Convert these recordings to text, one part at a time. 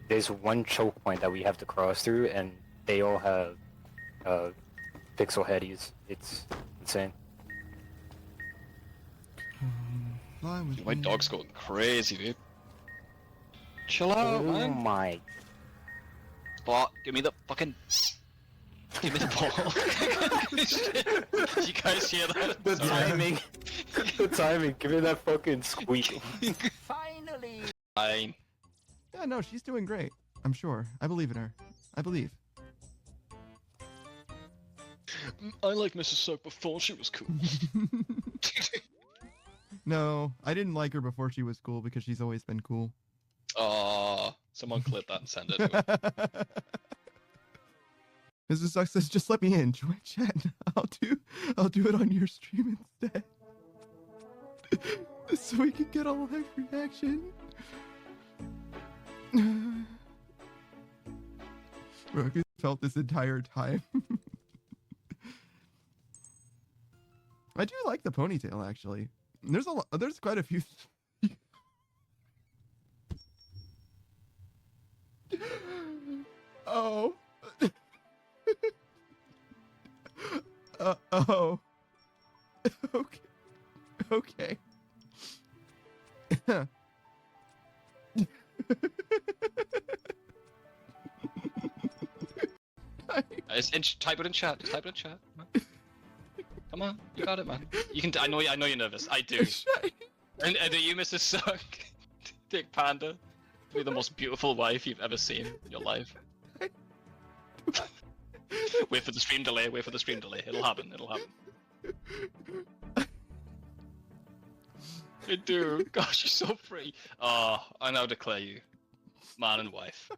there's one choke point that we have to cross through, and they all have pixel headies. It's insane. Dude, my dog's going crazy, dude. Chill out, Oh man. my. Spot, give me the fucking... Give me the ball. Did you guys hear that? The Sorry. timing. The timing. Give me that fucking squeak. Finally. Fine. Yeah, no, she's doing great. I'm sure. I believe in her. I believe. I like Mrs. Soak before she was cool. No, I didn't like her before she was cool because she's always been cool. Aw, someone clip that and send it to me. Mrs. Suck says, just let me in. Join chat. I'll do it on your stream instead. So we can get a live reaction. Rook felt this entire time. I do like the ponytail actually. There's quite a few. Oh. Oh. Okay. Okay. Type it in chat. Just type it in chat. Come on, you got it, man. You can. I know you're nervous. I do. And are you, Mrs. Suck? Dick Panda, be the most beautiful wife you've ever seen in your life. Wait for the stream delay. Wait for the stream delay. It'll happen. It'll happen. I do. Gosh, you're so free. Oh, I now declare you man and wife.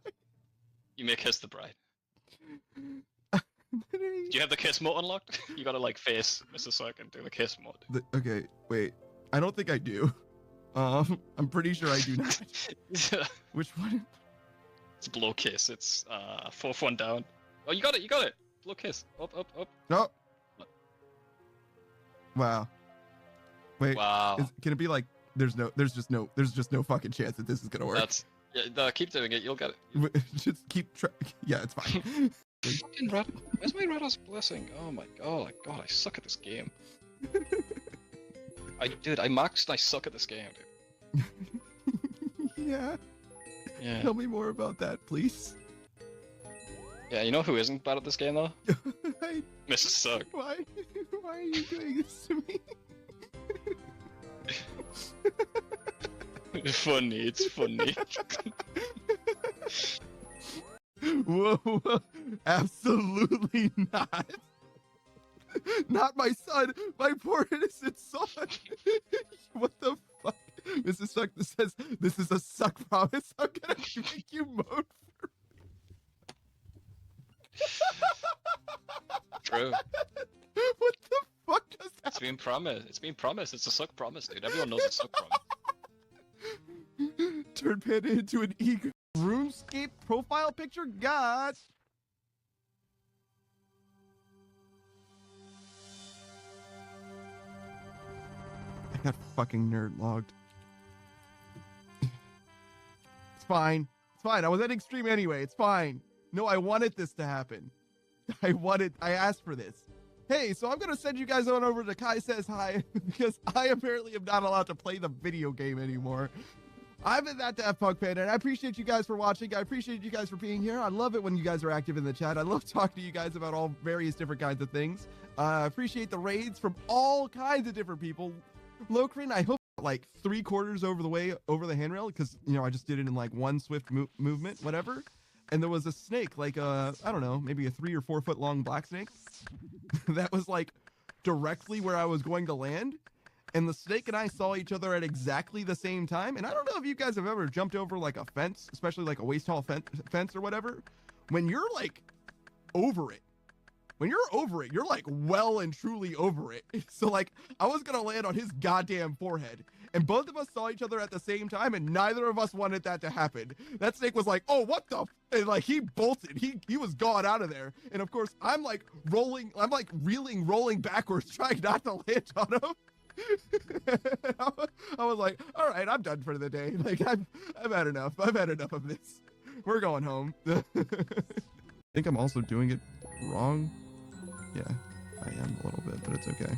You may kiss the bride. Do you have the kiss mode unlocked? You gotta like face Mrs. Suck and do the kiss mode. Okay, wait. I don't think I do. I'm pretty sure I do not. Which one? It's blow kiss. It's fourth one down. Oh, you got it. You got it. Blow kiss. Up, up, up. No. Wow. Wait. Wow. Can it be like there's just no fucking chance that this is gonna work? That's yeah. No, keep doing it. You'll get it. Just keep yeah, it's fine. Fucking red. Where's my Rados blessing? Oh my god. God, I suck at this game. Dude, I maxed and I suck at this game, dude. Yeah. Yeah. Tell me more about that, please. Yeah, you know who isn't bad at this game though? I, Mrs. Suck. why are you doing this to me? It's funny, it's funny. Whoa, absolutely not. Not my son, my poor innocent son. What the fuck? Mrs. Suck says, this is a suck promise. I'm gonna make you moan for True. What the fuck does that? It's been promised. It's been promised. It's a suck promise, dude. Everyone knows it's a suck promise. Turn Panda into an eager RuneScape profile picture? God. I got fucking nerd logged. It's fine. It's fine. I was ending stream anyway. It's fine. No, I wanted this to happen. I asked for this. Hey, so I'm going to send you guys on over to Kai Says Hi because I apparently am not allowed to play the video game anymore. I've been that Daft Punk Panda, and I appreciate you guys for watching. I appreciate you guys for being here. I love it when you guys are active in the chat. I love talking to you guys about all various different kinds of things. I appreciate the raids from all kinds of different people. Lokrin, I hope like 3/4 over the way over the handrail because, you know, I just did it in like one swift movement, whatever. And there was a snake, like I don't know, maybe a 3 or 4 foot long black snake that was like directly where I was going to land. And the snake and I saw each other at exactly the same time. And I don't know if you guys have ever jumped over like a fence, especially like a waist tall fence or whatever. When you're like over it, you're like well and truly over it. So like I was going to land on his goddamn forehead. And both of us saw each other at the same time, and neither of us wanted that to happen. That snake was like, oh, what the? And like he bolted. He was gone out of there. And of course, I'm like rolling backwards, trying not to land on him. I was like, all right, I'm done for the day. Like I've had enough. I've had enough of this. We're going home. I think I'm also doing it wrong. Yeah, I am a little bit, but it's okay.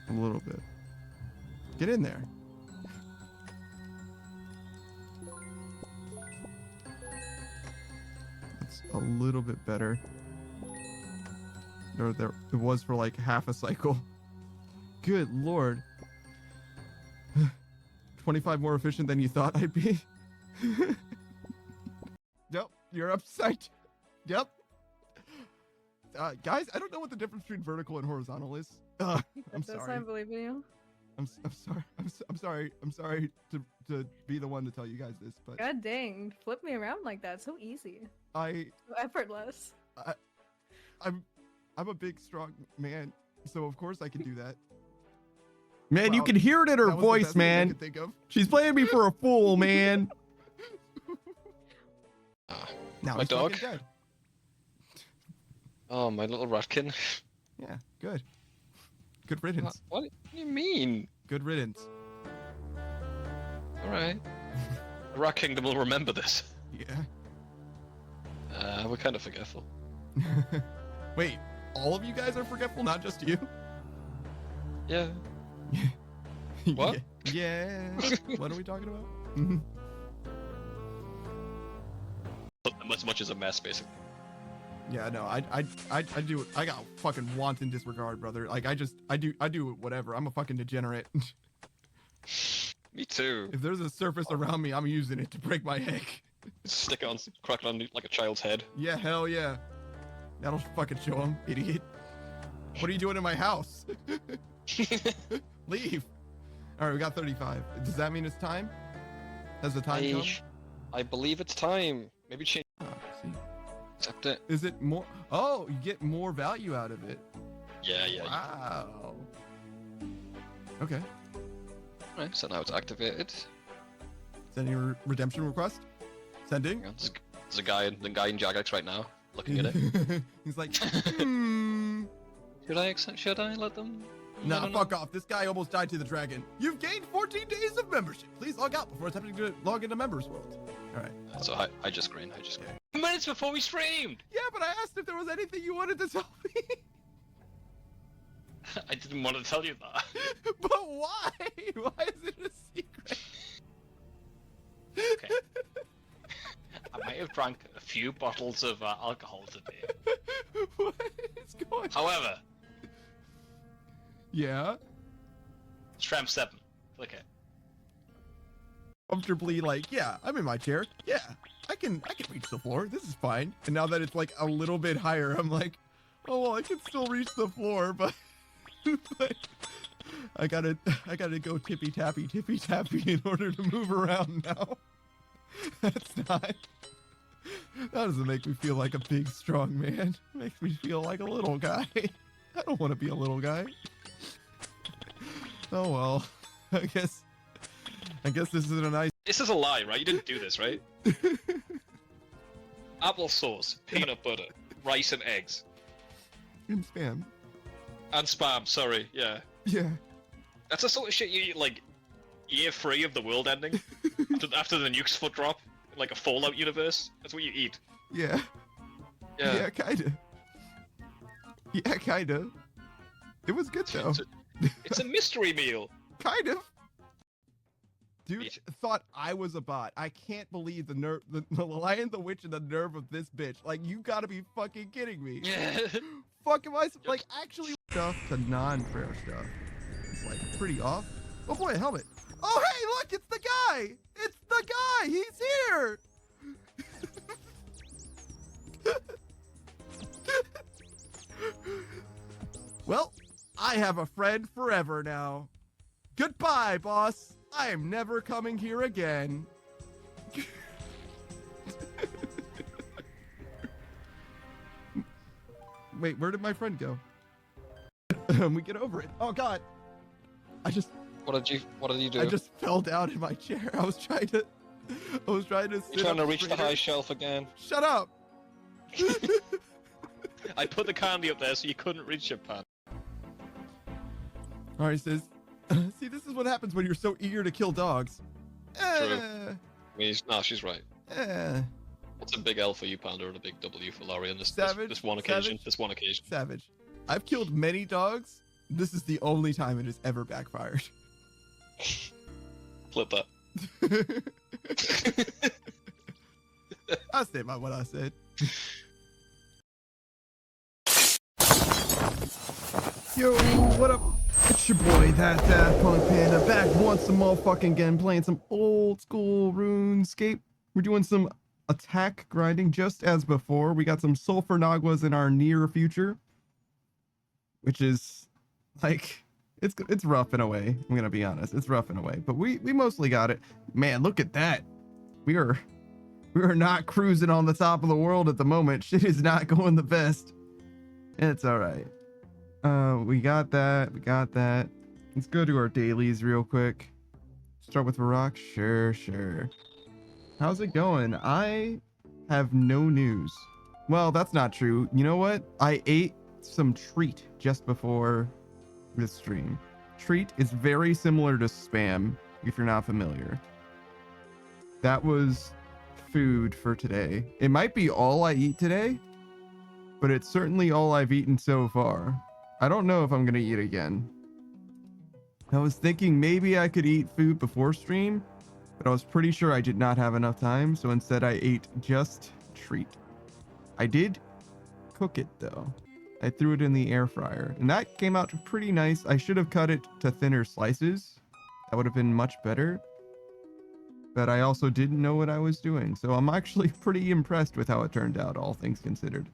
A little bit. Get in there. It's a little bit better. There, it was for like half a cycle. Good Lord. 25 more efficient than you thought I'd be. Yep, you're upside. Yep. Guys, I don't know what the difference between vertical and horizontal is. I'm That's sorry. why I believe in you. I'm sorry. I'm sorry. I'm sorry to be the one to tell you guys this, but God dang, flip me around like that. So easy. So effortless. I'm a big, strong man, so of course I can do that. Man, Wow, you can hear it in her that was the voice, best thing I man. could think of. She's playing me for a fool, man. Now My he's dog? fucking dead. Oh, my little ratkin. Yeah, good. Good riddance. What do you mean? Good riddance. Alright. The Rat Kingdom will remember this. Yeah. We're kind of forgetful. Wait, all of you guys are forgetful, not just you? Yeah. What? Yeah. What are we talking about? As much as a mess, basically. Yeah, no, I do. I got fucking wanton disregard, brother. Like I do whatever. I'm a fucking degenerate. Me too. If there's a surface around me, I'm using it to break my egg. Stick it on, crack it on like a child's head. Yeah, hell yeah. That'll fucking show him, idiot. What are you doing in my house? Leave. All right, we got 35. Does that mean it's time? Has the time come? I believe it's time. Maybe change. Oh, see. Accept it. Is it more? Oh, you get more value out of it. Yeah, yeah. Wow. Okay. Right, so now it's activated. Sending a redemption request. Sending. Hang on, there's a guy in Jagex right now looking at it. He's like, Should I accept? Should I let them? Nah, fuck off. This guy almost died to the dragon. You've gained 14 days of membership. Please log out before attempting to log into Members World. All right. So I just green. I just green. Minutes before we streamed. Yeah, but I asked if there was anything you wanted to tell me. I didn't want to tell you that. But why? Why is it a secret? Okay. I might have drank a few bottles of alcohol today. What is going on? However, Yeah. Shrimp 7. Click it. Comfortably, like, yeah, I'm in my chair. Yeah, I can reach the floor. This is fine. And now that it's like a little bit higher, I'm like, oh well, I can still reach the floor, but, but I gotta go tippy tappy in order to move around now. That's not. That doesn't make me feel like a big strong man. It makes me feel like a little guy. I don't want to be a little guy. Oh well, I guess this isn't a nice. This is a lie, right? You didn't do this, right? Applesauce, peanut butter, rice and eggs. And spam. And spam, sorry, yeah. Yeah. That's the sort of shit you eat, like, year 3 of the world ending. after the nuke's foot drop. Like a Fallout universe. That's what you eat. Yeah. Yeah. Yeah, kinda. Yeah, kinda. It was good though. It's a mystery meal. Kind of. Dude Eat. thought I was a bot. I can't believe the Lion, the Witch, and the nerve of this bitch. Like, you gotta be fucking kidding me. Yeah. Fuck am I, like, actually stuff to non-prayer stuff. It's like pretty off. Oh boy, a helmet. Oh hey, look, it's the guy! It's the guy! He's here! Well, I have a friend forever now. Goodbye, boss. I am never coming here again. Wait, where did my friend go? We get over it. Oh god. What did you do? I just fell down in my chair. I was trying to sit You're trying to up reach the straighter. high shelf again. Shut up. I put the candy up there so you couldn't reach it, Pan. Alright, says, see, this is what happens when you're so eager to kill dogs. True. No, she's right. Eh. What's a big L for you, Panda, and a big W for Laurie on this one occasion? Savage. This one occasion. Savage. I've killed many dogs. This is the only time it has ever backfired. Flip that. I stand by what I said. Yo, what up? It's your boy, that Punk Panda, back once a motherfucking again, playing some old school RuneScape. We're doing some attack grinding just as before. We got some sulfur naguas in our near future, which is like it's rough in a way. I'm gonna be honest, it's rough in a way, but we mostly got it. Man, look at that. We are not cruising on the top of the world at the moment. Shit is not going the best. It's all right. We got that. Let's go to our dailies real quick. Start with Varrock. Sure. How's it going? I have no news. Well, that's not true. You know what? I ate some treat just before this stream. Treat is very similar to spam, if you're not familiar. That was food for today. It might be all I eat today, but it's certainly all I've eaten so far. I don't know if I'm gonna eat again. I was thinking maybe I could eat food before stream, but I was pretty sure I did not have enough time, so instead I ate just treat. I did cook it though. I threw it in the air fryer, and that came out pretty nice. I should have cut it to thinner slices. That would have been much better. But I also didn't know what I was doing, so I'm actually pretty impressed with how it turned out, all things considered.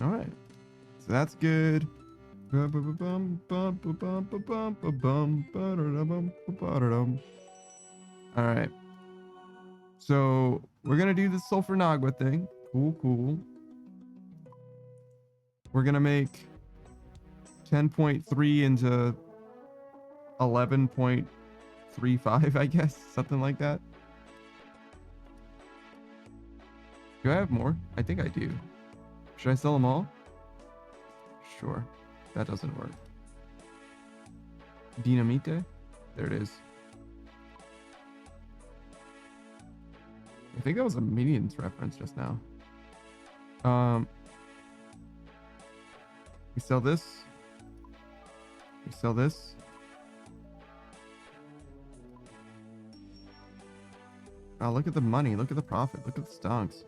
All right, so that's good. All right, so we're gonna do the sulfur nagua thing. Cool. We're gonna make 10.3 into 11.35, I guess, something like that. Do I have more? I think I do. Should I sell them all? Sure. That doesn't work. Dinamite? There it is. I think that was a Minions reference just now. We sell this. We sell this. Oh, look at the money. Look at the profit. Look at the stonks.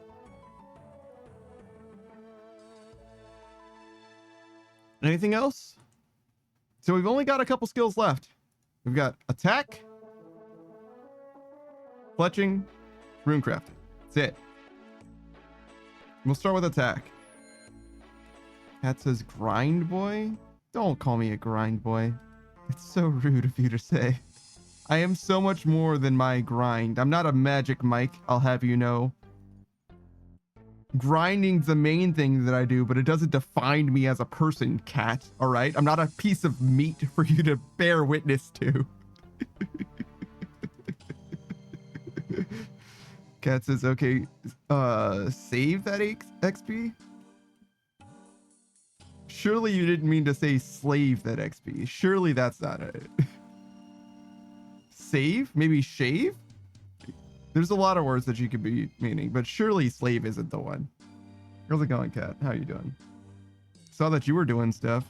Anything else? So we've only got a couple skills left. We've got attack, fletching, runecrafting. That's it. We'll start with attack. Cat says grind boy. Don't call me a grind boy. It's so rude of you to say. I am so much more than my grind. I'm not a magic Mike, I'll have you know. Grinding's the main thing that I do, but it doesn't define me as a person, Cat. All right? I'm not a piece of meat for you to bear witness to. Cat says, okay, save that XP? Surely you didn't mean to say slave that XP. Surely that's not it. Save? Maybe shave? There's a lot of words that you could be meaning, but surely slave isn't the one. How's it going, Kat? How you doing? Saw that you were doing stuff.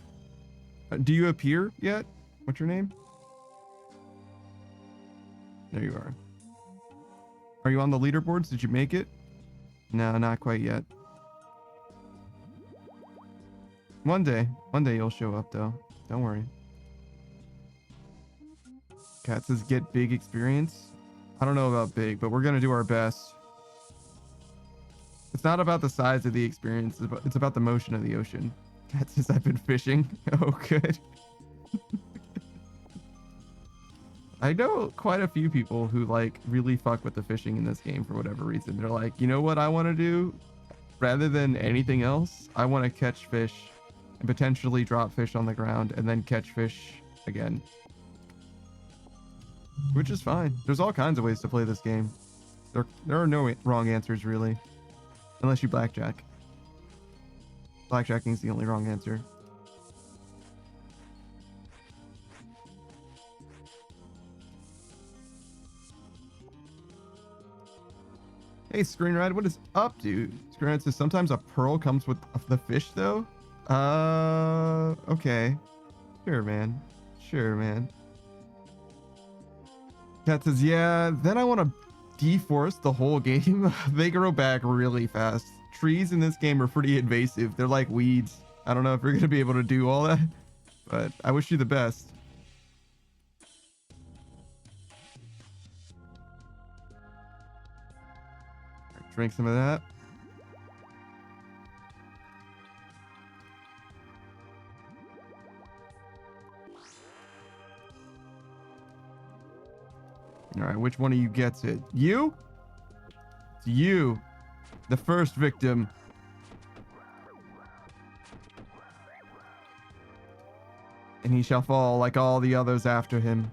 Do you appear yet? What's your name? There you are. Are you on the leaderboards? Did you make it? No, not quite yet. One day you'll show up though. Don't worry. Kat says get big experience. I don't know about big, but we're gonna do our best. It's not about the size of the experience, it's about the motion of the ocean. Kat says I've been fishing. Oh, good. I know quite a few people who like really fuck with the fishing in this game for whatever reason. They're like, you know what I want to do? Rather than anything else, I want to catch fish and potentially drop fish on the ground and then catch fish again. Which is fine. There's all kinds of ways to play this game. There are no wrong answers, really. Unless you blackjack. Blackjacking is the only wrong answer. Hey, Screenride, what is up, dude? Screenride says sometimes a pearl comes with the fish, though. Okay. Sure, man. Sure, man. Cat says, yeah, then I want to deforest the whole game. They grow back really fast. Trees in this game are pretty invasive. They're like weeds. I don't know if you're going to be able to do all that, but I wish you the best. Drink some of that. All right, which one of you gets it? You? It's you, the first victim. And he shall fall like all the others after him.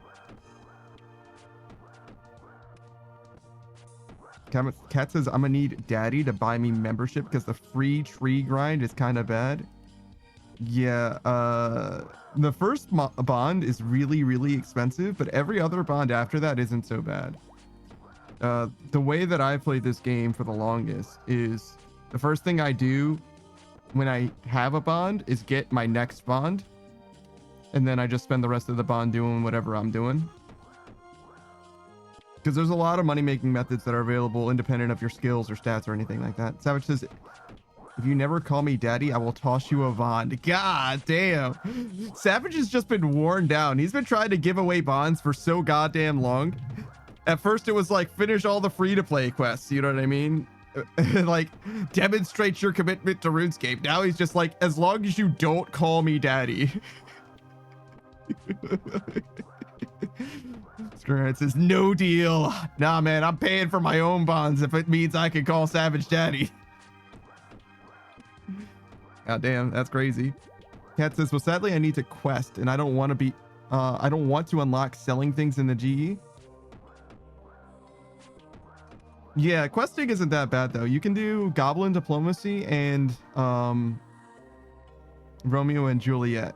Cat says, I'm gonna need daddy to buy me membership because the free tree grind is kind of bad. Yeah, the first bond is really, really expensive, but every other bond after that isn't so bad. The way that I played this game for the longest is the first thing I do when I have a bond is get my next bond. And then I just spend the rest of the bond doing whatever I'm doing. Because there's a lot of money-making methods that are available independent of your skills or stats or anything like that. Savage says, if you never call me daddy, I will toss you a bond. God damn. Savage has just been worn down. He's been trying to give away bonds for so goddamn long. At first, it was like, finish all the free-to-play quests. You know what I mean? Like, demonstrate your commitment to RuneScape. Now he's just like, as long as you don't call me daddy. Screenride says, no deal. Nah, man, I'm paying for my own bonds if it means I can call Savage daddy. God damn, that's crazy. Cat says, well, sadly, I need to quest, and I don't want to be, I don't want to unlock selling things in the GE. Yeah, questing isn't that bad, though. You can do Goblin Diplomacy and Romeo and Juliet.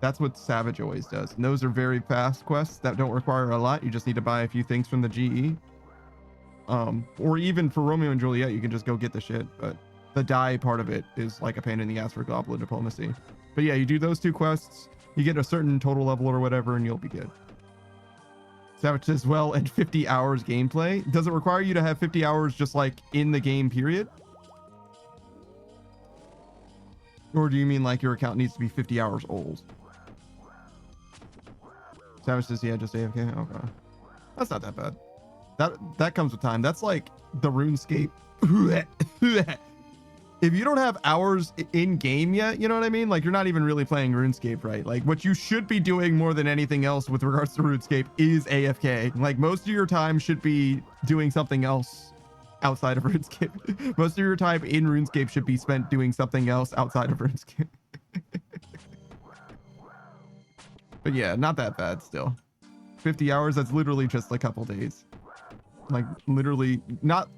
That's what Savage always does. And those are very fast quests that don't require a lot. You just need to buy a few things from the GE. Or even for Romeo and Juliet, you can just go get the shit. But the die part of it is like a pain in the ass for Goblin Diplomacy. But yeah, you do those two quests, you get a certain total level or whatever, and you'll be good. Savage says, well, and 50 hours gameplay. Does it require you to have 50 hours just like in the game period? Or do you mean like your account needs to be 50 hours old? Savage says, yeah, just AFK. Okay. That's not that bad. That comes with time. That's like the RuneScape. If you don't have hours in game yet, you know what I mean? Like, you're not even really playing RuneScape, right? Like, what you should be doing more than anything else with regards to RuneScape is AFK. Like, most of your time should be doing something else outside of RuneScape. Most of your time in RuneScape should be spent doing something else outside of RuneScape. But yeah, not that bad still. 50 hours, that's literally just a couple days. Like, literally not,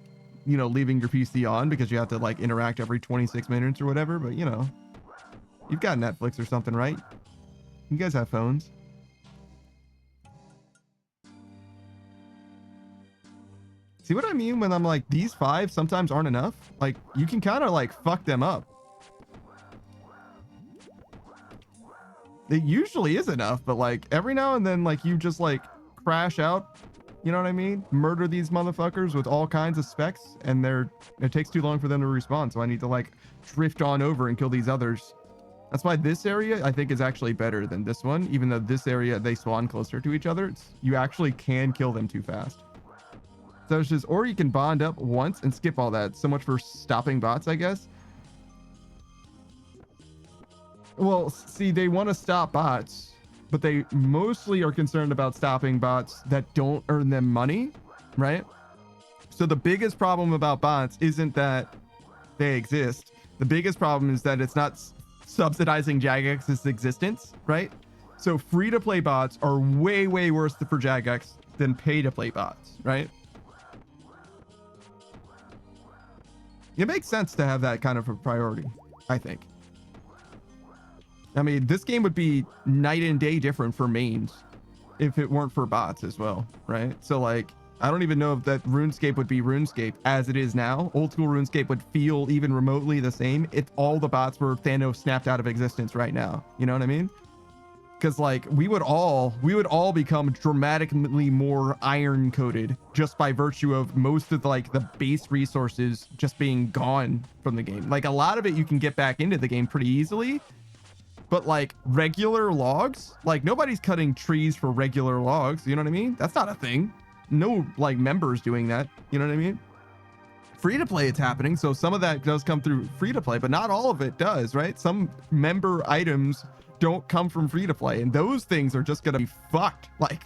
you know, leaving your PC on because you have to like interact every 26 minutes or whatever, but you know, you've got Netflix or something, right? You guys have phones. See what I mean when I'm like, these 5 sometimes aren't enough? Like, you can kind of like fuck them up. It usually is enough, but like every now and then, like you just like crash out, you know what I mean? Murder these motherfuckers with all kinds of specs, and it takes too long for them to respawn. So I need to like drift on over and kill these others. That's why this area I think is actually better than this one, even though this area they spawn closer to each other. You actually can kill them too fast. So it's just, or you can bond up once and skip all that. So much for stopping bots, I guess. Well, see, they want to stop bots, but they mostly are concerned about stopping bots that don't earn them money, right? So the biggest problem about bots isn't that they exist. The biggest problem is that it's not subsidizing Jagex's existence, right? So free-to-play bots are way, way worse for Jagex than pay-to-play bots, right? It makes sense to have that kind of a priority, I think. I mean, this game would be night and day different for mains if it weren't for bots as well, right? So like, I don't even know if that RuneScape would be RuneScape as it is now. Old school RuneScape would feel even remotely the same if all the bots were Thanos snapped out of existence right now. You know what I mean? Because like we would all become dramatically more iron coated just by virtue of most of the base resources just being gone from the game. Like a lot of it you can get back into the game pretty easily, but like regular logs, like nobody's cutting trees for regular logs. You know what I mean? That's not a thing. No like members doing that. You know what I mean? Free to play, it's happening. So some of that does come through free to play, but not all of it does, right? Some member items don't come from free to play, and those things are just gonna be fucked, like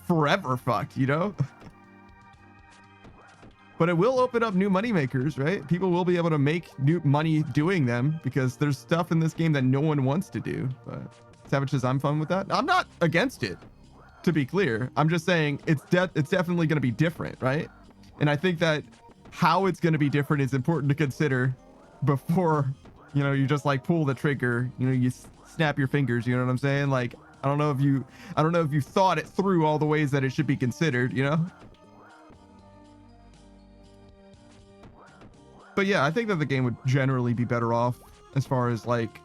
forever fucked, you know. But it will open up new money makers, right? People will be able to make new money doing them because there's stuff in this game that no one wants to do. But Savage says I'm fun with that. I'm not against it, to be clear. I'm just saying it's definitely going to be different, right? And I think that how it's going to be different is important to consider before, you know, you just like pull the trigger, you know, you snap your fingers, you know what I'm saying? Like, I don't know if you thought it through all the ways that it should be considered, you know? But yeah, I think that the game would generally be better off as far as like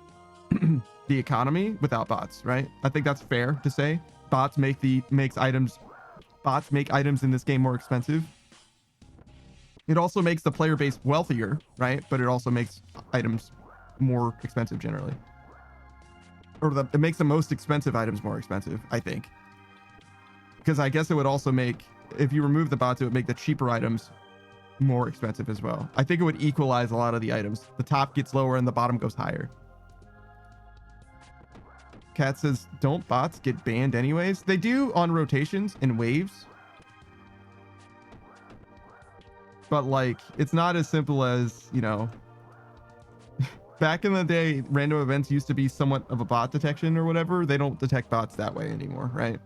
the economy without bots, right? I think that's fair to say. Bots make items in this game more expensive. It also makes the player base wealthier, right? But it also makes items more expensive generally. Or it makes the most expensive items more expensive, I think. Because I guess it would also make, if you remove the bots, it would make the cheaper items more expensive as well. I think it would equalize a lot of the items. The top gets lower and the bottom goes higher. Cat says, don't bots get banned anyways? They do on rotations and waves. But like, it's not as simple as, you know, back in the day, random events used to be somewhat of a bot detection or whatever. They don't detect bots that way anymore, right?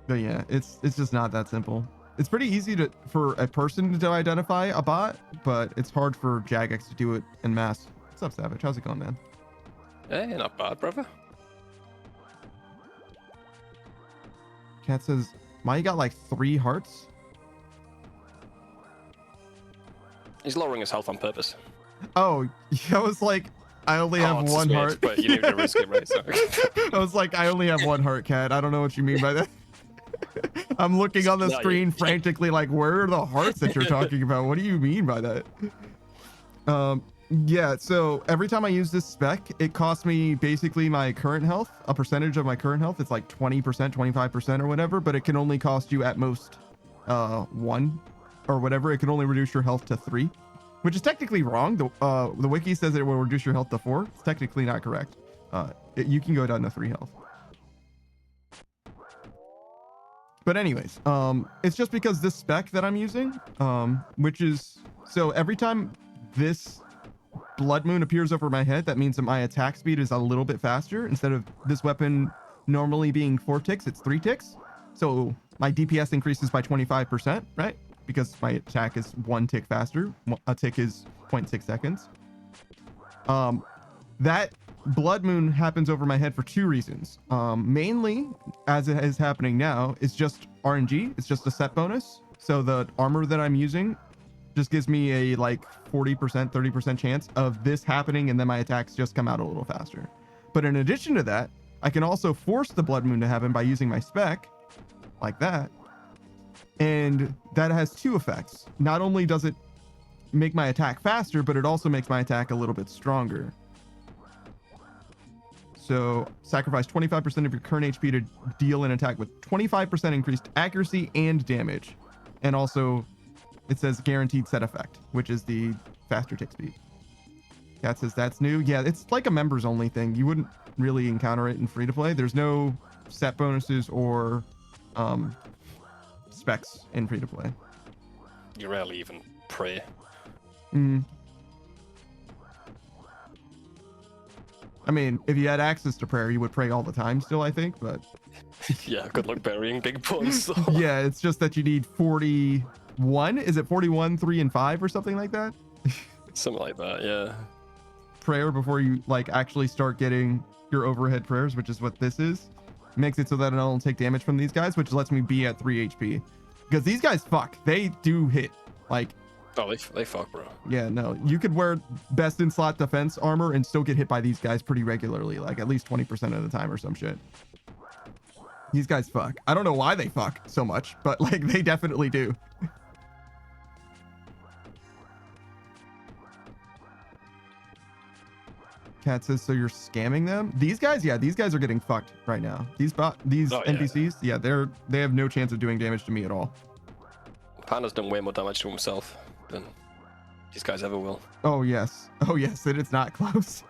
But yeah, it's just not that simple. It's pretty easy for a person to identify a bot, but it's hard for Jagex to do it en masse. What's up, Savage? How's it going, man? Hey, not bad, brother. Cat says, Maya got like 3 hearts. He's lowering his health on purpose. Oh, I was like, I only have 1 heart. But you need to risk it, right? So. I was like, I only have 1 heart, Cat. I don't know what you mean by that. I'm looking on the screen frantically like, where are the hearts that you're talking about? What do you mean by that? Yeah, so every time I use this spec, it costs me basically my current health, a percentage of my current health. It's like 20%, 25% or whatever, but it can only cost you at most 1 or whatever. It can only reduce your health to 3, which is technically wrong. The wiki says it will reduce your health to 4. It's technically not correct. You can go down to 3 health. But anyways, it's just because this spec that I'm using, which is, so every time this blood moon appears over my head, that means that my attack speed is a little bit faster. Instead of this weapon normally being 4 ticks, it's 3 ticks. So my DPS increases by 25%, right? Because my attack is 1 tick faster. A tick is 0.6 seconds. That blood moon happens over my head for 2 reasons. Mainly, as it is happening now, it's just RNG. It's just a set bonus. So the armor that I'm using just gives me a like 40%, 30% chance of this happening, and then my attacks just come out a little faster. But in addition to that, I can also force the blood moon to happen by using my spec, like that. And that has 2 effects. Not only does it make my attack faster, but it also makes my attack a little bit stronger. So sacrifice 25% of your current HP to deal an attack with 25% increased accuracy and damage. And also it says guaranteed set effect, which is the faster tick speed. Cat says that's new. Yeah, it's like a members only thing. You wouldn't really encounter it in free to play. There's no set bonuses or specs in free to play. You rarely even pray. I mean, if you had access to prayer, you would pray all the time still, I think, but Yeah, good luck burying big puns. So. Yeah, it's just that you need 41. Is it 41, 3, and 5 or something like that? Something like that, yeah. Prayer before you like actually start getting your overhead prayers, which is what this is. Makes it so that I don't take damage from these guys, which lets me be at 3 HP. Because these guys fuck. They do hit. Like, Oh, they fuck, bro. yeah, no. You could wear best in slot defense armor and still get hit by these guys pretty regularly. Like, at least 20% of the time or some shit. These guys fuck. I don't know why they fuck so much, but, like, they definitely do. Cat says, so you're scamming them? These guys, yeah, these guys are getting fucked right now. These NPCs, yeah, they have no chance of doing damage to me at all. Panda's done way more damage to himself than these guys ever will. Oh yes, and it's not close.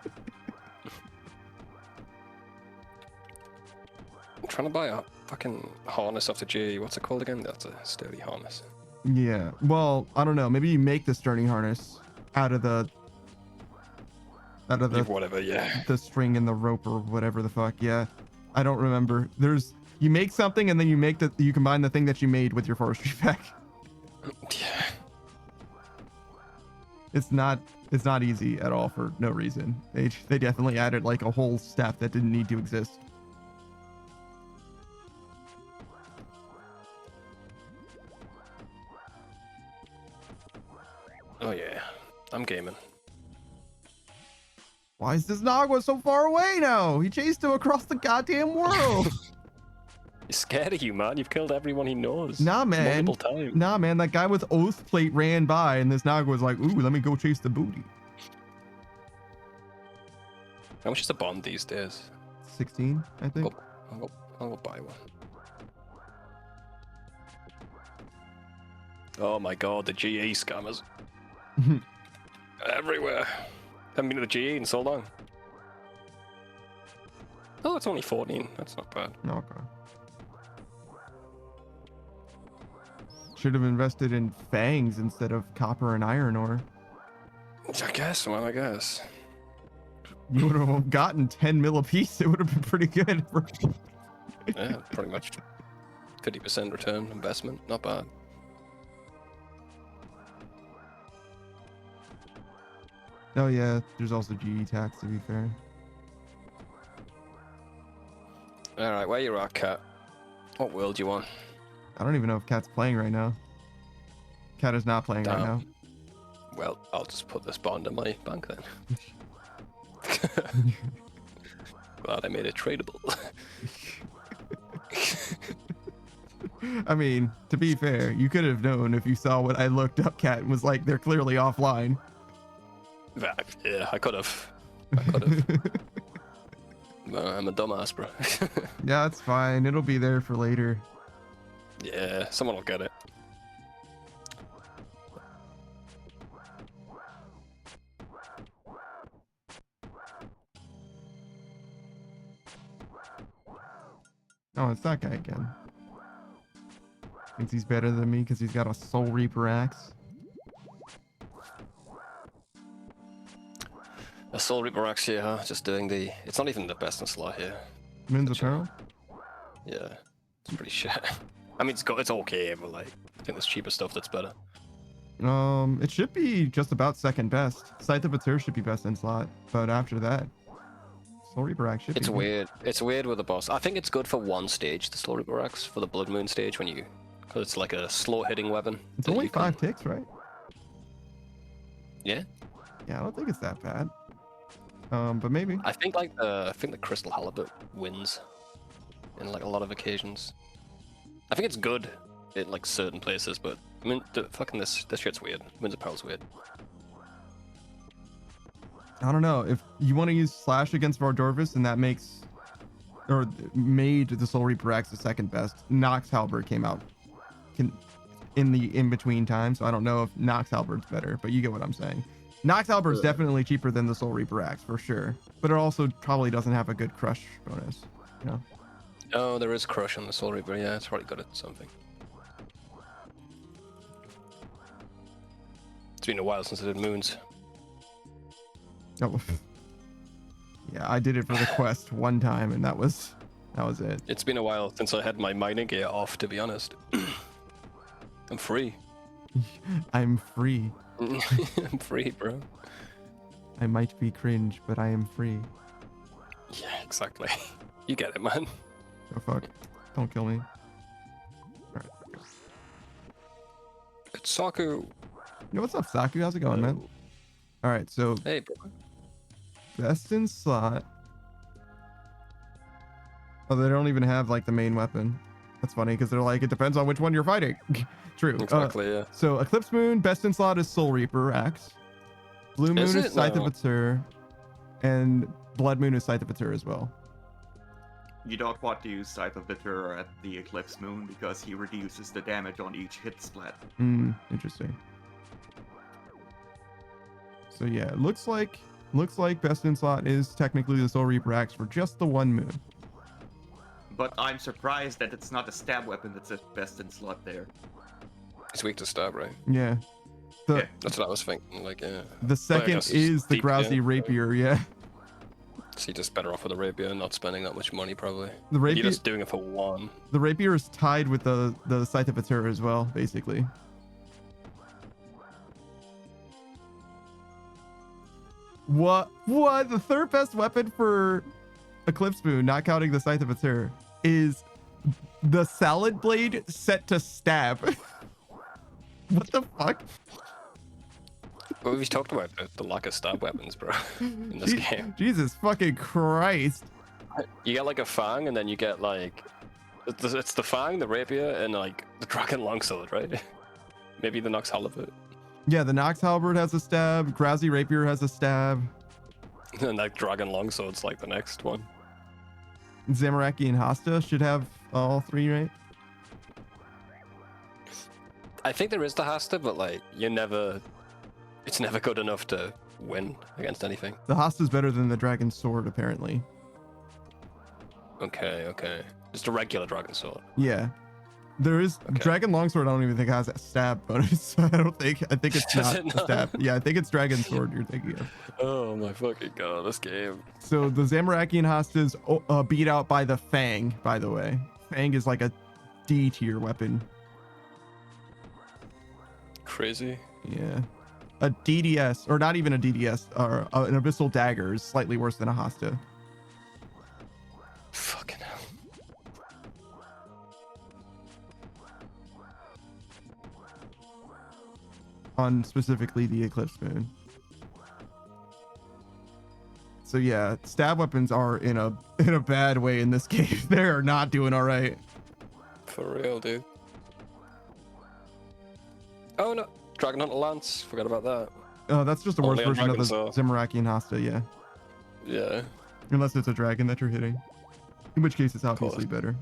I'm trying to buy a fucking harness off the G. What's it called again? That's a sturdy harness. Yeah, well, I don't know. Maybe you make the sturdy harness out of the Whatever, yeah. the string and the rope or whatever the fuck. Yeah, I don't remember. You make something and then you combine the thing that you made with your forestry pack. Yeah. It's not easy at all for no reason. They definitely added like a whole staff that didn't need to exist. Oh yeah, I'm gaming. Why is this Nagua so far away now? He chased him across the goddamn world. He's scared of you, man. You've killed everyone he knows. Nah, man. Multiple times. Nah, man. That guy with Oath Plate ran by, and this Nagua was like, ooh, let me go chase the booty. How much is a bond these days? 16, I think. I'll go buy one. Oh my god, the GE scammers. Everywhere. Haven't been to the GE in so long. Oh, it's only 14. That's not bad. Okay. Should have invested in fangs instead of copper and iron ore. I guess, man, I guess. You would have gotten 10 mil a piece. It would have been pretty good. Yeah, pretty much 50% return investment. Not bad. Oh yeah, there's also GE tax to be fair. Alright, where you at, Cat? What world do you want? I don't even know if Cat's playing right now. Cat is not playing right now. Well, I'll just put this bond in my bank then. Glad I made it tradable. I mean, to be fair, you could have known if you saw what I looked up, Cat, and was like, they're clearly offline. Yeah, I could have. I'm a dumbass, bro. Yeah, it's fine. It'll be there for later. Yeah, someone will get it. Oh, it's that guy again. Thinks he's better than me because he's got a Soul Reaper axe. A Soul Reaper axe here, huh? Just doing the... It's not even the best in slot here. Moon's Apparel? Yeah, it's pretty shit. I mean, it's okay, but like, I think there's cheaper stuff that's better. It should be just about second best. Scythe of Atur should be best in slot, but after that, Soul Reaper axe should be. It's good. weird. It's weird with the boss. I think it's good for one stage, the Soul Reaper axe, for the Blood Moon stage when you... Because it's like a slow-hitting weapon. It's only 5 ticks, right? Yeah? Yeah, I don't think it's that bad. But maybe. I think like the Crystal Halibut wins in like a lot of occasions. I think it's good in like certain places, but I mean, fucking this shit's weird. Winds of Pearl's weird. I don't know. If you want to use Slash against Vardorvis, and that makes... Or made the Soul Reaper axe the second best. Nox Halberd came out in the in-between time, so I don't know if Nox Halberd's better, but you get what I'm saying. Nox Halberd's definitely cheaper than the Soul Reaper axe, for sure. But it also probably doesn't have a good crush bonus, you know? Oh, there is crush on the Soul Reaper. Yeah, it's probably good at something. It's been a while since I did moons. Oh. Yeah, I did it for the quest one time, and that was it. It's been a while since I had my mining gear off, to be honest. I'm free. I'm free. I'm free, bro. I might be cringe, but I am free. Yeah, exactly. You get it, man. Oh fuck. Don't kill me. Alright. It's Saku. Yo, what's up, Saku? How's it going, man? Alright, so Hey, bro. best in slot. Oh, they don't even have like the main weapon. That's funny because they're like, it depends on which one you're fighting. True. Exactly, yeah. So Eclipse Moon, best in slot is Soul Reaper Axe. Blue Moon is Scythe of Atur. And Blood Moon is Scythe of Atur as well. You don't want to use Scythe of Atur at the Eclipse Moon because he reduces the damage on each hit splat. Interesting. So yeah, it looks like best in slot is technically the Soul Reaper Axe for just the one moon. But I'm surprised that it's not a stab weapon that's at best in slot there. It's weak to stab, right? Yeah. Yeah. That's what I was thinking. Like, yeah. The second is the deep, Grousey yeah. Rapier, yeah. So you're just better off with a rapier and not spending that much money, probably. The rapier, You're just doing it for one. the Rapier is tied with the Scythe of Atur as well, basically. What? The third best weapon for Eclipse Moon, not counting the Scythe of Atur, is the Salad Blade set to stab. What the fuck? Well, we've talked about the lack of stab weapons, bro, in this game. Jesus fucking Christ. You get like a fang, and then you get like it's the fang, the rapier, and like the dragon longsword, right? Maybe the Nox halberd. Yeah, the Nox halberd has a stab. Grousey Rapier has a stab. And like dragon longsword's like the next one. Zamorak and Hasta should have all three, right? I think there is the Hasta, but like it's never good enough to win against anything. The Hasta's better than the Dragon Sword, apparently. Okay. Just a regular dragon sword. Yeah. There is Dragon Longsword. I don't even think has a stab bonus. I think it's Does not it a not? stab. Yeah, I think it's Dragon Sword you're thinking of. Oh my fucking god, this game. So the Zamarakian Hasta's beat out by the Fang, by the way. Fang is like a D tier weapon. Crazy. Yeah. A DDS, or not even a DDS, or an Abyssal Dagger is slightly worse than a Hasta. Fucking hell. On specifically the Eclipse Moon. So yeah, stab weapons are in a bad way in this game. They are not doing all right. For real, dude. Oh no, Dragon Hunter Lance. Forgot about that. That's just a worse Only on version of the Dragon Zamarakian Hasta, yeah. Yeah. Unless it's a dragon that you're hitting. In which case it's obviously better.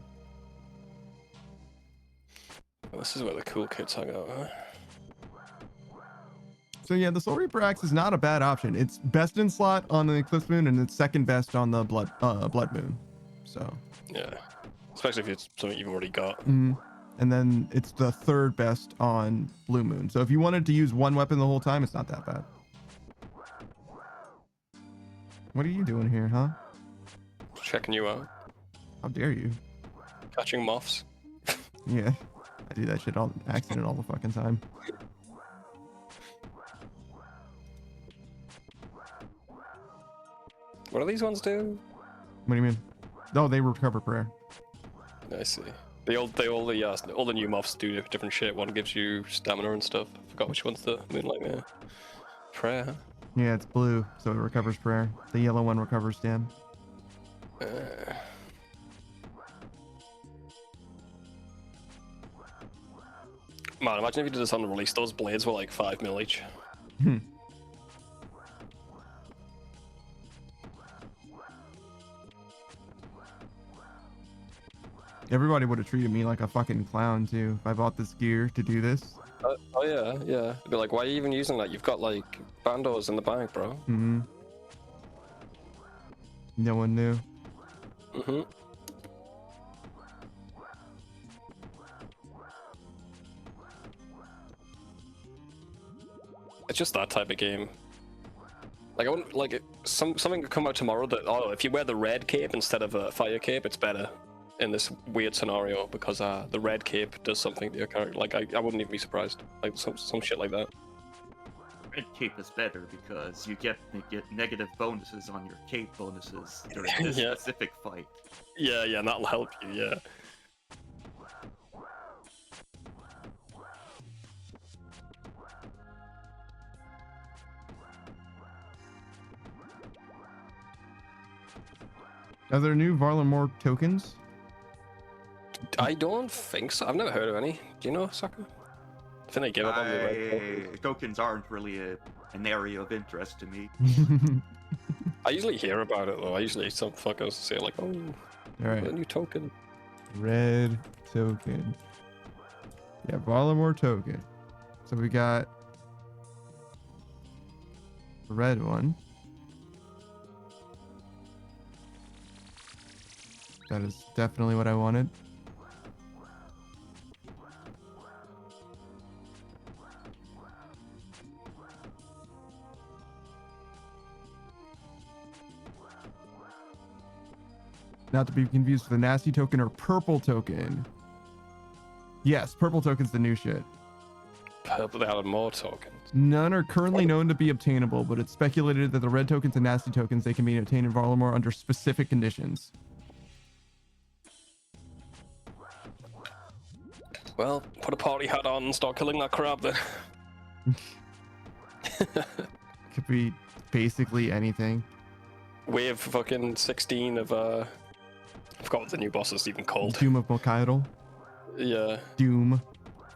Well, this is where the cool kids hang out, huh? So yeah, the Soul Reaper Axe is not a bad option. It's best in slot on the Eclipse Moon and it's second best on the Blood Moon. So Yeah. Especially if it's something you've already got. and then it's the third best on Blue Moon. So if you wanted to use one weapon the whole time, it's not that bad. What are you doing here, huh? Checking you out. How dare you? Catching moths. Yeah, I do that shit all accident all the fucking time. What do these ones do? What do you mean? Oh, they recover prayer. I see. All the new moths do different shit. One gives you stamina and stuff. I forgot which one's the Moonlight Mirror. Prayer, huh? Yeah, it's blue, so it recovers prayer. The yellow one recovers stam. Man, imagine if you did this on the release. Those blades were like 5 mil each. Everybody would have treated me like a fucking clown too if I bought this gear to do this. Oh yeah. They'd be like, why are you even using that? You've got like bandos in the bank, bro. Mm-hmm. No one knew. Mm-hmm. It's just that type of game. Like I wouldn't like it, something could come out tomorrow that if you wear the red cape instead of a fire cape, it's better in this weird scenario because the red cape does something to your character. Like I wouldn't even be surprised. Like some shit like that. red cape is better because you get negative bonuses on your cape bonuses during this Yeah. specific fight. Yeah, and that'll help you, yeah. Are there new Varlamore tokens? I don't think so. I've never heard of any. Do you know, Saka? I think they give up on the red tokens. Tokens aren't really an area of interest to me. I usually hear about it though. I usually some fuckers say like, "Oh, All right. a new token." Red token. Yeah, Varlamore token. So we got the red one. That is definitely what I wanted. Not to be confused with the nasty token or purple token. Yes, purple token's the new shit. Purple, they added more tokens. None are currently known to be obtainable, but it's speculated that the red tokens and nasty tokens, they can be obtained in Varlamore under specific conditions. Well, put a party hat on and start killing that crab then. Could be basically anything. Wave fucking 16 of I forgot what the new boss is even called. Doom of Mokaido. Yeah. Doom,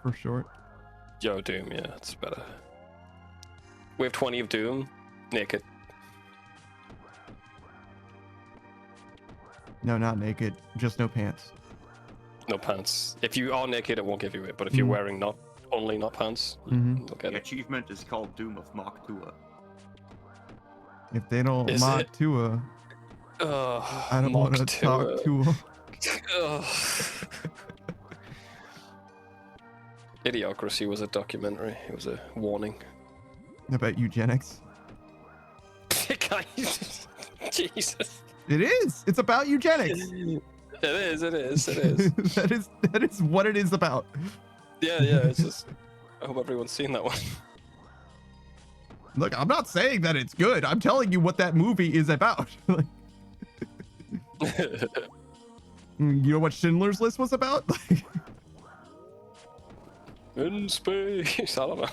for short. Yo, Doom, yeah, it's better. Wave 20 of Doom, naked. No, not naked. Just no pants. No pants. If you are naked, it won't give you it, but if you're wearing not pants, you'll get The it. achievement is called Doom of Mach Tua. If they don't Is mock it? Tua, Ugh, I don't want to talk to him. Ugh. Idiocracy was a documentary. It was a warning. About eugenics. Jesus. It is. It's about eugenics. It is. that is what it is about. Yeah, it's just. I hope everyone's seen that one. Look, I'm not saying that it's good. I'm telling you what that movie is about. You know what Schindler's List was about? In space. I don't know.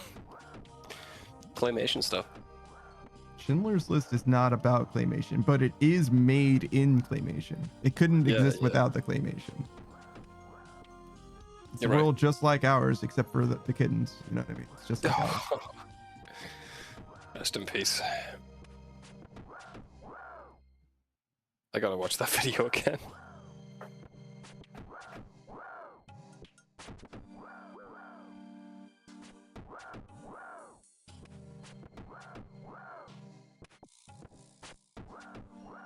Claymation stuff. Schindler's List is not about claymation, but it is made in claymation. It couldn't exist without the claymation. It's You're a right. world just like ours, except for the kittens. You know what I mean? It's just like ours. Rest in peace. I gotta watch that video again.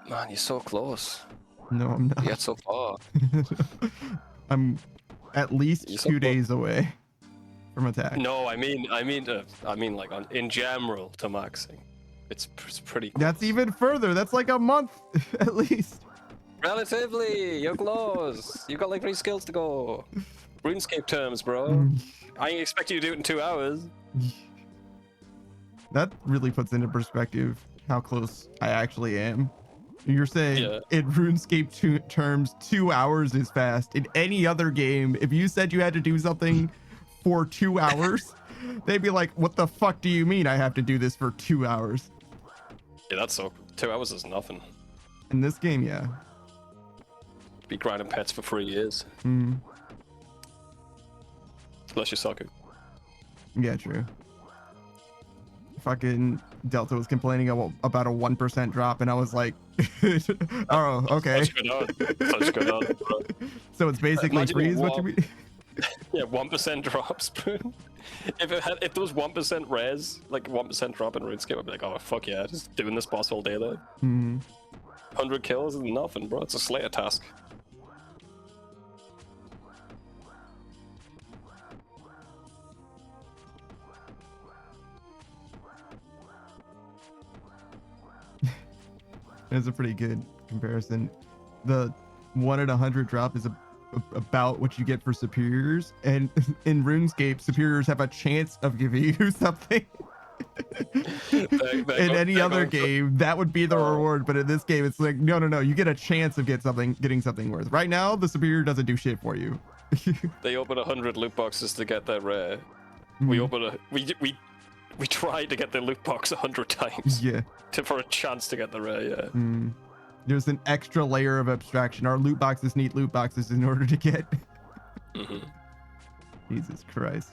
Man, you're so close. No, I'm not. You get so far. I'm at least You're so 2 close. days away from attack. No, I mean like in general to maxing. It's pretty close. That's even further. That's like a month at least. Relatively, you're close. You've got like 3 skills to go. Runescape terms, bro. I ain't expect you to do it in 2 hours. That really puts into perspective how close I actually am. You're saying in RuneScape terms, 2 hours is fast. In any other game, if you said you had to do something for 2 hours, they'd be like, what the fuck do you mean I have to do this for 2 hours? Yeah, that's so 2 hours is nothing. In this game, yeah. Be grinding pets for 3 years. Mm. Unless you're Saku. Yeah, true. Fucking Delta was complaining about a 1% drop, and I was like, oh, okay. Such good on, bro. So it's basically Imagine free, it is what you warm. mean? Yeah, 1% drops, bro. If there was 1% res, like 1% drop in RuneScape, I'd be like, oh fuck yeah, just doing this boss all day though. Mm. 100 kills is nothing, bro. It's a Slayer task. It's a pretty good comparison. The 1 in 100 drop is about what you get for superiors, and in RuneScape, superiors have a chance of giving you something. In any other game, that would be the reward, but in this game, it's like, no, you get a chance of getting something worth. Right now, the superior doesn't do shit for you. They open 100 loot boxes to get their rare. We tried to get the loot box 100 times. Yeah. For a chance to get the rare, yeah. There's an extra layer of abstraction. Our loot boxes need loot boxes in order to get. Jesus Christ.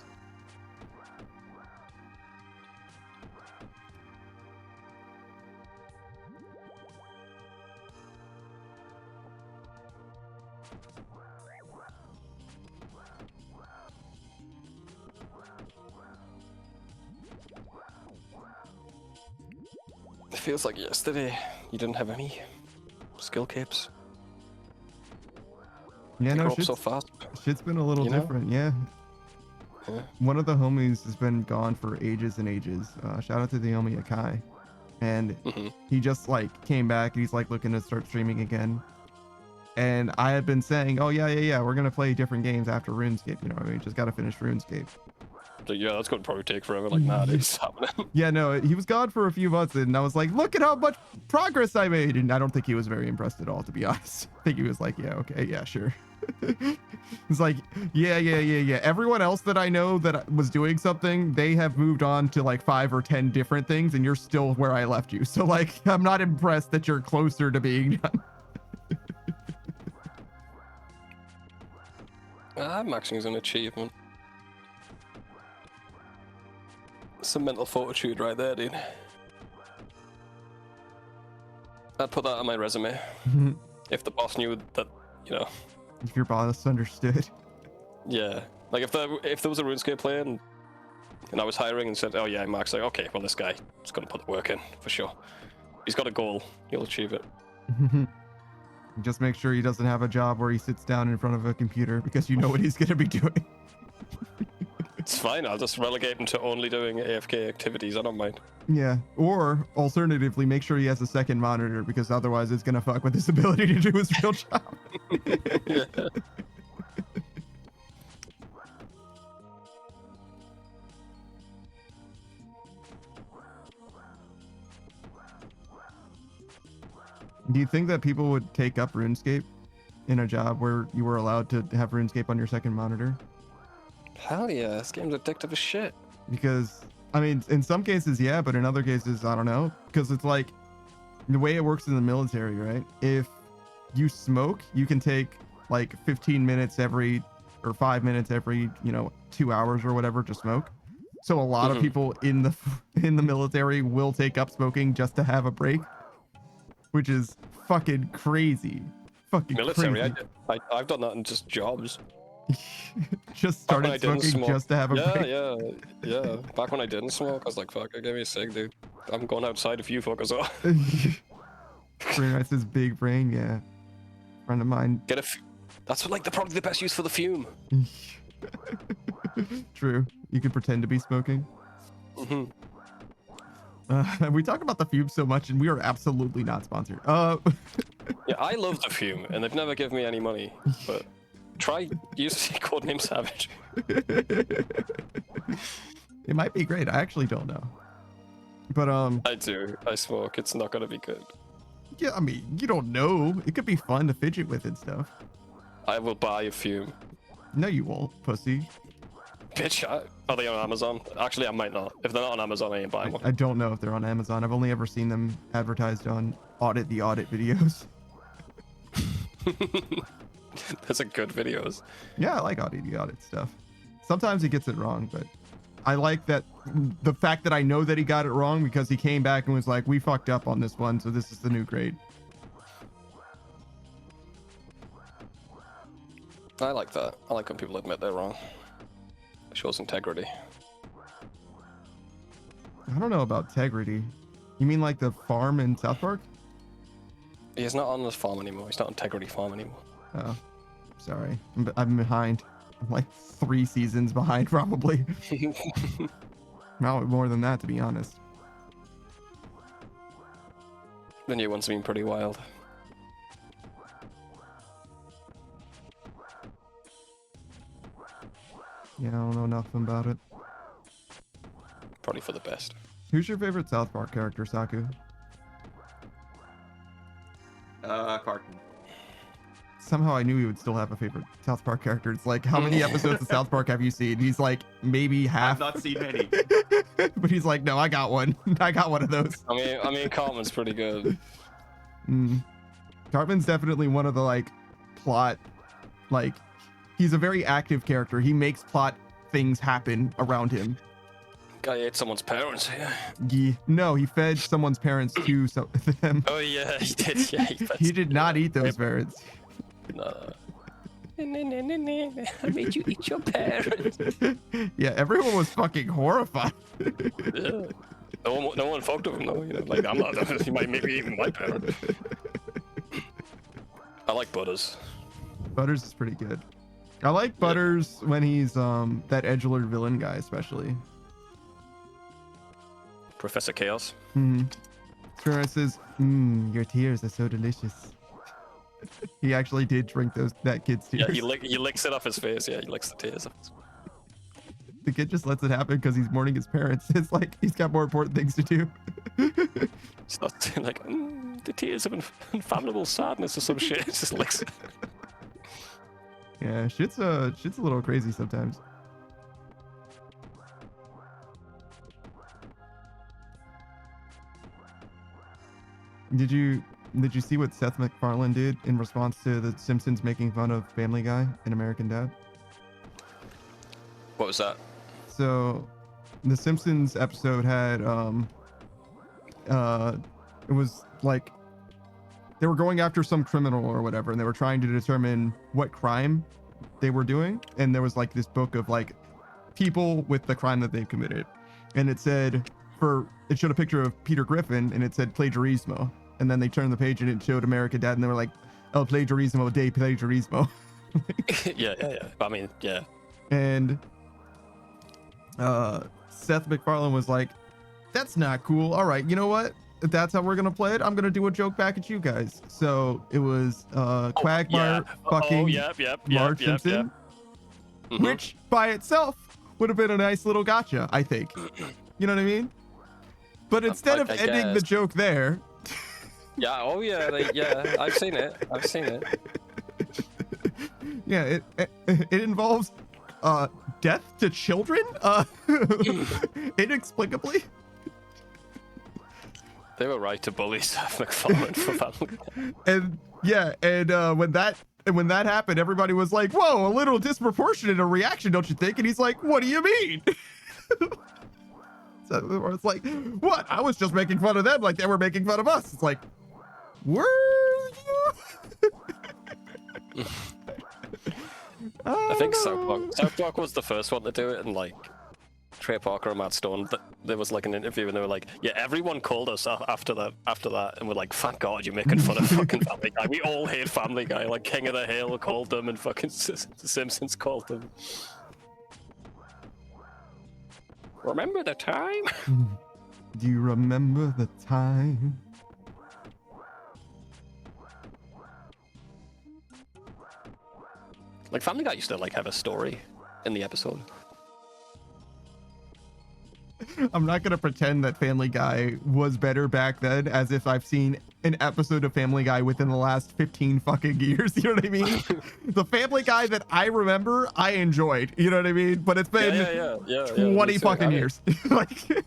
It feels like yesterday you didn't have any skill capes. Yeah, no, shit's so fast. Shit's been a little different, yeah. One of the homies has been gone for ages and ages. Shout out to the homie Akai. And he just like came back and he's like looking to start streaming again. And I had been saying, oh yeah, we're gonna play different games after RuneScape, you know what I mean? Just gotta finish RuneScape. So yeah, that's gonna probably take forever. Like, nah, it's happening. Yeah, no, he was gone for a few months and I was like, look at how much progress I made. And I don't think he was very impressed at all, to be honest. I think he was like, yeah, okay, yeah, sure. It's like, yeah. Everyone else that I know that was doing something, they have moved on to like 5 or 10 different things and you're still where I left you. So like, I'm not impressed that you're closer to being done. Maxing is an achievement. Some mental fortitude right there, dude. I'd put that on my resume. If the boss knew that, you know. If your boss understood. Yeah. Like if there was a RuneScape player and I was hiring and said, oh yeah, Max, like, okay, well this guy is gonna put the work in for sure. He's got a goal, he'll achieve it. Just make sure he doesn't have a job where he sits down in front of a computer because you know what he's gonna be doing. It's fine, I'll just relegate him to only doing AFK activities, I don't mind. Yeah, or alternatively, make sure he has a second monitor because otherwise it's gonna fuck with his ability to do his real job. Yeah. Do you think that people would take up RuneScape in a job where you were allowed to have RuneScape on your second monitor? Hell yeah, this game's addictive as shit. Because, I mean, in some cases, yeah, but in other cases, I don't know. Because it's like, the way it works in the military, right? If you smoke, you can take like 15 minutes every, or 5 minutes every, 2 hours or whatever to smoke. So a lot of people in the military will take up smoking just to have a break. Which is fucking crazy. Fucking military, crazy. I've done that in just jobs. Just started smoking just to have a break. Yeah. Back when I didn't smoke, I was like, fuck, give me a cig, dude. I'm going outside if you fuckers are. Brainright's big brain, yeah. Friend of mine. That's probably the best use for the fume. True. You could pretend to be smoking. We talk about the fume so much, and we are absolutely not sponsored. Yeah, I love the fume, and they've never given me any money. But try using Codename Savage. It might be great. I actually don't know. But I do. I smoke. It's not gonna be good. Yeah, I mean, you don't know. It could be fun to fidget with and stuff. I will buy a fume. No, you won't, pussy. Bitch, are they on Amazon? Actually, I might not. If they're not on Amazon, I ain't buying one. I don't know if they're on Amazon. I've only ever seen them advertised on Audit the Audit videos. Those are good videos. Yeah, I like Audit the Audit stuff. Sometimes he gets it wrong, but I like that the fact that I know that he got it wrong because he came back and was like, we fucked up on this one, so this is the new grade. I like that. I like when people admit they're wrong. It shows integrity. I don't know about integrity. You mean like the farm in South Park? He's not on this farm anymore. He's not on Integrity Farm anymore. Oh, sorry. I'm behind. I'm like 3 seasons behind, probably. Not more than that, to be honest. The new one's been pretty wild. Yeah, I don't know nothing about it. Probably for the best. Who's your favorite South Park character, Saku? Carton. Somehow I knew he would still have a favorite South Park character. It's like, how many episodes of South Park have you seen? He's like, maybe half. I've not seen many. But he's like, no, I got one. I got one of those. I mean, Cartman's pretty good. Cartman's definitely one of the like plot, like he's a very active character. He makes plot things happen around him. Guy ate someone's parents. No, he fed someone's parents to them. Oh yeah, he did. Yeah, he did not eat those parents. No. I made you eat your parents. Yeah, everyone was fucking horrified. Yeah. No one fucked with him though. You know, like I'm not. He might maybe even my parent. I like Butters. Butters is pretty good. I like Butters when he's that edgelord villain guy, especially. Professor Chaos. Sure, says, your tears are so delicious. He actually did drink that kid's tears. Yeah, he licks it off his face. Yeah, he licks the tears off his face. The kid just lets it happen because he's mourning his parents. It's like he's got more important things to do. It's not like the tears of unfathomable sadness or some shit. It just licks it. Yeah, shit's a little crazy sometimes. Did you see what Seth MacFarlane did in response to The Simpsons making fun of Family Guy in American Dad? What was that? So, The Simpsons episode had it was like they were going after some criminal or whatever, and they were trying to determine what crime they were doing, and there was like this book of like people with the crime that they've committed, and it showed a picture of Peter Griffin, and it said plagiarismo. And then they turned the page and it showed American Dad, and they were like, "El plagiarismo de plagiarismo." yeah. I mean, yeah. And Seth MacFarlane was like, "That's not cool. All right, you know what? If that's how we're gonna play it, I'm gonna do a joke back at you guys." So it was Quagmire fucking Marge Simpson, which by itself would have been a nice little gotcha, I think. You know what I mean? But instead of ending the joke there. Yeah. Oh yeah. Yeah. I've seen it. Yeah. It involves death to children. Inexplicably. They were right to bully Seth MacFarlane for Family Guy. And yeah, and when that happened, everybody was like, "Whoa, a little disproportionate a reaction, don't you think?" And he's like, "What do you mean?" So it's like, "What? I was just making fun of them like they were making fun of us." It's like, were you? I think South Park was the first one to do it, and like Trey Parker and Matt Stone, there was like an interview and they were like, "Yeah, everyone called us after that, and we're like, thank God you're making fun of fucking Family Guy. We all hate Family Guy. Like King of the Hill called them, and fucking The Simpsons called them." Remember the time? Do you remember the time? Like Family Guy used to like have a story in the episode. I'm not gonna pretend that Family Guy was better back then, as if I've seen an episode of Family Guy within the last 15 fucking years. You know what I mean? The Family Guy that I remember, I enjoyed. You know what I mean? But it's been 20 fucking years. Like,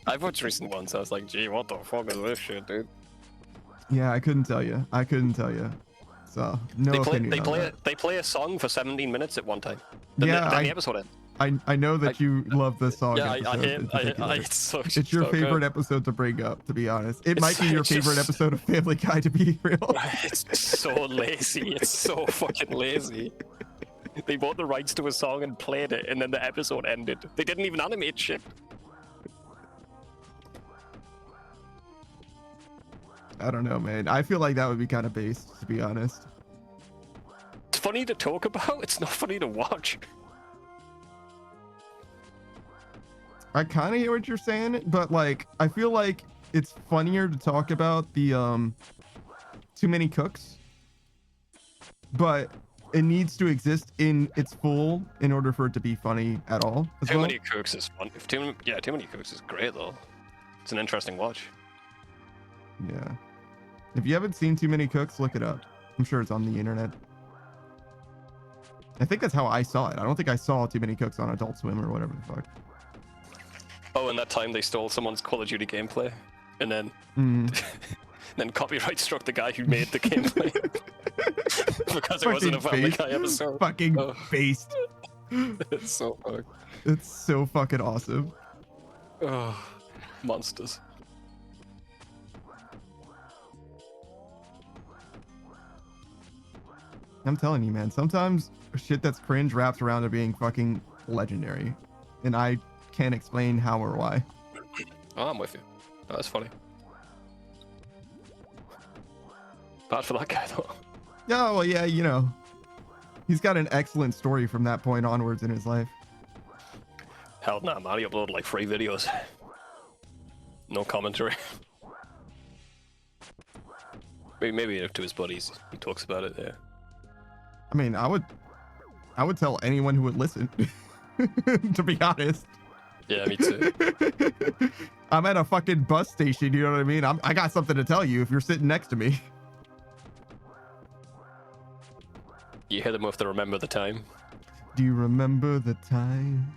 I've watched recent ones. I was like, "Gee, what the fuck is this shit, dude?" Yeah, I couldn't tell you. So no opinion. They play a song for 17 minutes at one time. Then the episode ends. I know that you love this song. Yeah, it's your favorite episode to bring up, to be honest. It might be your favorite episode of Family Guy, to be real. It's so lazy. It's so fucking lazy. They bought the rights to a song and played it, and then the episode ended. They didn't even animate shit. I don't know, man. I feel like that would be kind of based, to be honest. It's funny to talk about. It's not funny to watch. I kind of hear what you're saying, but like, I feel like it's funnier to talk about the Too Many Cooks, but it needs to exist in its full in order for it to be funny at all. Too Many Cooks is fun. Too Many Cooks is great though. It's an interesting watch. Yeah. If you haven't seen Too Many Cooks, look it up. I'm sure it's on the internet. I think that's how I saw it. I don't think I saw Too Many Cooks on Adult Swim or whatever the fuck. Oh, and that time they stole someone's Call of Duty gameplay, and then then copyright struck the guy who made the gameplay because it wasn't a Family Guy episode. Fucking based. It's so fucked. It's so fucking awesome. Oh, monsters. I'm telling you, man, sometimes shit that's cringe wraps around to being fucking legendary. And I can't explain how or why. Oh, I'm with you. That's funny. Bad for that guy, though. Yeah, well, yeah, you know. He's got an excellent story from that point onwards in his life. Hell nah, man. He uploaded like 3 videos. No commentary. Maybe to his buddies, he talks about it there. I mean, I would tell anyone who would listen, to be honest. Yeah, me too. I'm at a fucking bus station, you know what I mean? I got something to tell you if you're sitting next to me. You hit him with the remember the time. Do you remember the time?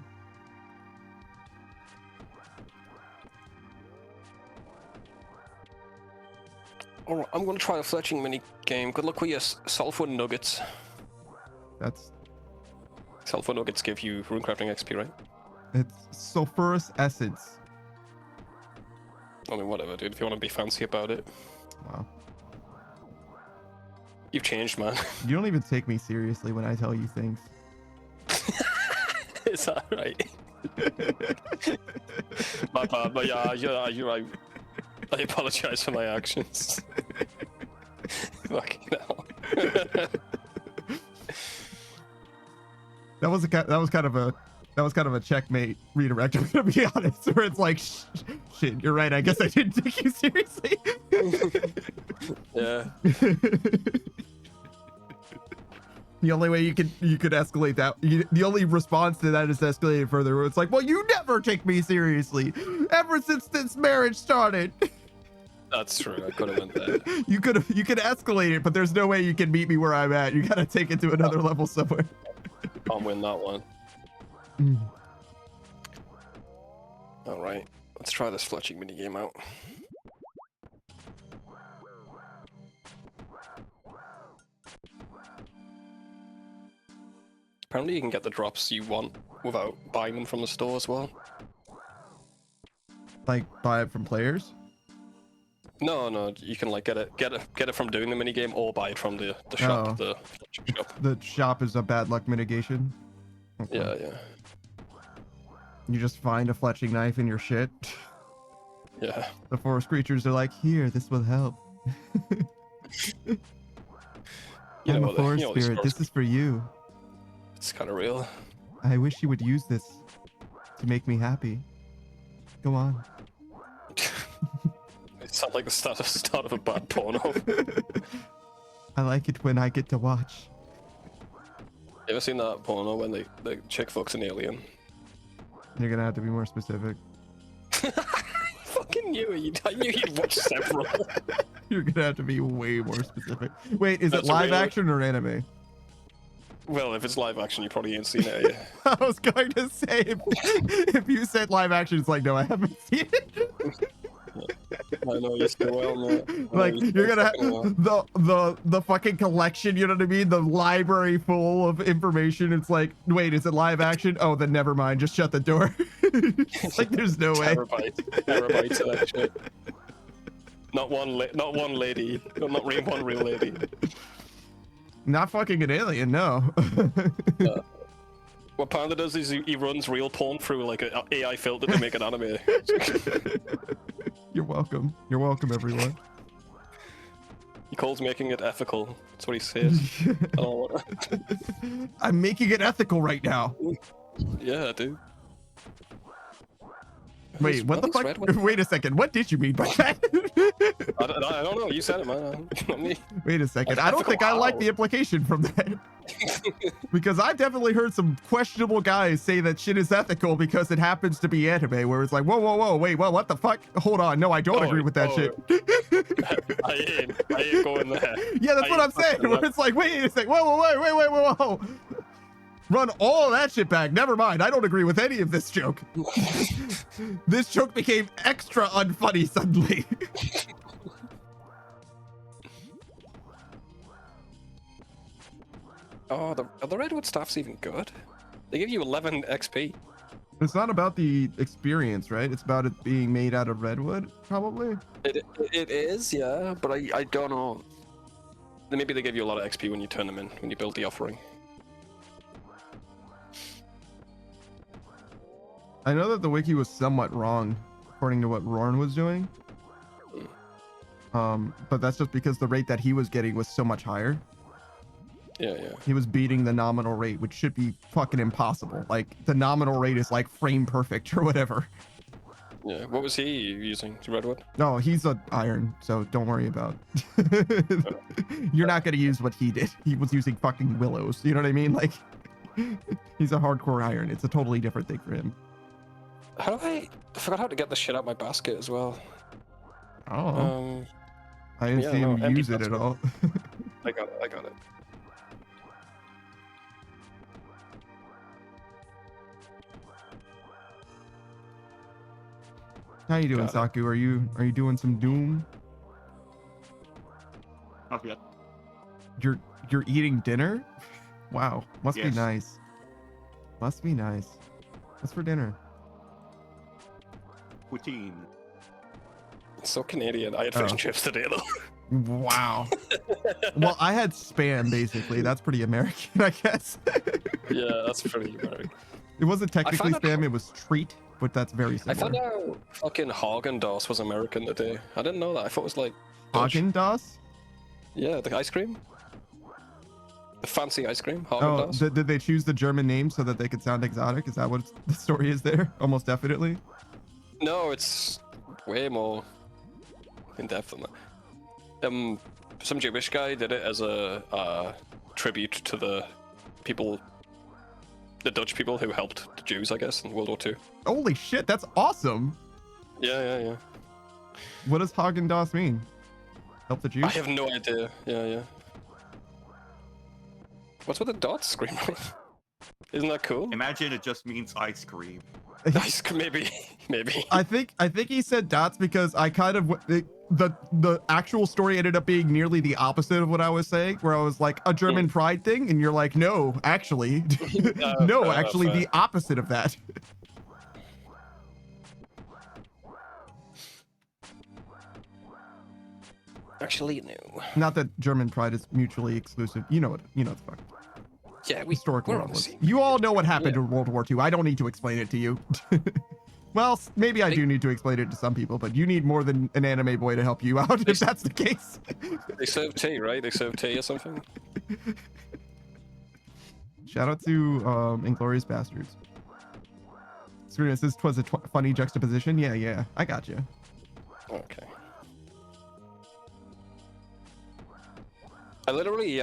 Alright, I'm gonna try a fletching mini game. Good luck with your sulfur nuggets. That's... Sulfur nuggets give you runecrafting XP, right? It's sulfurous essence. I mean, whatever, dude. If you want to be fancy about it. Wow. You've changed, man. You don't even take me seriously when I tell you things. Is that right? My bad, but yeah, you're right. I apologize for my actions. Fucking hell. That was kind of a checkmate redirect. I'm gonna be honest, where it's like, shit, you're right. I guess I didn't take you seriously. Yeah. The only way you could escalate that, the only response to that is to escalate it further. Where it's like, well, you never take me seriously, ever since this marriage started. That's true. I could have meant that. You could escalate it, but there's no way you can meet me where I'm at. You gotta take it to another level somewhere. Can't win that one. All right, let's try this fletching mini game out. Apparently, you can get the drops you want without buying them from the store as well. Like buy it from players? No, you can like get it from doing the mini game or buy it from the shop. Oh. The fletching shop. The shop is a bad luck mitigation. Okay. Yeah. You just find a fletching knife in your shit. Yeah. The forest creatures are like, here, this will help. I'm a forest spirit. This is for you. It's kind of real. I wish you would use this to make me happy. Go on. It sounds like the start of a bad porno. I like it when I get to watch. You ever seen that porno when the chick fucks an alien? You're gonna have to be more specific. Fucking knew it. I knew you'd watch several. You're gonna have to be way more specific. Wait, is it live action or anime? Well, if it's live action, you probably ain't seen it yet. I was going to say, if you said live action, it's like, no, I haven't seen it. I know you still well, man. Like, you're gonna have the fucking collection, you know what I mean? The library full of information. It's like, wait, is it live action? Oh, then never mind. Just shut the door. Like, there's no way. Terabytes of that shit. Not one lady. Not really one real lady. Not fucking an alien, no. What Panda does is he runs real porn through like an AI filter to make an anime. You're welcome. You're welcome, everyone. He calls making it ethical. That's what he says. I'm making it ethical right now. Yeah, dude. Wait, what the fuck? Wait a second. What did you mean by that? I don't know. You said it, man. Not me. Wait a second. I I don't think I like how. the implication from that. Because I've definitely heard some questionable guys say that shit is ethical because it happens to be anime, where it's like, whoa, wait, what the fuck? Hold on. No, I don't agree with that shit. I ain't going there. Yeah, that's what I'm saying. Where it's like, wait a second. Whoa. Run all that shit back. Never mind. I don't agree with any of this joke. This joke became extra unfunny suddenly. Oh, are the redwood staffs even good? They give you 11 XP. It's not about the experience, right? It's about it being made out of redwood, probably. It is, yeah, but I don't know. Maybe they give you a lot of XP when you turn them in, when you build the offering. I know that the wiki was somewhat wrong, according to what Rorn was doing. But that's just because the rate that he was getting was so much higher. Yeah. He was beating the nominal rate, which should be fucking impossible. Like, the nominal rate is like frame perfect or whatever. Yeah, what was he using? Redwood? No, he's a iron, so don't worry about. You're not gonna use what he did. He was using fucking willows. You know what I mean? Like, he's a hardcore iron. It's a totally different thing for him. How do I forgot how to get the shit out my basket as well. Oh. I didn't see him use it at all. I got it. How you doing, Saku? Are you doing some Doom? Not yet. You're eating dinner? Wow, must be Yes. nice. Must be nice. What's for dinner? Poutine. It's so Canadian. I had fish and chips today though. Wow. Well, I had spam basically. That's pretty American, I guess. Yeah, that's pretty American. It wasn't technically found spam, it was treat, but that's very similar. I found out fucking Haagen-Dazs was American today. I didn't know that. I thought it was like Dutch. Haagen-Dazs? Yeah, the ice cream. The fancy ice cream. Oh, Haagen-Dazs. did they choose the German name so that they could sound exotic? Is that what the story is there? Almost definitely. No, it's way more in depth than that. Some Jewish guy did it as a tribute to the Dutch people who helped the Jews, I guess, in World War II. Holy shit, that's awesome. Yeah. What does Haagen-Dazs mean? Help the Jews? I have no idea. Yeah. What's with the dots screaming? Isn't that cool? Imagine it just means ice cream. Maybe. I think he said dots because I kind of the actual story ended up being nearly the opposite of what I was saying, where I was like a German pride thing, and you're like, no, actually, the opposite of that. Actually, no. Not that German pride is mutually exclusive. You know the fuck. Yeah, Historical we're on the relevance. same You all know what happened in World War II. I don't need to explain it to you. Well, maybe I do need to explain it to some people, but you need more than an anime boy to help you out if that's the case. They serve tea, right? They serve tea or something? Shout out to Inglorious Bastards. Screw this was a funny juxtaposition. Yeah, I got you. Okay. I literally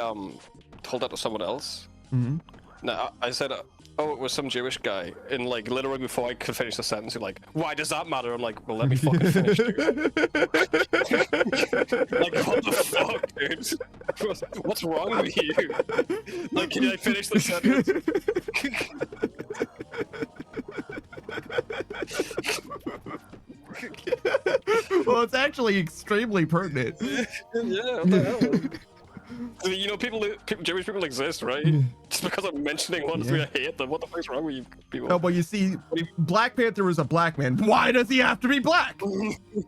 told that to someone else. Mm-hmm. No, I said, oh, it was some Jewish guy. And like literally before I could finish the sentence, you're like, why does that matter? I'm like, well, let me fucking finish, dude. Like, what the fuck, dude? What's wrong with you? Like, can I finish the sentence? Well, it's actually extremely pertinent. Yeah, what the hell? You know, Jewish people exist, right? Just because I'm mentioning one, I hate them. What the fuck's wrong with you people? Oh, but you see, Black Panther was a black man. Why does he have to be black?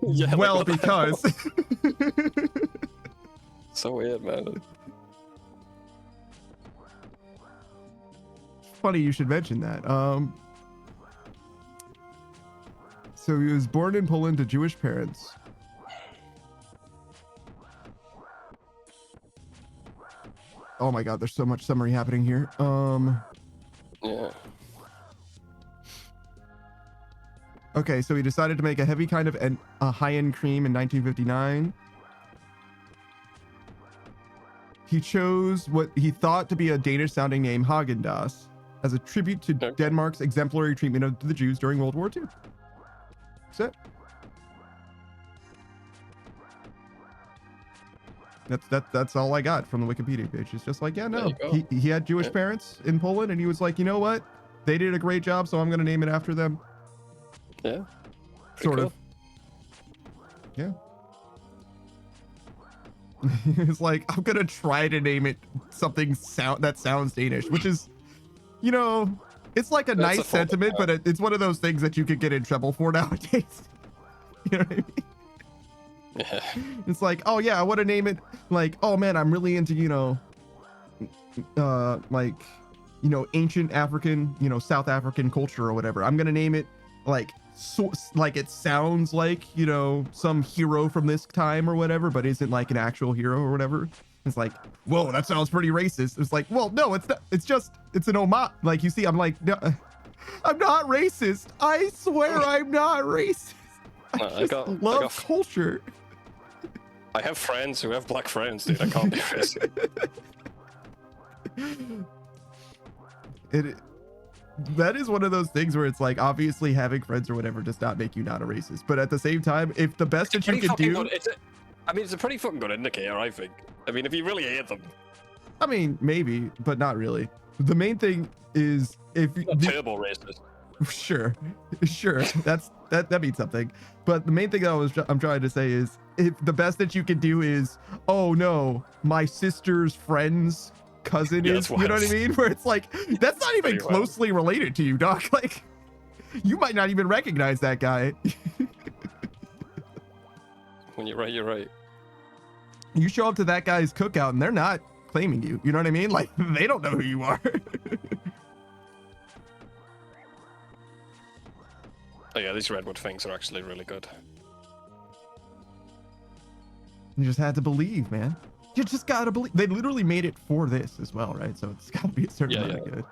Yeah, well, like, because. So weird, man. Funny you should mention that. So he was born in Poland to Jewish parents. Oh my god, there's so much summary happening here. Yeah. Okay, so he decided to make a heavy kind of a high-end cream in 1959. He chose what he thought to be a Danish-sounding name, Häagen-Dazs, as a tribute to Denmark's exemplary treatment of the Jews during World War II. That's it. That's all I got from the Wikipedia page. It's just like, yeah, no, he had Jewish parents in Poland, and he was like, you know what? They did a great job, so I'm going to name it after them. Yeah. Sort of. Yeah. It's like, I'm going to try to name it something that sounds Danish, which is, you know, it's like a nice sentiment, but it's one of those things that you could get in trouble for nowadays. You know what I mean? Yeah. It's like, oh yeah, I want to name it like, oh man, I'm really into, you know, like, you know, ancient African, you know, South African culture or whatever. I'm gonna name it like, so like it sounds like, you know, some hero from this time or whatever, but isn't like an actual hero or whatever. It's like, whoa, that sounds pretty racist. It's like, well, no, it's not. It's just, it's an homage. Like, you see, I'm like, no, I'm not racist. I swear I'm not racist. I love culture. I have friends who have black friends, dude. I can't be racist. That is one of those things where it's like, obviously having friends or whatever does not make you not a racist, but at the same time, if the best that you can do, it's a pretty fucking good indicator, I think. I mean, if you really hate them, I mean, maybe, but not really. The main thing is if turbo racist. Sure, that means something. But the main thing I'm trying to say is, if the best that you can do is, oh no, my sister's friend's cousin is, you know what I mean? Where it's like, that's not even closely related to you, Doc. Like, you might not even recognize that guy. When you're right, you're right. You show up to that guy's cookout and they're not claiming you. You know what I mean? Like, they don't know who you are. Oh yeah, these redwood things are actually really good. You just had to believe, man. You just gotta believe. They literally made it for this as well, right? So it's gotta be a certain amount of good.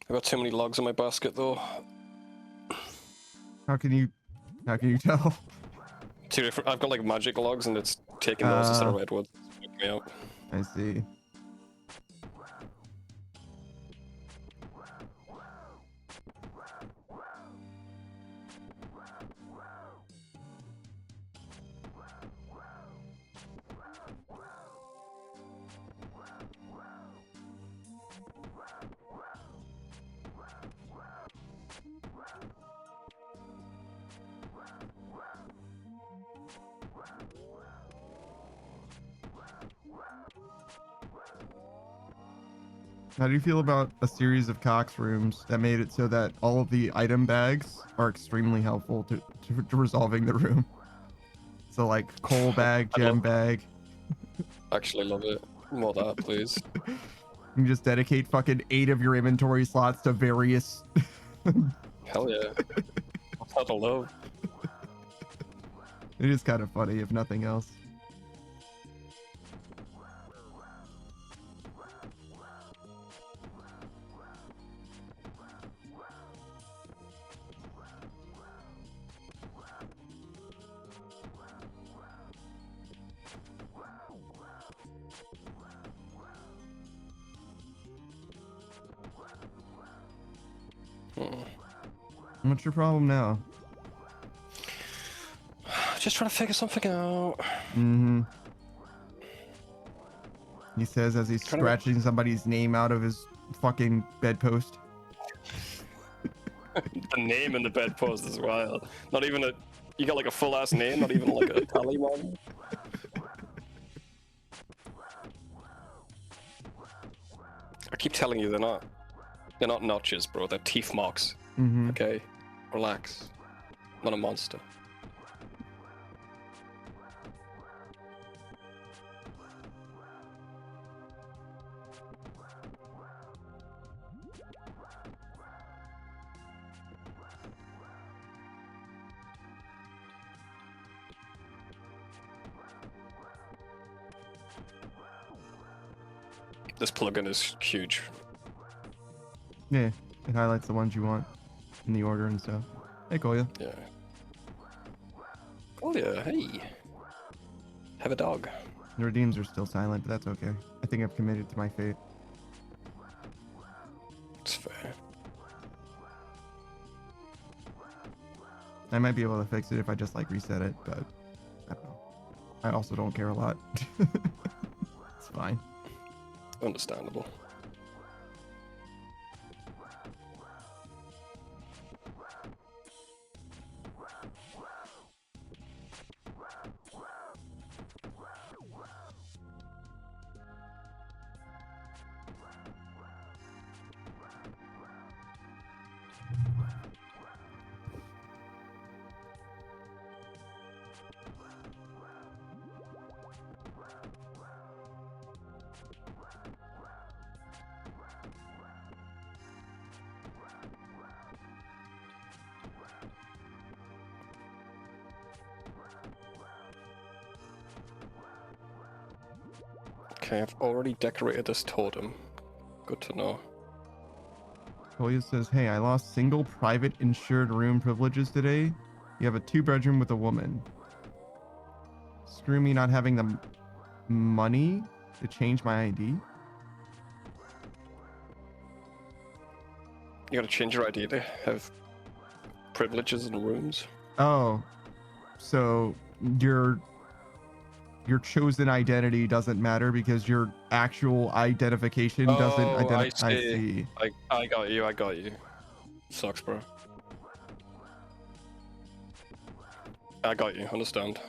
I've got too many logs in my basket though. How can you tell? Two different. I've got like magic logs and it's taking those instead of redwood. Me out. I see. How do you feel about a series of Cox rooms that made it so that all of the item bags are extremely helpful to resolving the room? So like coal bag, gem bag. Actually love it. More of that, please. You just dedicate fucking 8 of your inventory slots to various. Hell yeah. That's a love. It is kind of funny, if nothing else. What's your problem now? Just trying to figure something out. Mm-hmm. He says as he's scratching somebody's name out of his fucking bedpost. The name in the bedpost as well. Not even a... You got like a full-ass name, not even like a tally one. I keep telling you they're not notches, bro. They're teeth marks. Mm-hmm. Okay? Relax. I'm not a monster. This plugin is huge. Yeah, it highlights the ones you want in the order and stuff. Hey, Koya. Yeah. Oh yeah, hey. Have a dog. The redeems are still silent, but that's okay. I think I've committed to my fate. It's fair. I might be able to fix it if I just like reset it, but I don't know. I also don't care a lot. It's fine. Understandable. Okay, I've already decorated this totem. Good to know. Koya says, hey, I lost single private insured room privileges today. You have a 2-bedroom with a woman. Screw me not having the money to change my ID. You gotta change your ID to have privileges in rooms. Oh, so your chosen identity doesn't matter because your actual identification doesn't identify. I see. I got you, I got you. Sucks, bro. I got you, understand.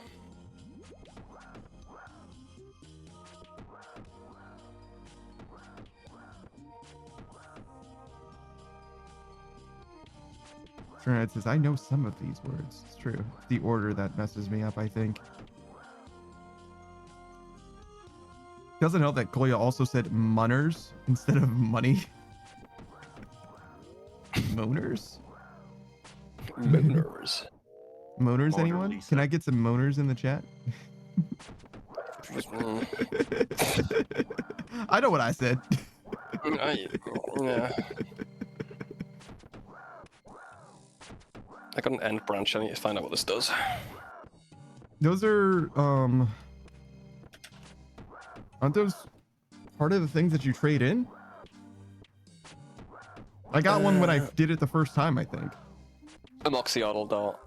It says, I know some of these words. It's true. It's the order that messes me up, I think. Doesn't help that Koya also said munners instead of money. Moaners? Mooners. Moaners, Moaner anyone? Lisa. Can I get some moaners in the chat? I know what I said. Yeah. I got an end branch, I need to find out what this does. Those are, aren't those part of the things that you trade in? I got one when I did it the first time, I think. A moxyodal dart.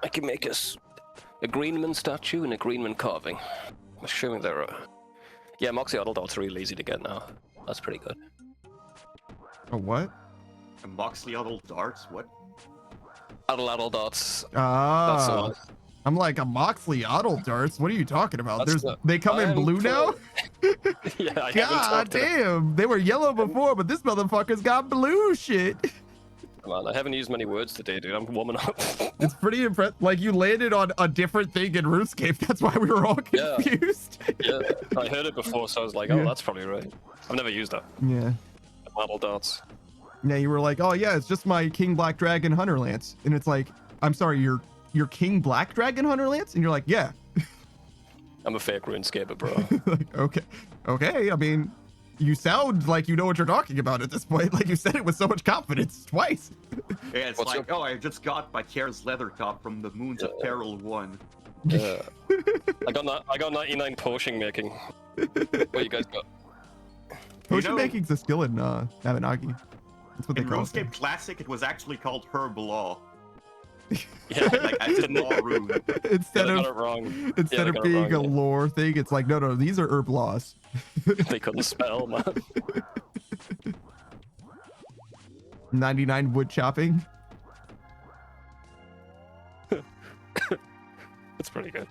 I can make a Greenman statue and a Greenman carving. I'm assuming they're yeah, moxyodal darts are really easy to get now. That's pretty good. A what? A Moxley-Adult darts? What? Adal darts. That's the Ah, one. I'm like a Moxley Auto Darts. What are you talking about? That's They come in blue now? Yeah, I haven't God talked to them. damn, they were yellow before, but this motherfucker's got blue shit. Come on, I haven't used many words today, dude. I'm warming up. It's pretty impressive. Like you landed on a different thing in RuneScape. That's why we were all Yeah. confused. Yeah, I heard it before, so I was like, oh, Yeah. that's probably right. I've never used that. Yeah. Adal darts. Yeah, you were like, oh yeah, it's just my King Black Dragon Hunter Lance, and it's like, I'm sorry, your King Black Dragon Hunter Lance, and you're like, yeah. I'm a fake RuneScaper, bro. Like, okay. I mean, you sound like you know what you're talking about at this point. Like you said it with so much confidence twice. Yeah, it's What's like, oh, I just got my Kara's leather top from the Moons of Peril 1. Yeah. I got 99 potion making. What you guys got? Potion making's a skill in Abenaki. That's what they In call RuneScape it. Classic, it was actually called Herb Law. Yeah, Like, as in law rune. Instead they got it of wrong. instead they of got it being wrong, a yeah. lore thing, it's like no, these are herb laws. They couldn't spell, man. 99 wood chopping. It's pretty good.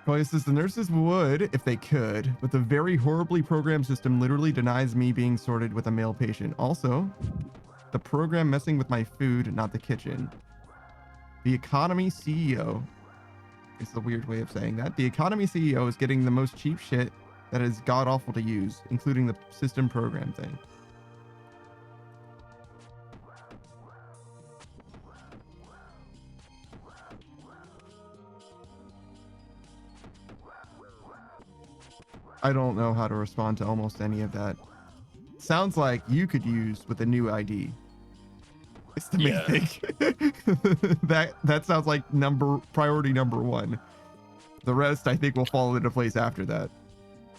Koya says the nurses would if they could, but the very horribly programmed system literally denies me being sorted with a male patient. Also, the program messing with my food, not the kitchen. The economy CEO is the weird way of saying that. The economy CEO is getting the most cheap shit that is god awful to use, including the system program thing. I don't know how to respond to almost any of that. Sounds like you could use with a new ID. It's the main thing. that sounds like priority number one. The rest, I think, will fall into place after that,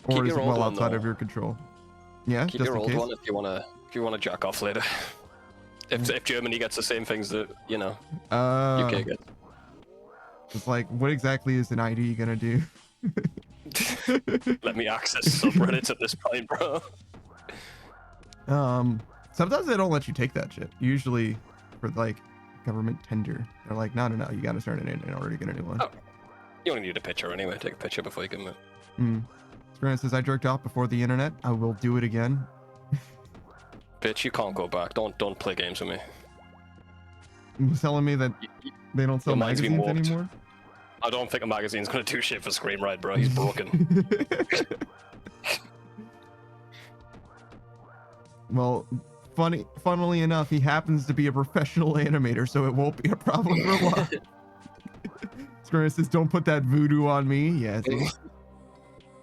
or is well outside of your control. Yeah, keep just your in old case. one if you wanna jack off later. If Germany gets the same things that UK gets. It's like, what exactly is an ID gonna do? Let me access subreddits at this point, bro. Sometimes they don't let you take that shit. Usually for like government tender, they're like, no, you gotta turn it in order to get a new one. Oh. You only need a picture anyway. Take a picture before you give them it. Experience says, I jerked off before the internet. I will do it again. Bitch, you can't go back. Don't play games with me. You're telling me that they don't sell magazines anymore? I don't think a magazine's gonna do shit for Scream Ride, bro. He's broken. Well, funnily enough, he happens to be a professional animator, so it won't be a problem for long. Experience says, don't put that voodoo on me. Yeah.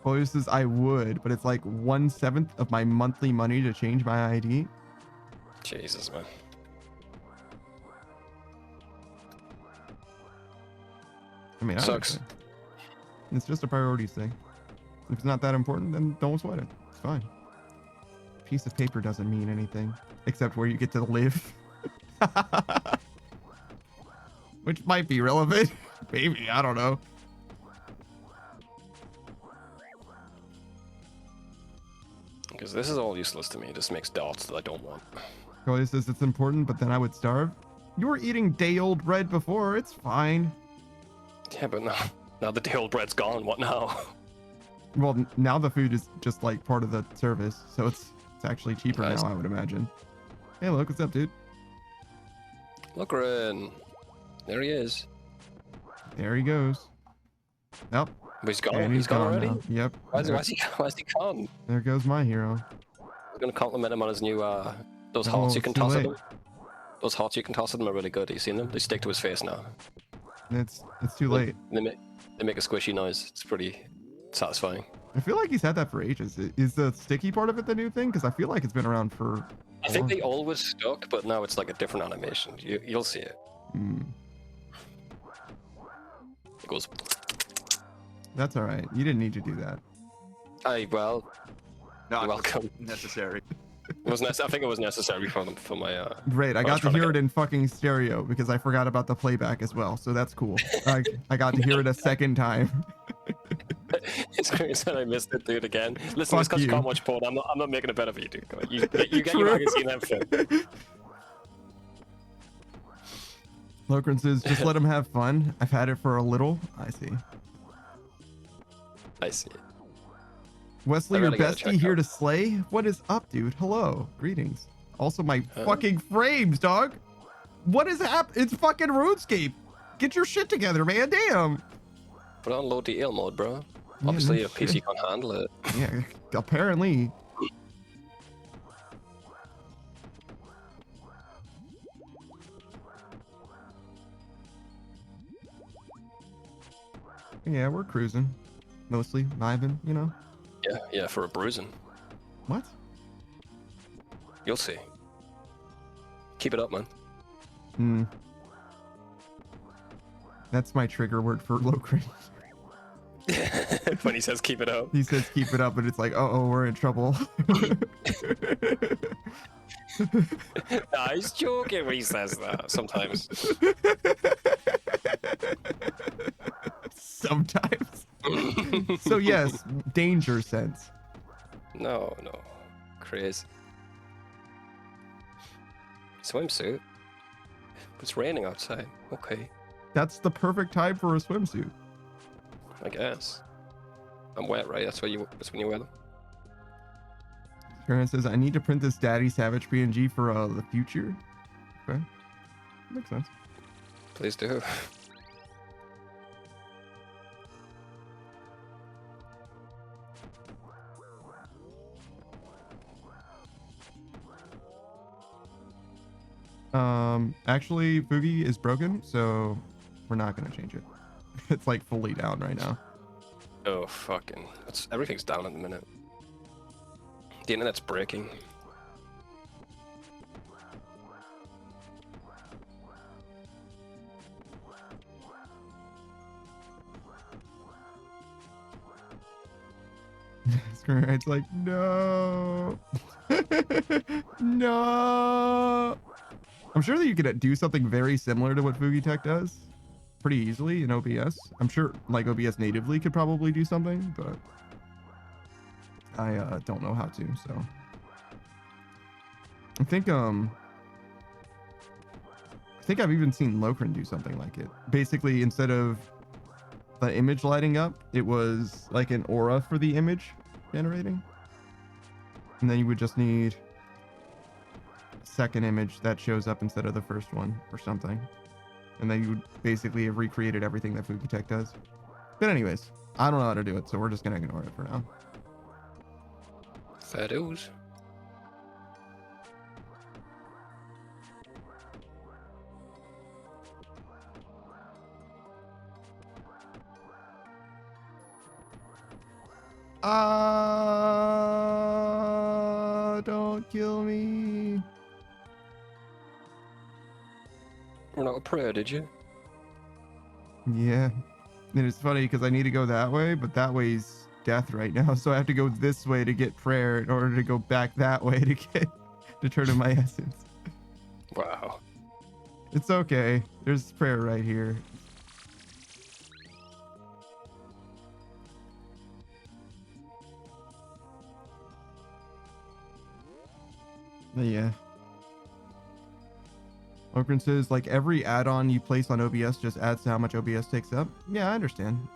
Chloe says, I would, but it's like 1/7 of my monthly money to change my ID. Jesus, man. I mean, sucks. It's just a priorities thing. If it's not that important, then don't sweat it. It's fine. A piece of paper doesn't mean anything except where you get to live. Which might be relevant. Maybe, I don't know. Because this is all useless to me. It just makes dots that I don't want. Chloe says it's important, but then I would starve. You were eating day-old bread before. It's fine. Yeah, but now the day-old bread's gone. What now? Well, now the food is just like part of the service, so it's actually cheaper now, I would imagine. Hey, look, what's up, dude? Look, Ren. There he is. There he goes. Nope. But he's gone. And He's gone already. Now. Yep. Why is he gone? There goes my hero. I'm gonna compliment him on his new those hearts you can toss at him. Those hearts you can toss at him are really good. Have you seen them? They stick to his face now. It's too late. They make a squishy noise. It's pretty satisfying. I feel like he's had that for ages. Is the sticky part of it the new thing? Because I feel like it's been around for. I think they always stuck, but now it's like a different animation. You'll see it. It goes. That's all right. You didn't need to do that. Well. Not you're welcome. Necessary. It was I think it was necessary for my. Great. I got to hear it in fucking stereo because I forgot about the playback as well. So that's cool. I got to hear it a second time. It's crazy that I missed it, dude. Again. Listen, it's because you can't watch porn. I'm not making it better for you, dude. You get your magazine outfit. Locran says, just let him have fun. I've had it for a little. I see. Wesley, your bestie here to slay? What is up, dude? Hello. Greetings. Also, my fucking frames, dog. What is happening? It's fucking RuneScape. Get your shit together, man. Damn. Put on low DL mode, bro. Obviously, your PC can't handle it. Yeah, apparently. Yeah, we're cruising. Mostly vibing, you know? Yeah, for a bruising. What? You'll see. Keep it up, man. That's my trigger word for Locran. When he says keep it up. He says keep it up, but it's like, uh-oh, we're in trouble. Nah, he's joking when he says that sometimes. Sometimes. So yes, danger sense. No. Crazy. Swimsuit? It's raining outside. Okay. That's the perfect time for a swimsuit. I guess. I'm wet, right? That's when you wear them. Karen says, I need to print this Daddy Savage PNG for the future. Okay. Makes sense. Please do. Actually, Boogie is broken, so we're not gonna change it. It's like fully down right now. Oh, fucking. Everything's down at the minute. The internet's breaking. It's like, no. No. I'm sure that you could do something very similar to what Fugitech does pretty easily in OBS. I'm sure like OBS natively could probably do something, but I don't know how to, so I think I've even seen Locrin do something like it. Basically, instead of the image lighting up, it was like an aura for the image generating. And then you would just need a second image that shows up instead of the first one or something. And then you would basically have recreated everything that Fugitech does. But anyways, I don't know how to do it, so we're just going to ignore it for now. Fair dues. Don't kill me. We're not a prayer, did you? Yeah. And it's funny because I need to go that way, but that way's death right now. So I have to go this way to get prayer in order to go back that way to get to turn to my essence. Wow. It's okay. There's prayer right here. But yeah. Okran says, like every add-on you place on OBS just adds to how much OBS takes up. Yeah, I understand.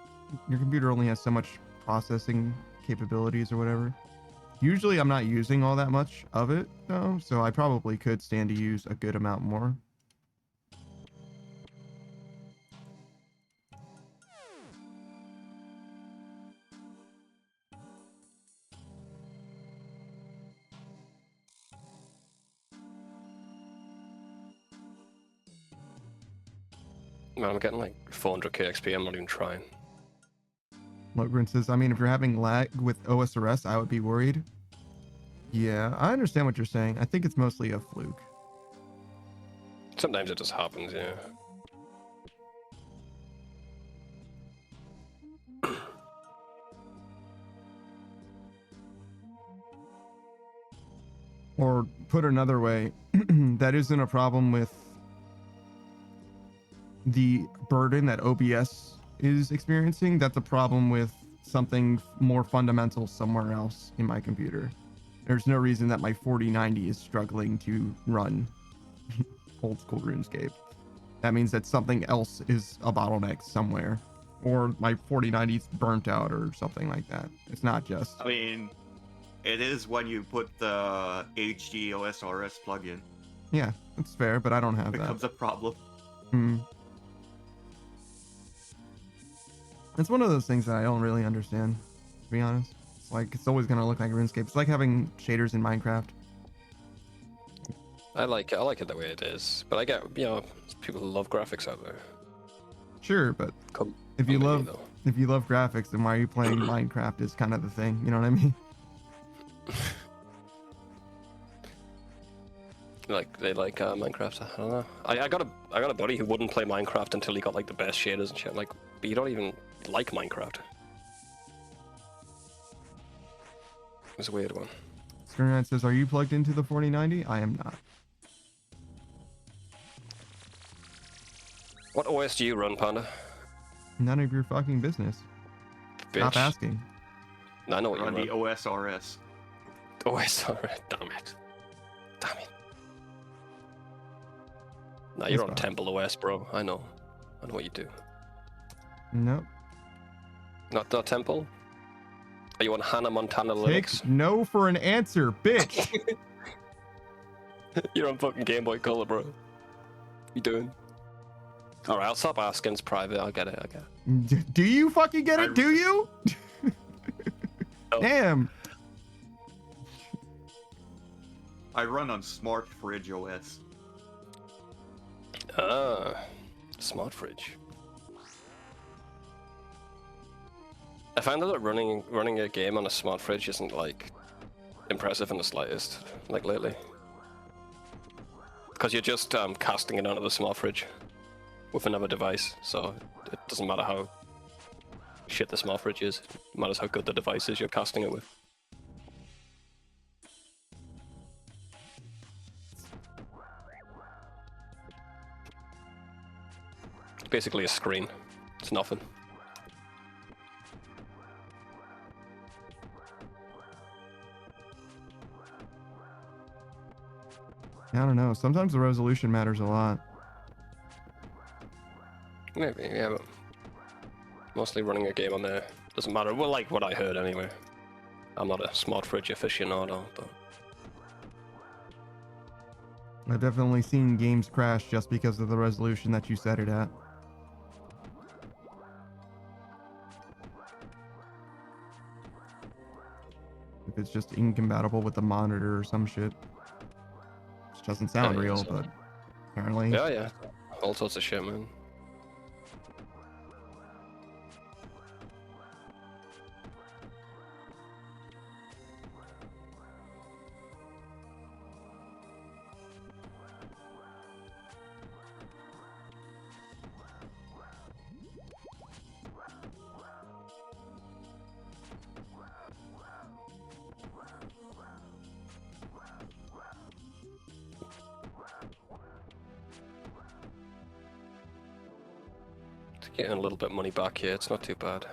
Your computer only has so much processing capabilities or whatever. Usually I'm not using all that much of it though, so I probably could stand to use a good amount more. Man, I'm getting like 400k XP, I'm not even trying. Logrin says, I mean, if you're having lag with OSRS, I would be worried. Yeah, I understand what you're saying. I think it's mostly a fluke. Sometimes it just happens, yeah. Or put another way, that isn't a problem with the burden that OBS is experiencing. That's a problem with something more fundamental somewhere else in my computer. There's no reason that my 4090 is struggling to run old school RuneScape. That means that something else is a bottleneck somewhere, or my 4090 is burnt out or something like that. It's not just. I mean, it is when you put the HD OSRS plugin. Yeah, that's fair, but I don't have It becomes that. a problem. It's one of those things that I don't really understand, to be honest. It's like, it's always going to look like RuneScape. It's like having shaders in Minecraft. I like it the way it is, but I get, you know, people who love graphics out there. Sure, but Come, if you come to me, love though. if you love graphics, then why are you playing Minecraft is kind of the thing, you know what I mean? Like they like Minecraft. I don't know. I got a buddy who wouldn't play Minecraft until he got like the best shaders and shit. I'm like, but you don't even like Minecraft. It's a weird one. Skirnat says, "Are you plugged into the 4090?" I am not. What OS do you run, Panda? None of your fucking business. Stop Bitch. asking. No, I know what you On run. the OSRS. OSRS. Damn it. Damn it. Nah, It's you're on fine. Temple OS, bro. I know. I know what you do. Nope. Not Temple? Are you on Hannah Montana Take Linux? no for an answer, bitch. You're on fucking Game Boy Color, bro. You doing? Alright, I'll stop asking. It's private. I'll get it. Do you fucking get it? Do you? No. Damn. I run on Smart Fridge OS. Ah, smart fridge. I found that running a game on a smart fridge isn't like impressive in the slightest, like lately. Because you're just casting it onto the smart fridge with another device, so it doesn't matter how shit the smart fridge is. It matters how good the device is you're casting it with. It's basically a screen. It's nothing. I don't know. Sometimes the resolution matters a lot. Maybe, yeah, but mostly running a game on there doesn't matter. Well, like what I heard anyway. I'm not a smart fridge aficionado, but I've definitely seen games crash just because of the resolution that you set it at. If it's just incompatible with the monitor or some shit. Which doesn't sound yeah, real, so. but apparently. yeah, all sorts of shit, man. Getting a little bit of money back here, it's not too bad.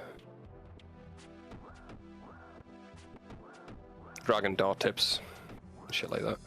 Dragon dart tips, shit like that.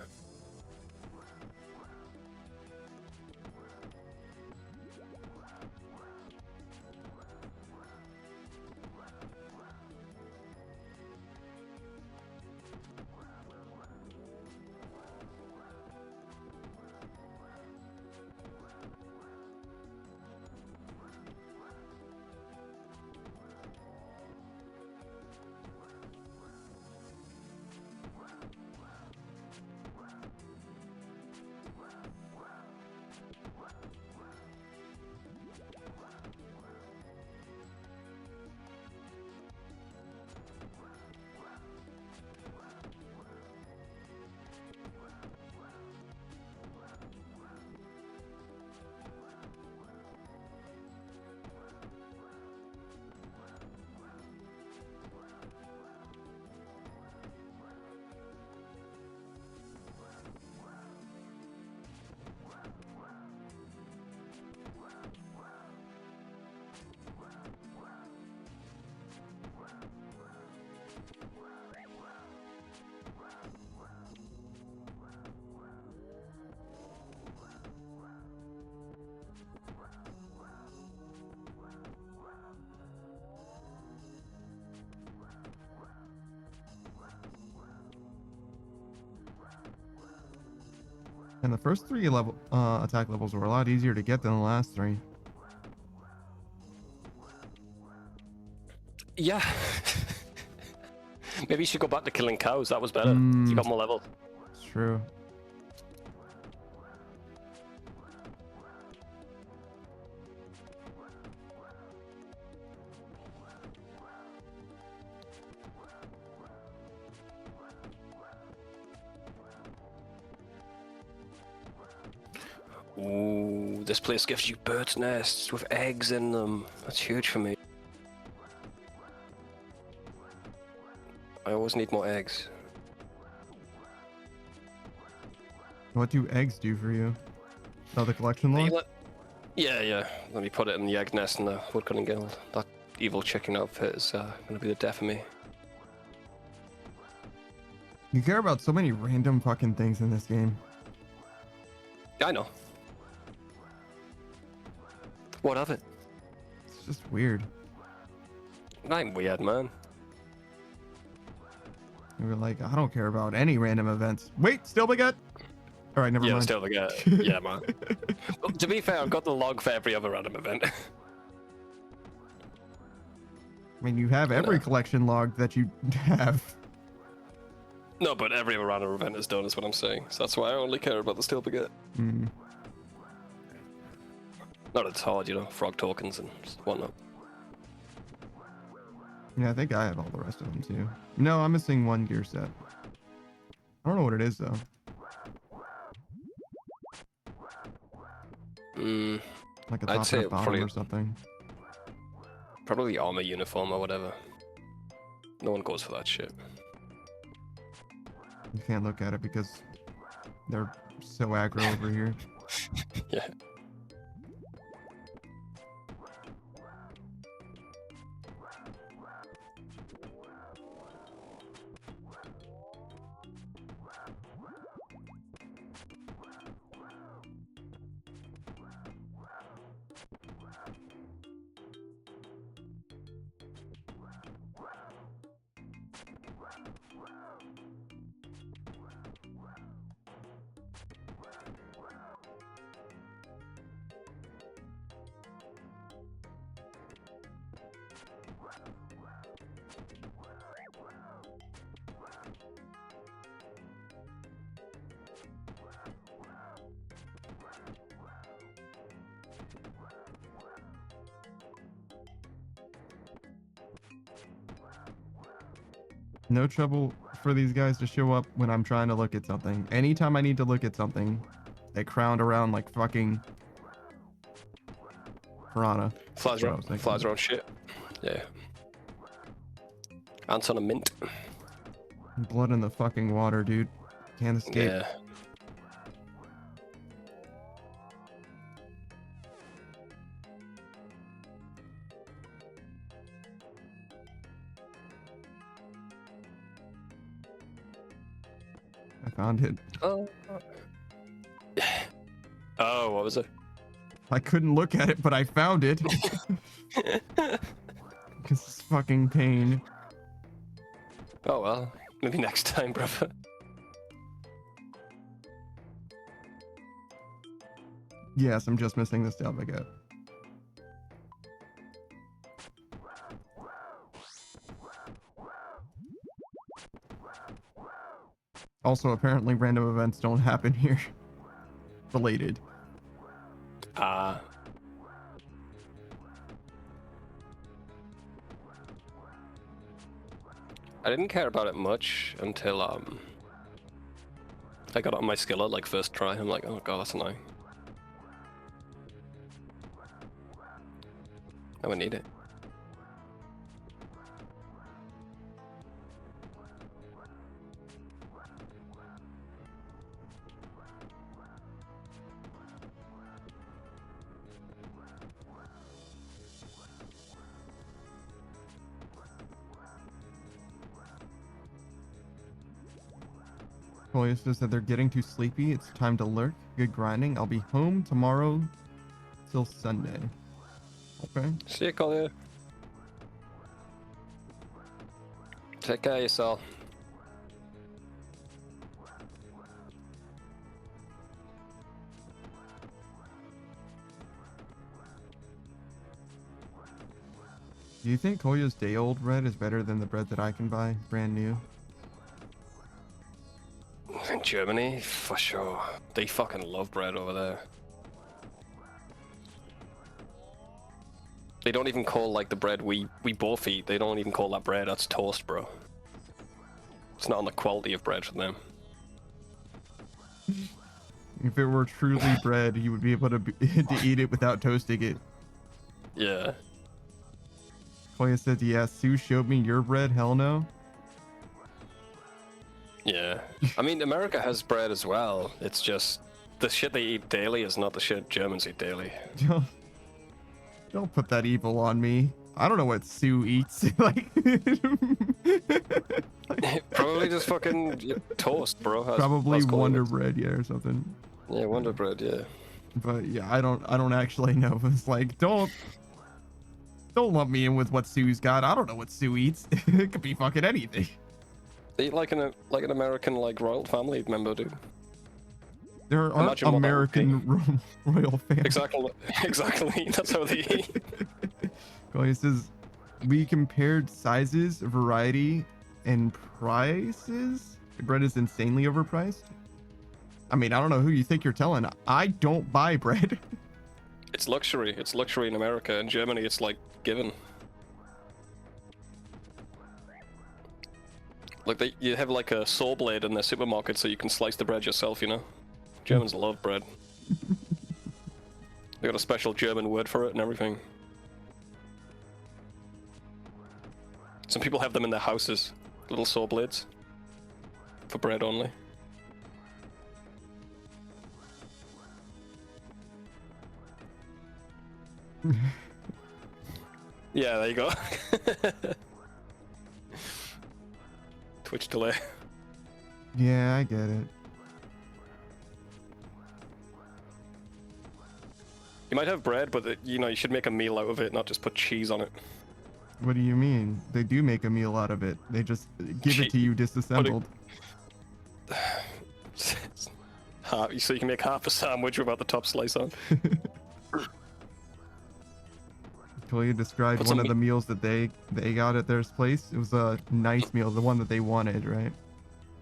And the first 3 level attack levels were a lot easier to get than the last 3. Yeah. Maybe you should go back to killing cows. That was better. You got more levels. It's true. Ooh, this place gives you birds' nests with eggs in them. That's huge for me. I always need more eggs. What do eggs do for you? Oh, the collection log? Yeah. Let me put it in the egg nest in the Woodcutting Guild. That evil chicken outfit is gonna be the death of me. You care about so many random fucking things in this game. I know. What of it? It's just weird. I'm weird, man. You were like, I don't care about any random events. Wait, still baguette? All right, never mind. Still baguette. Yeah, man. Well, to be fair, I've got the log for every other random event. I mean, you have every collection log that you have. No, but every other random event is done, is what I'm saying. So that's why I only care about the steel baguette. Mm. Not it's hard, you know, frog tokens and whatnot. Yeah, I think I have all the rest of them too. No, I'm missing one gear set. I don't know what it is though. Like a I'd top say and a bottom probably- or something. Probably armor uniform or whatever. No one goes for that shit. You can't look at it because they're so aggro over here. Yeah. No trouble for these guys to show up when I'm trying to look at something. Anytime I need to look at something, they crowd around like fucking piranha. Flies around shit. Yeah. Ants on a mint. Blood in the fucking water, dude. Can't escape. Yeah. I found it. Oh. Oh, what was it? I couldn't look at it, but I found it. Because it's fucking pain. Oh well, maybe next time, brother. Yes, I'm just missing this tab I got. Also, apparently random events don't happen here. Related. I didn't care about it much until I got it on my skillet like first try. I'm like, oh god, that's annoying. I would need it. Julia says that they're getting too sleepy. It's time to lurk. Good grinding. I'll be home tomorrow till Sunday. Okay. See you, Collier. Take care of yourself. Do you think Kolya's day-old bread is better than the bread that I can buy, brand new? In Germany, for sure. They fucking love bread over there. They don't even call like the bread we both eat. They don't even call that bread. That's toast, bro. It's not on the quality of bread for them. If it were truly bread, you would be able to eat it without toasting it. Yeah. Kolya says, yeah, Sue showed me your bread. Hell no. Yeah. I mean, America has bread as well. It's just the shit they eat daily is not the shit Germans eat daily. Don't put that evil on me. I don't know what Sue eats. Like, Probably just fucking toast, bro. probably Wonder Bread, yeah, or something. Yeah, Wonder Bread, yeah. But yeah, I don't actually know. It's like, don't lump me in with what Sue's got. I don't know what Sue eats. It could be fucking anything. They eat like an American like royal family member, dude. There are Imagine what that would American royal families. Exactly. That's how they eat. It says, we compared sizes, variety, and prices. The bread is insanely overpriced. I mean, I don't know who you think you're telling. I don't buy bread. It's luxury. It's luxury in America. In Germany, it's like given. Like you have like a saw blade in the supermarket so you can slice the bread yourself, you know? Germans love bread. They got a special German word for it and everything. Some people have them in their houses, little saw blades. For bread only. Yeah, there you go. Twitch delay. Yeah, I get it. You might have bread, but you know, you should make a meal out of it, not just put cheese on it. What do you mean? They do make a meal out of it. They just give it to you disassembled. So you can make half a sandwich without the top slice on. Toya described Put one some of the meals that they got at their place. It was a nice meal, the one that they wanted, right?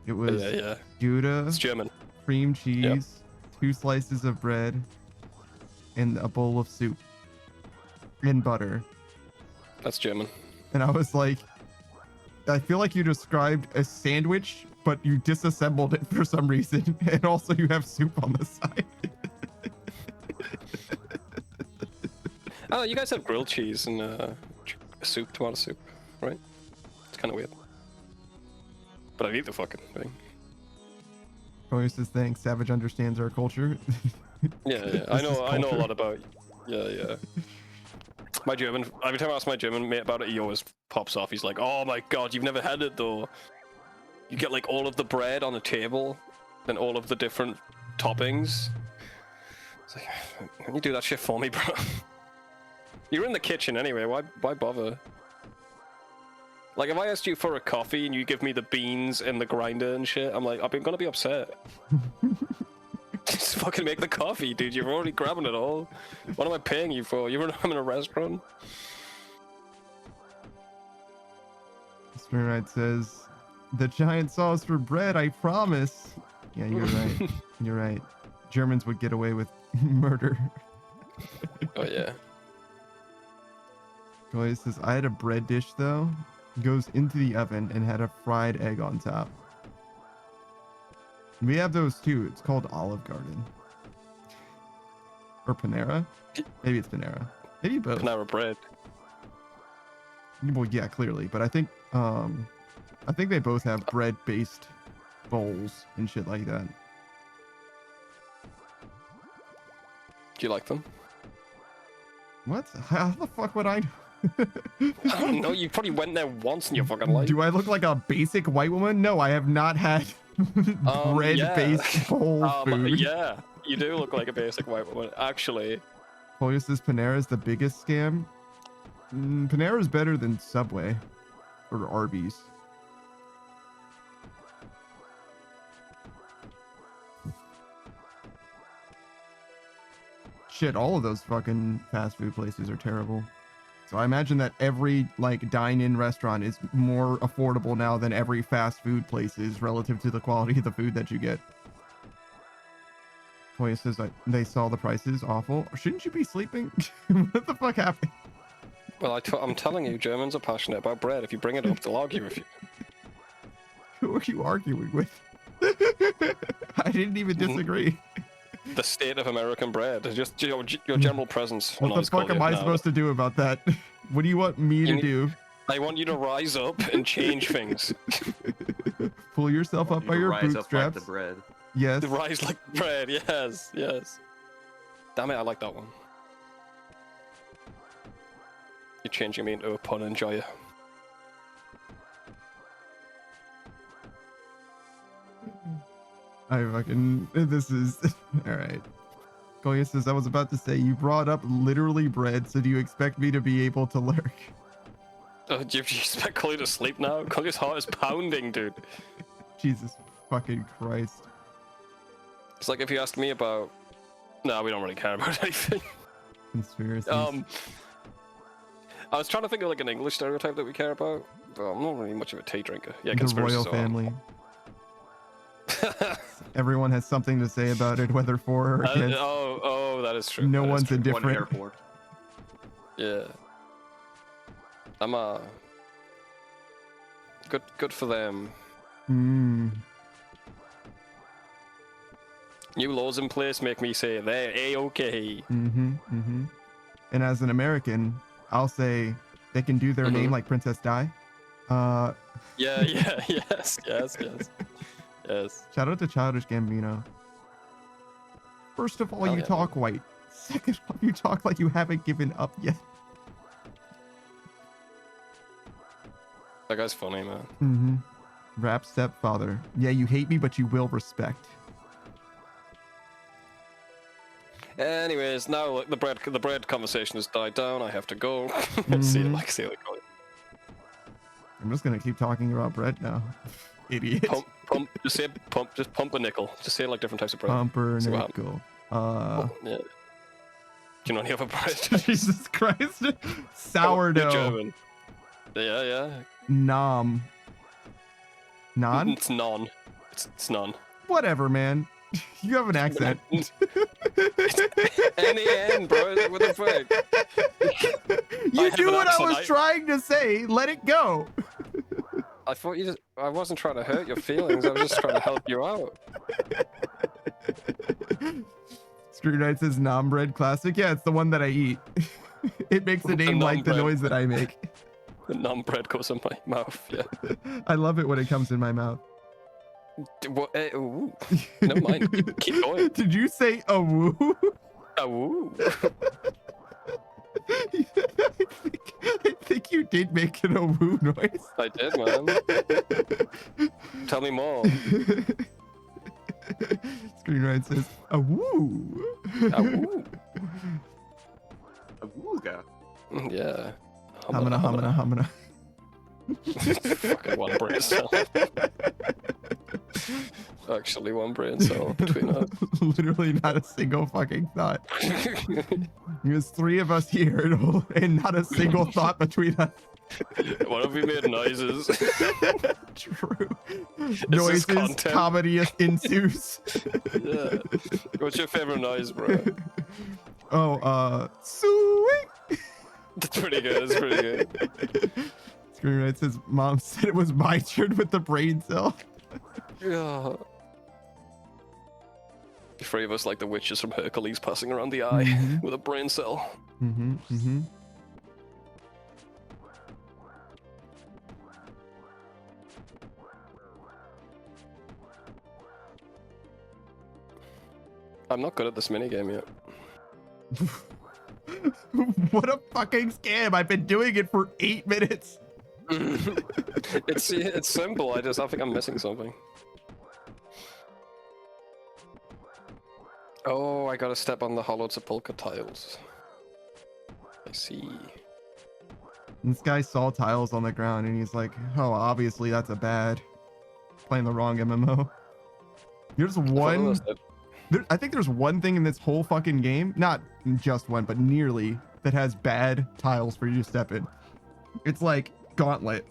It was Yeah. Gouda, It's German. cream cheese, 2 slices of bread, and a bowl of soup. And butter. That's German. And I was like, I feel like you described a sandwich, but you disassembled it for some reason. And also you have soup on the side. Oh, you guys have grilled cheese and soup, tomato soup, right? It's kind of weird. But I'd eat the fucking thing. Toya says, thanks. Savage understands our culture. Yeah. I know a lot about. Yeah. My German. Every time I ask my German mate about it, he always pops off. He's like, "Oh my god, you've never had it though. You get like all of the bread on the table, and all of the different toppings. It's like, can you do that shit for me, bro? You're in the kitchen anyway. Why bother? Like, if I asked you for a coffee and you give me the beans and the grinder and shit, I'm like, I'm gonna be upset. Just fucking make the coffee, dude. You're already grabbing it all. What am I paying you for? I'm in a restaurant. Spinride says, the giant sauce for bread, I promise. Yeah, you're right. You're right. Germans would get away with murder. Oh yeah. Toya says, I had a bread dish though. Goes into the oven and had a fried egg on top. We have those too. It's called Olive Garden. Or Panera? Maybe it's Panera. Maybe both. Panera bread. Well, yeah, clearly. But I think they both have bread-based bowls and shit like that. Do you like them? What? How the fuck would I know? I don't know. You probably went there once in your fucking life. Do I look like a basic white woman? No, I have not had bread-based bowl food. Yeah, you do look like a basic white woman, actually. Toya says Panera is the biggest scam. Panera is better than Subway or Arby's. Shit, all of those fucking fast food places are terrible. So I imagine that every like dine-in restaurant is more affordable now than every fast food place is relative to the quality of the food that you get. Toya says they saw the prices awful. Shouldn't you be sleeping? What the fuck happened? Well, I'm telling you, Germans are passionate about bread. If you bring it up, they'll argue with you. Who are you arguing with? I didn't even disagree. The state of American bread. Just your general presence. What the fuck am I supposed to do about that? What do you want me to do? I want you to rise up and change things. Pull yourself up by your rise bootstraps. up like the bread. Yes. Rise like bread. Yes. Damn it, I like that one. You're changing me into a pun enjoyer. This is all right. Koya says, I was about to say, you brought up literally bread, so do you expect me to be able to lurk? Do you expect Collie to sleep now? Collie's heart is pounding, dude. Jesus fucking Christ. It's like if you asked me about... No, we don't really care about anything. Conspiracies. I was trying to think of like an English stereotype that we care about, but I'm not really much of a tea drinker. Yeah, the conspiracies royal are- family. Everyone has something to say about it, whether for or against. Oh, that is true. No That is one's true. indifferent. One airport. Yeah. I'm good for them. Mm. New laws in place make me say they're A-okay. And as an American, I'll say they can do their name like Princess Di. Yeah, yes. Shout out to Childish Gambino. First of all, Hell you yeah, talk white. Second of all, you talk like you haven't given up yet. That guy's funny, man. Rap stepfather. Yeah, you hate me, but you will respect. Anyways, now look, the bread conversation has died down. I have to go. See you like. I'm just gonna keep talking about bread now. Idiot. Pump. Just say pump. Just pump a nickel. Just say like different types of bread. Pumpernickel. Yeah. Do you know any other bread? Jesus Christ. Sourdough. German. Yeah. Nom. Non? It's non. It's none. Whatever, man. You have an accent. N-E-N, bro. What the fuck? You knew what I was trying to say. Let it go. I thought you just... I wasn't trying to hurt your feelings. I was just trying to help you out. Screw Knight says nom bread classic. Yeah, it's the one that I eat. It makes a name like the noise that I make. The nom bread goes in my mouth, yeah. I love it when it comes in my mouth. What? Ooh. Never mind. Keep going. Did you say a woo? A woo. I think you did make an a woo noise. I did, man. Tell me more. Screenwriter says a woo. A woo. A wooga. Yeah. Humana. Fucking one brain cell. Actually, one brain cell between us. Literally not a single fucking thought. There's 3 of us here and not a single thought between us. What have we made noises? True. Noises, comedy ensues. Yeah. What's your favorite noise, bro? Oh, sweet. That's pretty good. That's pretty good. Screenwriter says, Mom said it was my turn with the brain cell. Yeah. The 3 of us like the witches from Hercules passing around the eye with a brain cell. I'm not good at this minigame yet. What a fucking scam. I've been doing it for 8 minutes. It's simple. I think I'm missing something. Oh, I gotta step on the hollowed sepulchre tiles. I see. This guy saw tiles on the ground and he's like, oh, obviously that's a bad. Playing the wrong MMO. There's one. I think there's one thing in this whole fucking game, not just one, but nearly, that has bad tiles for you to step in. It's like Gauntlet.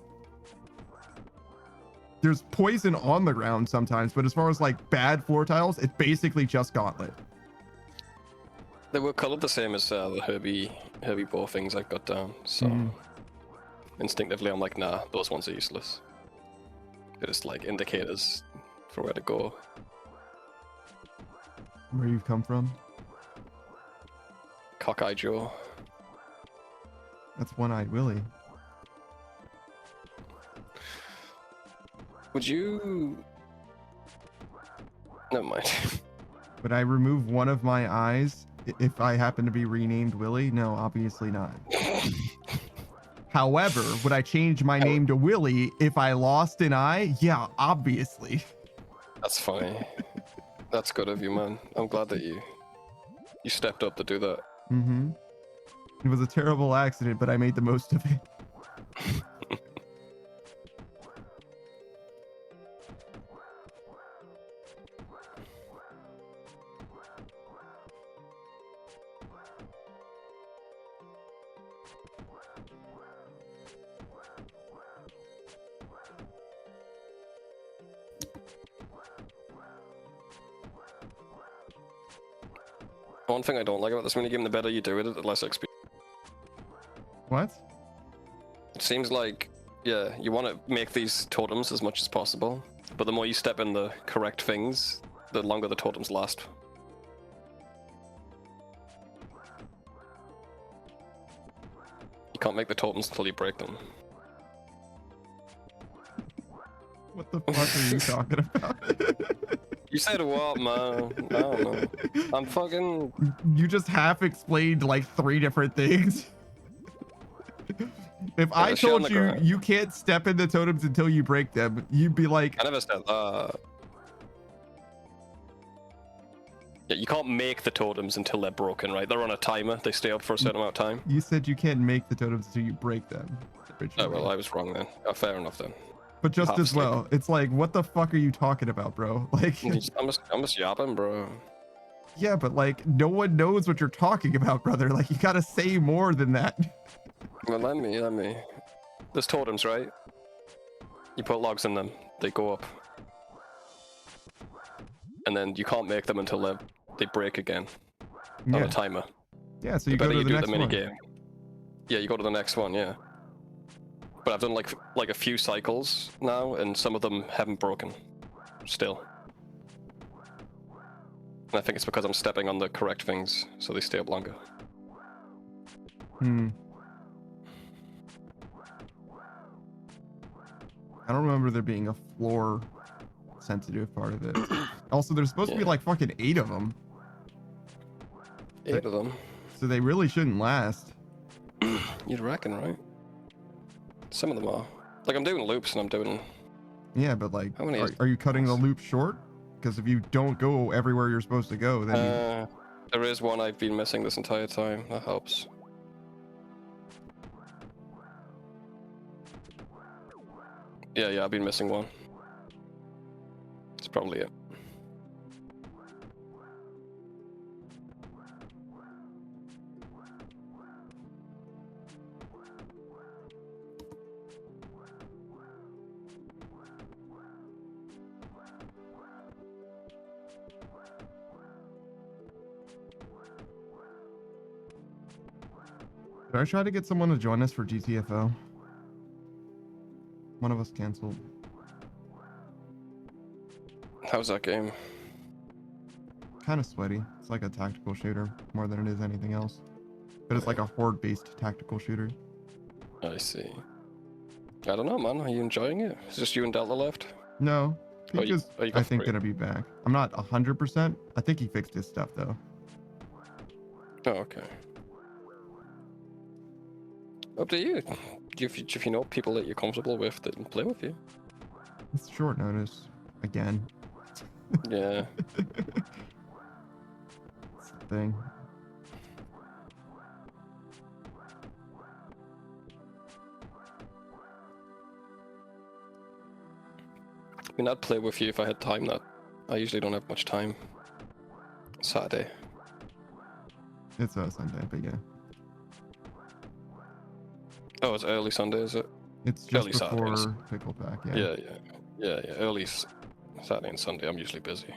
There's poison on the ground sometimes, but as far as like bad floor tiles, it's basically just Gauntlet. They were colored the same as the Herbie bow things I've got down, so instinctively I'm like, nah, those ones are useless. They're just like indicators for where to go. Where you've come from? Cockeye Joe. That's One-Eyed Willie. Would you... Never mind. Would I remove one of my eyes if I happen to be renamed Willie? No, obviously not. However, would I change my name to Willie if I lost an eye? Yeah, obviously. That's funny. That's good of you, man. I'm glad that you stepped up to do that. It was a terrible accident, but I made the most of it. One thing I don't like about this minigame, the better you do it, the less XP. What? It seems like, yeah, you want to make these totems as much as possible, But the more you step in the correct things, the longer the totems last. You can't make the totems until you break them. What the fuck are you talking about? You said what, man? I don't know. I'm fucking... You just half explained like 3 different things. If I told you you can't step in the totems until you break them, you'd be like... I never said that. Yeah, you can't make the totems until they're broken, right? They're on a timer. They stay up for a certain amount of time. You said you can't make the totems until you break them. Oh, well, I was wrong then. Oh, fair enough then. But just as well, it's like, what the fuck are you talking about, bro? Like, I'm just yapping, bro. Yeah, but like, no one knows what you're talking about, brother. Like, you gotta say more than that. Well, let me. There's totems, right? You put logs in them, they go up. And then you can't make them until they break again on a timer. Yeah, so you go to the next one. Game. Yeah, you go to the next one, yeah. But I've done like a few cycles now, and some of them haven't broken still. And I think it's because I'm stepping on the correct things, so they stay up longer. I don't remember there being a floor sensitive part of it. Also, there's supposed to be like fucking 8 of them. 8 of them. So they really shouldn't last. You'd reckon, right? Some of them are. Like, I'm doing loops and I'm doing... Yeah, but like, are you cutting the loop short? Because if you don't go everywhere you're supposed to go, then there is one I've been missing this entire time. That helps. Yeah, I've been missing one. That's probably it. Did I try to get someone to join us for GTFO? One of us canceled. How's that game? Kind of sweaty. It's like a tactical shooter more than it is anything else. But it's like a horde-based tactical shooter. I see. I don't know, man. Are you enjoying it? Is just you and Delta left? No. Because I think 3? gonna be back. I'm not 100%. I think he fixed his stuff though. Oh, okay. Up to you. If you know people that you're comfortable with that can play with you. It's short notice. Again. Yeah. It's the thing. I mean, I'd play with you if I had time. That I usually don't have much time. Saturday. It's a Sunday, but yeah. Oh, it's early Sunday, is it? It's just early before Saturdays. Pickle Pack, yeah. Yeah. Early Saturday and Sunday, I'm usually busy.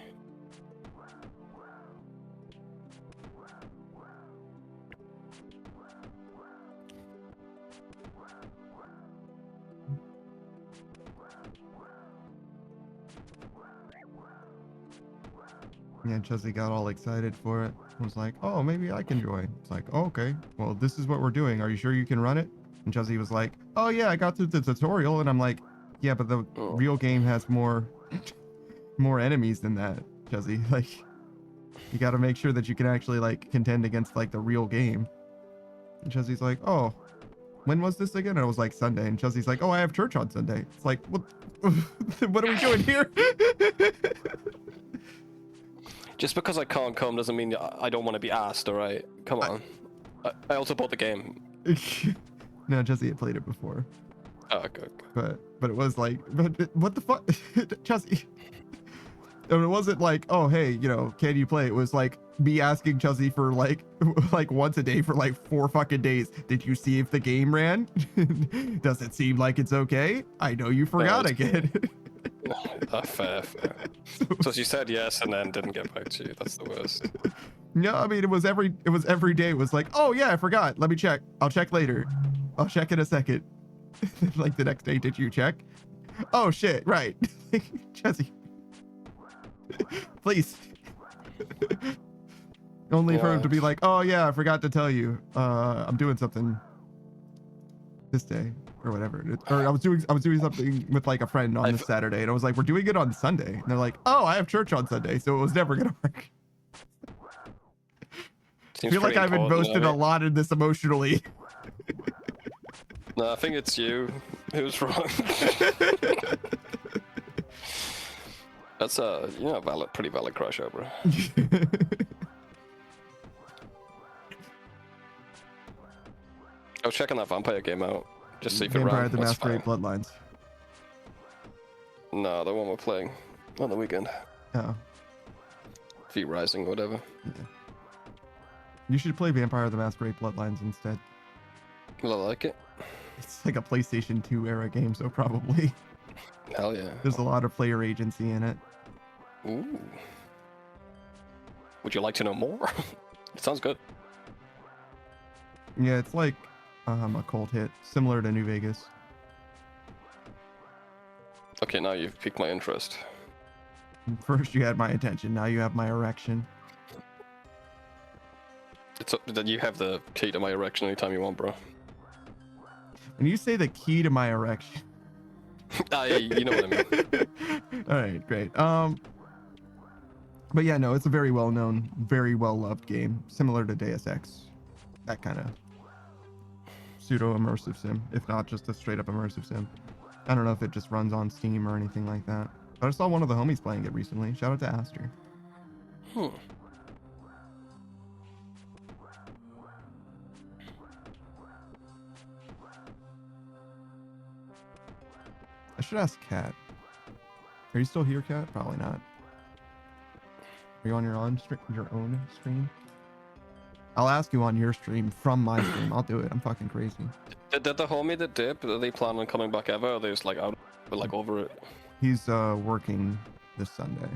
Yeah, Chelsea got all excited for it. Was like, oh, maybe I can join. It's like, oh, okay, well, this is what we're doing. Are you sure you can run it? And Chelsea was like, oh yeah, I got through the tutorial. And I'm like, yeah, but the real game has more enemies than that, Chelsea. Like, you got to make sure that you can actually like contend against like the real game. And Chelsea's like, oh, when was this again? And I was like, Sunday. And Chelsea's like, oh, I have church on Sunday. It's like, what are we doing here? Just because I can't come doesn't mean I don't want to be asked, alright? Come on. I also bought the game. No, Chelsea had played it before. Oh, okay. But it was like, but what the fuck? Chelsea. And it wasn't like, oh, hey, you know, can you play? It was like me asking Chelsea for like once a day for like 4 fucking days. Did you see if the game ran? Does it seem like it's okay? I know you forgot again. Fair. So she said yes and then didn't get back to you. That's the worst. No, I mean, it was every day. It was like, oh yeah, I forgot. Let me check. I'll check later. I'll check in a second. Like the next day, did you check? Oh shit! Right, Jesse. Please. Only for him to be like, oh yeah, I forgot to tell you. I'm doing something this day or whatever. Or I was doing something with like a friend on this Saturday, and I was like, we're doing it on Sunday. And they're like, oh, I have church on Sunday, so it was never gonna work. I feel like I've invested a lot in this emotionally. No, I think it's you who's wrong. That's a pretty valid crush over. I was checking that vampire game out, just see if it ran. Vampire the Masquerade Bloodlines. No, the one we're playing on the weekend. Oh. V Rising, whatever. Yeah. You should play Vampire the Masquerade Bloodlines instead. Well, I like it. It's like a PlayStation 2 era game, so probably. Hell yeah. There's a lot of player agency in it. Ooh. Would you like to know more? It sounds good. Yeah, it's like a cult hit, similar to New Vegas. Okay, now you've piqued my interest. First you had my attention, now you have my erection. Then you have the key to my erection anytime you want, bro. When you say the key to my erection... You know what I mean. Alright, great. But yeah, no, it's a very well-known, very well-loved game, similar to Deus Ex. That kind of pseudo-immersive sim, if not just a straight-up immersive sim. I don't know if it just runs on Steam or anything like that. But I saw one of the homies playing it recently. Shout out to Aster. I should ask Kat. Are you still here, Kat? Probably not. Are you on your own stream? I'll ask you on your stream from my stream. I'll do it. I'm fucking crazy. Did the homie that dip? Are they planning on coming back ever? Or are they just like out, but like over it? He's working this Sunday.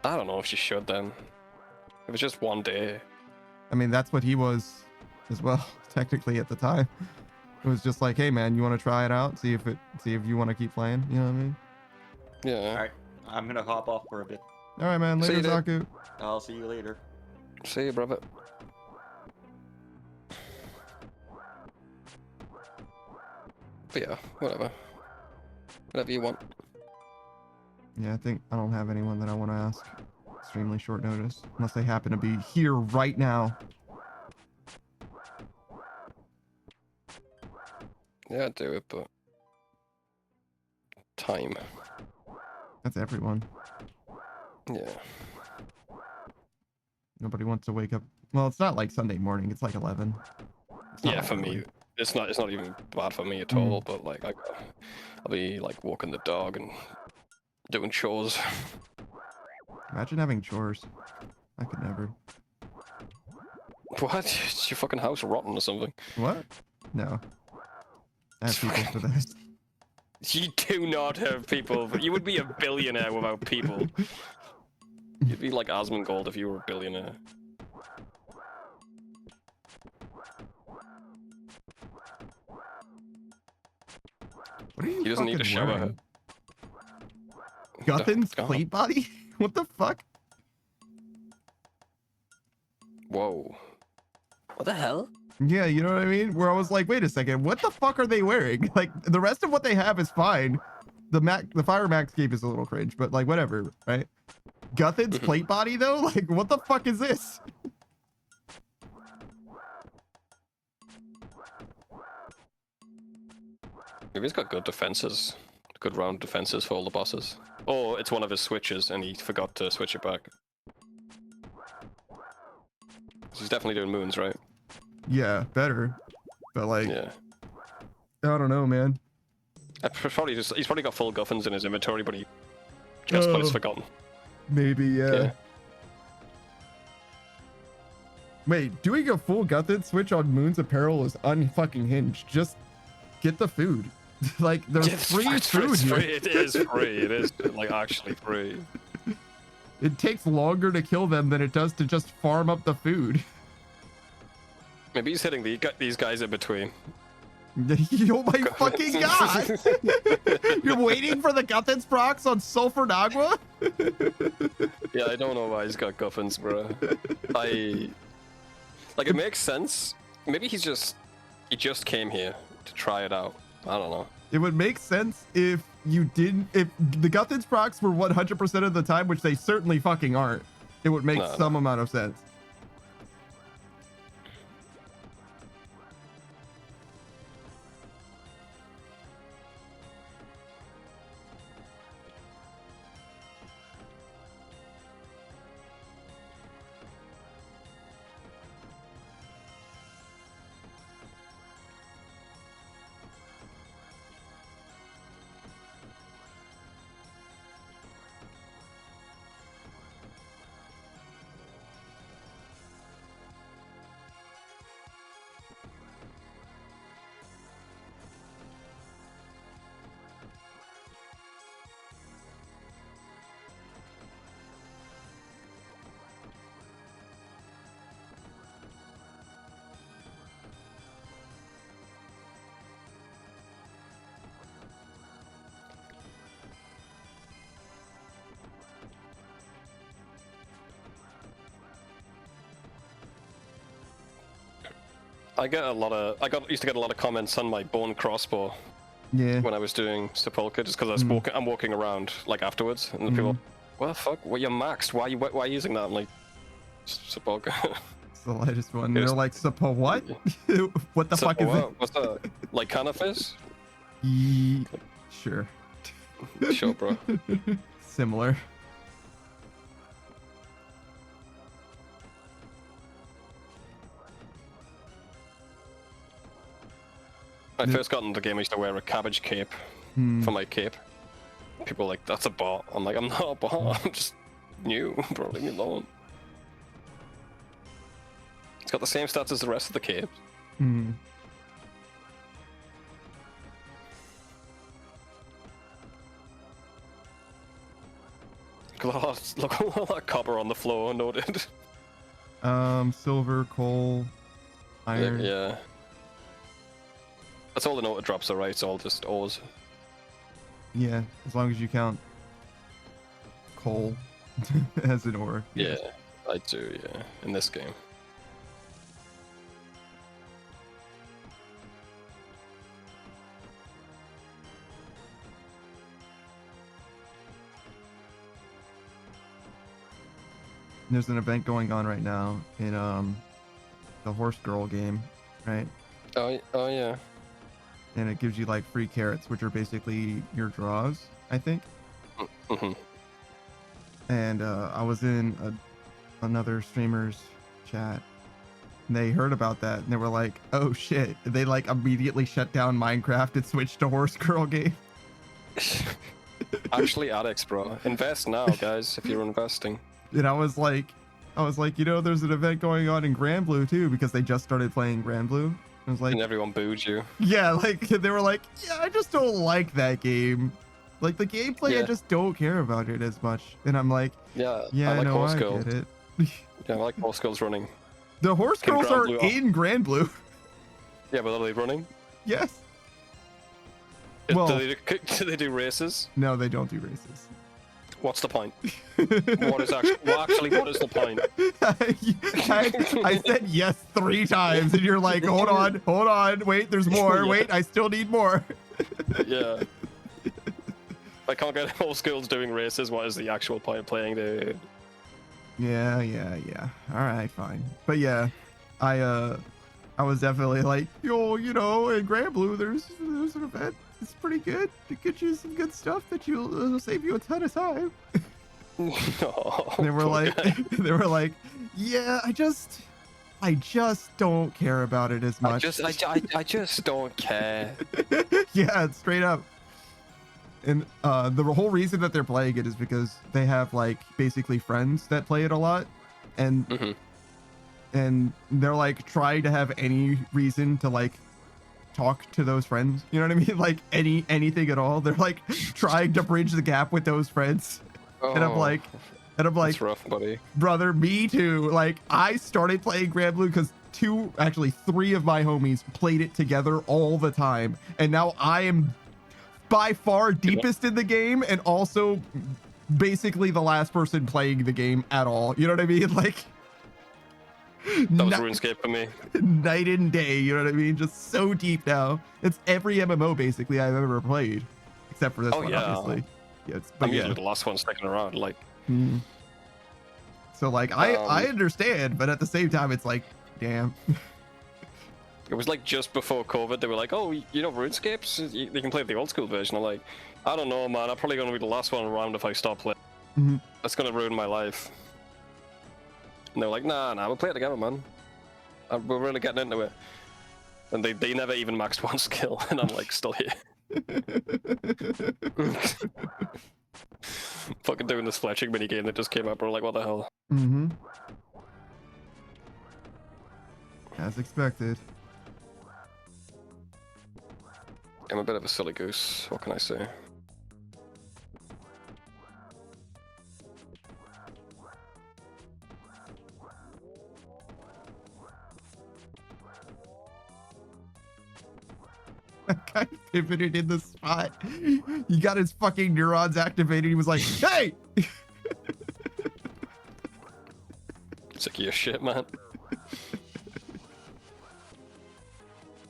I don't know if she should then. It was just one day. I mean, that's what he was as well, technically at the time. It was just like, hey man, you want to try it out? See if you want to keep playing. You know what I mean? Yeah. All right, I'm gonna hop off for a bit. All right, man. Later, Zaku. I'll see you later. See you, brother. But yeah, whatever. Whatever you want. Yeah, I think I don't have anyone that I want to ask. Extremely short notice, unless they happen to be here right now. Yeah, I'd do it, but time. That's everyone. Yeah. Nobody wants to wake up. Well, it's not like Sunday morning. It's like 11. Yeah, for me, it's not even bad for me at all. But like, I'll be like walking the dog and doing chores. Imagine having chores. I could never. What? Is your fucking house rotten or something? What? No. I have people for this. You do not have people. You would be a billionaire without people. You'd be like Asmongold if you were a billionaire. What are you He doesn't need a shower head. Guthin's plate body? What the fuck? Whoa. What the hell? Yeah, you know what I mean? Where I was like, wait a second, what the fuck are they wearing? Like, the rest of what they have is fine. The Fire Maxscape is a little cringe, but like, whatever, right? Guthin's plate body, though? Like, what the fuck is this? Maybe he's got good defenses. Good round defenses for all the bosses. Or it's one of his switches and he forgot to switch it back. He's definitely doing moons, right? Yeah, better. But like, yeah. I don't know, man. He's probably got full Guffins in his inventory, but he just has forgotten. Maybe, yeah. Wait, doing a full Guthin switch on Moon's apparel is unfucking hinged. Just get the food. Like, there's free food here. It is free. It is like actually free. It takes longer to kill them than it does to just farm up the food. Maybe he's hitting these guys in between. Oh my fucking god! You're waiting for the Guthans procs on Sulfur Nagua? Yeah, I don't know why he's got Guffins, bro. Like, it makes sense. Maybe he just came here to try it out. I don't know. It would make sense if you didn't, if the Guthans procs were 100% of the time, which they certainly fucking aren't. It would make some amount of sense. I used to get a lot of comments on my bone crossbow. Yeah. When I was doing Sepulchre, just because I'm walking around like afterwards, and the people, what the fuck? Well, you're maxed. Why are you using that? I'm like, Sepulchre. It's the lightest one. They're like, what? What the fuck is it? What's that? Like Canifis? Sure. Sure, bro. Similar. When I first got into the game, I used to wear a cabbage cape for my cape. People were like, that's a bot. I'm like, I'm not a bot, I'm just new, bro, leave me alone. It's got the same stats as the rest of the capes. Look at all that copper on the floor, noted. Silver, coal, iron. Yeah. That's all the noted drops are, right? It's all just ores. Yeah, as long as you count coal as an ore. Yeah, I do, yeah, in this game. There's an event going on right now in the Horse Girl game, right? Oh yeah. And it gives you like free carrots, which are basically your draws, I think. And I was in another streamer's chat, and they heard about that, and they were like, "Oh shit!" And they like immediately shut down Minecraft and switched to Horse Girl game. Actually, addicts, bro. Invest now, guys, if you're investing. And I was like, you know, there's an event going on in Grand Blue too, because they just started playing Grand Blue. I was like, and everyone booed you. Yeah, like they were like, yeah, I just don't like that game. Like the gameplay, I just don't care about it as much. And I'm like, yeah, I like know, Horse I Girl. get it. Yeah, I like Horse Girls running. The Horse Girls are in Grand Blue. Yeah, but are they running? Yes. Well, do they do races? No, they don't do races. What's the point? What is the point? I said yes 3 times, and you're like, hold on, wait, there's more. Yeah. Wait, I still need more. Yeah. I can't get Horse Girls doing races. What is the actual point of playing, dude? Yeah. All right, fine. But yeah, I was definitely like, yo, you know, in Grand Blue, there's an event. It's pretty good. It gets you some good stuff that will save you a ton of time. They were like, yeah, I just don't care about it as much. I just don't care. Yeah, straight up. And the whole reason that they're playing it is because they have like basically friends that play it a lot, and and they're like trying to have any reason to like talk to those friends. You know what I mean? Like anything at all. They're like trying to bridge the gap with those friends. And I'm like, that's rough, buddy. Brother, me too. Like I started playing Grand Blue because actually 3 of my homies played it together all the time, and now I am by far deepest in the game and also basically the last person playing the game at all. You know what I mean? Like, That was RuneScape for me. night and day. You know what I mean? Just so deep now. It's every MMO basically I've ever played, except for this one, obviously. Yeah, I'm usually the last one sticking around. Like, so like I understand, but at the same time, it's like, damn. It was like just before COVID. They were like, "Oh, you know, RuneScapes, you can play the old school version." I'm like, I don't know, man. I'm probably gonna be the last one around if I stop playing. That's gonna ruin my life. And they were like, nah, we'll play it together, man. We're really getting into it. And they never even maxed one skill, and I'm like, still here. Fucking doing this fletching minigame that just came up, bro. Like, what the hell? As expected. I'm a bit of a silly goose. What can I say? That guy pivoted in the spot. He got his fucking neurons activated. He was like, hey! Sick of your shit, man.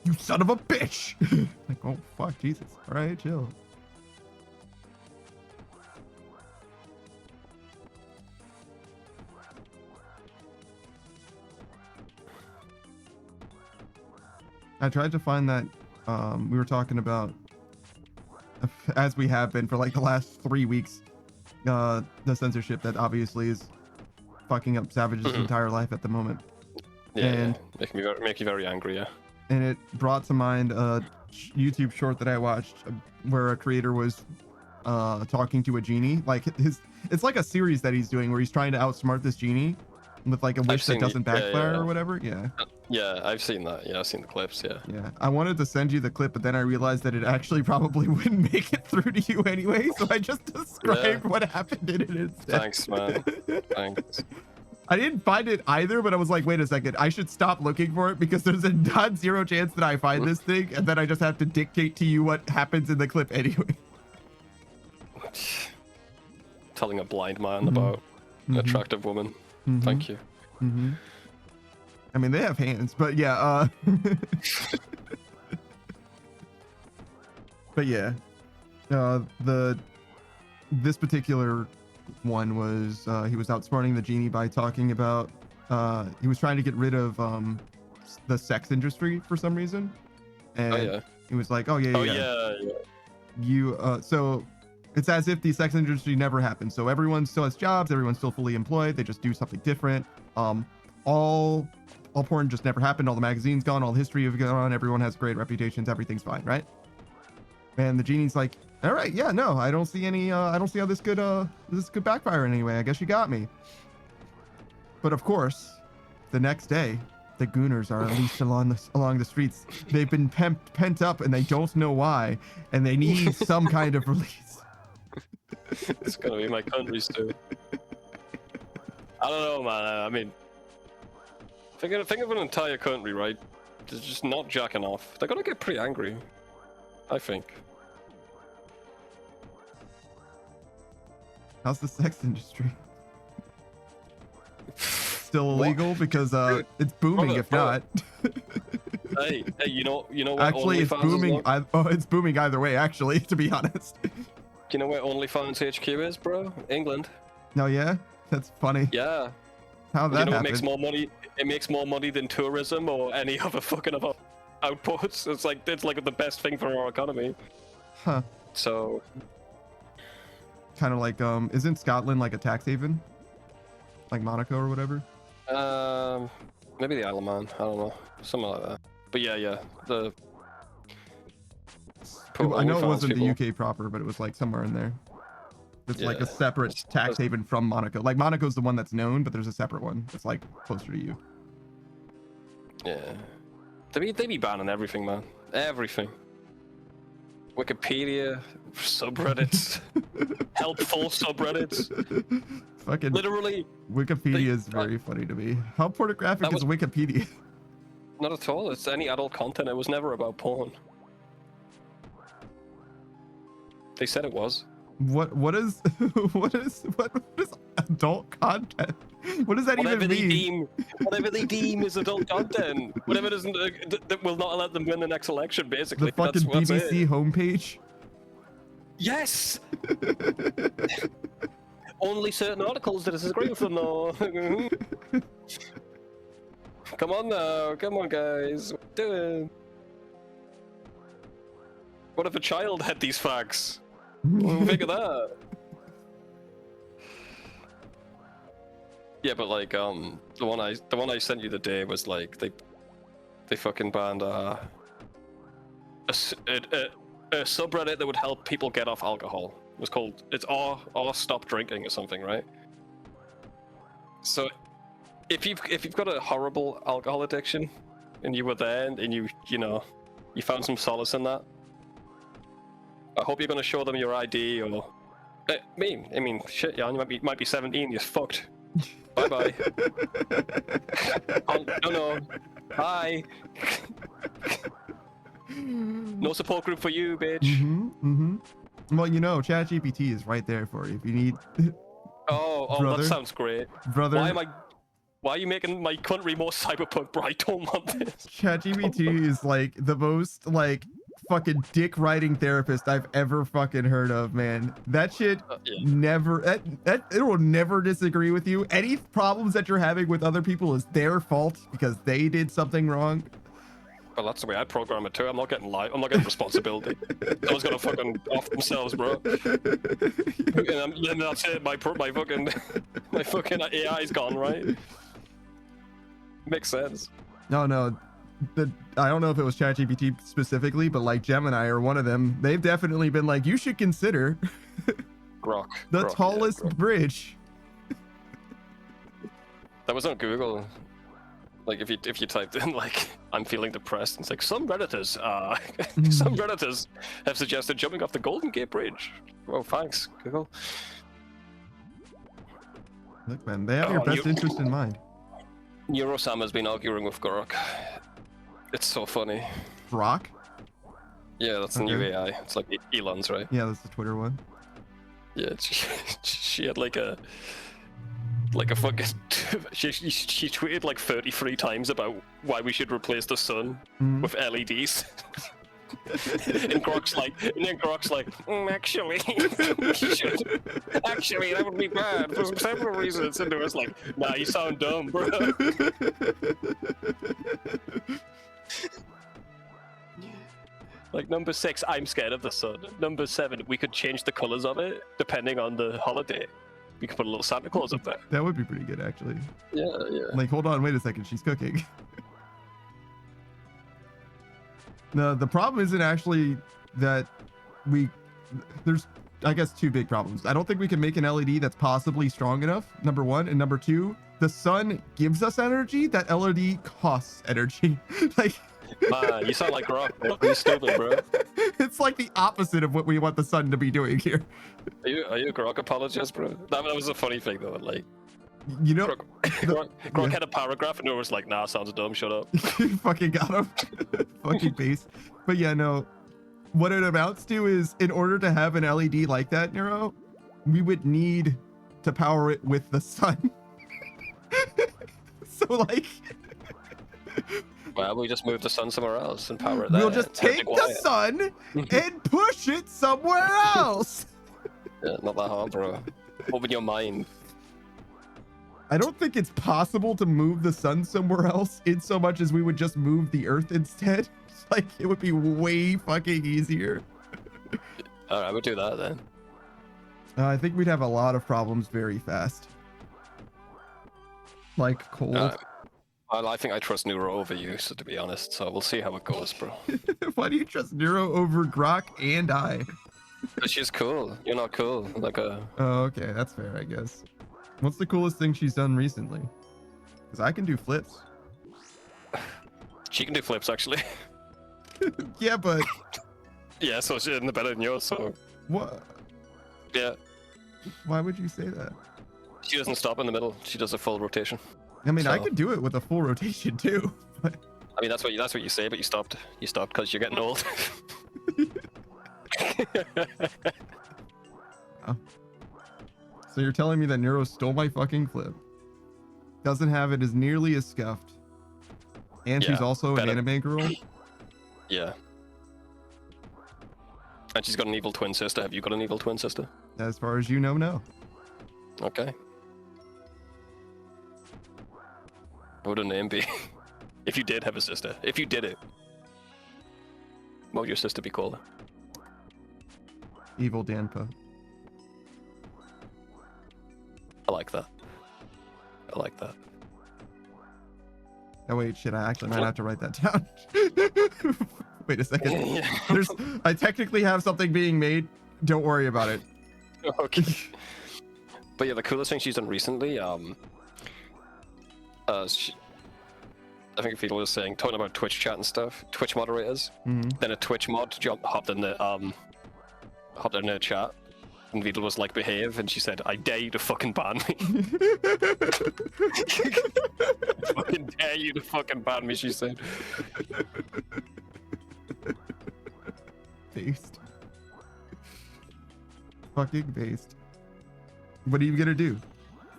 You son of a bitch! Like, oh, fuck, Jesus. All right, chill. I tried to find that we were talking about, as we have been for like the last 3 weeks, the censorship that obviously is fucking up Savage's entire life at the moment. Yeah, and make you very angry, yeah. And it brought to mind a YouTube short that I watched where a creator was talking to a genie. Like it's like a series that he's doing where he's trying to outsmart this genie with like a wish that doesn't backfire or whatever. Yeah, I've seen that. Yeah, I've seen the clips. Yeah. I wanted to send you the clip, but then I realized that it actually probably wouldn't make it through to you anyway, so I just described what happened in it instead. Thanks, man. Thanks. I didn't find it either, but I was like, wait a second, I should stop looking for it because there's a non-zero chance that I find this thing, and then I just have to dictate to you what happens in the clip anyway. Telling a blind man about an attractive woman. Thank you. I mean, they have hands, but yeah. But yeah, this particular one was he was outsmarting the genie by talking about he was trying to get rid of the sex industry for some reason, and he was like, oh yeah, you so it's as if the sex industry never happened. So everyone still has jobs, everyone's still fully employed, they just do something different. All porn just never happened, all the magazines gone, all the history have gone, everyone has great reputations, everything's fine, right? And the genie's like, all right, yeah, no, I don't see any I don't see how this could backfire in any way. I guess you got me. But of course, the next day, the gooners are unleashed along the streets. They've been pent up and they don't know why, and they need some kind of release. It's gonna be my country's too. I don't know, man. I mean, think of an entire country, right? Just not jacking off. They're gonna get pretty angry, I think. How's the sex industry? Still illegal because it's booming. If not, hey, you know what? Actually, it's booming. It's booming either way. Actually, to be honest. Do you know where OnlyFans HQ is, bro? England. No, yeah, that's funny. Yeah. How that happened? It makes more money. It makes more money than tourism or any other fucking other outputs. It's like the best thing for our economy. Huh. So. Kind of like isn't Scotland like a tax haven? Like Monaco or whatever? Maybe the Isle of Man. I don't know. Something like that. But yeah. I know it wasn't the UK proper, but it was like somewhere in there. It's like a separate tax haven from Monaco. Like Monaco's the one that's known, but there's a separate one that's like closer to you. Yeah. They be banning everything, man. Everything. Wikipedia, subreddits, helpful subreddits. Fucking literally. Wikipedia is very funny to me. How pornographic is Wikipedia? Not at all. It's any adult content. It was never about porn. They said it was. What is what is adult content? What does that even mean? Whatever they deem is adult content. Whatever doesn't that will not let them win the next election. Basically, The fucking that's BBC it. homepage. Yes. Only certain articles that disagree with them, though. Come on now, come on, guys. What are you doing? What if a child had these facts? We'll figure that. Yeah, but like the one I sent you the day was like they fucking banned a subreddit that would help people get off alcohol. It was called or stop drinking or something, right? So if you've got a horrible alcohol addiction and you were there and you found some solace in that, I hope you're gonna show them your ID or I mean shit, yeah, you might be 17, you're fucked. Bye bye. Oh, no. Bye. No support group for you, bitch. Well, you know, ChatGPT is right there for you if you need. Oh, brother, that sounds great. Brother. Why are you making my country more cyberpunk, bro? I don't want this. ChatGPT is like the most like fucking dick riding therapist I've ever fucking heard of, man. That shit never it will never disagree with you. Any problems that you're having with other people is their fault because they did something wrong. Well, that's the way I'd program it too. I'm not getting responsibility. Someone's gonna fucking off themselves, bro. And that's it. My fucking AI's gone, right? Makes sense. No. I don't know if it was ChatGPT specifically, but like Gemini or one of them, they've definitely been like, you should consider Grok. the tallest bridge. That was on Google. Like if you typed in like I'm feeling depressed, it's like some redditors have suggested jumping off the Golden Gate Bridge. Well, thanks, Google. Look, man, they have your best interest in mind. Neurosam has been arguing with Grok. It's so funny. Grok? Yeah, that's the new AI. It's like Elon's, right? Yeah, that's the Twitter one. Yeah, she had like a fucking she tweeted like 33 times about why we should replace the sun with LEDs. And Grok's like, actually, we should. Actually, that would be bad for several reasons. And it was like, nah, you sound dumb, bro. Like number 6, I'm scared of the sun. Number 7, we could change the colors of it depending on the holiday. We could put a little Santa Claus up there. That would be pretty good, actually. Yeah. Like, hold on, wait a second, she's cooking. No, the problem isn't actually that there's, I guess, 2 big problems. I don't think we can make an LED that's possibly strong enough, number 1, and number 2, the sun gives us energy, that LED costs energy. Like, you sound like Grok, bro. You're stupid, bro. It's like the opposite of what we want the sun to be doing here. Are you a Grok apologist, bro? That was a funny thing, though. Like, you know, Grok had a paragraph and it was like, nah, sounds dumb, shut up. Fucking got him. Fucking base. But yeah, no. What it amounts to is, in order to have an LED like that, Nero, we would need to power it with the sun. So like... Well, we just move the sun somewhere else and power it there. We'll just take the sun and push it somewhere else. Yeah, not that hard, bro. Open your mind. I don't think it's possible to move the sun somewhere else in so much as we would just move the earth instead. Like, it would be way fucking easier. Alright, we'll do that then. I think we'd have a lot of problems very fast. Like cold. Well, I think I trust Neuro over you, so to be honest, so we'll see how it goes, bro. Why do you trust Neuro over Grok and I? But she's cool. You're not cool. Like a... Oh, okay, that's fair, I guess. What's the coolest thing she's done recently? Because I can do flips. She can do flips, actually. Yeah, but... Yeah, so she's in the better than yours, so... What? Yeah. Why would you say that? She doesn't stop in the middle. She does a full rotation. I mean, so... I could do it with a full rotation, too. But... I mean, that's what you say, but you stopped. You stopped because you're getting old. Oh. So you're telling me that Neuro stole my fucking clip? Doesn't have it as nearly as scuffed. And she's Yeah, also better. an anime girl? Yeah. And she's got an evil twin sister. Have you got an evil twin sister? As far as you know, no. Okay. What would her name be? If you did have a sister. If you did it. What would your sister be called? Evil Danpa. I like that. I like that. Oh wait, shit, I actually might have to write that down. Wait a second. I technically have something being made. Don't worry about it. Okay. But yeah, the coolest thing she's done recently, I think Fidel was saying, talking about Twitch chat and stuff, Twitch moderators. Then a Twitch mod hopped in the chat, and Fidel was like, behave, and she said, I dare you to fucking ban me. Fucking dare you to fucking ban me, she said. Based. Fucking based. What are you gonna do?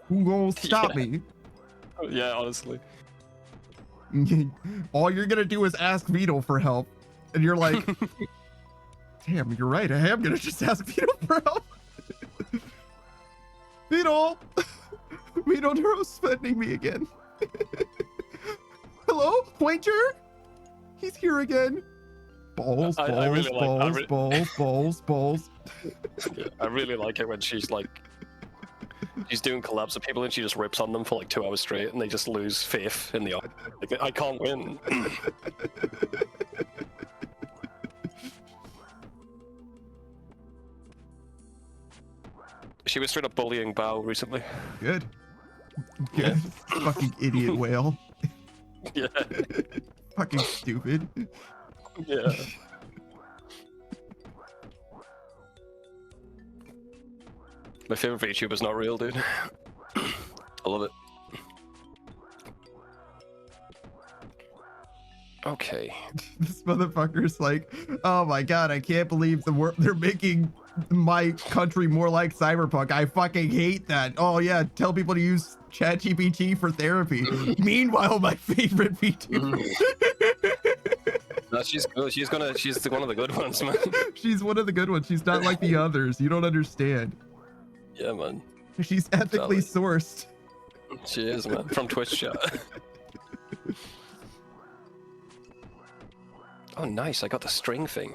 Who gonna stop me? Yeah, honestly. All you're gonna do is ask Beetle for help, and you're like, damn, you're right, I am gonna just ask Beetle for help. Beetle! Beetle Neuro's spending me again. Hello, Pointer? He's here again. Balls. I really like- balls. Yeah, I really like it when she's like, she's doing collabs with people and she just rips on them for like 2 hours straight and they just lose faith in the art. Like, I can't win. She was straight up bullying Bao recently. Good. Good. Fucking idiot whale. Yeah. Fucking stupid. Yeah. My favorite VTuber's not real, dude. I love it. Okay. This motherfucker's like, oh my god, I can't believe they're making my country more like Cyberpunk. I fucking hate that. Oh yeah, tell people to use ChatGPT for therapy. Meanwhile, my favorite VTuber. No, she's good. She's one of the good ones, man. She's one of the good ones. She's not like the others. You don't understand. Yeah, man. She's ethically sourced. She is, man. From Twitch chat. Oh, nice. I got the string thing.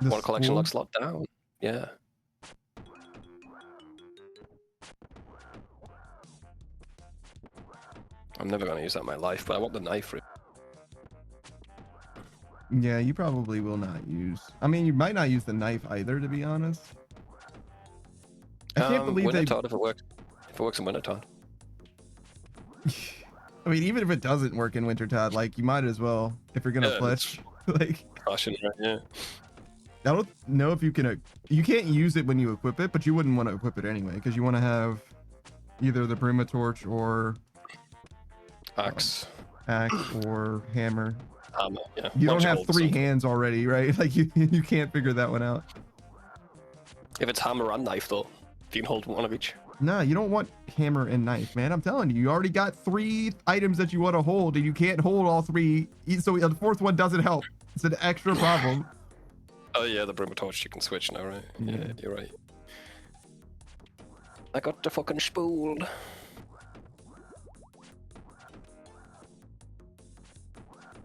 Water collection looks locked down. Yeah. I'm never going to use that in my life, but I want the knife for it. Yeah, you probably will not use. I mean, you might not use the knife either, to be honest. I can't believe they. Wintertod, if it works in Wintertod. I mean, even if it doesn't work in Wintertod, like you might as well if you're gonna fletch. Like, caution, right? Yeah. I don't know if you can. You can't use it when you equip it, but you wouldn't want to equip it anyway because you want to have either the Bruma Torch or axe or hammer. Yeah. You don't have 3 hands already, right? Like you can't figure that one out. If it's hammer and knife, though, if you can hold one of each. No, you don't want hammer and knife, man. I'm telling you, you already got 3 items that you want to hold, and you can't hold all 3. So the 4th one doesn't help. It's an extra problem. Oh yeah, the Bruma Torch you can switch now, right? Yeah, you're right. I got the fucking spool.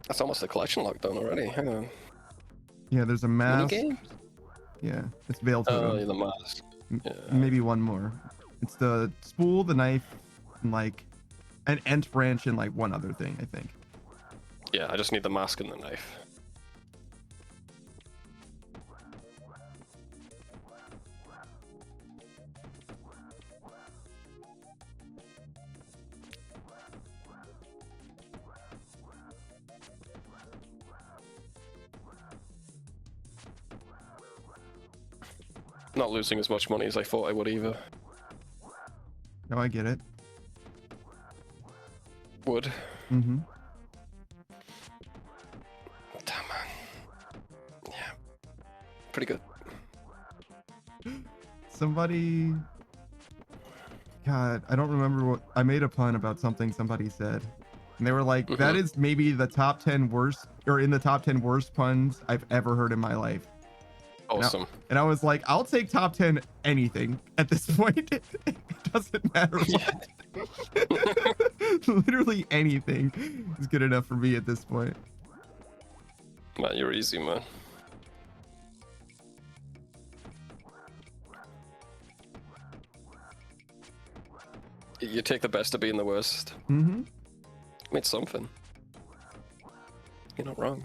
That's almost a collection lockdown already. Hang on. Yeah, there's a mask. Minigame? Yeah, it's Veiled Oh, Totem. yeah, the mask. Yeah. Maybe one more. It's the spool, the knife, and like an ent branch and like one other thing, I think. Yeah, I just need the mask and the knife. Not losing as much money as I thought I would either. No, I get it. Would. Mm-hmm. pretty good. Somebody, God, I don't remember what I made a pun about something somebody said, and they were like, "That is maybe the top 10 worst, or in the top 10 worst puns I've ever heard in my life." Awesome. And I was like, I'll take top 10 anything at this point. It doesn't matter what. Literally anything is good enough for me at this point. Man, you're easy, man. You take the best of being the worst. Mm-hmm. I mean, something. You're not wrong.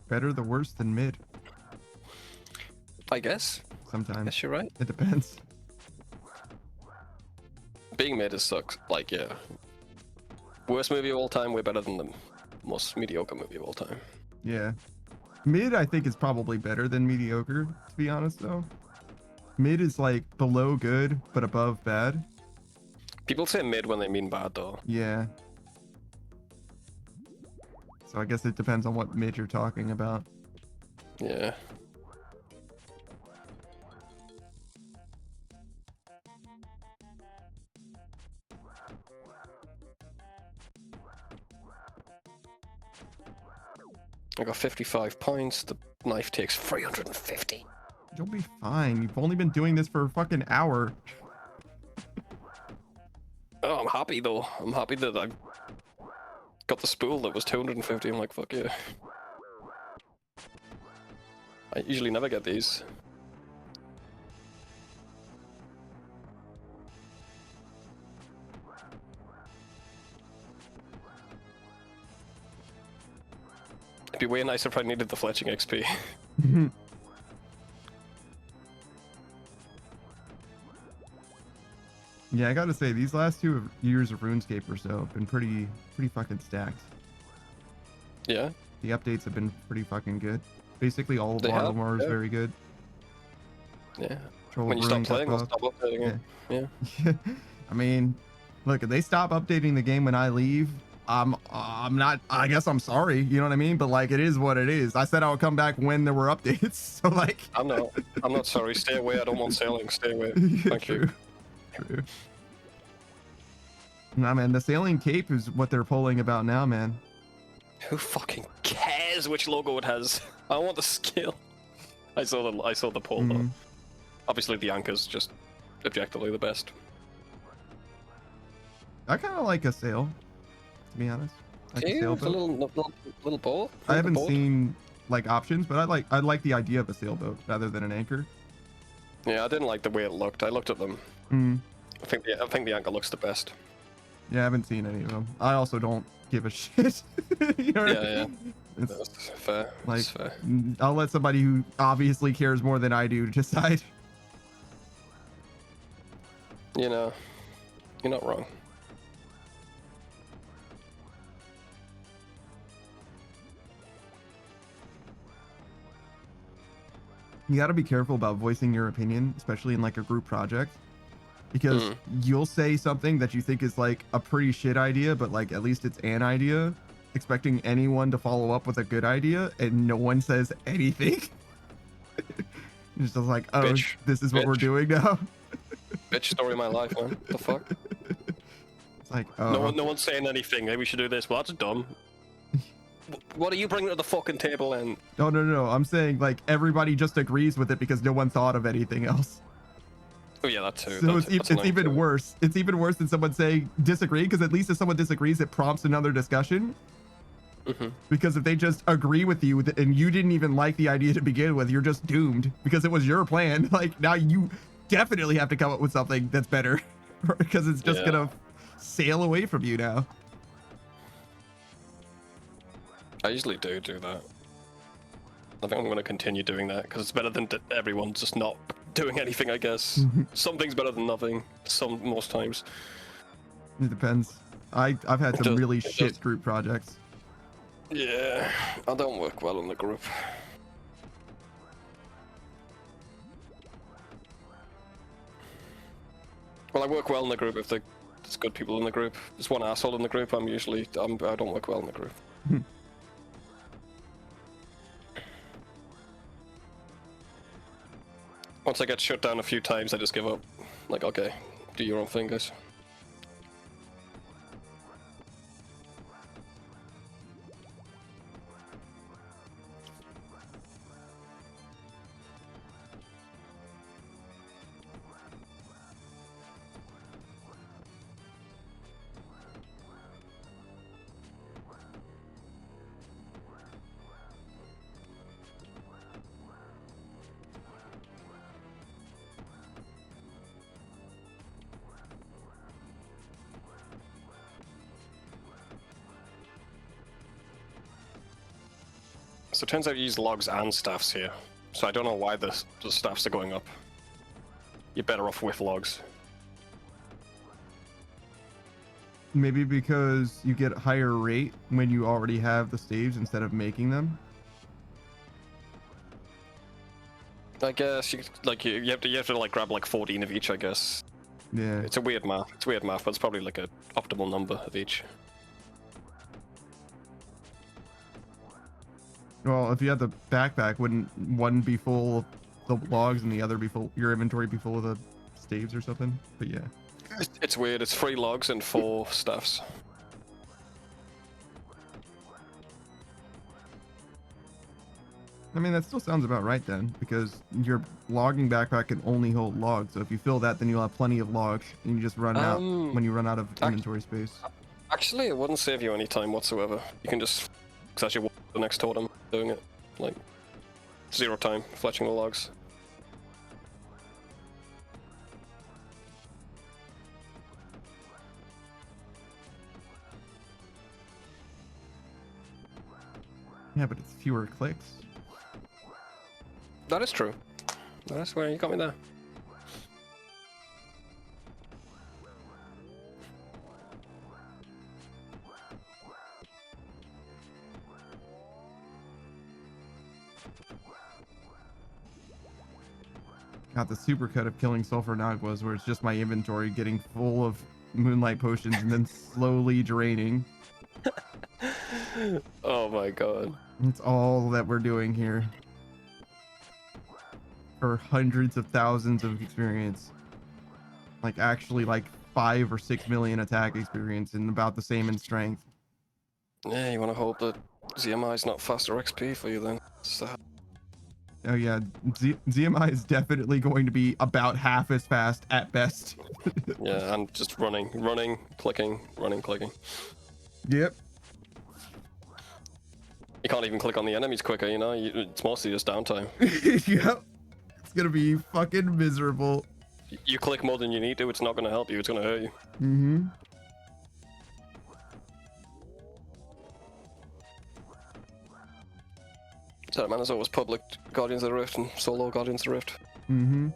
Better the worst than mid. I guess. Sometimes. Yes, you're right. It depends. Being mid is sucks. Like, yeah. Worst movie of all time, way better than the most mediocre movie of all time. Yeah. Mid, I think, is probably better than mediocre, to be honest, though. Mid is like below good, but above bad. People say mid when they mean bad, though. Yeah. So I guess it depends on what mid you're talking about. Yeah. I got 55 points. The knife takes 350. You'll be fine. You've only been doing this for a fucking hour. Oh, I'm happy though. I'm happy that I got the spool that was 250. I'm like, fuck yeah. I usually never get these. It'd be way nicer if I needed the fletching XP. Yeah, I gotta say, these last 2 years of RuneScape or so have been pretty fucking stacked. Yeah? The updates have been pretty fucking good. Basically, all of They have, Armor is yeah. very good. Yeah. Troll When you of stop Ruin got playing, I'll buffed. stop updating it. Yeah. I mean, look, if they stop updating the game when I leave, I'm not. I guess I'm sorry. You know what I mean? But like, it is what it is. I said I would come back when there were updates. So like, I'm not sorry. Stay away. I don't want sailing. Stay away. Thank you. True. Nah, man, the sailing cape is what they're polling about now, man. Who fucking cares which logo it has? I want the skill. I saw the poll though. Obviously, the anchor's just objectively the best. I kind of like a sail, to be honest. Like a A sailboat. little boat. I haven't seen like options, but I like the idea of a sailboat rather than an anchor. Yeah, I didn't like the way it looked. I looked at them. I think the anchor looks the best. Yeah, I haven't seen any of them. I also don't give a shit. You know what I Yeah. mean? It's That's fair. like, That's fair. I'll let somebody who obviously cares more than I do decide. You know, you're not wrong. You got to be careful about voicing your opinion, especially in like a group project, because you'll say something that you think is like a pretty shit idea, but like at least it's an idea, expecting anyone to follow up with a good idea, and no one says anything. It's just like, oh, Bitch. this is what we're Bitch. doing now. Bitch story of my life, man. The fuck? It's like, oh, No one's saying anything. Hey, we should do this. Well, that's dumb. What are you bringing to the fucking table then? no. I'm saying like everybody just agrees with it because no one thought of anything else. Oh yeah, that too. So That's it's annoying even too. worse. It's even worse than someone saying disagree, because at least if someone disagrees, it prompts another discussion. Because if they just agree with you and you didn't even like the idea to begin with, you're just doomed because it was your plan. Like now you definitely have to come up with something that's better because it's just gonna sail away from you now. I usually do that. I think I'm going to continue doing that because it's better than everyone just not doing anything, I guess. Something's better than nothing. Most times. It depends. I've had some does- really it shit does. group projects. Yeah, I don't work well in the group. Well, I work well in the group if there's good people in the group. There's one asshole in the group. I don't work well in the group. Once I get shut down a few times, I just give up. Like, okay, do your own thing, guys. So it turns out you use logs and staffs here. So I don't know why the staffs are going up. You're better off with logs. Maybe because you get higher rate when you already have the staves instead of making them. I guess you have to like grab like 14 of each, I guess. Yeah. It's a weird math. It's weird math, but it's probably like a optimal number of each. Well, if you had the backpack, wouldn't one be full of the logs and the other be full, your inventory be full of the staves or something? But yeah. It's weird. It's 3 logs and 4 staffs. I mean, that still sounds about right then, because your logging backpack can only hold logs. So if you fill that, then you'll have plenty of logs, and you just run out when you run out of inventory space. Actually, it wouldn't save you any time whatsoever. You can just actually walk the next totem doing it. Like, 0 time fletching the logs. Yeah, but it's fewer clicks. That is true. That's where you got me there. Got the supercut of killing sulfur naguas, where it's just my inventory getting full of moonlight potions and then slowly draining. Oh my god. It's all that we're doing here. For hundreds of thousands of experience. Like actually like 5 or 6 million attack experience and about the same in strength. Yeah, you want to hope that ZMI is not faster XP for you then. Oh yeah, ZMI is definitely going to be about half as fast at best. Yeah, and just running, clicking, running, clicking. Yep. You can't even click on the enemies quicker, you know? It's mostly just downtime. Yep. It's gonna be fucking miserable. You click more than you need to, it's not gonna help you, it's gonna hurt you. Mm-hmm. So man, there's always public Guardians of the Rift and solo Guardians of the Rift. Mm-hmm.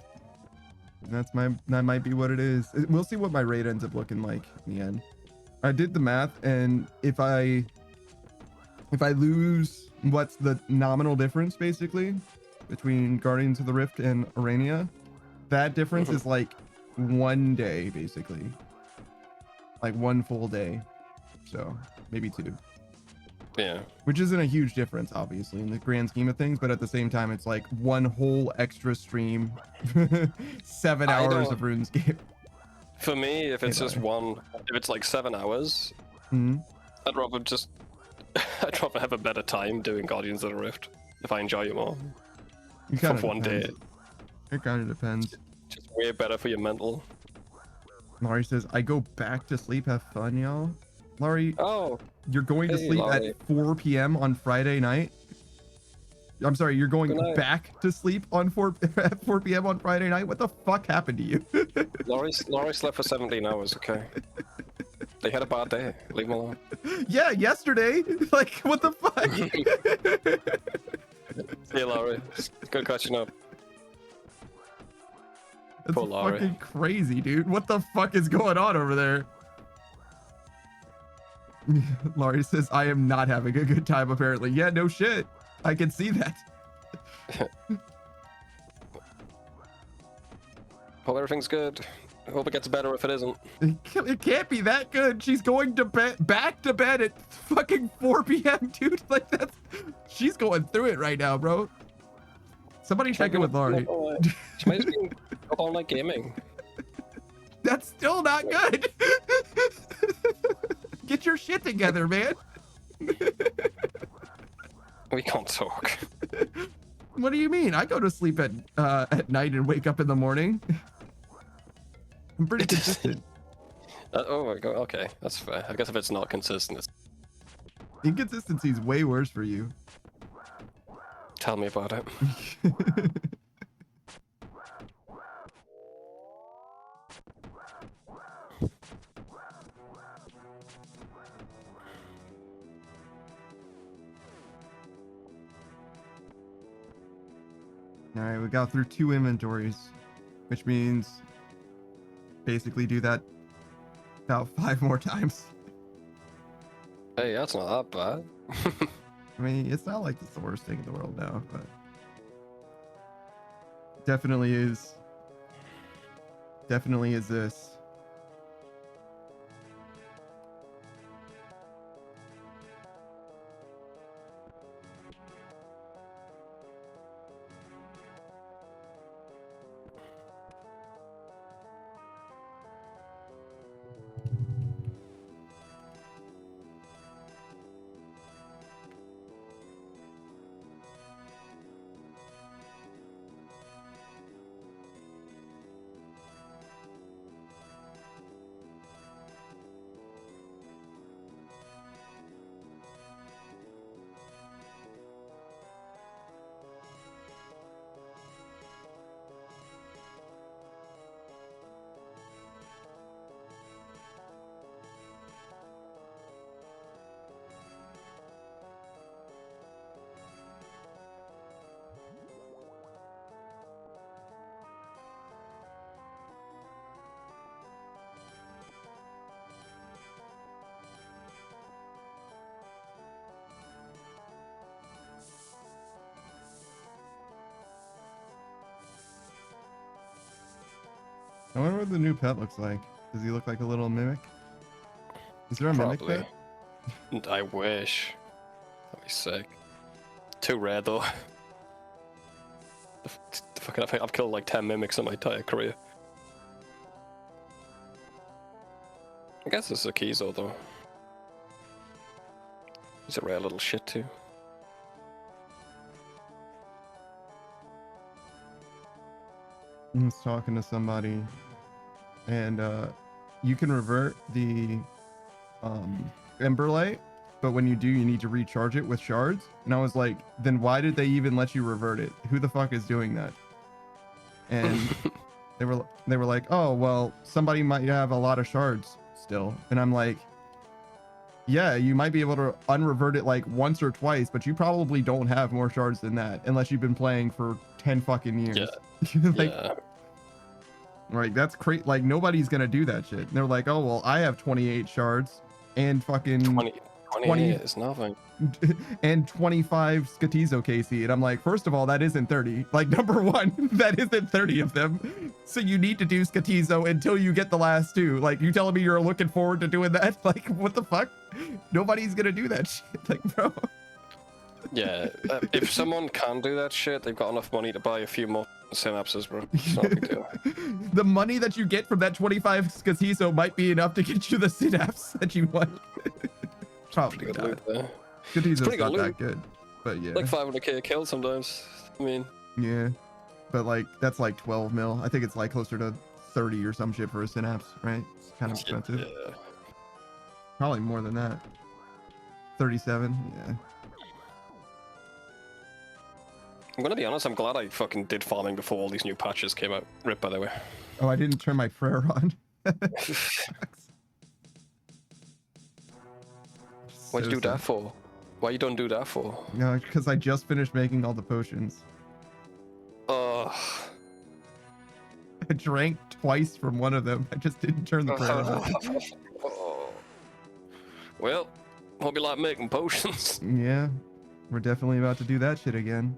That might be what it is. We'll see what my rate ends up looking like in the end. I did the math, and if I lose what's the nominal difference basically between Guardians of the Rift and Arania, that difference is like 1 day basically. Like 1 full day. So maybe 2. Yeah. Which isn't a huge difference, obviously, in the grand scheme of things, but at the same time, it's like 1 whole extra stream, 7 hours of RuneScape. For me, if it's just if it's like 7 hours, I'd rather have a better time doing Guardians of the Rift if I enjoy it more. For 1 day. It kind of depends. Just way better for your mental. Laurie says, I go back to sleep, have fun, y'all. Laurie, oh, you're going to sleep Laurie. at 4 p.m. on Friday night? I'm sorry, you're going back to sleep on 4 p.m. on Friday night? What the fuck happened to you? Laurie slept for 17 hours, okay? They had a bad day. Leave them alone. Yeah, yesterday. Like, what the fuck? See you, Laurie. It's good catching up. That's Poor Laurie. fucking crazy, dude. What the fuck is going on over there? Laurie says, I am not having a good time, apparently. Yeah, no shit. I can see that. Hope everything's good. I hope it gets better if it isn't. It can't be that good. She's going to back to bed at fucking 4 p.m., dude. Like, she's going through it right now, bro. Somebody check in with Laurie. She might have been up all night gaming. That's still not good. Get your shit together, man. We can't talk. What do you mean? I go to sleep at night and wake up in the morning. I'm pretty consistent. Oh my god, okay, that's fair. I guess if it's not consistent, it's... Inconsistency is way worse for you. Tell me about it. All right, we got through 2 inventories, which means basically do that about 5 more times. Hey, that's not that bad. I mean, it's not like it's the worst thing in the world now, but definitely is this. I wonder what the new pet looks like. Does he look like a little mimic? Is there a mimic Probably. pet? I wish. That'd be sick. Too rare though. Fucking, I think I've killed like 10 mimics in my entire career. I guess it's a Kizo though. He's a rare little shit too. I was talking to somebody, and you can revert the Ember Light, but when you do, you need to recharge it with shards. And I was like, then why did they even let you revert it? Who the fuck is doing that? And they were like, oh well, somebody might have a lot of shards still. And I'm like, yeah, you might be able to unrevert it like once or twice, but you probably don't have more shards than that unless you've been playing for 10 fucking years. Yeah. Like, yeah. Right, that's crazy. Like, nobody's gonna do that shit. And they're like, oh well, I have 28 shards and fucking 20 is nothing. and 25 Skatizo KC. And I'm like, first of all, that isn't 30. Like, number one, that isn't 30 of them. So you need to do Skatizo until you get the last 2. Like, you telling me you're looking forward to doing that? Like, what the fuck? Nobody's gonna do that shit. Like, bro. Yeah, if someone can do that shit, they've got enough money to buy a few more synapses, bro. It's not a big deal. The money that you get from that 25 Skatizo might be enough to get you the synapse that you want. Probably Pretty good not. loot there. Skatizo's pretty good not that loot. good, but yeah. Like 500k a kill sometimes. I mean, Yeah, but like that's like 12 mil. I think it's like closer to 30 or some shit for a synapse, right? It's kind of expensive. yeah. Probably more than that. 37, yeah. I'm gonna be honest, I'm glad I fucking did farming before all these new patches came out. Rip, by the way. Oh, I didn't turn my prayer on. What'd you do that for? Why you don't do that for? No, because I just finished making all the potions. Ugh. I drank twice from one of them. I just didn't turn the prayer on. Oh. Well, hope you like making potions. Yeah, we're definitely about to do that shit again.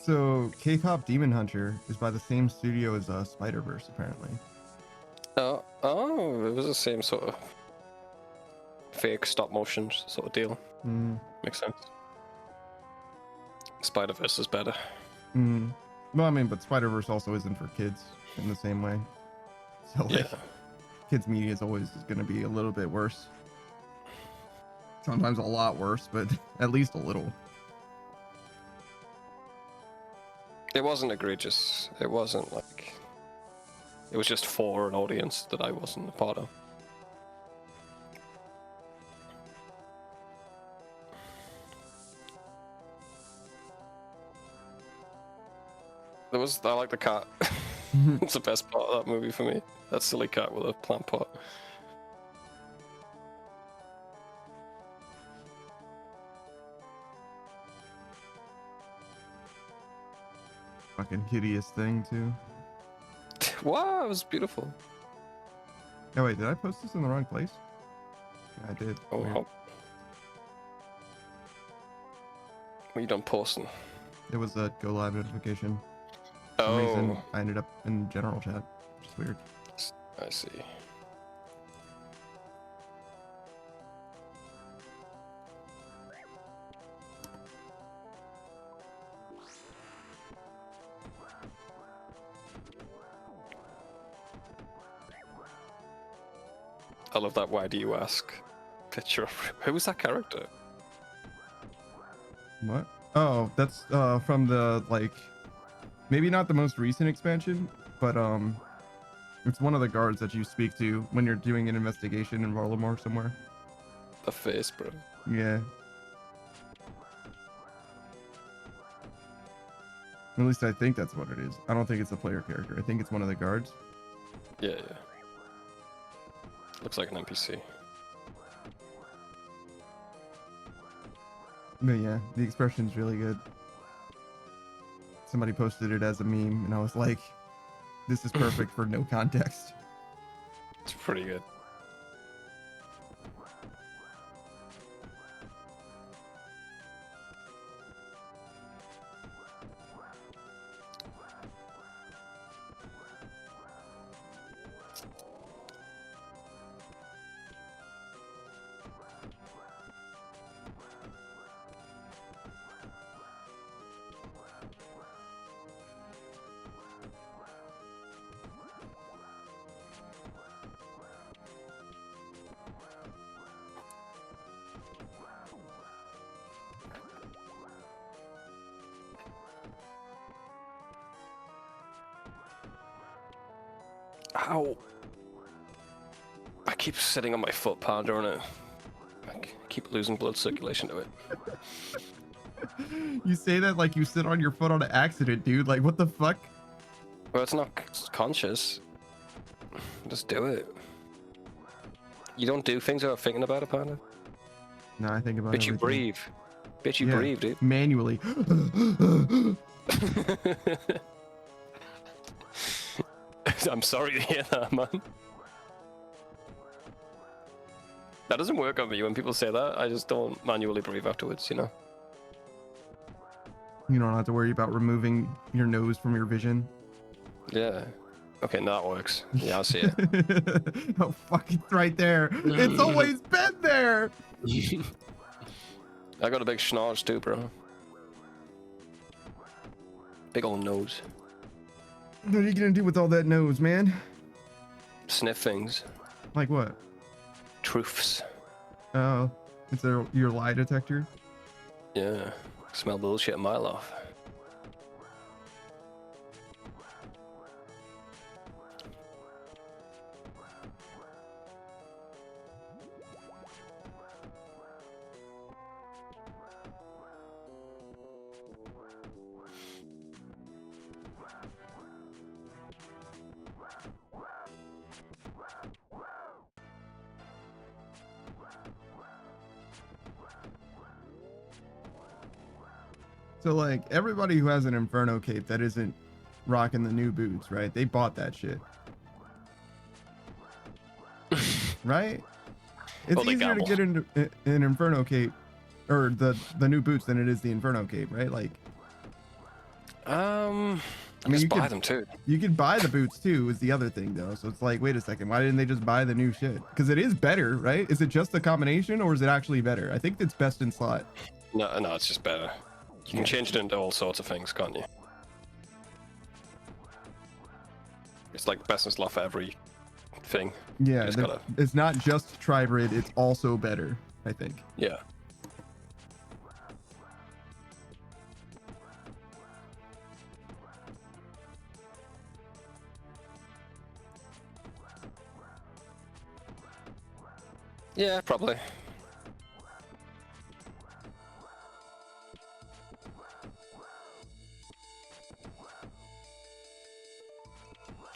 So, K-pop Demon Hunter is by the same studio as Spider-Verse, apparently. Oh, it was the same sort of fake stop motion sort of deal. Makes sense. Spider-Verse is better. Well, I mean, but Spider-Verse also isn't for kids in the same way. So, like, kids' media is always going to be a little bit worse. Sometimes a lot worse, but at least a little. It wasn't egregious. It wasn't like... It was just for an audience that I wasn't a part of. I like the cat. It's the best part of that movie for me. That silly cat with a plant pot. Fucking hideous thing, too. Wow, it was beautiful. Oh, wait, did I post this in the wrong place? Yeah, I did. Oh, Weird. wow. What you done posting? It was a go live notification. For some reason, I ended up in general chat, which is weird. I see. I love that "why do you ask" picture. Who was that character? What? Oh, that's from the, like, maybe not the most recent expansion, but it's one of the guards that you speak to when you're doing an investigation in Varlamore somewhere. The face, bro. Yeah. At least I think that's what it is. I don't think it's a player character. I think it's one of the guards. Yeah. Looks like an NPC. But yeah, the expression's really good. Somebody posted it as a meme, and I was like, this is perfect for no context. It's pretty good. Ow! I keep sitting on my foot, Panda, on it. I keep losing blood circulation to it. You say that like you sit on your foot on an accident, dude. Like, what the fuck? Well, it's not conscious. Just do it. You don't do things without thinking about it, Panda? No, I think about it. Bitch, you breathe. Bitch, you breathe, dude. Manually. I'm sorry to hear that, man. That doesn't work on me when people say that. I just don't manually breathe afterwards, you know? You don't have to worry about removing your nose from your vision. Yeah. Okay, now that works. Yeah, I see it. Oh, fuck, it's right there. It's always been there. I got a big schnoz too, bro. Big old nose. What are you gonna do with all that nose, man? Sniff things. Like what? Truths. Oh, it's your lie detector? Yeah. Smell bullshit a mile off. So like everybody who has an Inferno cape that isn't rocking the new boots, right? They bought that shit. Right? It's Well, they easier to gamble. get into an Inferno cape or the new boots than it is the Inferno cape, right? Like I mean, just you buy could- them too. you could buy the boots too is the other thing though. So it's like, wait a second, why didn't they just buy the new shit? Because it is better, right? Is it just the combination or is it actually better? I think it's best in slot. No, it's just better. You can change it into all sorts of things, can't you? It's like best in slot for every thing. Yeah, Just gotta- it's not just tribrid, it's also better, I think. Yeah. Yeah, probably.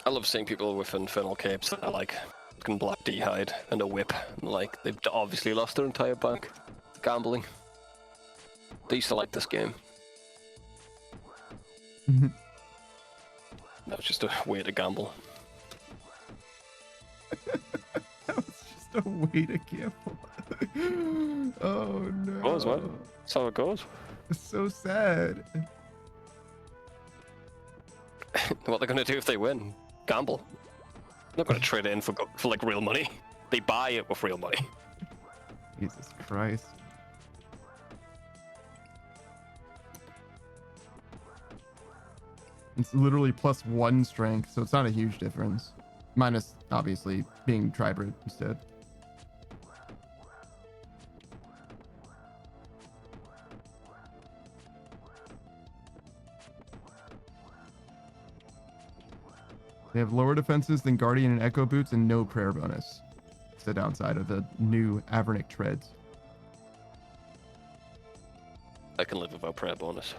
I love seeing people with infernal capes that are like fucking black D-hide and a whip, and like they've obviously lost their entire bank gambling. They used to like this game. Mhm. That was just a way to gamble. That was just a way to gamble. Oh no. Goes, man. That's how it goes. It's so sad. What they're gonna do if they win? Gamble. They're not gonna trade it in for like real money. They buy it with real money. Jesus Christ. It's literally +1 strength, so it's not a huge difference. Minus, obviously, being tribrid instead. They have lower defenses than Guardian and Echo boots and no prayer bonus. It's the downside of the new Avernic treads. I can live without prayer bonus.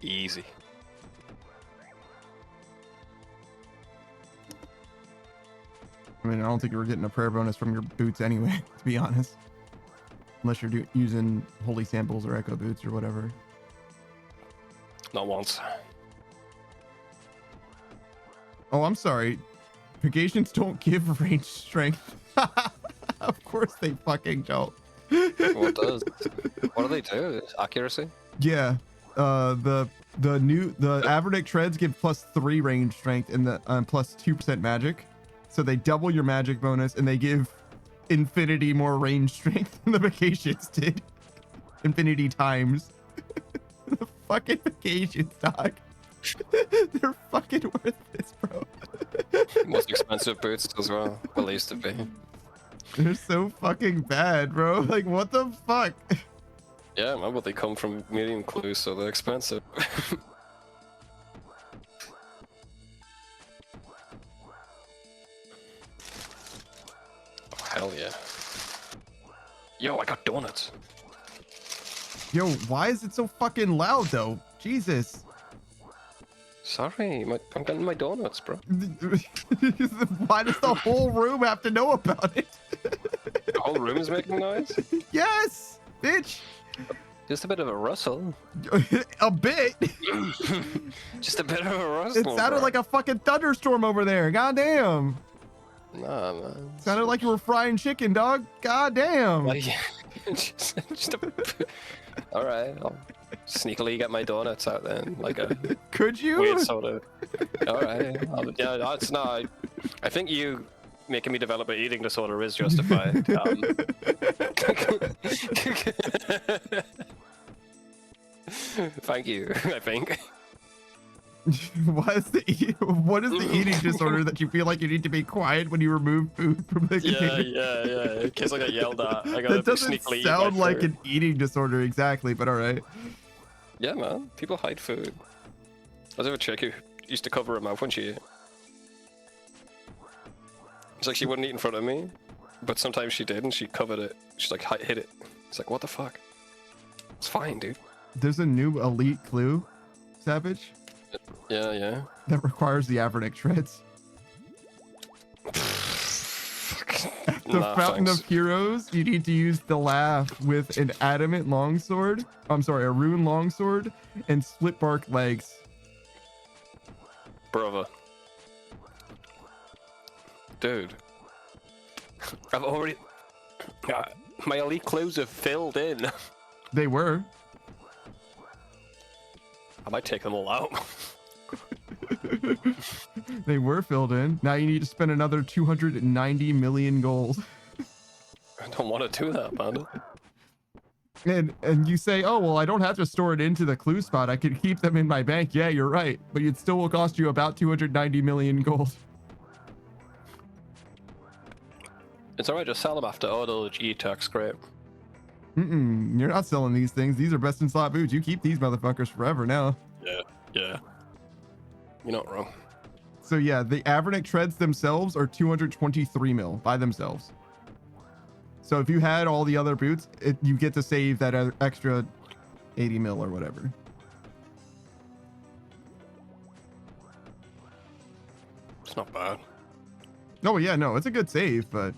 Easy. I mean, I don't think you were getting a prayer bonus from your boots anyway, to be honest. Unless you're using holy samples or echo boots or whatever. Not once. Oh, I'm sorry. Purgations don't give range strength. Of course they fucking don't. What does? What do they do? Accuracy? Yeah. The Avernic treads give +3 range strength and the +2% magic. So they double your magic bonus and they give infinity more range strength than the vacations did. Infinity times. The fucking vacations, dog. They're fucking worth this, bro. Most expensive boots as well. Well, they used to be. They're so fucking bad, bro. Like, what the fuck? Yeah, man, but they come from medium clues, so they're expensive. Oh, hell yeah. Yo, I got donuts. Yo, why is it so fucking loud, though? Jesus. Sorry, I'm getting my donuts, bro. Why does the whole room have to know about it? The whole room is making noise? Yes, bitch. Just a bit of a rustle. A bit. Just a bit of a rustle. It sounded bro. like a fucking thunderstorm over there. Goddamn. Nah, man. Sounded like you were frying chicken, dog. Goddamn. Like, just a... Alright, I'll sneakily get my donuts out then. Like a Could you? weird sort of... Alright. Yeah, that's not... I think you making me develop an eating disorder is justified. Thank you, I think. What is the eating disorder that you feel like you need to be quiet when you remove food from the game? Yeah. In case I get yelled at, I gotta That doesn't sneakily sound eat my like food. an eating disorder exactly, but all right. Yeah, man. People hide food. I was with a chick who used to cover her mouth when she ate. It's like she wouldn't eat in front of me, but sometimes she did and she covered it. She's like, hid it. It's like, what the fuck? It's fine, dude. There's a new elite clue, Savage, Yeah. that requires the Avernic treads. The Nah, Fountain thanks. of Heroes, you need to use the laugh with an adamant longsword. I'm sorry, a rune longsword and split bark legs. Brother. Dude. I've already... my elite clues are filled in. They were. I might take them all out. They were filled in. Now you need to spend another 290 million gold. I don't want to do that, man. And you say, oh, well, I don't have to store it into the clue spot. I could keep them in my bank. Yeah, you're right. But it still will cost you about 290 million gold. It's alright, just sell them after auto E-tax, great. You're not selling these things. These are best in slot boots. You keep these motherfuckers forever now. Yeah. You're not wrong. So yeah, the Avernic treads themselves are 223 mil by themselves. So if you had all the other boots, you get to save that extra 80 mil or whatever. It's not bad. Oh yeah, no, it's a good save, but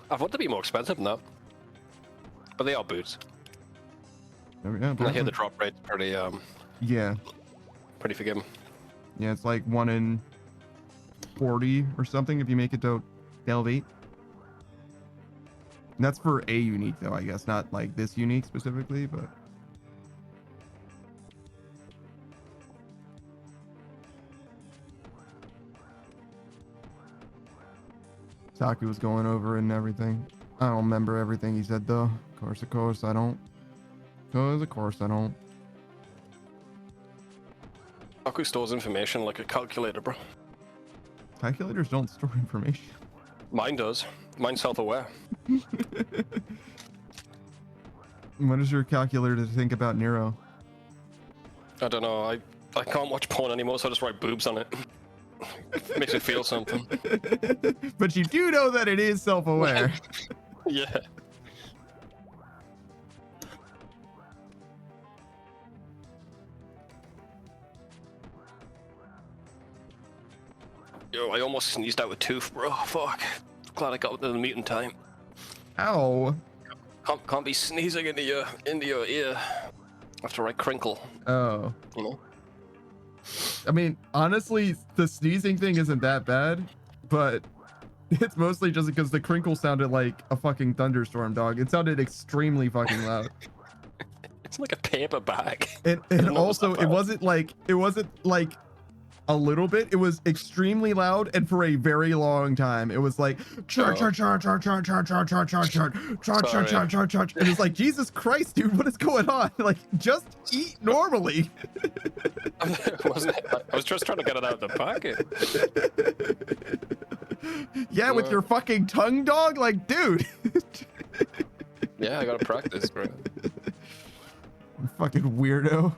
I thought they'd be more expensive than that. But they are boots. yeah, And I hear the drop rate's pretty yeah, pretty forgiving. yeah, it's like 1 in 40 or something if you make it to Delve 8. And that's for a unique though, I guess, not like this unique specifically, but Taki was going over and everything. I don't remember everything he said though. Of course I don't. Of course I don't. Aku stores information like a calculator, bro. Calculators don't store information. Mine does. Mine's self-aware. What does your calculator think about Nero? I don't know. I can't watch porn anymore, so I just write boobs on it. Makes me feel something. But you do know that it is self-aware. Yeah. Yo, I almost sneezed out a tooth, bro. Fuck. Glad I got to the meeting time. Ow. Can't be sneezing into your ear after I crinkle. Oh. You know. I mean, honestly, the sneezing thing isn't that bad, but it's mostly just because the crinkle sounded like a fucking thunderstorm, dog. It sounded extremely fucking loud. It's like a paper bag. And also, it wasn't like a little bit. It was extremely loud, and for a very long time, it was like char char char char char char char char char char char char char char char. And it's like, Jesus Christ, dude, what is going on? Like, just eat normally. I was just trying to get it out of the pocket. Yeah, with your fucking tongue, dog. Like, dude. Yeah, I gotta practice, bro. Fucking weirdo.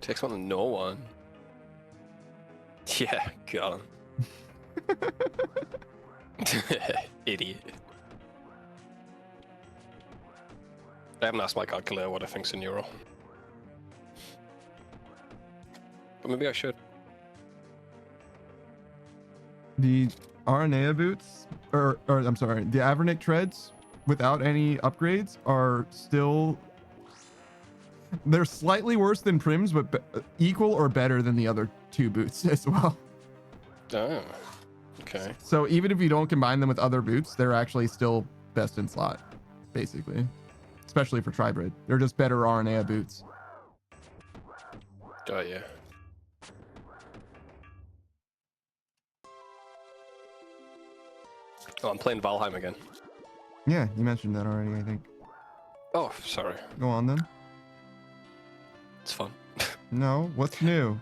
Takes one to know one. Yeah, got him. Idiot. I haven't asked my calculator what I think's in euro. But maybe I should. The Aranea boots, or I'm sorry, the Avernic treads without any upgrades are still... They're slightly worse than Prim's, but equal or better than the other two boots as well. Oh, okay. So even if you don't combine them with other boots, they're actually still best in slot, basically. Especially for Tribrid. They're just better RNA boots. Oh, yeah. Oh, I'm playing Valheim again. Yeah, you mentioned that already, I think. Oh, sorry. Go on then. It's fun. No, what's new?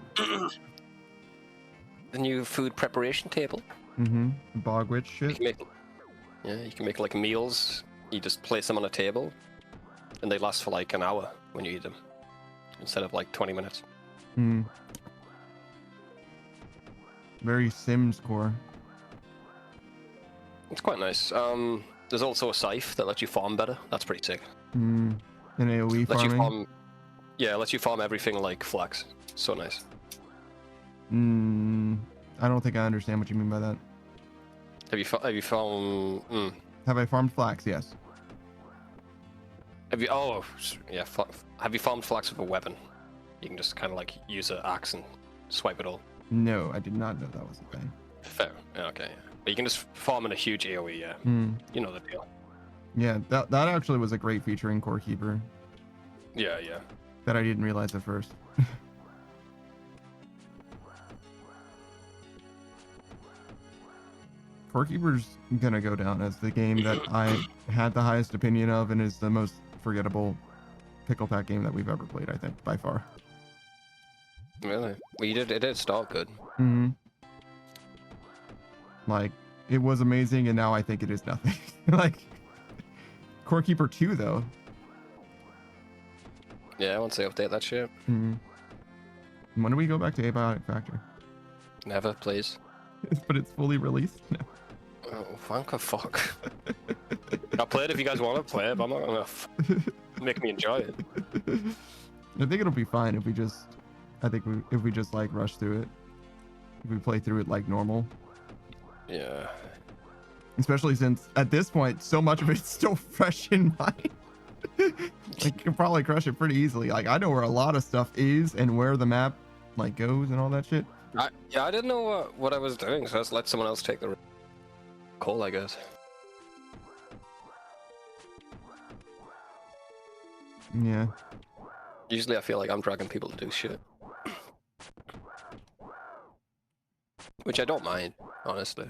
The new food preparation table. Mm-hmm. Bogwitch You shit. can make, yeah, you can make like meals. You just place them on a table, and they last for like an hour when you eat them, instead of like 20 minutes. Hmm. Very Sims core. It's quite nice. There's also a scythe that lets you farm better. That's pretty sick. Hmm. And AoE Lets you farming. farm, yeah, lets you farm everything like flax. So nice. I don't think I understand what you mean by that. Have you found? Have I farmed flax? Yes. Have you? Oh, yeah. Have you farmed flax with a weapon? You can just kind of like use an axe and swipe it all. No, I did not know that was a thing. Fair. Okay. But you can just farm in a huge AoE. Yeah. You know the deal. Yeah, that actually was a great feature in Core Keeper Yeah. Yeah. that I didn't realize at first. Core Keeper's gonna go down as the game that I had the highest opinion of and is the most forgettable pickle pack game that we've ever played, I think, by far. Really? Well, it did start good. Like, it was amazing, and now I think it is nothing. Like, Core Keeper 2, though. Yeah, once they update that shit. When do we go back to Abiotic Factor? Never, please. But it's fully released? No. Oh, fuck. I'll play it if you guys want to play it, but I'm not gonna make me enjoy it. I think it'll be fine if we just... if we just, like, rush through it. If we play through it like normal. Yeah. Especially since, at this point, so much of it's still fresh in mind. I can probably crush it pretty easily. Like, I know where a lot of stuff is and where the map, like, goes and all that shit. I didn't know what I was doing, so I just let someone else take the call, I guess. Yeah. Usually I feel like I'm dragging people to do shit. Which I don't mind, honestly.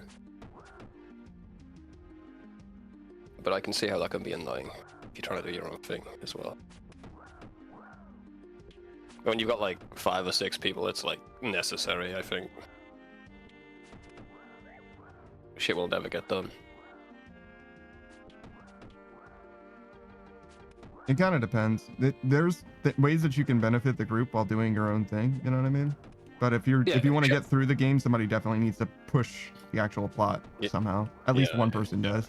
But I can see how that can be annoying if you're trying to do your own thing as well. When you've got like 5 or 6 people, it's like necessary, I think. Shit will never get done. It kind of depends. There's ways that you can benefit the group while doing your own thing. You know what I mean? But if you want to get through the game, somebody definitely needs to push the actual plot somehow. At least one person does.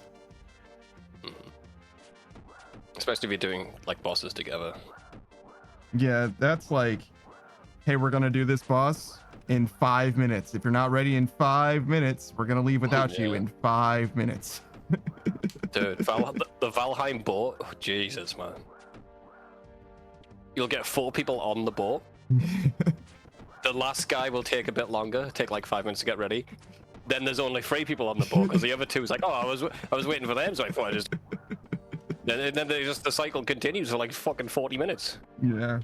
Especially if you're doing like bosses together. Yeah, that's like, hey, we're gonna do this boss in 5 minutes. If you're not ready in 5 minutes, we're gonna leave without you in 5 minutes. Dude, the Valheim boat, oh, Jesus, man. You'll get 4 people on the boat. The last guy will take a bit longer, take like 5 minutes to get ready. Then there's only 3 people on the boat because the other 2 is like, oh, I was waiting for them, so I thought I just. And then the cycle continues for like fucking 40 minutes. Yeah.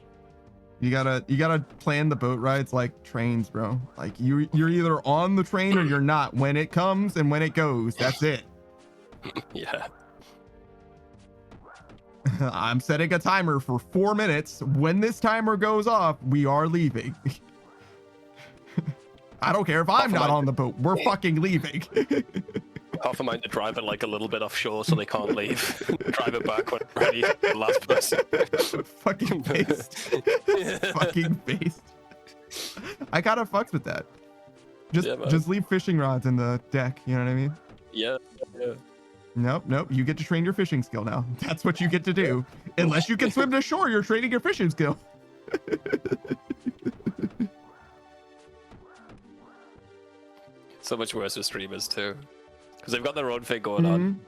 You gotta plan the boat rides like trains, bro. Like you're either on the train or you're not. When it comes and when it goes, that's it. Yeah. I'm setting a timer for 4 minutes. When this timer goes off, we are leaving. I don't care if I'm not on the boat. We're fucking leaving. Half of mine to drive it like a little bit offshore so they can't leave. Drive it back when ready. The last person. Fucking based. Fucking based. I kind of fucks with that. Just leave fishing rods in the deck. You know what I mean? Yeah. Nope. You get to train your fishing skill now. That's what you get to do. Unless you can swim to shore, you're training your fishing skill. So much worse with streamers too. Because they've got their own thing going on.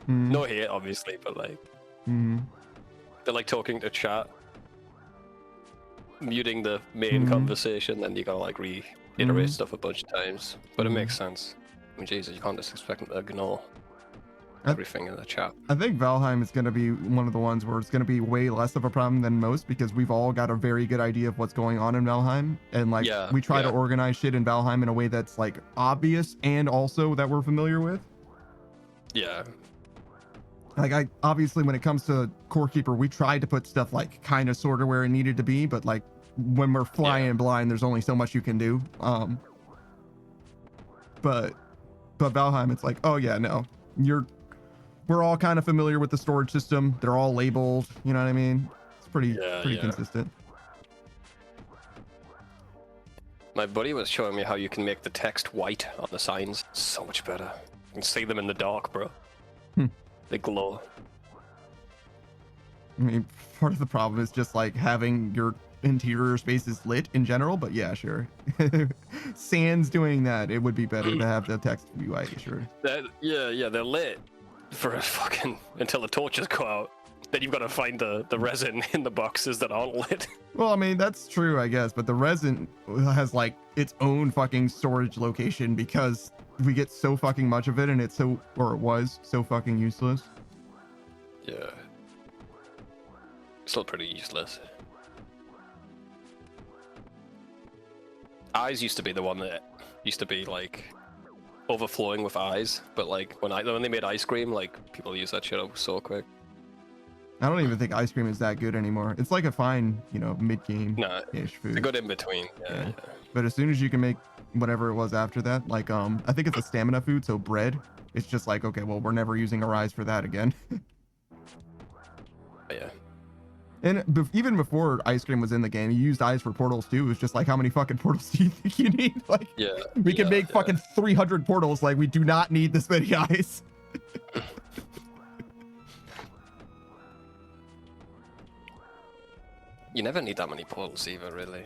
No hate, obviously, but like... They're like talking to chat. Muting the main conversation, then you gotta like reiterate stuff a bunch of times. But it makes sense. I mean, Jesus, you can't just expect them to ignore everything in the chat. I think Valheim is going to be one of the ones where it's going to be way less of a problem than most because we've all got a very good idea of what's going on in Valheim. And like, we try to organize shit in Valheim in a way that's like obvious and also that we're familiar with. Yeah. Like obviously when it comes to Core Keeper, we tried to put stuff like kind of sort of where it needed to be, but like when we're flying blind, there's only so much you can do. But Valheim, it's like, oh yeah, no, we're all kind of familiar with the storage system. They're all labeled. You know what I mean? It's pretty consistent. My buddy was showing me how you can make the text white on the signs. So much better. You can see them in the dark, bro. They glow. I mean, part of the problem is just like having your interior spaces lit in general, but yeah, sure. sans doing that, it would be better to have the text UI, sure. Yeah, they're lit for a fucking until the torches go out. Then you've got to find the resin in the boxes that aren't lit. Well, I mean, that's true, I guess, but the resin has like its own fucking storage location because we get so fucking much of it and it's so, or it was so fucking useless. Yeah. Still pretty useless. Eyes used to be the one that used to be like overflowing with eyes, but like when they made ice cream, like people use that shit up so quick. I don't even think ice cream is that good anymore. It's like a fine, you know, mid-game-ish food. It's a good in between. Yeah. But as soon as you can make whatever it was after that, like I think it's a stamina food, so bread. It's just like, okay, well, we're never using our eyes for that again. Yeah. And even before ice cream was in the game, you used eyes for portals too. It was just like, how many fucking portals do you think you need? Like, we can make fucking 300 portals. Like, we do not need this many eyes. You never need that many portals either, really.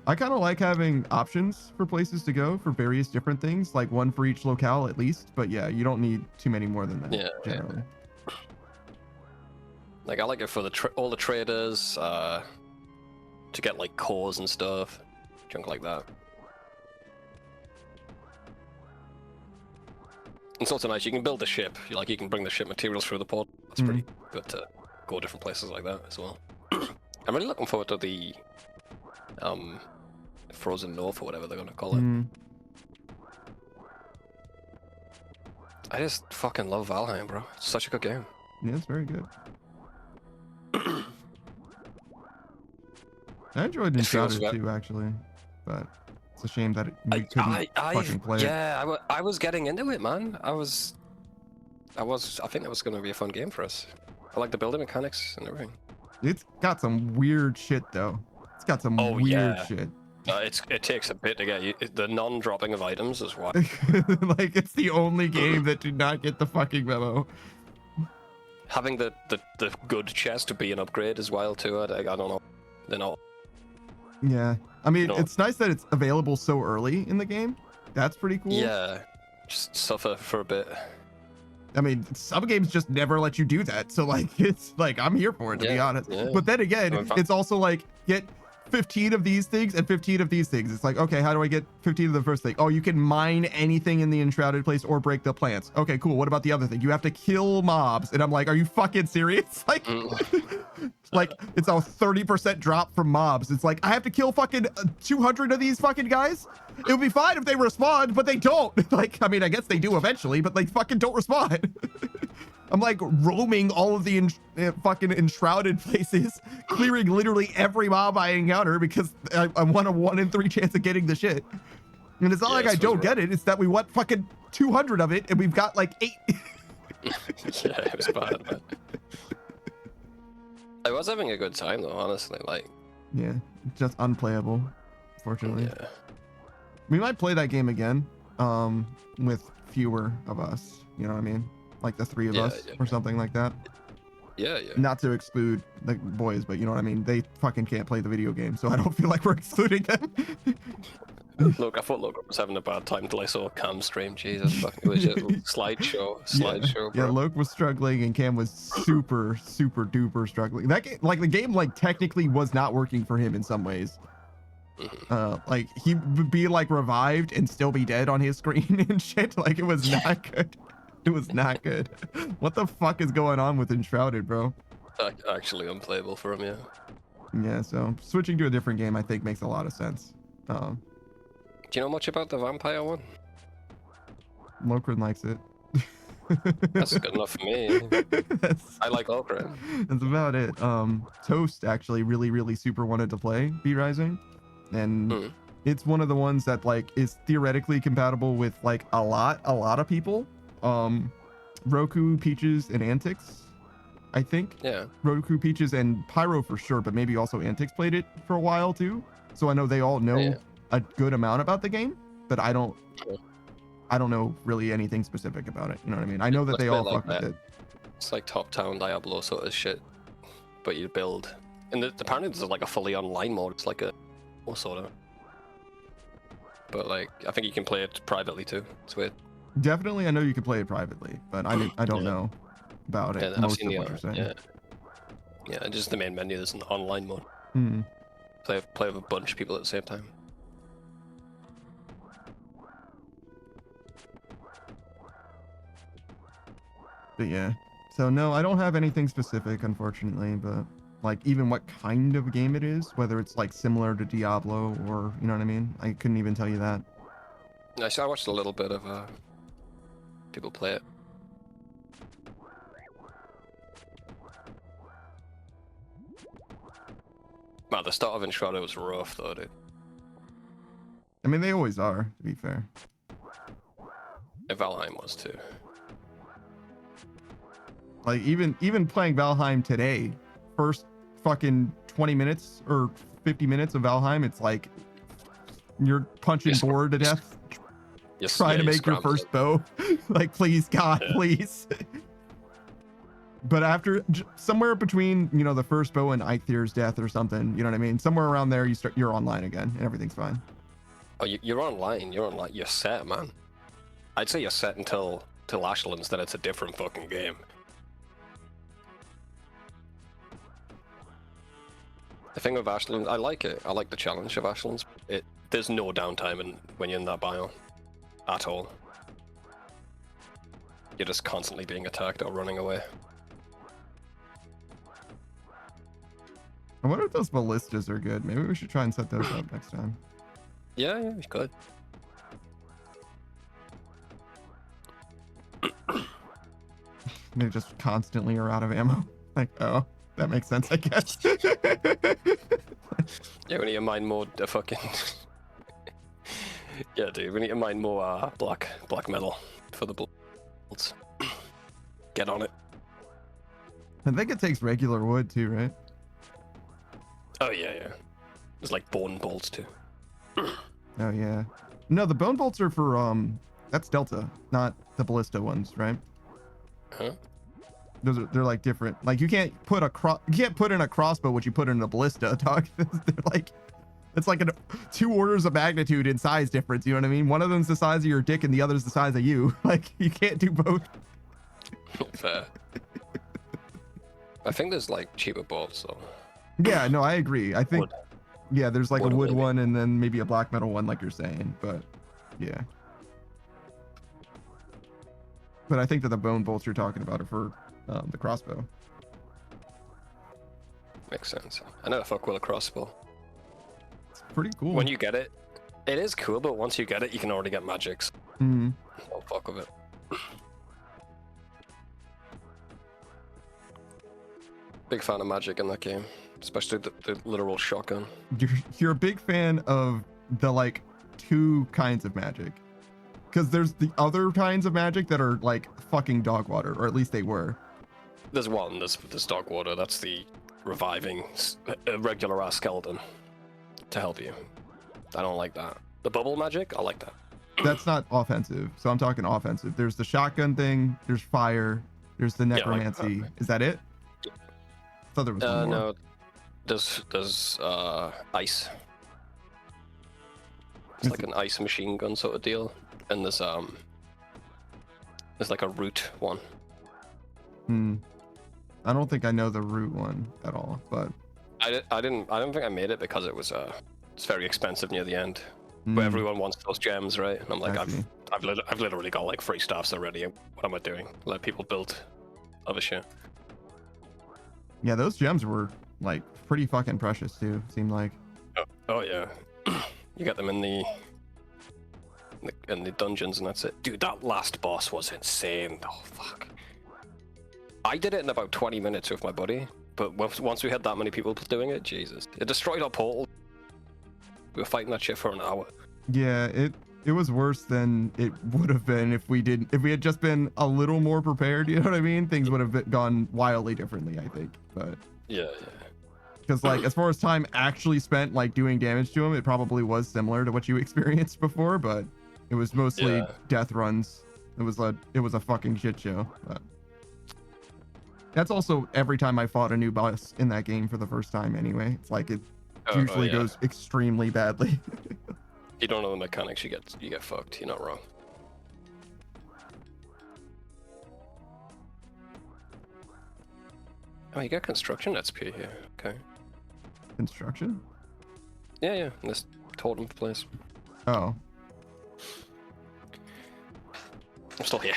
I kind of like having options for places to go for various different things, like one for each locale at least. But yeah, you don't need too many more than that, generally. Like, I like it for all the traders, to get like cores and stuff, junk like that. It's also nice, you can build a ship, you can bring the ship materials through the port. That's pretty good to go different places like that as well. I'm really looking forward to the Frozen North or whatever they're gonna call it. I just fucking love Valheim, bro. It's such a good game. Yeah, it's very good. I enjoyed Enshrouded too, actually, but it's a shame that we couldn't fucking play it. Yeah, I was getting into it, man. I think that was gonna be a fun game for us. I like the building mechanics and everything. It's got some weird shit though. It's got some weird shit. It takes a bit to get you. The non-dropping of items is why. Like, it's the only game that did not get the fucking memo. Having the good chest to be an upgrade as well too. I don't know. They're not. Yeah, I mean, it's nice that it's available so early in the game. That's pretty cool. Yeah, just suffer for a bit. I mean, some games just never let you do that. So like, it's like, I'm here for it, to be honest. Yeah. But then again, it's also like, get 15 of these things and 15 of these things. It's like, okay, how do I get 15 of the first thing? Oh, you can mine anything in the enshrouded place or break the plants. Okay, cool. What about the other thing? You have to kill mobs. And I'm like, are you fucking serious? Like, like, it's a 30% drop from mobs. It's like, I have to kill fucking 200 of these fucking guys? It would be fine if they respond, but they don't. Like, I mean, I guess they do eventually, but they fucking don't respond. I'm like roaming all of the fucking enshrouded places, clearing literally every mob I encounter because I want a 1 in 3 chance of getting the shit. And it's not like I don't get it. It's that we want fucking 200 of it and we've got like 8. Yeah, it was bad, man. I was having a good time though, honestly. Like, yeah, just unplayable, fortunately. Yeah. We might play that game again, with fewer of us. You know what I mean? Like the 3 of us or something like that. Yeah. Not to exclude the boys, but you know what I mean? They fucking can't play the video game, so I don't feel like we're excluding them. Look, I thought Loke was having a bad time till I saw Cam stream. Jesus, fucking it was just slideshow, bro. Yeah, Loke was struggling and Cam was super duper struggling. That game, like the game, like technically was not working for him in some ways. Like he would be like revived and still be dead on his screen and shit. Like it was not good. It was not good. What the fuck is going on with Enshrouded, bro? Actually unplayable for him, yeah. Yeah, so switching to a different game I think makes a lot of sense. Do you know much about the vampire one? Lokrin likes it. That's good enough for me. I like Lokrin. That's about it. Toast actually really super wanted to play Beat Rising, and it's one of the ones that like is theoretically compatible with like a lot of people. Roku, Peaches, and Antics, I think. Yeah. Roku, Peaches, and Pyro for sure, but maybe also Antics played it for a while too. So I know they all know a good amount about the game, but I don't know really anything specific about it. You know what I mean? I know that they all fuck with it. It's like top-down Diablo sort of shit, but you build. And apparently there's like a fully online mode. It's like a sort of. but like I think you can play it privately too. It's weird. Definitely, I know you can play it privately, but I don't know about it. Yeah, I've Most seen of what the, you're saying. yeah, just the main menu. There's an online mode. Hmm. Play with a bunch of people at the same time. But yeah, so no, I don't have anything specific, unfortunately. But like even what kind of game it is, whether it's like similar to Diablo or you know what I mean, I couldn't even tell you that. I watched a little bit of people play it. Man, the start of Enshrouded was rough though, dude. I mean, they always are, to be fair. And Valheim was too. Like even playing Valheim today, first fucking 20 minutes or 50 minutes of Valheim, it's like you're punching board to death, trying to make your first bow. Like, please, God, please. But after somewhere between, you know, the first bow and Eikthyre's death or something, you know what I mean? Somewhere around there, you're online again and everything's fine. Oh, you're online. You're set, man. I'd say you're set until Ashlands, then it's a different fucking game. The thing with Ashlands, I like it. I like the challenge of Ashlands. There's no downtime when you're in that biome at all. You're just constantly being attacked or running away. I wonder if those ballistas are good. Maybe we should try and set those up next time. Yeah, we could. They just constantly are out of ammo. Like, oh, that makes sense, I guess. Yeah, we need to mine more fucking. Yeah, dude, we need to mine more black metal for the bullets. Get on it. I think it takes regular wood too, right? Oh yeah. There's like bone bolts too. Oh yeah. No, the bone bolts are for that's Delta, not the ballista ones, right? Huh? They're like different. Like you can't put in a crossbow what you put in a ballista, dog. They're like it's like 2 orders of magnitude in size difference, you know what I mean? One of them's the size of your dick and the other's the size of you. Like you can't do both. Fair. I think there's like cheaper bolts though. Yeah, no, I agree. I think yeah, there's like a wood maybe. one and then maybe a black metal one like you're saying, but yeah. But I think that the bone bolts you're talking about are for the crossbow. Makes sense. I never fuck with a crossbow. It's pretty cool. When you get it, it is cool, but once you get it, you can already get magics. Mm-hmm. Don't fuck with it. Big fan of magic in that game, especially the literal shotgun. You're a big fan of the like 2 kinds of magic. Because there's the other kinds of magic that are like fucking dog water, or at least they were. There's dog water. That's the reviving a regular ass skeleton to help you. I don't like that. The bubble magic, I like that. That's not offensive. So I'm talking offensive. There's the shotgun thing. There's fire. There's the necromancy. Yeah, like Is that it? I thought there was one more. No. There's ice. It's like an ice machine gun sort of deal. And there's like a root one. I don't think I know the root one at all, but I don't think I made it because it's very expensive near the end. But everyone wants those gems, right? And I'm like, I've literally got like 3 staffs already. What am I doing? Let people build other shit. yeah, those gems were like pretty fucking precious too. Seemed like. Oh yeah, you get them in the dungeons and that's it. Dude, that last boss was insane. Oh fuck. I did it in about 20 minutes with my buddy, but once we had that many people doing it, Jesus, it destroyed our portal. We were fighting that shit for an hour. Yeah, it was worse than it would have been if we had just been a little more prepared. You know what I mean? Things would have gone wildly differently, I think. But yeah. Because like as far as time actually spent like doing damage to him, it probably was similar to what you experienced before, but it was mostly death runs. It was a fucking shit show. But that's also every time I fought a new boss in that game for the first time anyway. It's like it usually goes extremely badly. You don't know the mechanics, you get fucked. You're not wrong. Oh, you got construction XP here. Okay. Construction? Yeah. This totem place. Oh. I'm still here.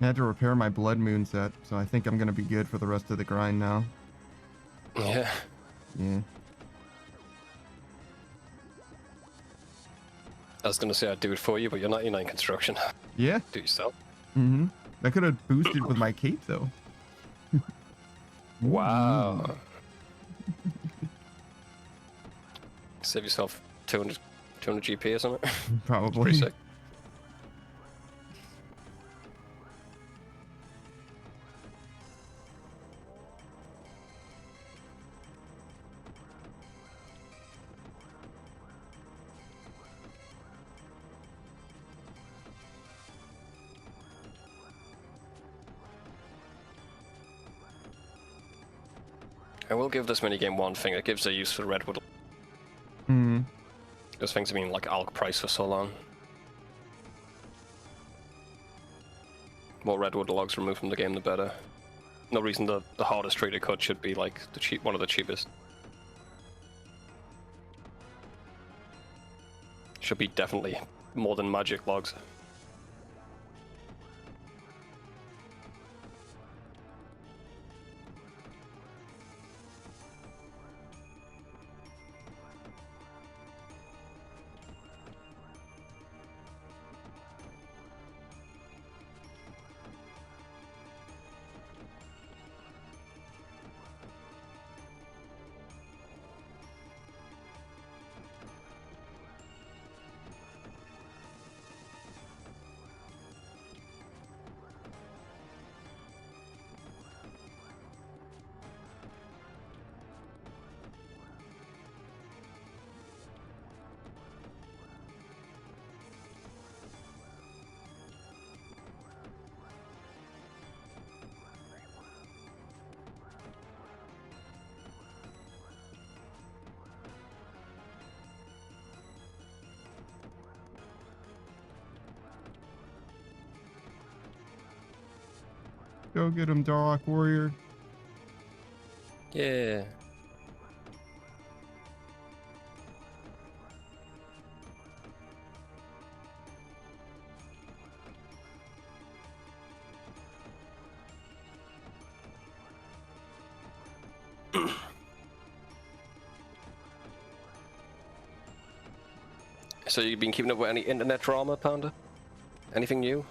I had to repair my blood moon set, so I think I'm gonna be good for the rest of the grind now. Yeah. Yeah. I was gonna say I'd do it for you, but you're 99 construction. Yeah. Do it yourself. Mm-hmm. I could have boosted with my cape though. Wow. Save yourself 200 GP or something. Probably. Pretty sick. I will give this minigame one thing. It gives a use for redwood. Mm-hmm. Those things have been like alk price for so long. More redwood logs removed from the game, the better. No reason the hardest tree to cut should be like one of the cheapest. Should be definitely more than magic logs. Go get him, Dark Warrior. Yeah. So you've been keeping up with any internet drama, Panda? Anything new?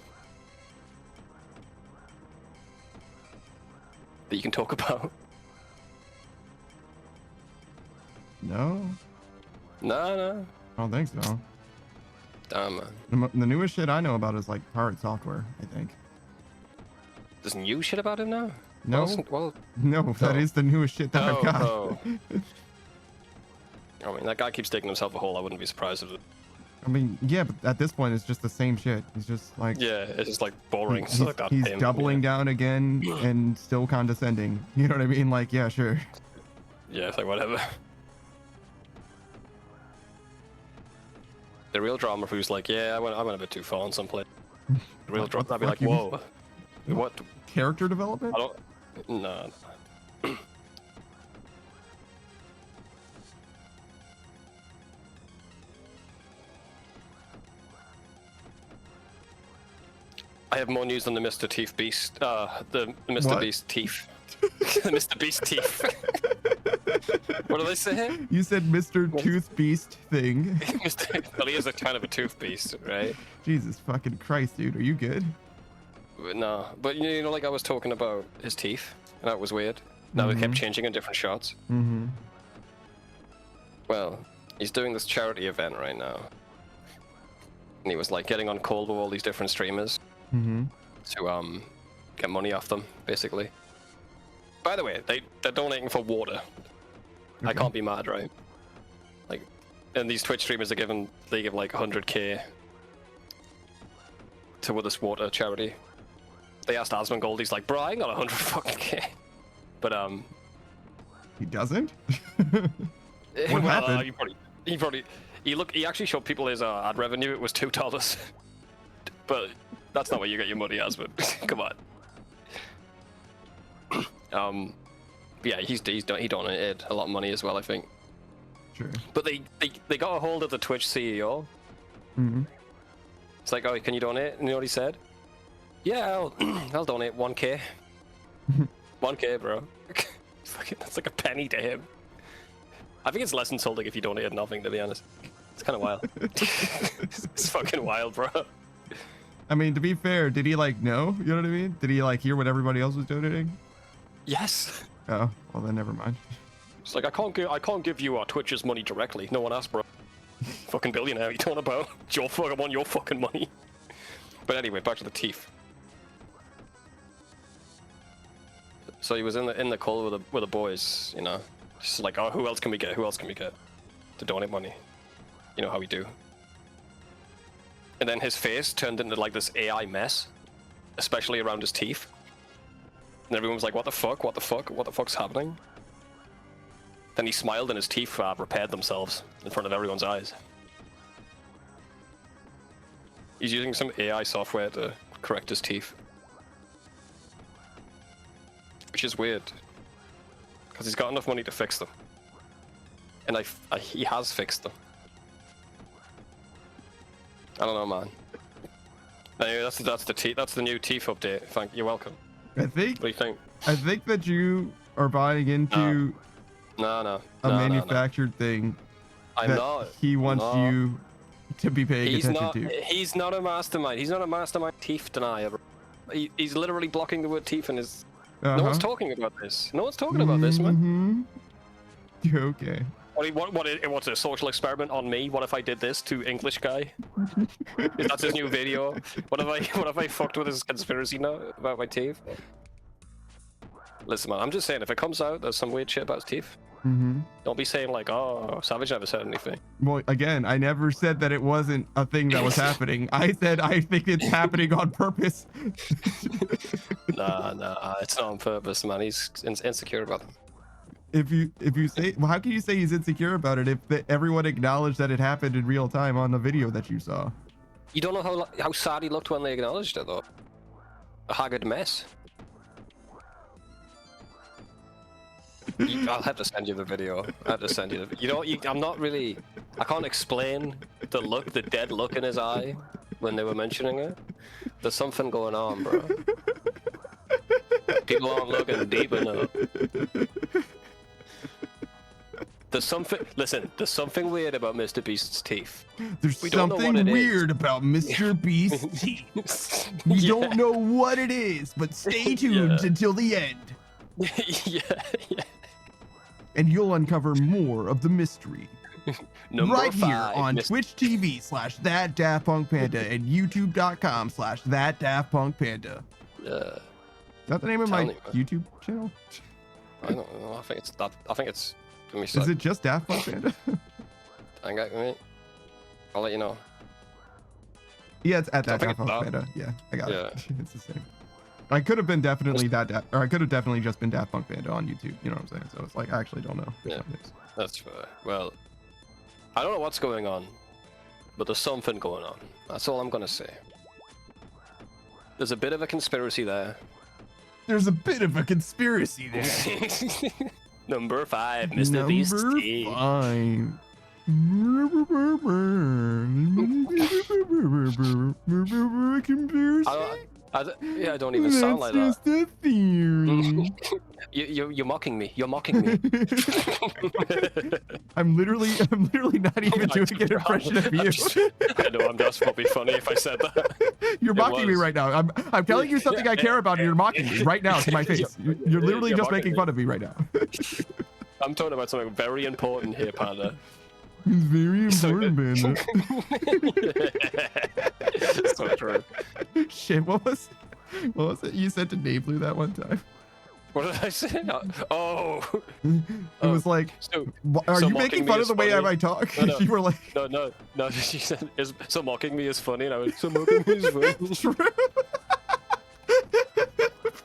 That you can talk about? No, No. I don't think so. Damn, man. The newest shit I know about is like pirate software, I think. There's new shit about him now? No, Well, no, that is the newest shit that I've got. oh. I mean, that guy keeps digging himself a hole. I wouldn't be surprised if it... I mean, yeah, but at this point, it's just the same shit. He's just like, Yeah, it's just like boring. he's, Suck that he's him, doubling yeah. down again and still condescending. You know what I mean? Like, yeah, sure. Yeah, it's like whatever. The real drama who's like, yeah, I went a bit too far on some play. The real drama, I'd be like, you mean? whoa, what? Character development? I don't. No. I have more news than the Mr. Teeth Beast. The Mr. What? Beast teeth. The Mr. Beast teeth. What did I say? You said Mr. Tooth Beast thing. Well, he is a kind of a tooth beast, right? Jesus fucking Christ, dude. Are you good? No, but you know, like I was talking about his teeth, and that was weird. Now they kept changing in different shots. Mm-hmm. Well, he's doing this charity event right now, and he was like getting on call with all these different streamers to get money off them, basically. By the way, they're donating for water. I can't be mad, right? Like, and these Twitch streamers they give like 100k to this water charity. They asked Asmongold, he's like, bro, I ain't got 100 fucking k. But he doesn't. what happened? He actually showed people his ad revenue. It was $2. But that's not where you get your money, Asmon. Come on. Yeah, he donated a lot of money as well, I think. Sure. But they got a hold of the Twitch CEO. It's like, oh, can you donate? And you know what he said? Yeah, I'll donate 1k. 1k, bro. Fucking, that's like a penny to him. I think it's less insulting if you donate nothing, to be honest. It's kind of wild. It's fucking wild, bro. I mean, to be fair, did he like know? You know what I mean? Did he like hear what everybody else was donating? Yes. Oh, well then never mind. It's like, I can't give you Twitch's money directly. No one asked, bro. Fucking billionaire, you talking about? I want your fucking money. But anyway, back to the teeth. So he was in the call with the boys, you know, just like, oh, who else can we get? Who else can we get to donate money? You know how we do. And then his face turned into like this AI mess, especially around his teeth. And everyone was like, what the fuck? What the fuck? What the fuck's happening? Then he smiled and his teeth repaired themselves in front of everyone's eyes. He's using some AI software to correct his teeth. Which is weird. Because he's got enough money to fix them. And he has fixed them. I don't know, man. Anyway, that's the new teeth update. Thank you. You're welcome. What do you think? I think that you are buying into a manufactured thing. I'm not. He wants you to be paying attention to. He's not a mastermind. He's not a mastermind teeth denier. He's literally blocking the word teeth in his. No one's talking about this. No one's talking about this, man. Okay. What's a social experiment on me? What if I did this to English guy? That's his new video. What if I fucked with his conspiracy note about my teeth? Listen, man, I'm just saying, if it comes out there's some weird shit about his teeth, don't be saying like, oh, Savage never said anything. Well, again, I never said that it wasn't a thing that was happening. I said I think it's happening on purpose. Nah, it's not on purpose, man. He's insecure about them. If you say, well, how can you say he's insecure about it if everyone acknowledged that it happened in real time on the video that you saw? You don't know how sad he looked when they acknowledged it, though. A haggard mess. I'll have to send you the video. I have to send you the. I'm not really. I can't explain the dead look in his eye when they were mentioning it. There's something going on, bro. People aren't looking deep enough. There's something weird about Mr. Beast's teeth. There's something weird about Mr. Beast's teeth. We don't know what it is, but stay tuned until the end. yeah. And you'll uncover more of the mystery. Right 5, here on Twitch TV/ThatDaftPunkPanda and YouTube.com/ThatDaftPunkPanda. Is that the name of my YouTube channel? I don't know. I think it's. Is it just Daft Punk Panda? I'll let you know. Yeah, it's at that Daft Punk Panda. Yeah, I got it. It's the same. I could have been definitely or I could have definitely just been Daft Punk Panda on YouTube. You know what I'm saying? So it's like I actually don't know. Yeah, that's fair. Well, I don't know what's going on but there's something going on. That's all I'm gonna say. There's a bit of a conspiracy there. There's a bit of a conspiracy there. Number 5, Mr. Beast. Number 5. Conspiracy? Yeah, I don't even sound like that. That's just a theory. You're mocking me. You're mocking me. I'm literally not even doing an impression of you. I know, that's probably funny if I said that. You're mocking me right now. I'm telling you something I care about, and you're mocking me right now to my face. You're literally just making fun of me right now. I'm talking about something very important here, Panda. It's very important, man. So true. Shit, what was it you said to Nate Blue that one time? What did I say? Oh. It was like, are you making fun of the way I talk? No. You were like, no. She said, so mocking me is funny, and I went, so mocking me is funny. True.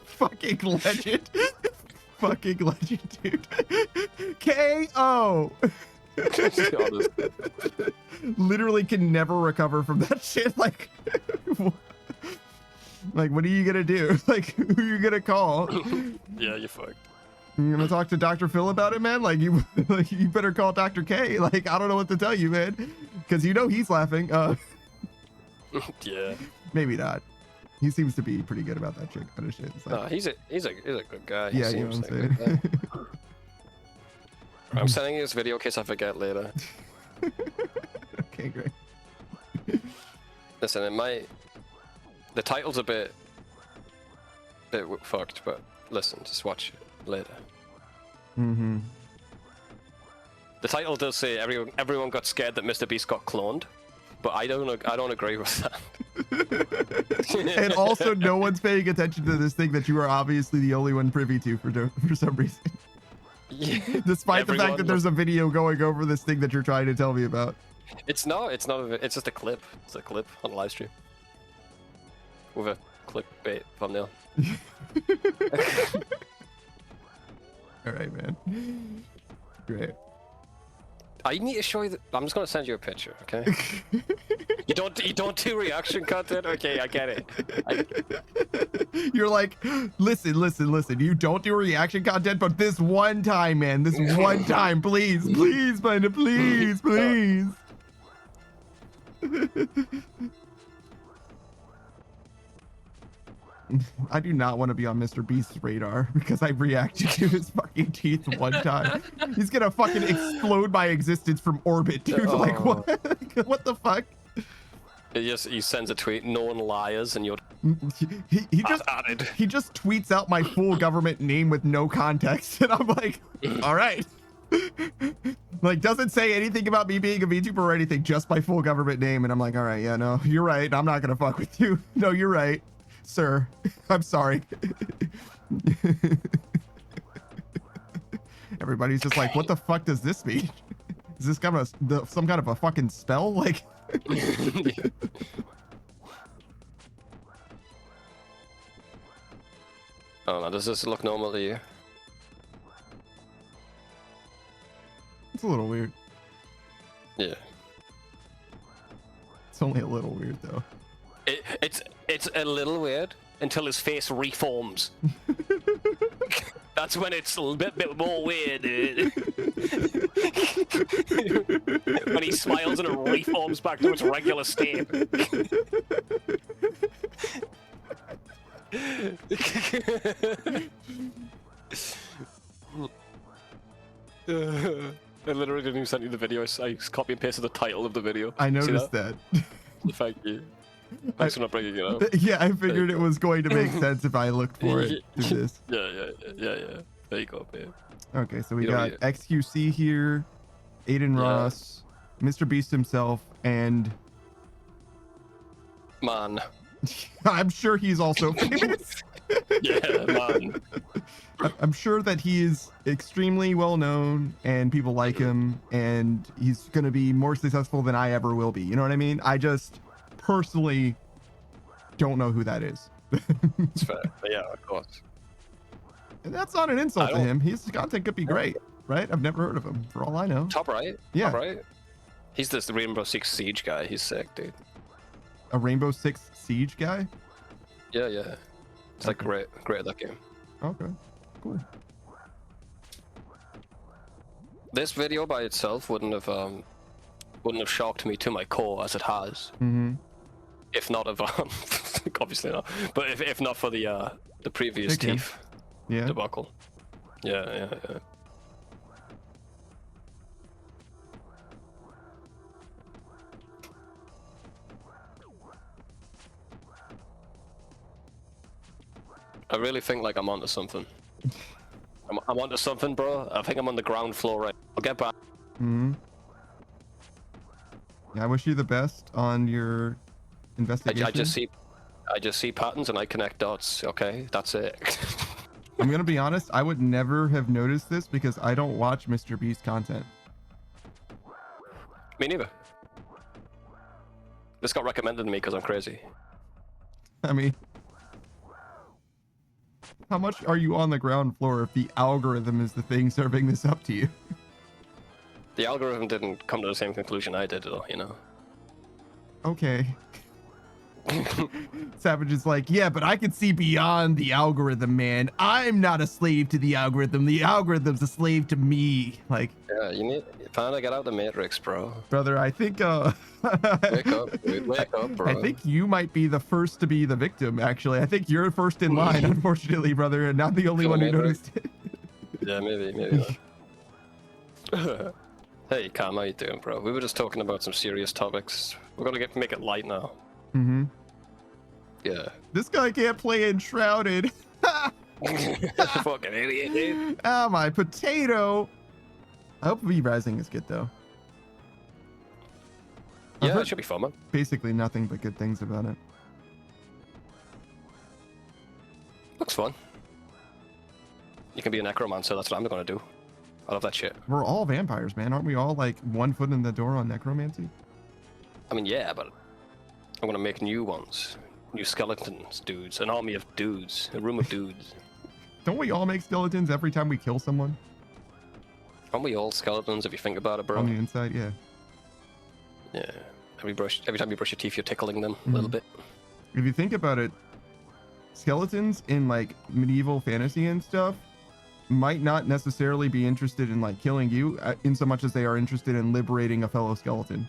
Fucking legend. Fucking legend, dude. KO. Literally can never recover from that shit. Like what are you gonna do? Like, who are you gonna call? Yeah, you're fucked. You gonna talk to Dr. Phil about it, man? Like you better call Dr. K. Like, I don't know what to tell you, man, because you know he's laughing. Yeah. Maybe not. He seems to be pretty good about that shit kind of shit. It's like, No, he's a good guy. yeah, you know what I'm saying. I'm sending you this video in case I forget later. Okay, great. Listen, the title's a bit fucked, but listen, just watch it later. Mm-hmm. The title does say everyone got scared that Mr. Beast got cloned, but I don't agree with that. And also, no one's paying attention to this thing that you are obviously the only one privy to for some reason. Yeah. Despite the fact that there's a video going over this thing that you're trying to tell me about. It's not. It's just a clip. It's a clip on a live stream with a clickbait thumbnail. All right, man. Great. I need to show you. I'm just gonna send you a picture, okay? You don't do reaction content, okay? I get it. You're like, listen. You don't do reaction content, but this one time, man, this one time, please, Panda, please. I do not want to be on Mr. Beast's radar because I reacted to his fucking teeth one time. He's gonna fucking explode my existence from orbit, dude. Oh. Like, what? What the fuck? He sends a tweet, known liars, and you're He just tweets out my full government name with no context, and I'm like, all right. Like, doesn't say anything about me being a VTuber or anything, just my full government name, and I'm like, all right, yeah, no, you're right. I'm not gonna fuck with you. No, you're right, sir. I'm sorry. Everybody's just like, what the fuck does this mean? Is this kind of some kind of a fucking spell? Like. Oh no, does this look normal to you? It's a little weird. Yeah. It's only a little weird though. It's a little weird until his face reforms. That's when it's a bit more weird, dude. When he smiles and it reforms back to its regular state. I literally didn't even send you the video. I copy and pasted the title of the video. I noticed that. Thank you. Thanks for not bringing it up. Yeah, I figured it was going to make sense if I looked for it through this. Yeah. There you go, babe. Okay, so we got XQC here, Aiden Ross, Mr. Beast himself, and... Man. I'm sure he's also famous. Yeah, man. I'm sure that he is extremely well known and people like him, and he's going to be more successful than I ever will be. You know what I mean? I just personally don't know who that is. It's fair. Yeah, of course. And that's not an insult to him. His content could be great, right? I've never heard of him, for all I know. Top right? Yeah. Top right? He's this Rainbow Six Siege guy. He's sick, dude. A Rainbow Six Siege guy? Yeah, yeah. It's like Okay. great at that game. Okay, cool. This video by itself wouldn't have shocked me to my core as it has. Mm-hmm. If not of obviously not. But if not for the previous Chicken. teeth Yeah. debacle. Yeah. I really think like I'm onto something. I'm onto something, bro. I think I'm on the ground floor right. I'll get back. Mm-hmm. Yeah, I wish you the best on your investigation. I just see patterns and I connect dots. Okay, that's it. I'm gonna be honest, I would never have noticed this because I don't watch Mr. Beast content. Me neither. This got recommended to me because I'm crazy. I mean, how much are you on the ground floor if the algorithm is the thing serving this up to you? The algorithm didn't come to the same conclusion I did, though, you know. Okay. Savage is like, yeah, but I can see beyond the algorithm, man. I'm not a slave to the algorithm. The algorithm's a slave to me. Like, Yeah, you need to get out the matrix, bro. brother, I think Wake up, dude. Wake up, bro. I think you might be the first to be the victim, actually. I think you're first in line, unfortunately, brother, and not the only Feel one who matrix. noticed it. Yeah, maybe. Hey, Cam, how you doing, bro? We were just talking about some serious topics. We're gonna make it light now. Mm-hmm. Yeah. This guy can't play Enshrouded. Fucking idiot, dude. Ah, my potato. I hope V-Rising is good, though. I've Yeah, heard it should be fun, man. basically nothing but good things about it. Looks fun. You can be a necromancer, that's what I'm gonna do. I love that shit. We're all vampires, man. Aren't we all like 1 foot in the door on necromancy? I mean, yeah, but I'm gonna make new ones. New skeletons, dudes. An army of dudes. A room of dudes. Don't we all make skeletons every time we kill someone Aren't we all skeletons if you think about it, bro? on the inside? Yeah. Yeah. Every time you brush your teeth, you're tickling them a Mhm. little bit. If you think about it, skeletons in like medieval fantasy and stuff might not necessarily be interested in like killing you in so much as they are interested in liberating a fellow skeleton.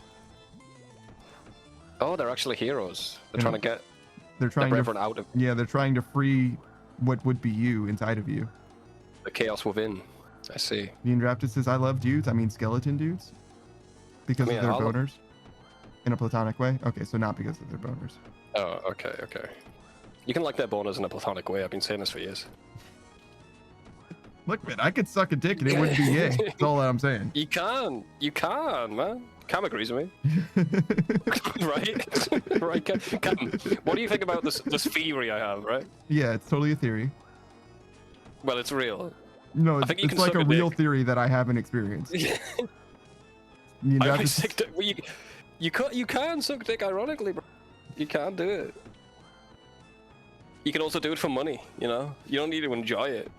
Oh, they're actually heroes. They're Yeah. trying to get They're the trying brethren to, out of yeah, they're trying to free what would be you inside of you. the chaos within. I see. The Indraptus says, I love dudes. I mean skeleton dudes. Because I mean, of their all of- boners? In a platonic way? Okay, so not because of their boners. Oh, okay. You can like their boners in a platonic way. I've been saying this for years. Look, man, I could suck a dick and it wouldn't be gay. That's all that I'm saying. You can, man. Cam agrees with me, right? Right, Cam. What do you think about this theory I have, right? Yeah, it's totally a theory. Well, it's real. No, I it's, think you it's can like suck a a real dick. theory that I haven't experienced. The I Indraptus- always sick dick. Well, you can suck dick, ironically, bro. You can do it. You can also do it for money, you know? You don't need to enjoy it.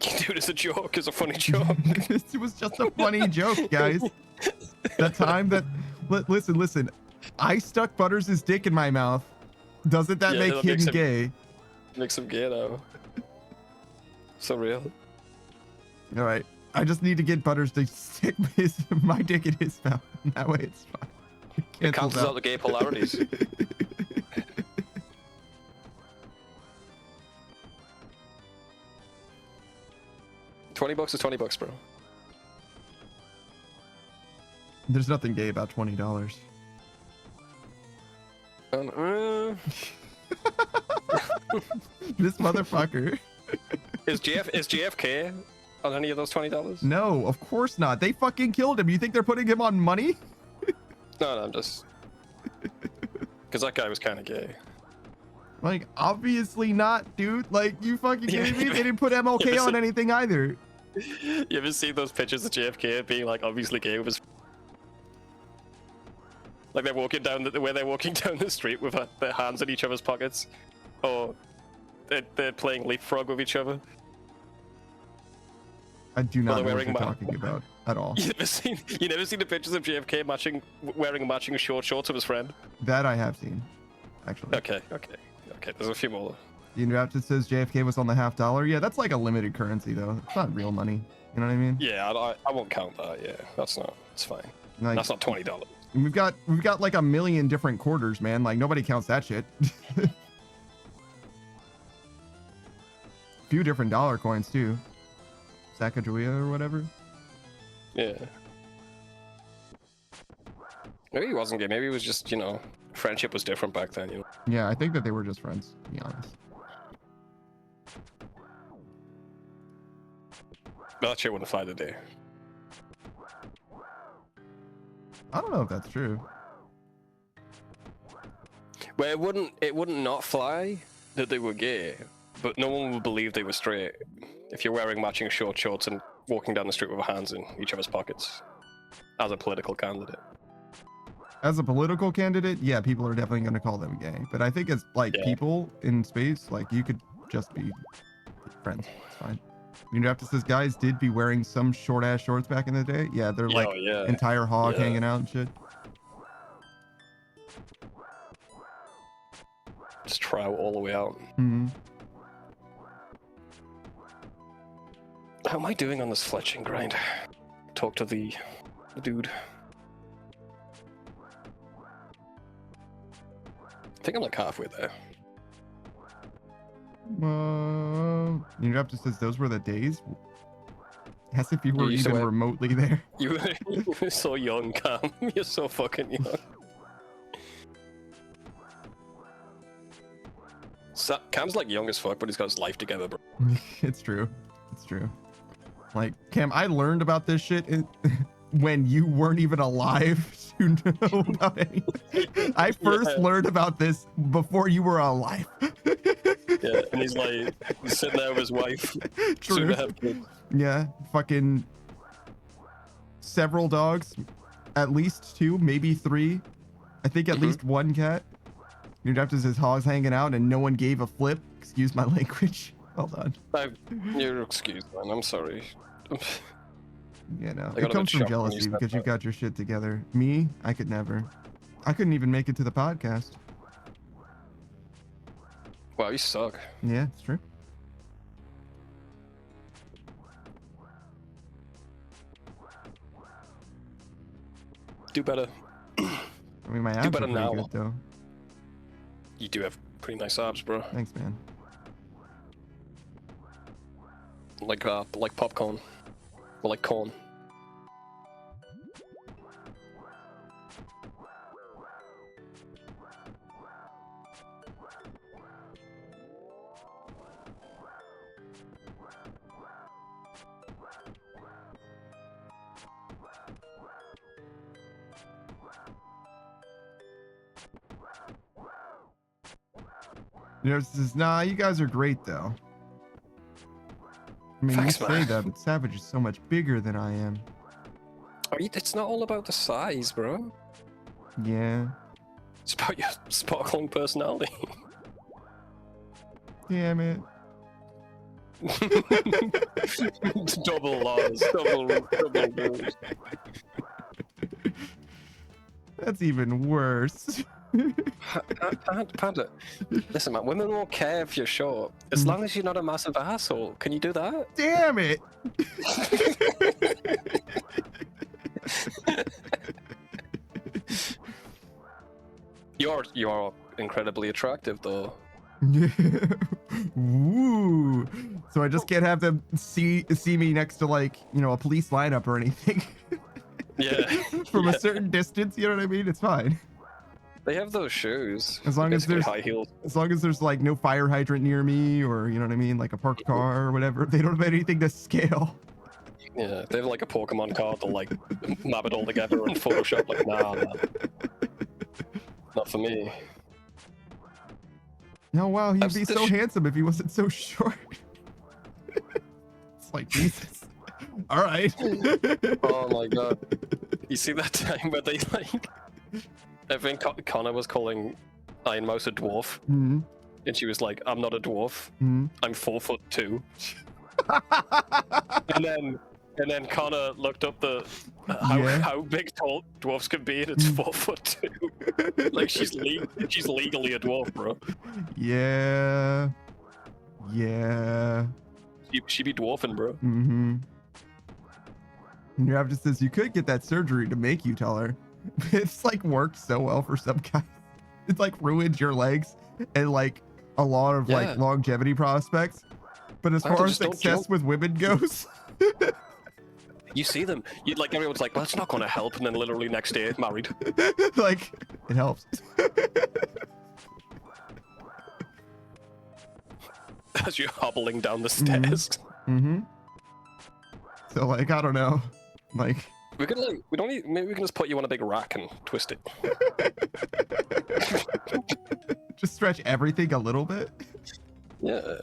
You can do it as a joke, as a funny joke. It was just a funny joke, guys. The time that listen, I stuck Butters' dick in my mouth. Doesn't that Yeah, make that him makes him- gay? Makes him gay now. So real. All right. I just need to get Butters to stick my dick in his mouth. That way it's fine. It cancels out the gay polarities. $20 is $20, bro. There's nothing gay about $20. This motherfucker. Is JFK on any of those $20? No, of course not. They fucking killed him. You think they're putting him on money? No, I'm just... Because that guy was kind of gay. Like, obviously not, dude. Like, you fucking kidding me? They didn't put MLK on anything either. You ever see those pictures of JFK being like obviously gay with his... Like they're walking down where they're walking down the street with their hands in each other's pockets, or they're playing leapfrog with each other. I do not Well, know they're what you're wearing talking about. at all. You never seen the pictures of JFK wearing matching short shorts of his friend? That I have seen, actually. Okay. There's a few more. The Interrupted says JFK was on the $50. Yeah, that's like a limited currency though. It's not real money. You know what I mean? Yeah, I won't count that. Yeah, that's not. It's fine. Like, that's not $20. We've got like a million different quarters, man. Like nobody counts that shit. Few different dollar coins too. Sacagawea or whatever. Yeah. Maybe he wasn't gay. Maybe it was just, friendship was different back then. Yeah, I think that they were just friends, to be honest. But that shit wouldn't fly today. I don't know if that's true. Well, it wouldn't not fly that they were gay, but no one would believe they were straight if you're wearing matching short shorts and walking down the street with your hands in each other's pockets as a political candidate. As a political candidate, yeah, people are definitely going to call them gay. But I think as like people in space, like you could just be friends. It's fine. Interrupted says guys did be wearing some short ass shorts back in the day. Yeah, they're like entire hog hanging out and shit. Just try all the way out. Mm-hmm. How am I doing on this fletching grind? Talk to the dude. I think I'm like halfway there. Interrupted says those were the days. As if you were even remotely there. You were so young, Cam. You're so fucking young. Cam's like young as fuck, but he's got his life together, bro. It's true. It's true. Like, Cam, I learned about this shit when you weren't even alive to know about anything. I first learned about this before you were alive. Yeah, and he's like sitting there with his wife. True. Yeah, fucking several dogs, at least 2, maybe 3. I think at least 1 cat. Interrupted says hogs hanging out and no one gave a flip. Excuse my language. Hold on. You're excused, man. I'm sorry. You know, it comes from jealousy because you got your shit together. Me, I could never. I couldn't even make it to the podcast. Wow, you suck. Yeah, it's true. Do better. I mean, my abs are pretty good, though. You do have pretty nice abs, bro. Thanks, man. Like popcorn. Or like corn. Says, nah, you guys are great, though. I mean, Thanks, you say that, but Savage is so much bigger than I am. It's not all about the size, bro. Yeah. It's about your sparkling personality. Damn it. Double laws, double rules. That's even worse. Panda, listen, man, women won't care if you're short. As long as you're not a massive asshole. Can you do that? Damn it! You are incredibly attractive, though. Ooh. So I just can't have them see me next to, like, a police lineup or anything. Yeah. From a certain distance, you know what I mean? It's fine. They have those shoes. As long as there's high heels. As long as there's like no fire hydrant near me, or you know what I mean, like a parked car or whatever. They don't have anything to scale. Yeah, they have like a Pokemon card. They'll like map it all together in Photoshop. Like, nah, man. Not for me. No, wow, he'd be so handsome if he wasn't so short. It's like, Jesus. All right. Oh my god. You see that time where they like... I think Connor was calling Iron Mouse a dwarf. Mm-hmm. And she was like, I'm not a dwarf. Mm-hmm. I'm 4'2". And then And then Connor looked up the Yeah. how big tall dwarfs can be, and it's 4'2". Like she's legally a dwarf, bro. Yeah. Yeah. She be dwarfing, bro. Mm-hmm. And your app just says you could get that surgery to make you taller. It's like worked so well for some guys. It's like ruined your legs and like a lot of like longevity prospects. But as far as success with women goes, you see them. You like everyone's like, well, it's not going to help, and then literally next day, married. like it helps. As you're hobbling down the stairs. Mm-hmm. So like I don't know, like we could like maybe we can just put you on a big rack and twist it. just stretch everything a little bit. Yeah.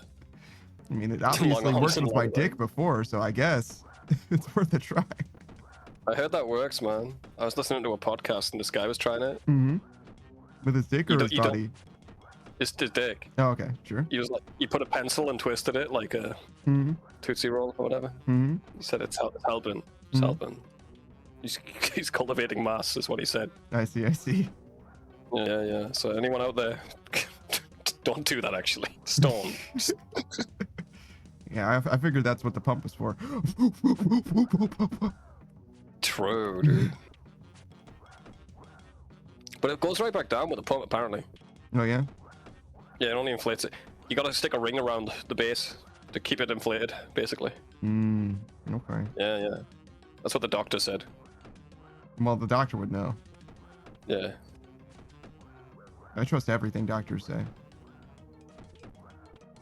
I mean, it obviously worked with my dick before, so I guess it's worth a try. I heard that works, man. I was listening to a podcast and this guy was trying it. Mm-hmm. With his dick or his body? His dick. Oh, okay, sure. He was like, you put a pencil and twisted it like a Tootsie Roll or whatever. Mm-hmm. He said it's helping. It's helping. He's cultivating mass, is what he said. I see. Yeah. So anyone out there, don't do that. Actually, Stone. Yeah, I figured that's what the pump was for. True, dude. But it goes right back down with the pump, apparently. Oh yeah. Yeah, it only inflates it. You gotta stick a ring around the base to keep it inflated, basically. Okay. Yeah. That's what the doctor said. Well, the doctor would know. Yeah. I trust everything doctors say.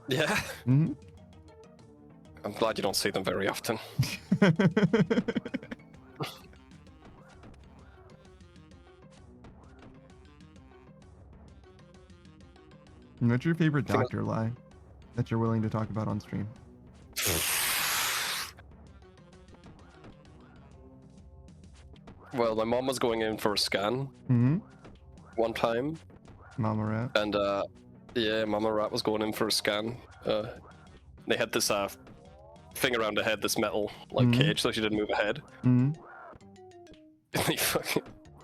Yeah. Mm-hmm. I'm glad you don't see them very often. What's your favorite doctor lie that you're willing to talk about on stream? Well, my mom was going in for a scan one time. Mama rat. And yeah, Mama rat was going in for a scan. They had this thing around her head, this metal like cage, so she didn't move her head. And they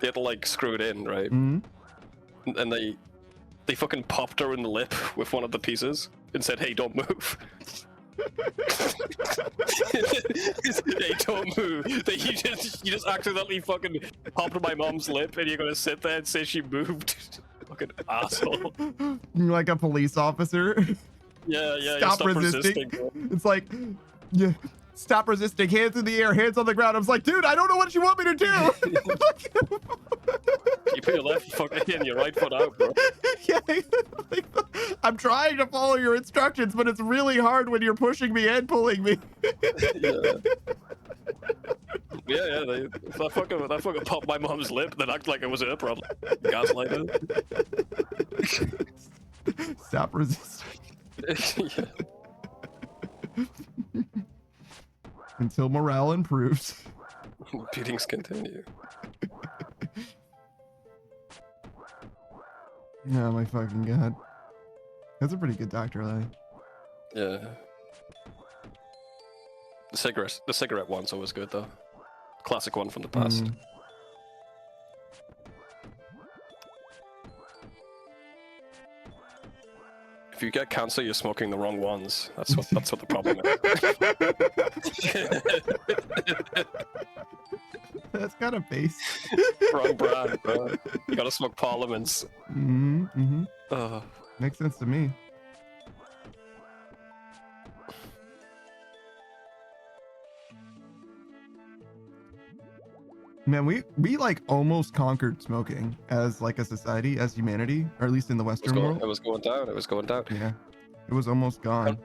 had to like screw it in, right? And they fucking popped her in the lip with one of the pieces and said, "Hey, don't move." Hey, don't move. You just accidentally fucking popped my mom's lip, and you're gonna sit there and say she moved. Fucking asshole. You're like a police officer. Yeah. Stop resisting. It's like, yeah. Stop resisting. Hands in the air, hands on the ground. I was like, dude, I don't know what you want me to do. You put your left foot in, your right foot out, bro. Yeah, like, I'm trying to follow your instructions, but it's really hard when you're pushing me and pulling me. Yeah. That fucking popped my mom's lip, then act like it was her problem. Gaslight her. Stop resisting. Yeah. Until morale improves. Beatings continue. Oh my fucking god. That's a pretty good doctor lie. Yeah. The cigarette one's always good though. Classic one from the past. If you get cancer, you're smoking the wrong ones. That's what the problem is. That's kind of base. Wrong brand, bro. You gotta smoke Parliaments. Makes sense to me. Man, we like almost conquered smoking as like a society, as humanity, or at least in the Western world. It was going down. Yeah, it was almost gone.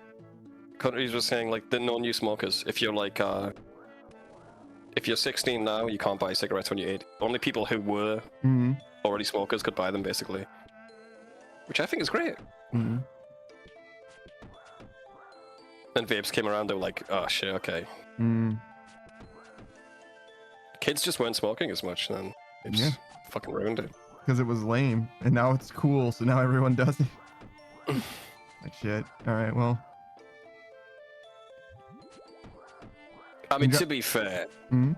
Countries were saying like the no new smokers. If you're like if you're 16 now, you can't buy cigarettes when you're 8. Only people who were already smokers could buy them, basically. Which I think is great. Then vapes came around. They were like, oh shit, okay. Kids just weren't smoking as much then. It just fucking ruined it. Because it was lame, and now it's cool, so now everyone does it. Like shit. Alright, well. I mean, to be fair, Mhm.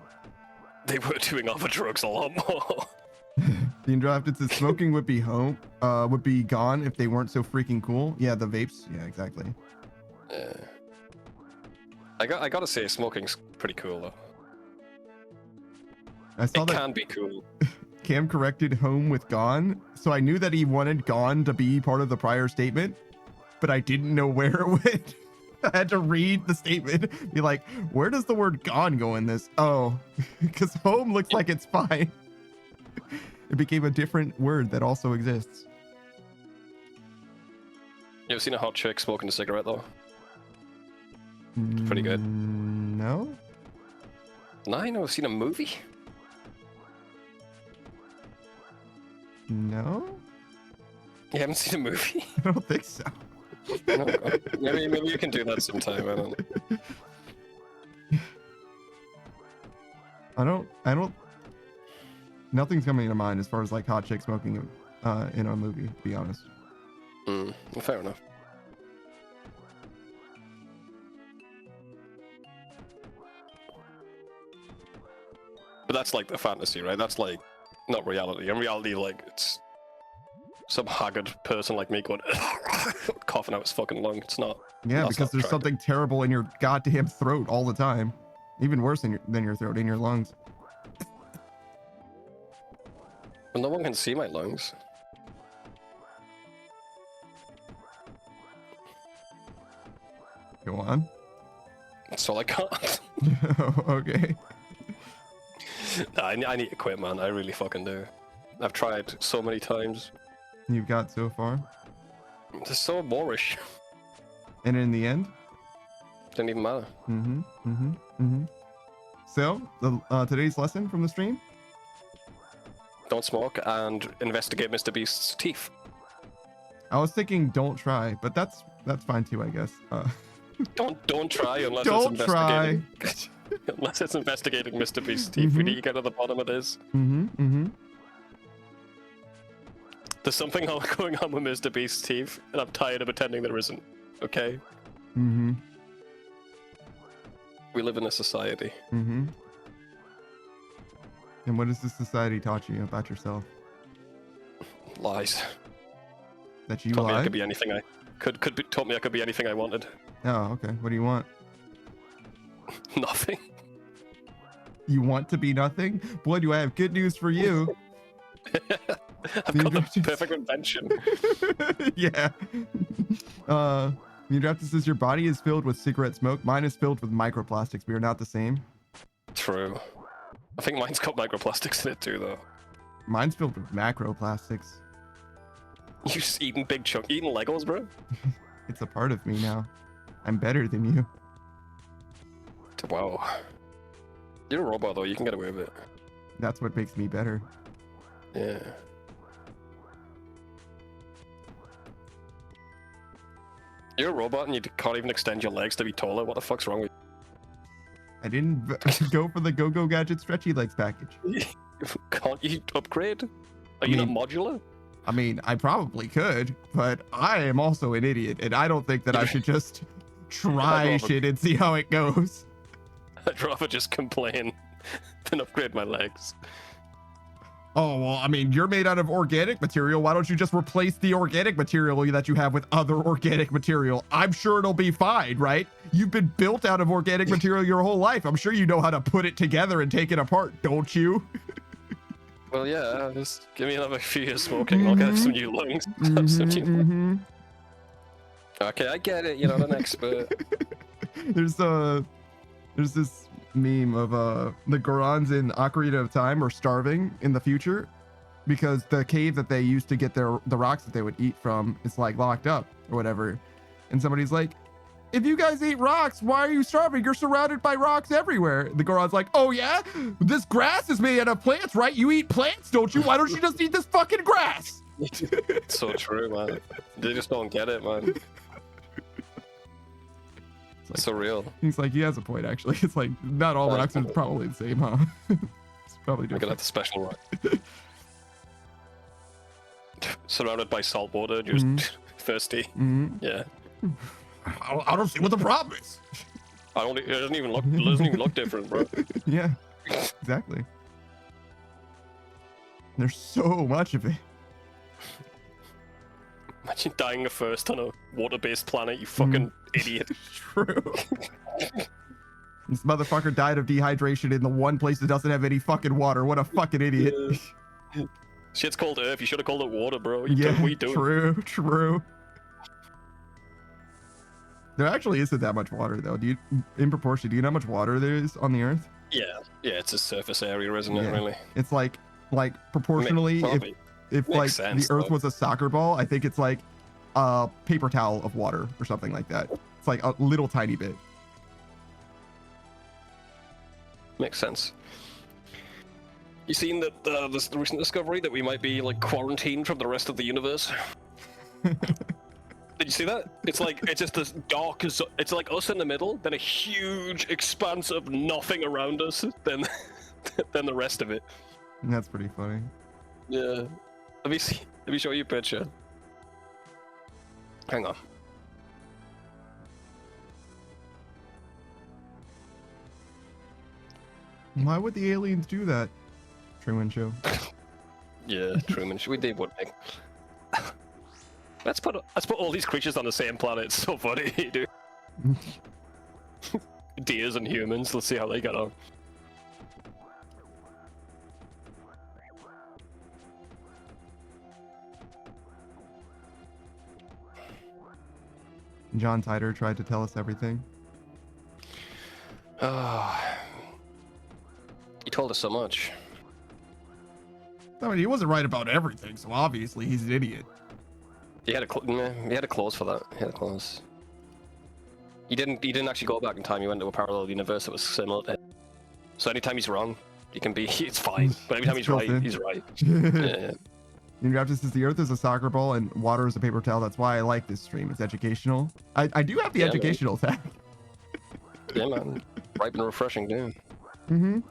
they were doing other drugs a lot more. The Undrafted says smoking would be gone if they weren't so freaking cool. Yeah, the vapes. Yeah, exactly. Yeah. I gotta say, smoking's pretty cool though. I saw It that can be cool. Cam corrected home with gone, so I knew that he wanted gone to be part of the prior statement, but I didn't know where it went. I had to read the statement, be like, where does the word gone go in this? Oh, because home looks like it's fine. It became a different word that also exists. You ever seen a hot chick smoking a cigarette though? It's pretty good. No. No, you never seen a movie? No. You haven't seen a movie? I don't think so. No. Maybe you can do that sometime. I don't know. I don't. Nothing's coming to mind as far as like hot chick smoking in a movie, to be honest. Fair enough. But that's like the fantasy, right? That's like not reality. In reality, like it's some haggard person like me going coughing out his fucking lung. It's not. Yeah, because there's something terrible in your goddamn throat all the time. Even worse than your throat, in your lungs. Well, no one can see my lungs. Go on. That's all I got. Okay. Nah, I need to quit, man. I really fucking do. I've tried so many times. You've got so far. It's so boorish. And in the end? Didn't even matter. So, today's lesson from the stream? Don't smoke and investigate Mr. Beast's teeth. I was thinking don't try, but that's fine too, I guess. Don't try unless Don't it's investigating. try. Unless it's investigating Mr. Beast's teeth. We need to get to the bottom of this. There's something going on with Mr. Beast's teeth, and I'm tired of pretending there isn't. Okay? We live in a society. And what has this society taught you about yourself? Lies. That you Taught me I lie? could be anything I taught me I could be anything I wanted. Oh, okay. What do you want? Nothing. You want to be nothing? Boy, do I have good news for you. I've got the perfect invention. Yeah. Undrafted says your body is filled with cigarette smoke. Mine is filled with microplastics. We are not the same. True. I think mine's got microplastics in it too, though. Mine's filled with macroplastics. You just eating Legos, bro? It's a part of me now. I'm better than you. Wow. You're a robot, though. You can get away with it. That's what makes me better. Yeah. You're a robot and you can't even extend your legs to be taller. What the fuck's wrong with I didn't go for the Go-Go Gadget Stretchy Legs package. you? Can't you upgrade? Are you not modular? I mean, I probably could, but I am also an idiot, and I don't think that I should just try shit and see how it goes. I'd rather just complain than upgrade my legs. Oh, well, I mean, you're made out of organic material. Why don't you just replace the organic material that you have with other organic material? I'm sure it'll be fine, right? You've been built out of organic material your whole life. I'm sure you know how to put it together and take it apart, don't you? Well, yeah, just give me another few years smoking and I'll get some new lungs. Okay, I get it. You're not an expert. There's this meme of the Gorons in Ocarina of Time are starving in the future because the cave that they used to get the rocks that they would eat from is like locked up or whatever. And somebody's like, if you guys eat rocks, why are you starving? You're surrounded by rocks everywhere. The Goron's like, oh yeah? This grass is made out of plants, right? You eat plants, don't you? Why don't you just eat this fucking grass? It's so true, man. They just don't get it, man. It's so real. He's like, he has a point, actually. It's like, not all rocks are probably the same, huh? It's probably We're different. gonna have the special rock. Surrounded by salt water, just thirsty. Yeah. I don't see what the problem is. It doesn't even look different, bro. Yeah, exactly. There's so much of it. Imagine dying first on a water-based planet, you fucking idiot. True. This motherfucker died of dehydration in the one place that doesn't have any fucking water. What a fucking idiot. Yeah. Shit's called Earth. You should have called it water, bro. True. There actually isn't that much water, though. In proportion, do you know how much water there is on the Earth? Yeah, it's a surface area, isn't it, really? It's like proportionally, if like sense, the Earth was a soccer ball, I think it's like a paper towel of water or something like that. It's like a little tiny bit. Makes sense. You seen that this recent discovery that we might be like quarantined from the rest of the universe? Did you see that? It's just this dark, it's like us in the middle, then a huge expanse of nothing around us, then the rest of it. That's pretty funny. Yeah. Let me show you a picture. Hang on. Why would the aliens do that? Truman Show. Yeah, Truman. We did one thing. Let's put all these creatures on the same planet. It's so funny, dude. Deers and humans. Let's see how they get on. John Titor tried to tell us everything. He told us so much. I mean, he wasn't right about everything, so obviously he's an idiot. He had a clause for that. He had a clause. He didn't actually go back in time. He went to a parallel universe that was similar to it. So anytime he's wrong, it's fine. But every time he's right, he's right. Yeah. Raptor says the Earth is a soccer ball and water is a paper towel. That's why I like this stream. It's educational. I do have the educational tag. Yeah, man. Ripe and refreshing, dude.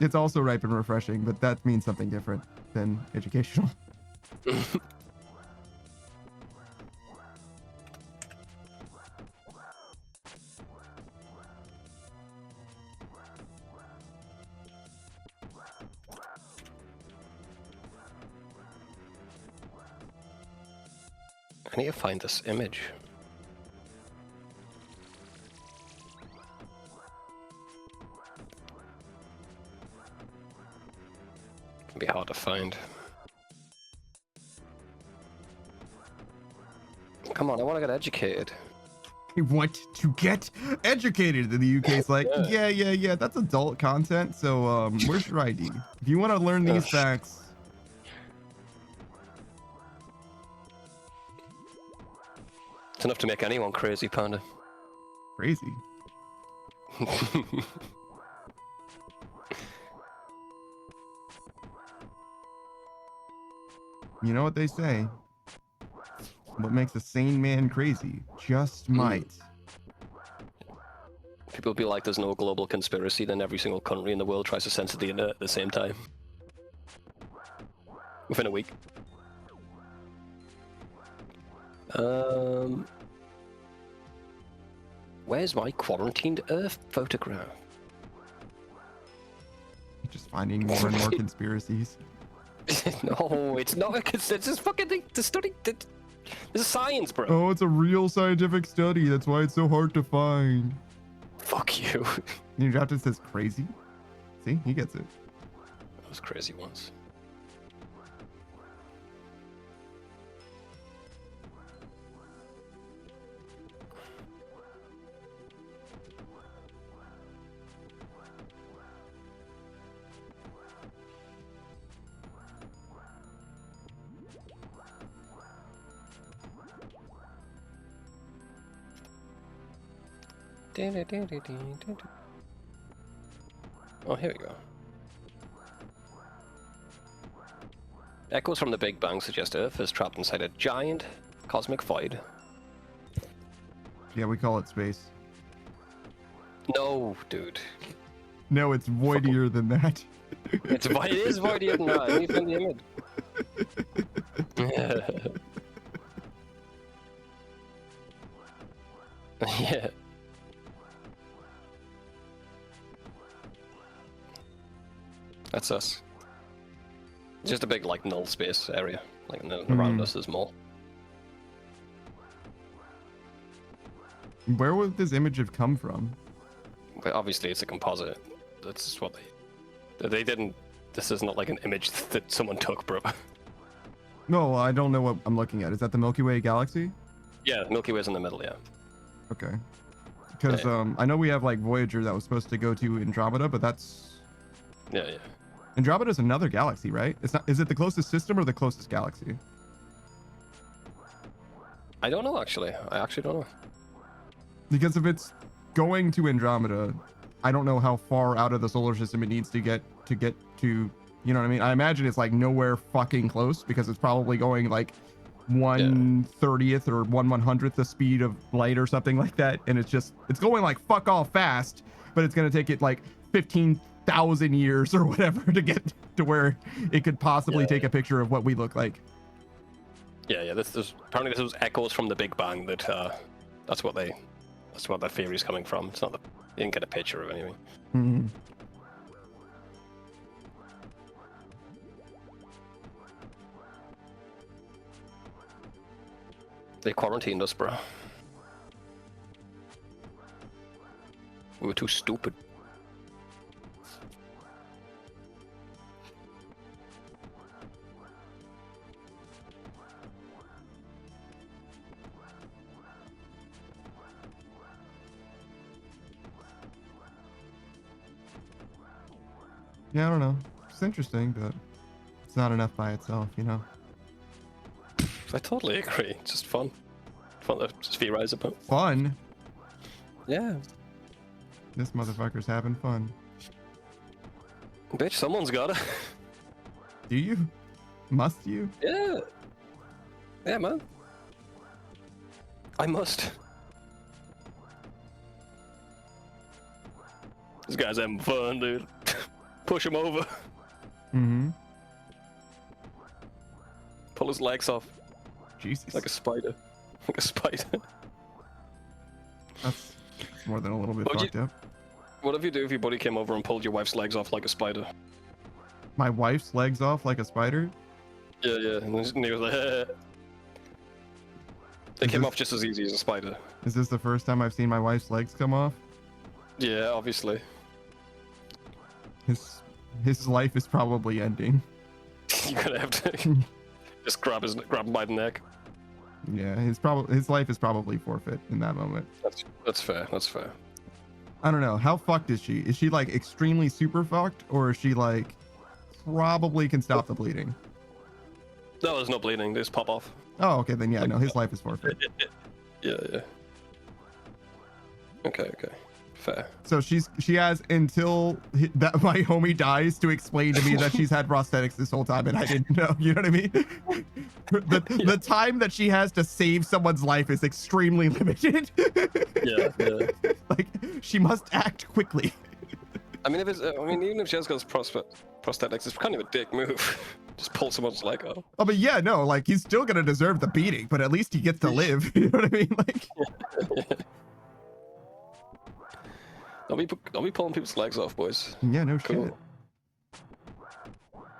It's also ripe and refreshing, but that means something different than educational. I need to find this image. Can be hard to find. Come on, I want to get educated. I want to get educated. In the UK, it's like, yeah, that's adult content. So, where's your ID? If you want to learn these facts. It's enough to make anyone crazy, Panda. Crazy. You know what they say? What makes a sane man crazy just might. People be like, there's no global conspiracy, then every single country in the world tries to censor the internet at the same time. Within a week. Where's my quarantined Earth photograph? Just finding more and more conspiracies. No, it's not a it's just fucking the study. This is science, bro. Oh, it's a real scientific study. That's why it's so hard to find. Fuck you. New Drafted says crazy. See, he gets it. Those crazy ones. Oh, here we go. Echoes from the Big Bang suggest Earth is trapped inside a giant cosmic void. Yeah, we call it space. No, dude. No, it's voidier than that. It is voidier than that. Let me find the image. Yeah. OSRS. It's just a big like null space area. Like around us is more. Where would this image have come from? But obviously it's a composite. That's what they didn't. This is not like an image that someone took, bro. No, I don't know what I'm looking at. Is that the Milky Way galaxy? Yeah, Milky Way's in the middle. Yeah. Okay. Because I know we have like Voyager that was supposed to go to Andromeda, but that's Yeah. Andromeda's another galaxy, right? It's not. Is it the closest system or the closest galaxy? I don't know actually. I actually don't know. Because if it's going to Andromeda, I don't know how far out of the solar system it needs to get to, you know what I mean? I imagine it's like nowhere fucking close because it's probably going like 1/30th or 1/100th the speed of light or something like that. And it's going like fuck all fast, but it's going to take it like 15,000 years or whatever to get to where it could possibly take a picture of what we look like. Yeah. Apparently this was echoes from the Big Bang that's what that theory is coming from. It's not you didn't get a picture of anything. Mm-hmm. They quarantined us, bro. We were too stupid. Yeah, I don't know. It's interesting, but it's not enough by itself, you know? I totally agree. It's just fun. Fun to just theorize about. Fun? Yeah. This motherfucker's having fun. Bitch, someone's gotta. Do you? Must you? Yeah. Yeah, man. I must. This guy's having fun, dude. Push him over. Mm-hmm. Pull his legs off. Jesus. Like a spider. Like a spider. That's more than a little bit fucked up. What if you do if your buddy came over and pulled your wife's legs off like a spider? My wife's legs off like a spider? Yeah. And he was like, They came off just as easy as a spider. Is this the first time I've seen my wife's legs come off? Yeah, obviously. His life is probably ending. You're gonna have to just grab him by the neck. Yeah, his life is probably forfeit in that moment. That's fair. That's fair. I don't know. How fucked is she? Is she like extremely super fucked, or is she like probably can stop the bleeding? No, there's no bleeding. They just pop off. Oh, okay, then yeah, no, his life is forfeit. Yeah. Okay. Fair. So she has until that my homie dies to explain to me that she's had prosthetics this whole time and I didn't know. You know what I mean? The time that she has to save someone's life is extremely limited. Yeah. Like she must act quickly. I mean, even if she has got prosthetics, it's kind of a dick move. Just pull someone's leg off. Oh, but yeah, no, like he's still gonna deserve the beating, but at least he gets to live. You know what I mean? Like. Don't be pulling people's legs off, boys. Yeah, no Cool. shit.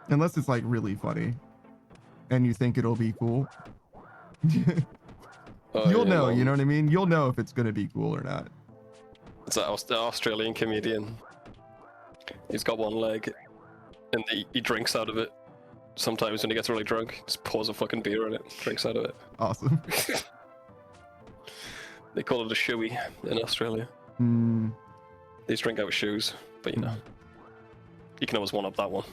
Unless it's like really funny, and you think it'll be cool. You'll know, you know what I mean? You'll know if it's gonna be cool or not. It's the Australian comedian. He's got one leg, and he drinks out of it. Sometimes when he gets really drunk, just pours a fucking beer in it, drinks out of it. Awesome. They call it a shoey in Australia. They just drink out of shoes, but you know, you can always one-up that one.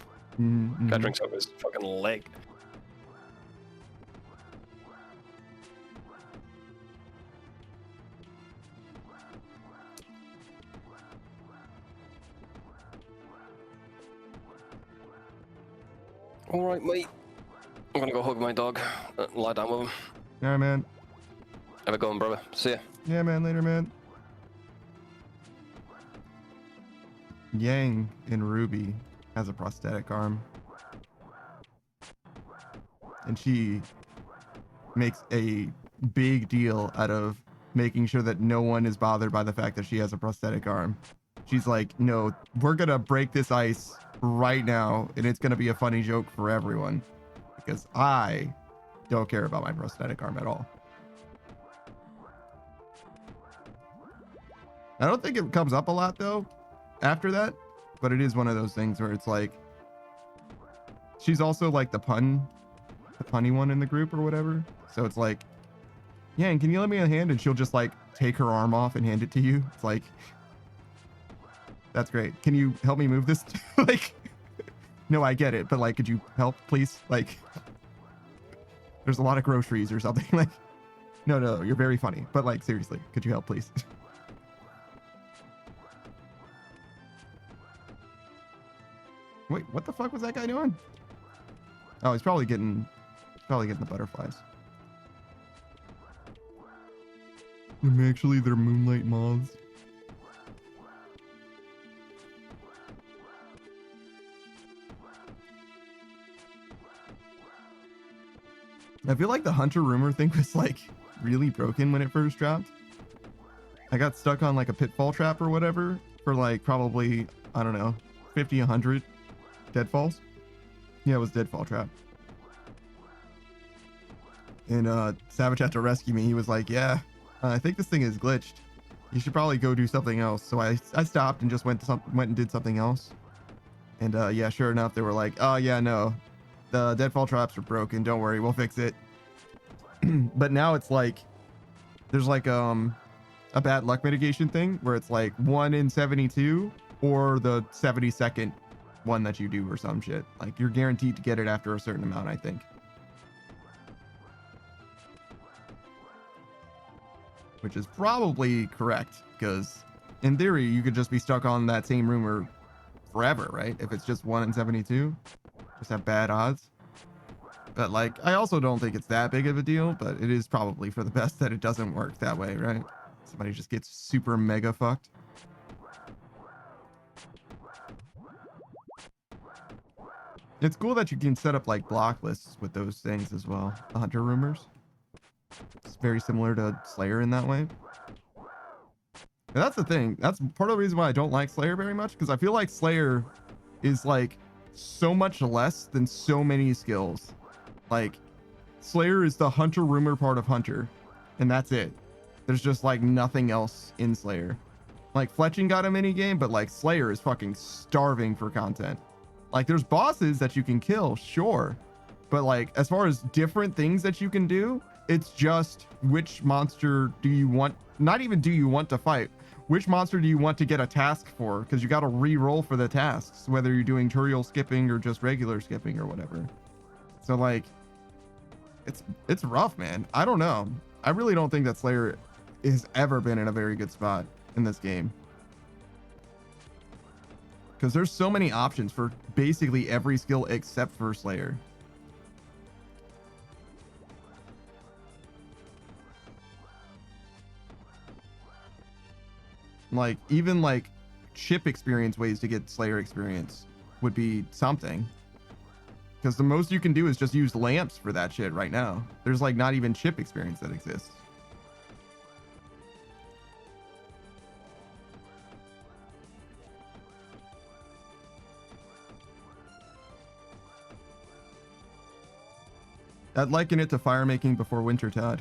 Guy drinks out of his fucking leg. Alright, mate. I'm gonna go hug my dog and lie down with him. Yeah, man. Have a go on, brother. See ya. Yeah, man. Later, man. Yang in Ruby has a prosthetic arm. And she makes a big deal out of making sure that no one is bothered by the fact that she has a prosthetic arm. She's like, no, we're gonna break this ice right now, and it's going to be a funny joke for everyone because I don't care about my prosthetic arm at all. I don't think it comes up a lot though after that, but it is one of those things where it's like she's also like the punny one in the group or whatever. So it's like, yeah, and can you lend me a hand? And she'll just like take her arm off and hand it to you. It's like, that's great. Can you help me move this? Like, no, I get it, but like, could you help, please? Like, there's a lot of groceries or something. Like, no, you're very funny, but like, seriously, could you help, please? Wait, what the fuck was that guy doing? Oh, he's probably getting the butterflies. Actually, they're moonlight moths. I feel like the hunter rumor thing was like really broken when it first dropped. I got stuck on like a pitfall trap or whatever for like probably, I don't know, 50, 100 deadfalls. Yeah, it was deadfall trap. And Savage had to rescue me. He was like, yeah, I think this thing is glitched. You should probably go do something else. So I stopped and just went and did something else. And yeah, sure enough, they were like, oh yeah, no, the deadfall traps are broken. Don't worry, we'll fix it. But now it's like, there's like a bad luck mitigation thing where it's like 1 in 72 or the 72nd one that you do or some shit. Like you're guaranteed to get it after a certain amount, I think. Which is probably correct because in theory you could just be stuck on that same rumor forever, right? If it's just 1 in 72, just have bad odds. But like, I also don't think it's that big of a deal, but it is probably for the best that it doesn't work that way, right? Somebody just gets super mega fucked. It's cool that you can set up like block lists with those things as well. The hunter rumors. It's very similar to Slayer in that way. And that's the thing. That's part of the reason why I don't like Slayer very much, because I feel like Slayer is like so much less than so many skills. Like Slayer is the hunter rumor part of Hunter, and that's it. There's just like nothing else in Slayer. Like Fletching got a mini game, but like Slayer is fucking starving for content. Like there's bosses that you can kill, sure, but like as far as different things that you can do, it's just which monster do you want, not even do you want to fight, which monster do you want to get a task for, because you got to re-roll for the tasks, whether you're doing tutorial skipping or just regular skipping or whatever. So like it's rough, man. I don't know. I really don't think that Slayer has ever been in a very good spot in this game, because there's so many options for basically every skill except for Slayer. Like even like chip experience ways to get Slayer experience would be something, because the most you can do is just use lamps for that shit right now. There's like not even chip experience that exists. I'd liken it to fire making before winter, Todd.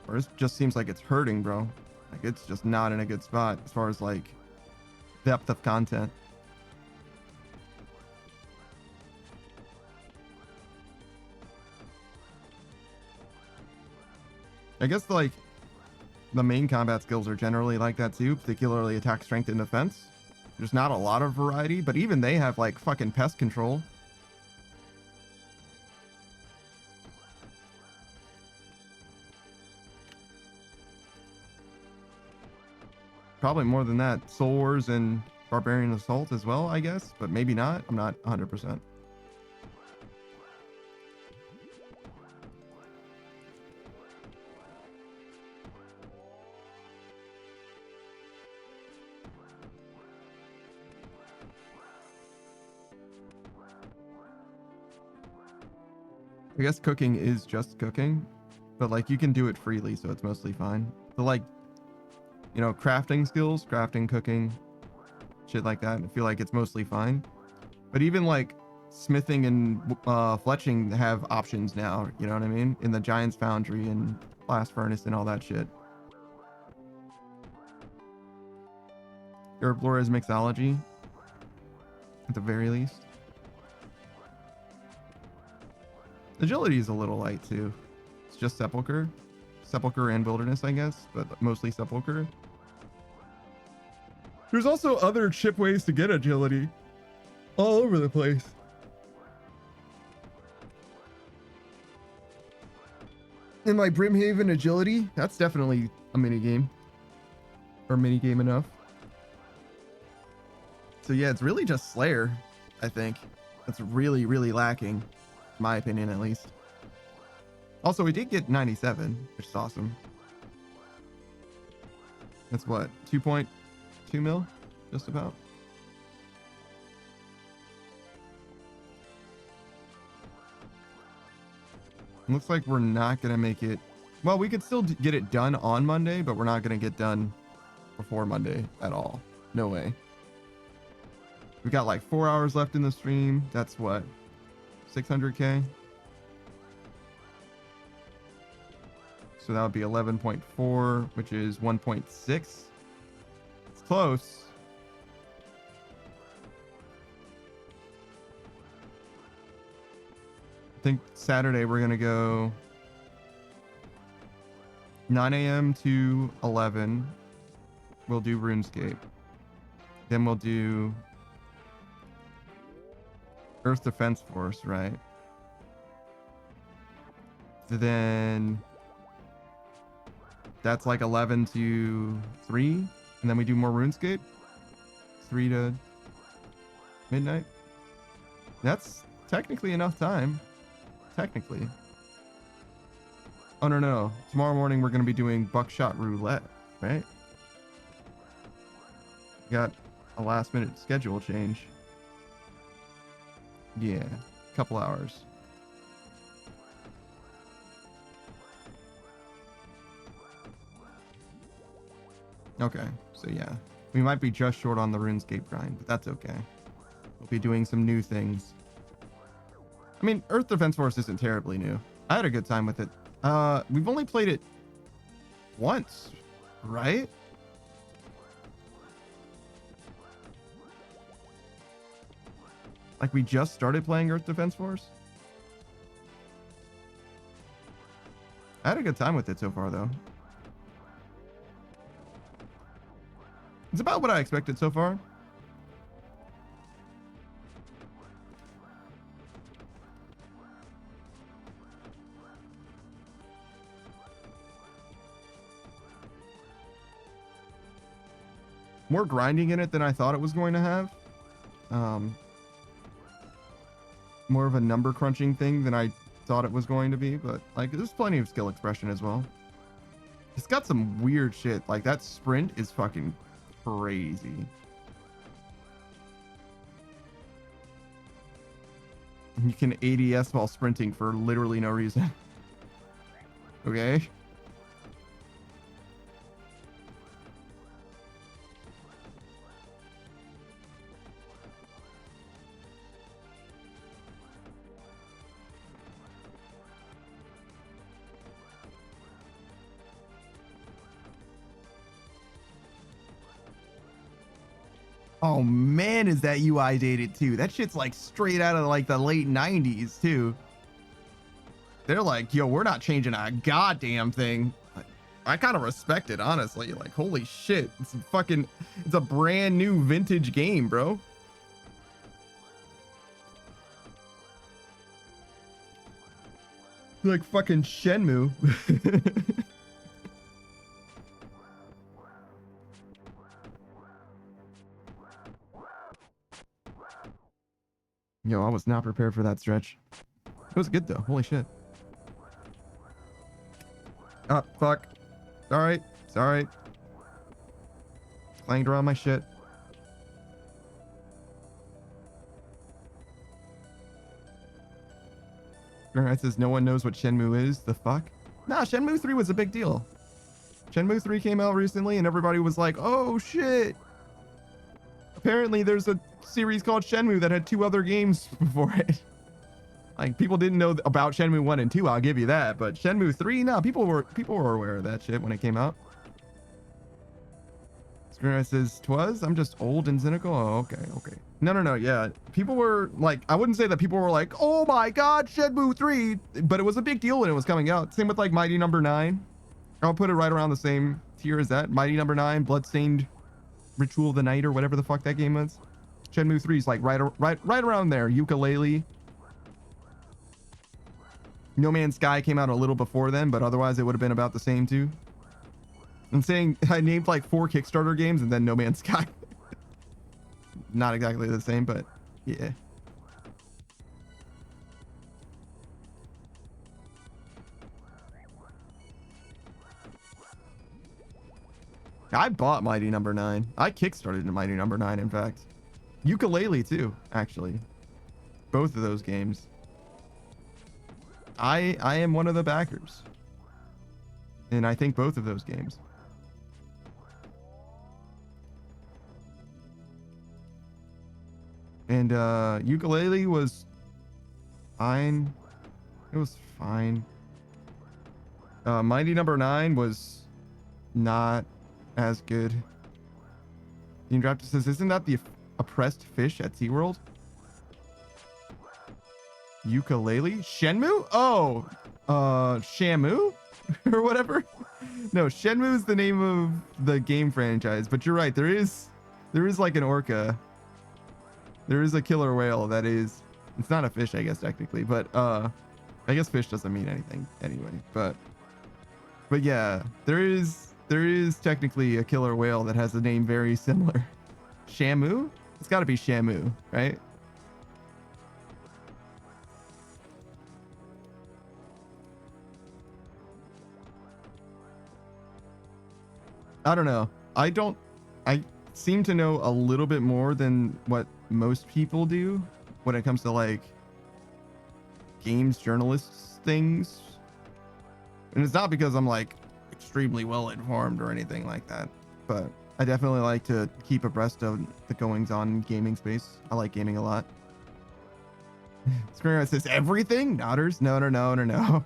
Or it just seems like it's hurting, bro. Like it's just not in a good spot as far as like depth of content. I guess like the main combat skills are generally like that too, particularly attack, strength, and defense. There's not a lot of variety, but even they have like fucking pest control. Probably more than that. Soul Wars and Barbarian Assault as well, I guess, but maybe not. I'm not 100%. I guess cooking is just cooking. but like you can do it freely, so it's mostly fine. So like, you know, crafting skills, crafting, cooking, shit like that, I feel like it's mostly fine. But even like smithing and fletching have options now, you know what I mean? In the Giant's Foundry and Blast Furnace and all that shit. Herblore is mixology, at the very least. Agility is a little light too. It's just Sepulcher. Sepulcher and Wilderness, I guess, but mostly Sepulcher. There's also other chip ways to get agility all over the place. In like Brimhaven agility, that's definitely a mini game. Or mini game enough. So yeah, it's really just Slayer, I think. That's really, really lacking, in my opinion at least. Also, we did get 97, which is awesome. That's what, 2.2 mil? Just about. Looks like we're not going to make it. Well, we could still get it done on Monday, but we're not going to get done before Monday at all. No way. We got like 4 hours left in the stream. That's what, 600K? So that would be 11.4, which is 1.6. It's close. I think Saturday we're going to go 9 a.m. to 11. We'll do RuneScape. Then we'll do Earth Defense Force, right? Then that's like 11 to 3. And then we do more RuneScape. 3 to midnight. That's technically enough time. Technically. Oh, no. Tomorrow morning we're going to be doing Buckshot Roulette, right? Got a last minute schedule change. Yeah, a couple hours. Okay, so yeah. We might be just short on the RuneScape grind, but that's okay. We'll be doing some new things. I mean, Earth Defense Force isn't terribly new. I had a good time with it. We've only played it once, right? Like we just started playing Earth Defense Force? I had a good time with it so far, though. It's about what I expected so far. More grinding in it than I thought it was going to have. More of a number crunching thing than I thought it was going to be, but like there's plenty of skill expression as well. It's got some weird shit. Like that sprint is fucking crazy. You can ADS while sprinting for literally no reason. Okay. Oh man, is that UI dated too? That shit's like straight out of like the late 90s too. They're like, yo, we're not changing a goddamn thing. I kind of respect it, honestly. Like, holy shit. It's a brand new vintage game, bro. Like fucking Shenmue. Yo, I was not prepared for that stretch. It was good though. Holy shit. Oh, fuck. Sorry. Sorry. Clanged around my shit. Alright, says no one knows what Shenmue is. The fuck? Nah, Shenmue 3 was a big deal. Shenmue 3 came out recently and everybody was like, oh shit. Apparently there's a series called Shenmue that had 2 other games before it. Like, people didn't know about Shenmue 1 and 2, I'll give you that. But Shenmue 3, nah, people were aware of that shit when it came out. Screenwriter says, "'Twas? I'm just old and cynical." Oh, okay. No, yeah. People were like, I wouldn't say that people were like, oh my god, Shenmue 3, but it was a big deal when it was coming out. Same with like Mighty Number 9. I'll put it right around the same tier as that. Mighty Number 9, Bloodstained Ritual of the Night, or whatever the fuck that game was. Shenmue 3 is like right around there. Yooka-Laylee. No Man's Sky came out a little before then, but otherwise it would have been about the same too. I'm saying I named like 4 Kickstarter games and then No Man's Sky. Not exactly the same, but yeah. I bought Mighty Number 9. I kickstarted Mighty Number 9, in fact. Yooka-Laylee too, actually. Both of those games. I am one of the backers. And I think both of those games. And Yooka-Laylee was fine. It was fine. Mighty Number 9 was not as good. Team Drafter says, isn't that the oppressed fish at SeaWorld? Yooka-Laylee? Shenmue? Oh, Shamu? Or whatever? No, Shenmue is the name of the game franchise, but you're right, there is like an orca. There is a killer whale that is, it's not a fish, I guess, technically, but I guess fish doesn't mean anything anyway, but yeah, there is technically a killer whale that has a name very similar. Shamu? It's got to be Shamu, right? I don't know. I seem to know a little bit more than what most people do when it comes to like games journalists things. And it's not because I'm like extremely well informed or anything like that, but I definitely like to keep abreast of the goings on in gaming space. I like gaming a lot. Screenwriter says everything? Nodders? No.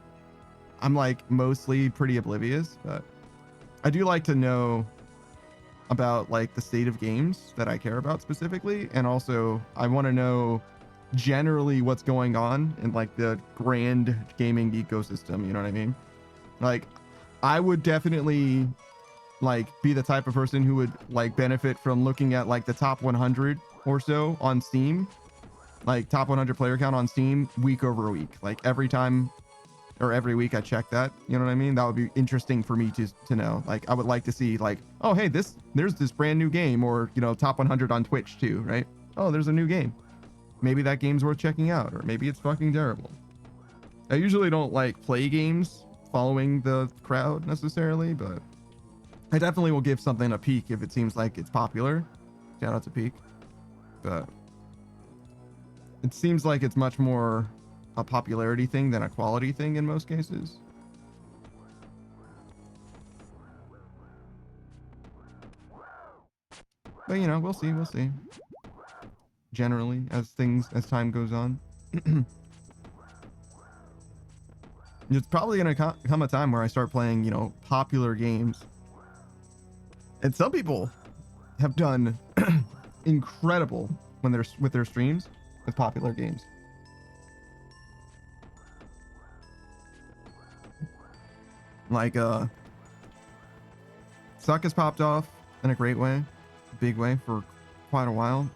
I'm like mostly pretty oblivious, but I do like to know about like the state of games that I care about specifically, and also I want to know generally what's going on in like the grand gaming ecosystem, you know what I mean? Like I would definitely like be the type of person who would like benefit from looking at like the top 100 or so on Steam, like top 100 player count on Steam week over week, like every time or every week I check that, you know what I mean? That would be interesting for me to know. Like I would like to see like, oh hey, there's this brand new game, or you know, top 100 on Twitch too, right? Oh, there's a new game. Maybe that game's worth checking out, or maybe it's fucking terrible. I usually don't like play games following the crowd necessarily, but I definitely will give something a peek if it seems like it's popular. Shout out to Peek. But it seems like it's much more a popularity thing than a quality thing in most cases. But you know, we'll see. Generally, as time goes on. It's probably gonna come a time where I start playing, you know, popular games. And some people have done incredible when they're with their streams with popular games. Like Suck has popped off in a great way, big way for quite a while.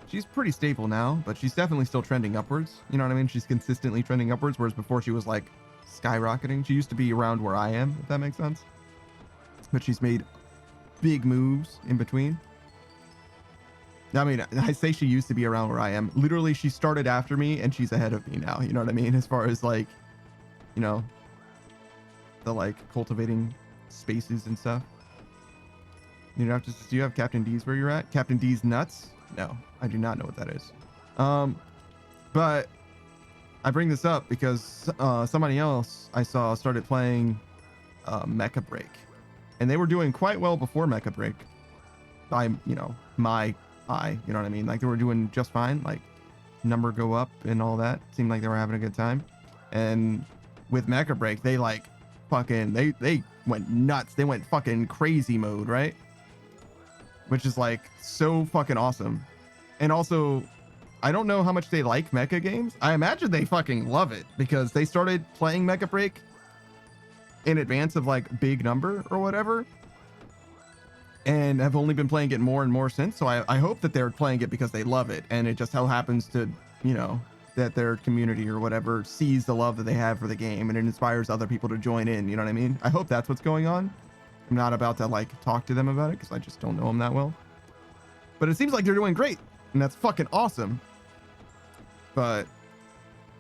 She's pretty stable now, but she's definitely still trending upwards. You know what I mean? She's consistently trending upwards, whereas before she was like skyrocketing. She used to be around where I am, if that makes sense. But she's made big moves in between. I mean, I say she used to be around where I am. Literally, she started after me and she's ahead of me now. You know what I mean? As far as like, you know, the like cultivating spaces and stuff. You know, do you have Captain D's where you're at? Captain D's nuts? No, I do not know what that is. But I bring this up because somebody else I saw started playing Mecha Break, and they were doing quite well before Mecha Break. My eye, you know what I mean? Like they were doing just fine. Like number go up and all that. Seemed like they were having a good time. And with Mecha Break, they like fucking they went nuts. They went fucking crazy mode, right? Which is like so fucking awesome. And also, I don't know how much they like mecha games. I imagine they fucking love it because they started playing Mecha Break in advance of like Big Number or whatever, and have only been playing it more and more since. So I hope that they're playing it because they love it, and it just so happens to, you know, that their community or whatever sees the love that they have for the game and it inspires other people to join in. You know what I mean? I hope that's what's going on. I'm not about to like talk to them about it because I just don't know them that well, but it seems like they're doing great, and that's fucking awesome. But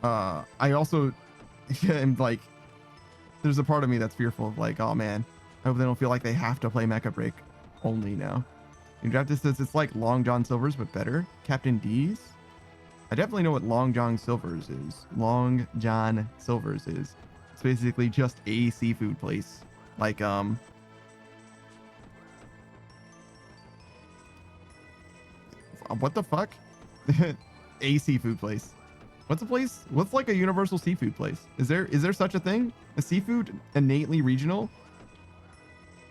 I also am like, there's a part of me that's fearful of like, oh man, I hope they don't feel like they have to play Mecha Break only now. Your draft says it's like Long John Silver's but better. Captain D's? I definitely know what Long John Silver's is. Long John Silver's is. It's basically just a seafood place. Like what the fuck? A seafood place. What's a place? What's like a universal seafood place? Is there such a thing? A seafood innately regional?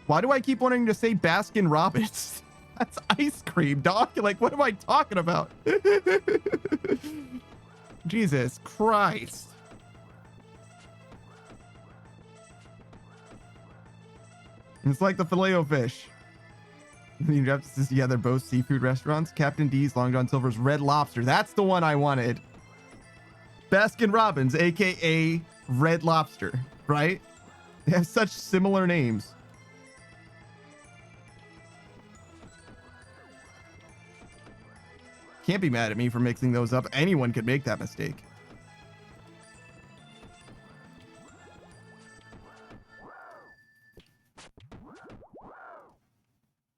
Why do I keep wanting to say Baskin Robbins? That's ice cream, dog. Like, what am I talking about? Jesus Christ. It's like the Filet-O-Fish. You have to see, yeah, they're both seafood restaurants. Captain D's, Long John Silver's, Red Lobster. That's the one I wanted. Baskin Robbins, aka Red Lobster, right? They have such similar names. Can't be mad at me for mixing those up. Anyone could make that mistake.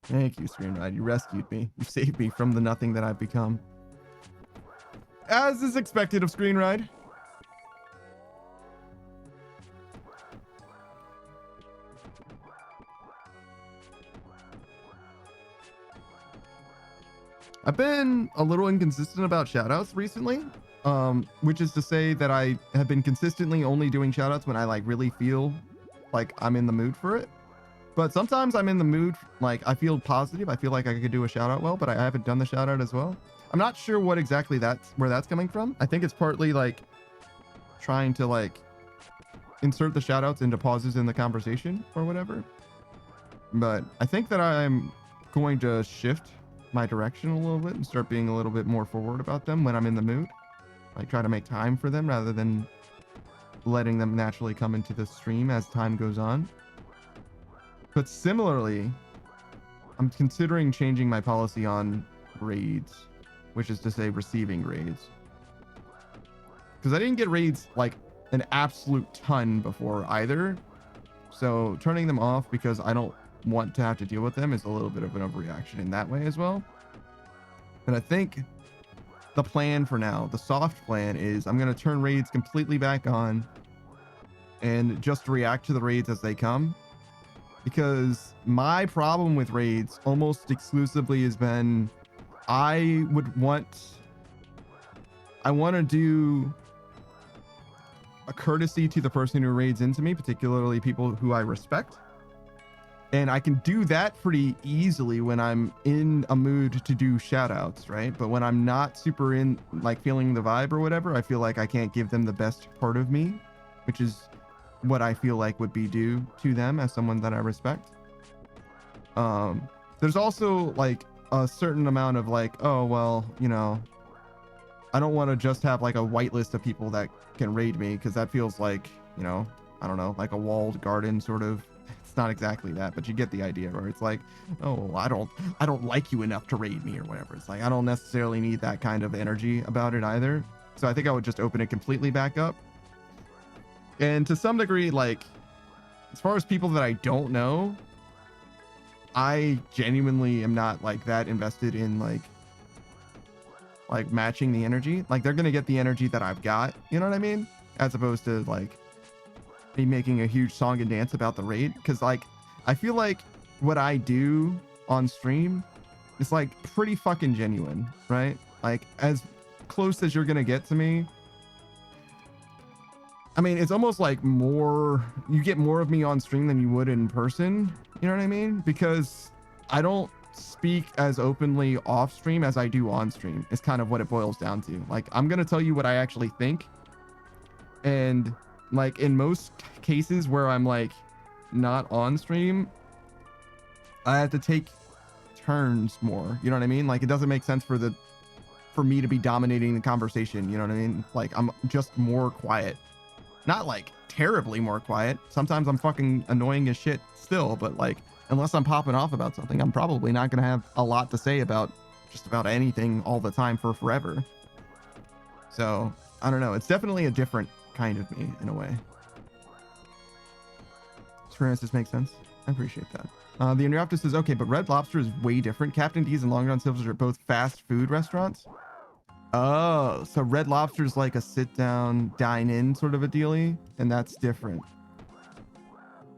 Thank you, Screenride. You rescued me. You saved me from the nothing that I've become. As is expected of Screenride. I've been a little inconsistent about shoutouts recently, which is to say that I have been consistently only doing shoutouts when I like really feel like I'm in the mood for it. But sometimes I'm in the mood, like I feel positive. I feel like I could do a shout out well, but I haven't done the shout out as well. I'm not sure what exactly where that's coming from. I think it's partly like trying to like insert the shout outs into pauses in the conversation or whatever. But I think that I'm going to shift my direction a little bit and start being a little bit more forward about them when I'm in the mood. Like try to make time for them rather than letting them naturally come into the stream as time goes on. But similarly, I'm considering changing my policy on raids, which is to say receiving raids. Because I didn't get raids like an absolute ton before either. So turning them off because I don't want to have to deal with them is a little bit of an overreaction in that way as well. But I think the plan for now, the soft plan, is I'm going to turn raids completely back on and just react to the raids as they come. Because my problem with raids almost exclusively has been I want to do a courtesy to the person who raids into me, particularly people who I respect. And I can do that pretty easily when I'm in a mood to do shout outs, right? But when I'm not super in, like feeling the vibe or whatever, I feel like I can't give them the best part of me, which is what I feel like would be due to them as someone that I respect. There's also like a certain amount of like, oh, well, you know, I don't want to just have like a whitelist of people that can raid me, because that feels like, you know, I don't know, like a walled garden sort of. It's not exactly that, but you get the idea, where it's like, oh, I don't like you enough to raid me or whatever. It's like I don't necessarily need that kind of energy about it either. So I think I would just open it completely back up. And to some degree, like, as far as people that I don't know, I genuinely am not like that invested in like matching the energy. Like they're gonna get the energy that I've got, you know what I mean? As opposed to like me making a huge song and dance about the raid, because like I feel like what I do on stream is like pretty fucking genuine, right? Like as close as you're gonna get to me. I mean, it's almost like more, you get more of me on stream than you would in person. You know what I mean? Because I don't speak as openly off stream as I do on stream. It's kind of what it boils down to. Like, I'm going to tell you what I actually think. And like in most cases where I'm like not on stream, I have to take turns more. You know what I mean? Like, it doesn't make sense for me to be dominating the conversation. You know what I mean? Like, I'm just more quiet. Not like terribly more quiet. Sometimes I'm fucking annoying as shit still, but like, unless I'm popping off about something, I'm probably not going to have a lot to say about just about anything all the time for forever. So I don't know. It's definitely a different kind of me in a way. Does make sense? I appreciate that. The Interruptus says, okay, but Red Lobster is way different. Captain D's and Long John Silver's are both fast food restaurants. Oh, so Red Lobster is like a sit-down, dine-in sort of a dealie, and that's different.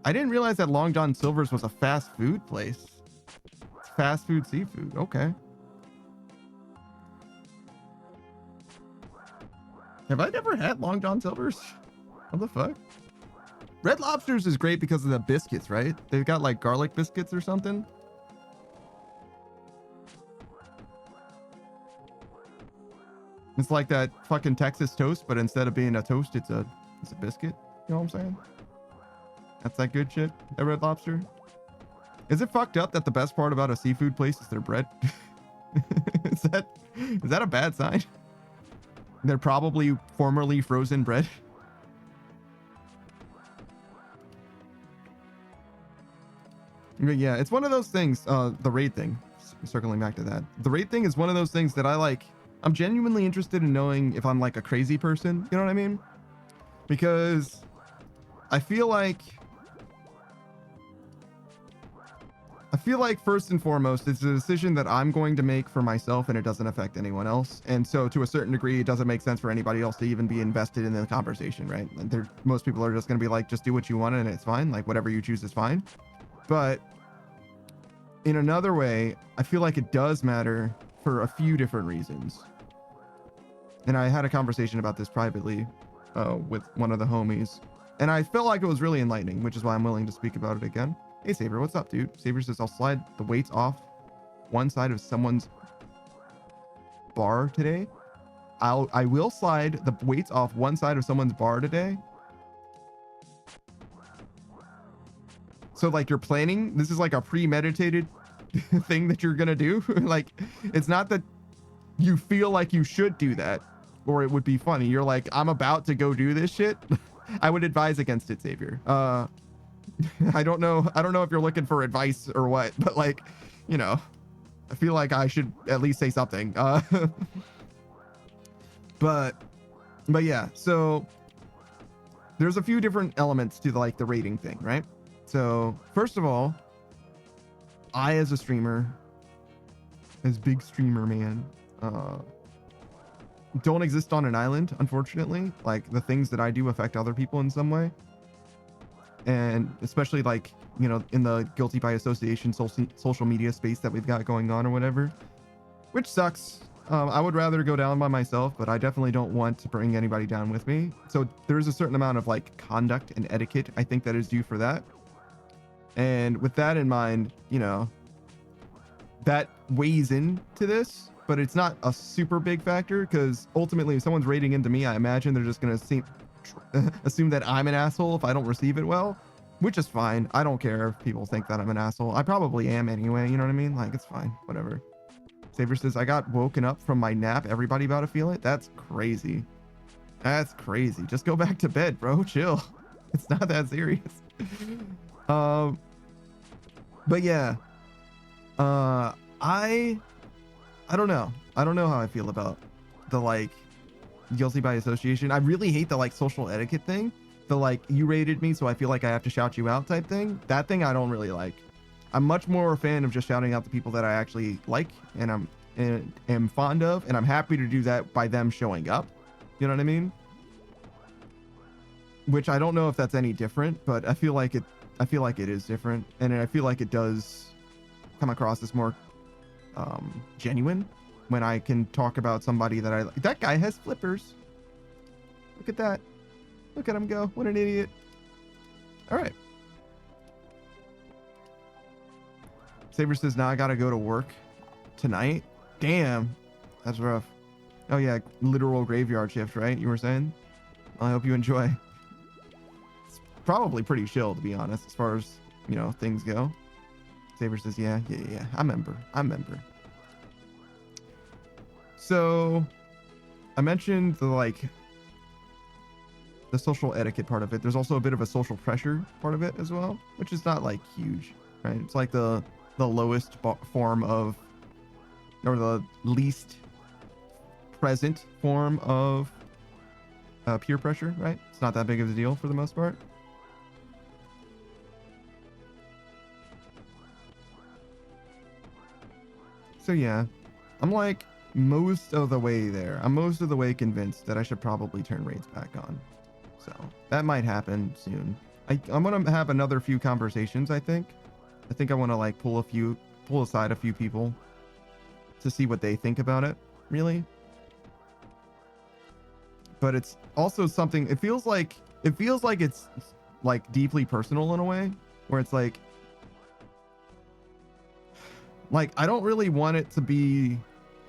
I didn't realize that Long John Silver's was a fast food place. It's fast food seafood. Okay. Have I never had Long John Silver's? What the fuck? Red Lobster's is great because of the biscuits, right? They've got like garlic biscuits or something. It's like that fucking Texas toast, but instead of being a toast, it's a biscuit. You know what I'm saying? That's that good shit at Red Lobster. Is it fucked up that the best part about a seafood place is their bread? is that a bad sign? They're probably formerly frozen bread. But yeah, it's one of those things, the raid thing, circling back to that. The raid thing is one of those things that I'm genuinely interested in knowing if I'm like a crazy person, you know what I mean? Because I feel like first and foremost, it's a decision that I'm going to make for myself and it doesn't affect anyone else. And so to a certain degree, it doesn't make sense for anybody else to even be invested in the conversation, right? Most people are just going to be like, just do what you want and it's fine. Like whatever you choose is fine. But in another way, I feel like it does matter for a few different reasons. And I had a conversation about this privately with one of the homies. And I felt like it was really enlightening, which is why I'm willing to speak about it again. Hey, Saber, what's up, dude? Saber says, I'll slide the weights off one side of someone's bar today. I will slide the weights off one side of someone's bar today. So like you're planning, this is like a premeditated thing that you're gonna do. Like, it's not that you feel like you should do that or it would be funny. You're like, I'm about to go do this shit. I would advise against it, Xavier. I don't know if you're looking for advice or what, but like, you know, I feel like I should at least say something. But yeah, so there's a few different elements to like the rating thing, right? So first of all, I as a streamer, as big streamer man, don't exist on an island, unfortunately. Like the things that I do affect other people in some way. And especially like, you know, in the guilty by association social media space that we've got going on or whatever, which sucks. I would rather go down by myself, but I definitely don't want to bring anybody down with me. So there's a certain amount of like conduct and etiquette, I think, that is due for that. And with that in mind, you know, that weighs into this, but it's not a super big factor because ultimately if someone's rating into me, I imagine they're just going to assume that I'm an asshole if I don't receive it well, which is fine. I don't care if people think that I'm an asshole. I probably am anyway. You know what I mean? Like, it's fine. Whatever. Saber says, I got woken up from my nap. Everybody about to feel it? That's crazy. That's crazy. Just go back to bed, bro. Chill. It's not that serious. But yeah, I don't know. I don't know how I feel about the like guilty by association. I really hate the like social etiquette thing. The like, you rated me, so I feel like I have to shout you out type thing. That thing I don't really like. I'm much more a fan of just shouting out the people that I actually like and am fond of, and I'm happy to do that by them showing up. You know what I mean? which I don't know if that's any different, but I feel like it is different, and I feel like it does come across as more genuine when I can talk about somebody that I like. That guy has flippers. Look at that. Look at him go. What an idiot. All right. Saber says, now I gotta go to work tonight. Damn. That's rough. Oh yeah, literal graveyard shift, right? You were saying? I hope you enjoy. It's probably pretty chill, to be honest, as far as, you know, things go. Saber says, yeah. I remember. So I mentioned the social etiquette part of it. There's also a bit of a social pressure part of it as well, which is not like huge, right? It's like the lowest form of, or the least present form of peer pressure, right? It's not that big of a deal for the most part. So yeah, I'm like most of the way there. I'm most of the way convinced that I should probably turn raids back on. So that might happen soon. I'm gonna have another few conversations, I think. I want to like pull aside a few people to see what they think about it, really. But it's also something, it feels like it's like deeply personal in a way, where it's like I don't really want it to be,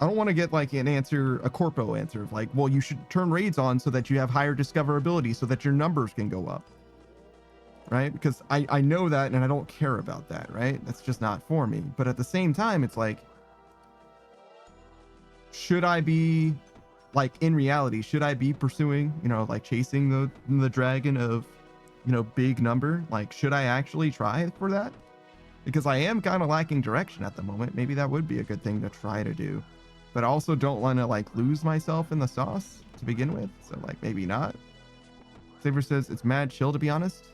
I don't want to get like a corpo answer of like, well, you should turn raids on so that you have higher discoverability so that your numbers can go up. Right? Because I know that and I don't care about that, right? That's just not for me. But at the same time, it's like, should I be, like, in reality, should I be pursuing, you know, like chasing the dragon of, you know, big number? Like, should I actually try for that? Because I am kind of lacking direction at the moment. Maybe that would be a good thing to try to do. But I also don't want to like lose myself in the sauce to begin with. So like maybe not. Saber says it's mad chill, to be honest.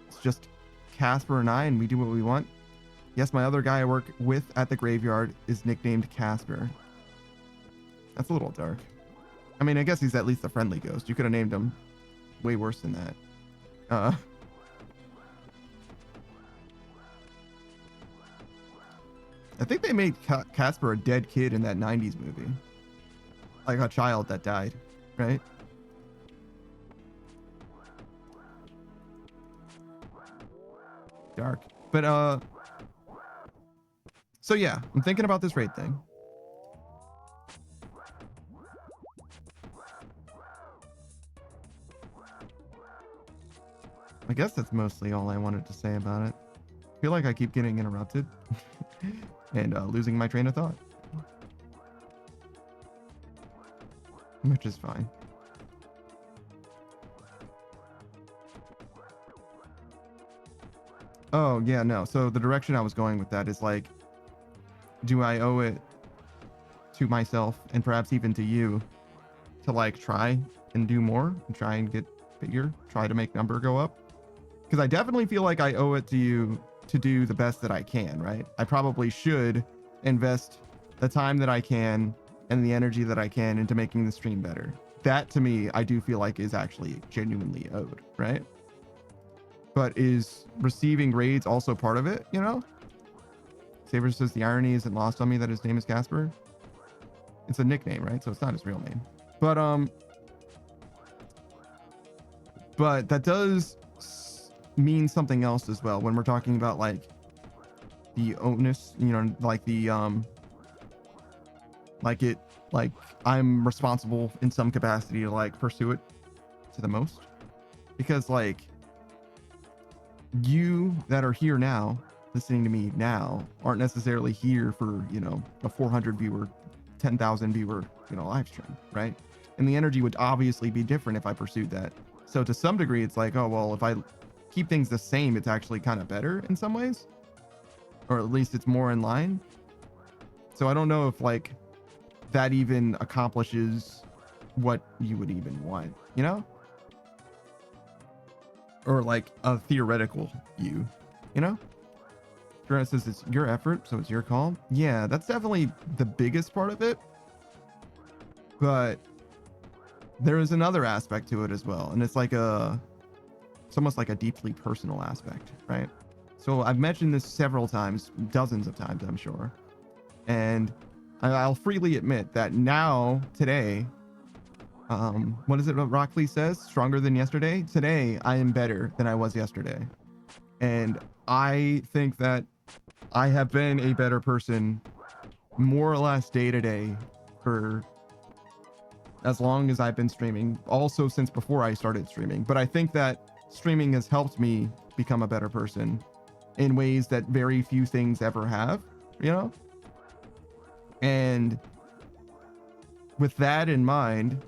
It's just Casper and I, and we do what we want. Yes, my other guy I work with at the graveyard is nicknamed Casper. That's a little dark. I mean, I guess he's at least a friendly ghost. You could have named him way worse than that. I think they made Casper a dead kid in that 90s movie. Like a child that died, right? Dark. But, so yeah, I'm thinking about this raid thing. I guess that's mostly all I wanted to say about it. I feel like I keep getting interrupted and losing my train of thought, which is fine. Oh, yeah, no. So the direction I was going with that is like, do I owe it to myself and perhaps even to you to like try and do more and try and get bigger, try to make number go up? Because I definitely feel like I owe it to you to do the best that I can, right? I probably should invest the time that I can and the energy that I can into making the stream better. That to me, I do feel like is actually genuinely owed, right? But is receiving raids also part of it, you know? Saber says the irony isn't lost on me that his name is Casper. It's a nickname, right? So it's not his real name. But that does mean something else as well when we're talking about like the onus, you know, like the like I'm responsible in some capacity to like pursue it to the most, because like you that are here now listening to me now aren't necessarily here for, you know, a 400 viewer, 10,000 viewer, you know, live stream, right? And the energy would obviously be different if I pursued that. So to some degree it's like, oh well, if I keep things the same, it's actually kind of better in some ways, or at least it's more in line. So I don't know if like that even accomplishes what you would even want, you know, or like a theoretical you know. Grant says it's your effort, so it's your call. Yeah, that's definitely the biggest part of it, but there is another aspect to it as well, and it's almost like a deeply personal aspect, right? So I've mentioned this several times, dozens of times, I'm sure, and I'll freely admit that now, today, what is it what Rockley says? Stronger than yesterday? Today, I am better than I was yesterday. And I think that I have been a better person more or less day to day for as long as I've been streaming, also since before I started streaming. But I think that streaming has helped me become a better person in ways that very few things ever have, you know? And with that in mind,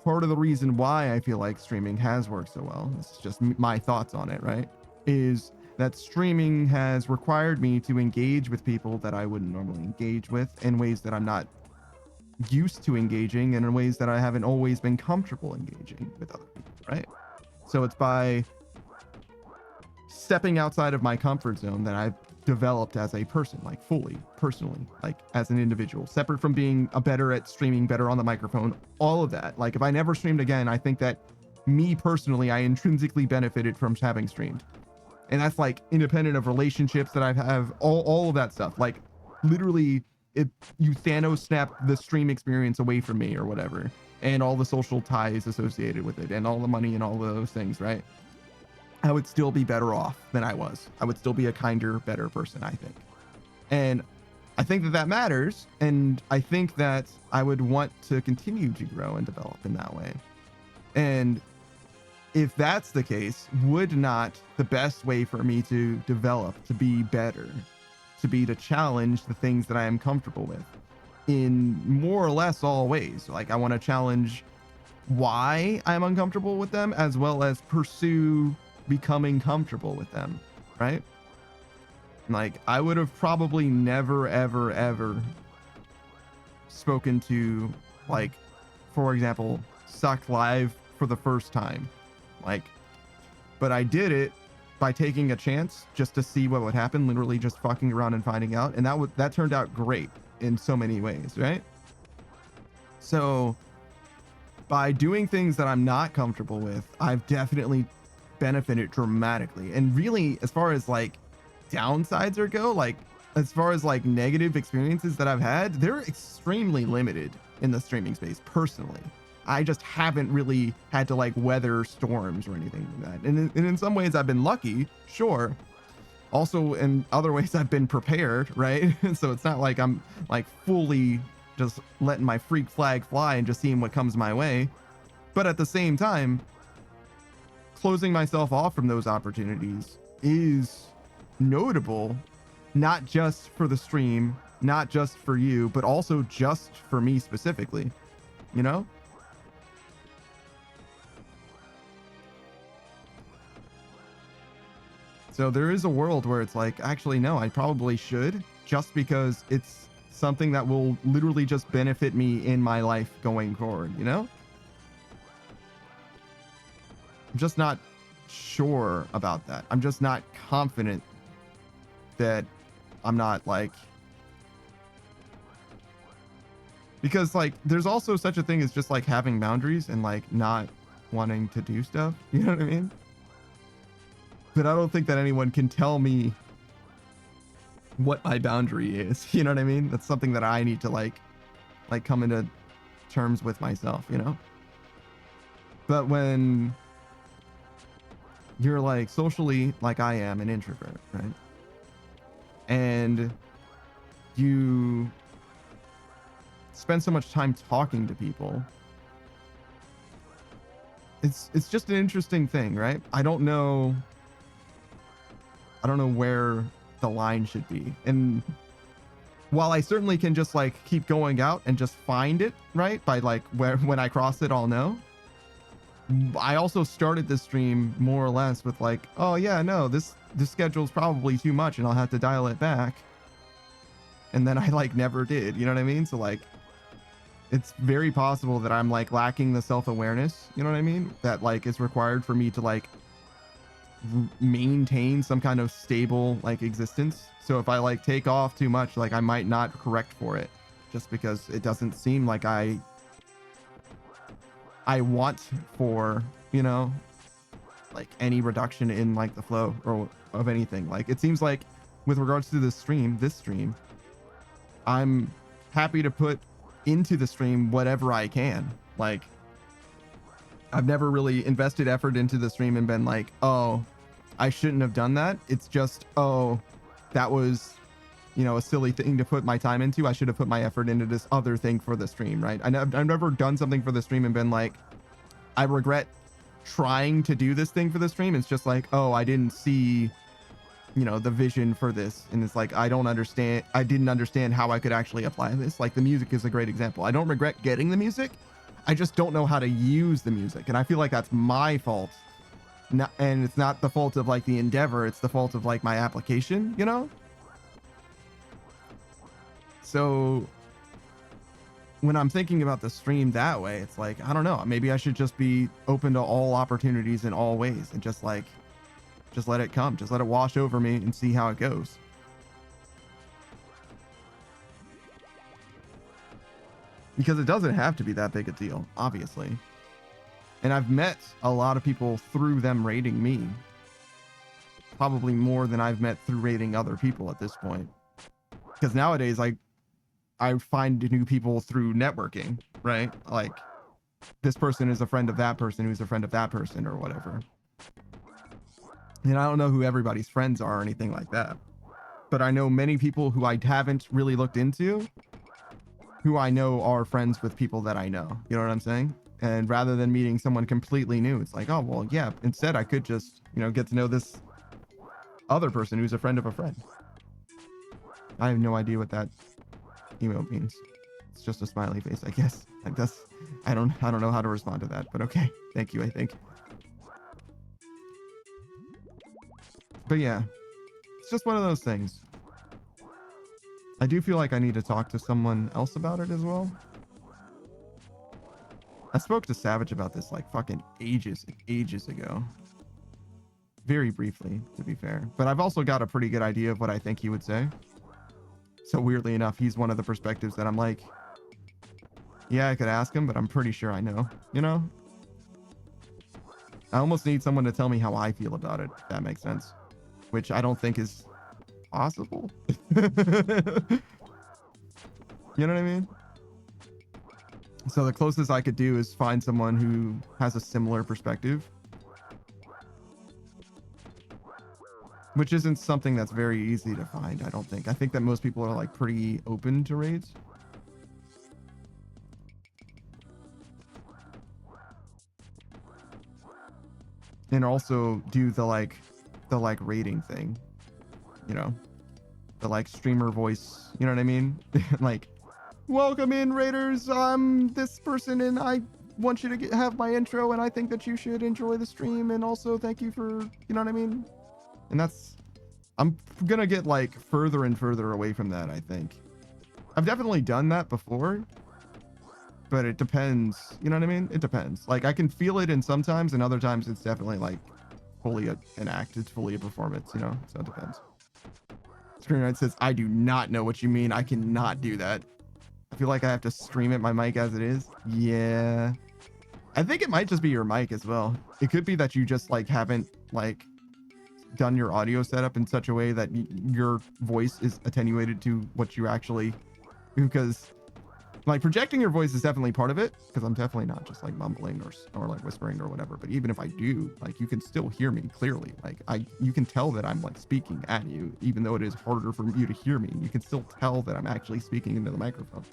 part of the reason why I feel like streaming has worked so well, this is just my thoughts on it, right? Is that streaming has required me to engage with people that I wouldn't normally engage with in ways that I'm not used to engaging and in ways that I haven't always been comfortable engaging with other people, right? So it's by stepping outside of my comfort zone that I've developed as a person, like fully, personally, like as an individual, separate from being a better at streaming, better on the microphone, all of that. Like if I never streamed again, I think that me personally, I intrinsically benefited from having streamed. And that's like independent of relationships that I have, all of that stuff. Like literally, if you Thanos snap the stream experience away from me or whatever, and all the social ties associated with it and all the money and all those things, right? I would still be better off than I was. I would still be a kinder, better person, I think. And I think that that matters. And I think that I would want to continue to grow and develop in that way. And if that's the case, would not the best way for me to develop, to be better, to be to challenge the things that I am comfortable with in more or less all ways? Like I want to challenge why I'm uncomfortable with them, as well as pursue becoming comfortable with them, right? Like I would have probably never ever spoken to, like, for example, Sucked Live for the first time, like, but I did it by taking a chance just to see what would happen, literally just fucking around and finding out, and that turned out great in so many ways, right? So by doing things that I'm not comfortable with, I've definitely benefited dramatically. And really, as far as like downsides or go, like as far as like negative experiences that I've had, they're extremely limited in the streaming space personally. I just haven't really had to like weather storms or anything like that. And in some ways I've been lucky, sure. Also in other ways I've been prepared, right? So it's not like I'm like fully just letting my freak flag fly and just seeing what comes my way. But at the same time, closing myself off from those opportunities is notable, not just for the stream, not just for you, but also just for me specifically, you know? So there is a world where it's like, actually, no, I probably should, just because it's something that will literally just benefit me in my life going forward, you know? I'm just not sure about that. I'm just not confident that I'm not like, because like there's also such a thing as just like having boundaries and like not wanting to do stuff, you know what I mean? But I don't think that anyone can tell me what my boundary is, you know what I mean? That's something that I need to like come into terms with myself, you know? But when you're like socially, like I am, an introvert, right? And you spend so much time talking to people, it's just an interesting thing, right? I don't know where the line should be. And while I certainly can just like keep going out and just find it, right? By like when I cross it, I'll know. I also started this stream more or less with like, oh yeah, no, this schedule's probably too much and I'll have to dial it back. And then I like never did, you know what I mean? So like, it's very possible that I'm like lacking the self-awareness, you know what I mean? That like is required for me to like maintain some kind of stable like existence. So if I like take off too much, like I might not correct for it, just because it doesn't seem like I I want for, you know, like any reduction in like the flow or of anything. Like it seems like with regards to this stream, I'm happy to put into the stream whatever I can. Like I've never really invested effort into the stream and been like, oh, I shouldn't have done that. It's just, oh, that was, you know, a silly thing to put my time into. I should have put my effort into this other thing for the stream, right? I've never done something for the stream and been like, I regret trying to do this thing for the stream. It's just like, oh, I didn't see, you know, the vision for this. And it's like, I didn't understand how I could actually apply this. Like the music is a great example. I don't regret getting the music. I just don't know how to use the music. And I feel like that's my fault. And it's not the fault of like the endeavor. It's the fault of like my application, you know? So when I'm thinking about the stream that way, it's like, I don't know, maybe I should just be open to all opportunities in all ways and just like, just let it come, just let it wash over me and see how it goes. Because it doesn't have to be that big a deal, obviously. And I've met a lot of people through them rating me. Probably more than I've met through rating other people at this point. Because nowadays, I find new people through networking, right? Like, this person is a friend of that person who's a friend of that person or whatever. And I don't know who everybody's friends are or anything like that. But I know many people who I haven't really looked into, who I know are friends with people that I know. You know what I'm saying? And rather than meeting someone completely new, it's like, oh, well, yeah, instead I could just, you know, get to know this other person who's a friend of a friend. I have no idea what that emote means. It's just a smiley face, I guess. Like that's, I don't know how to respond to that, but okay. Thank you, I think. But yeah, it's just one of those things. I do feel like I need to talk to someone else about it as well. I spoke to Savage about this like fucking ages ago. Very briefly, to be fair. But I've also got a pretty good idea of what I think he would say. So weirdly enough, he's one of the perspectives that I'm like, yeah, I could ask him, but I'm pretty sure I know, you know? I almost need someone to tell me how I feel about it, if that makes sense. Which I don't think is possible. You know what I mean? So the closest I could do is find someone who has a similar perspective. Which isn't something that's very easy to find, I don't think. I think that most people are like pretty open to raids. And also do the rating thing. You know? The like streamer voice, you know what I mean? Like, welcome in raiders, I'm this person and I want you to have my intro and I think that you should enjoy the stream and also thank you for, you know what I mean? And that's, I'm gonna get like further and further away from that, I think. I've definitely done that before, but it depends, you know what I mean? It depends. Like I can feel it in sometimes and other times it's definitely like fully an act, it's fully a performance, you know? So it depends. Screenwriter says, I do not know what you mean. I cannot do that. I feel like I have to stream at my mic as it is. Yeah. I think it might just be your mic as well. It could be that you just like haven't like done your audio setup in such a way that your voice is attenuated to what you actually, because like projecting your voice is definitely part of it, because I'm definitely not just like mumbling or like whispering or whatever. But even if I do, like you can still hear me clearly. Like you can tell that I'm like speaking at you, even though it is harder for you to hear me. You can still tell that I'm actually speaking into the microphone.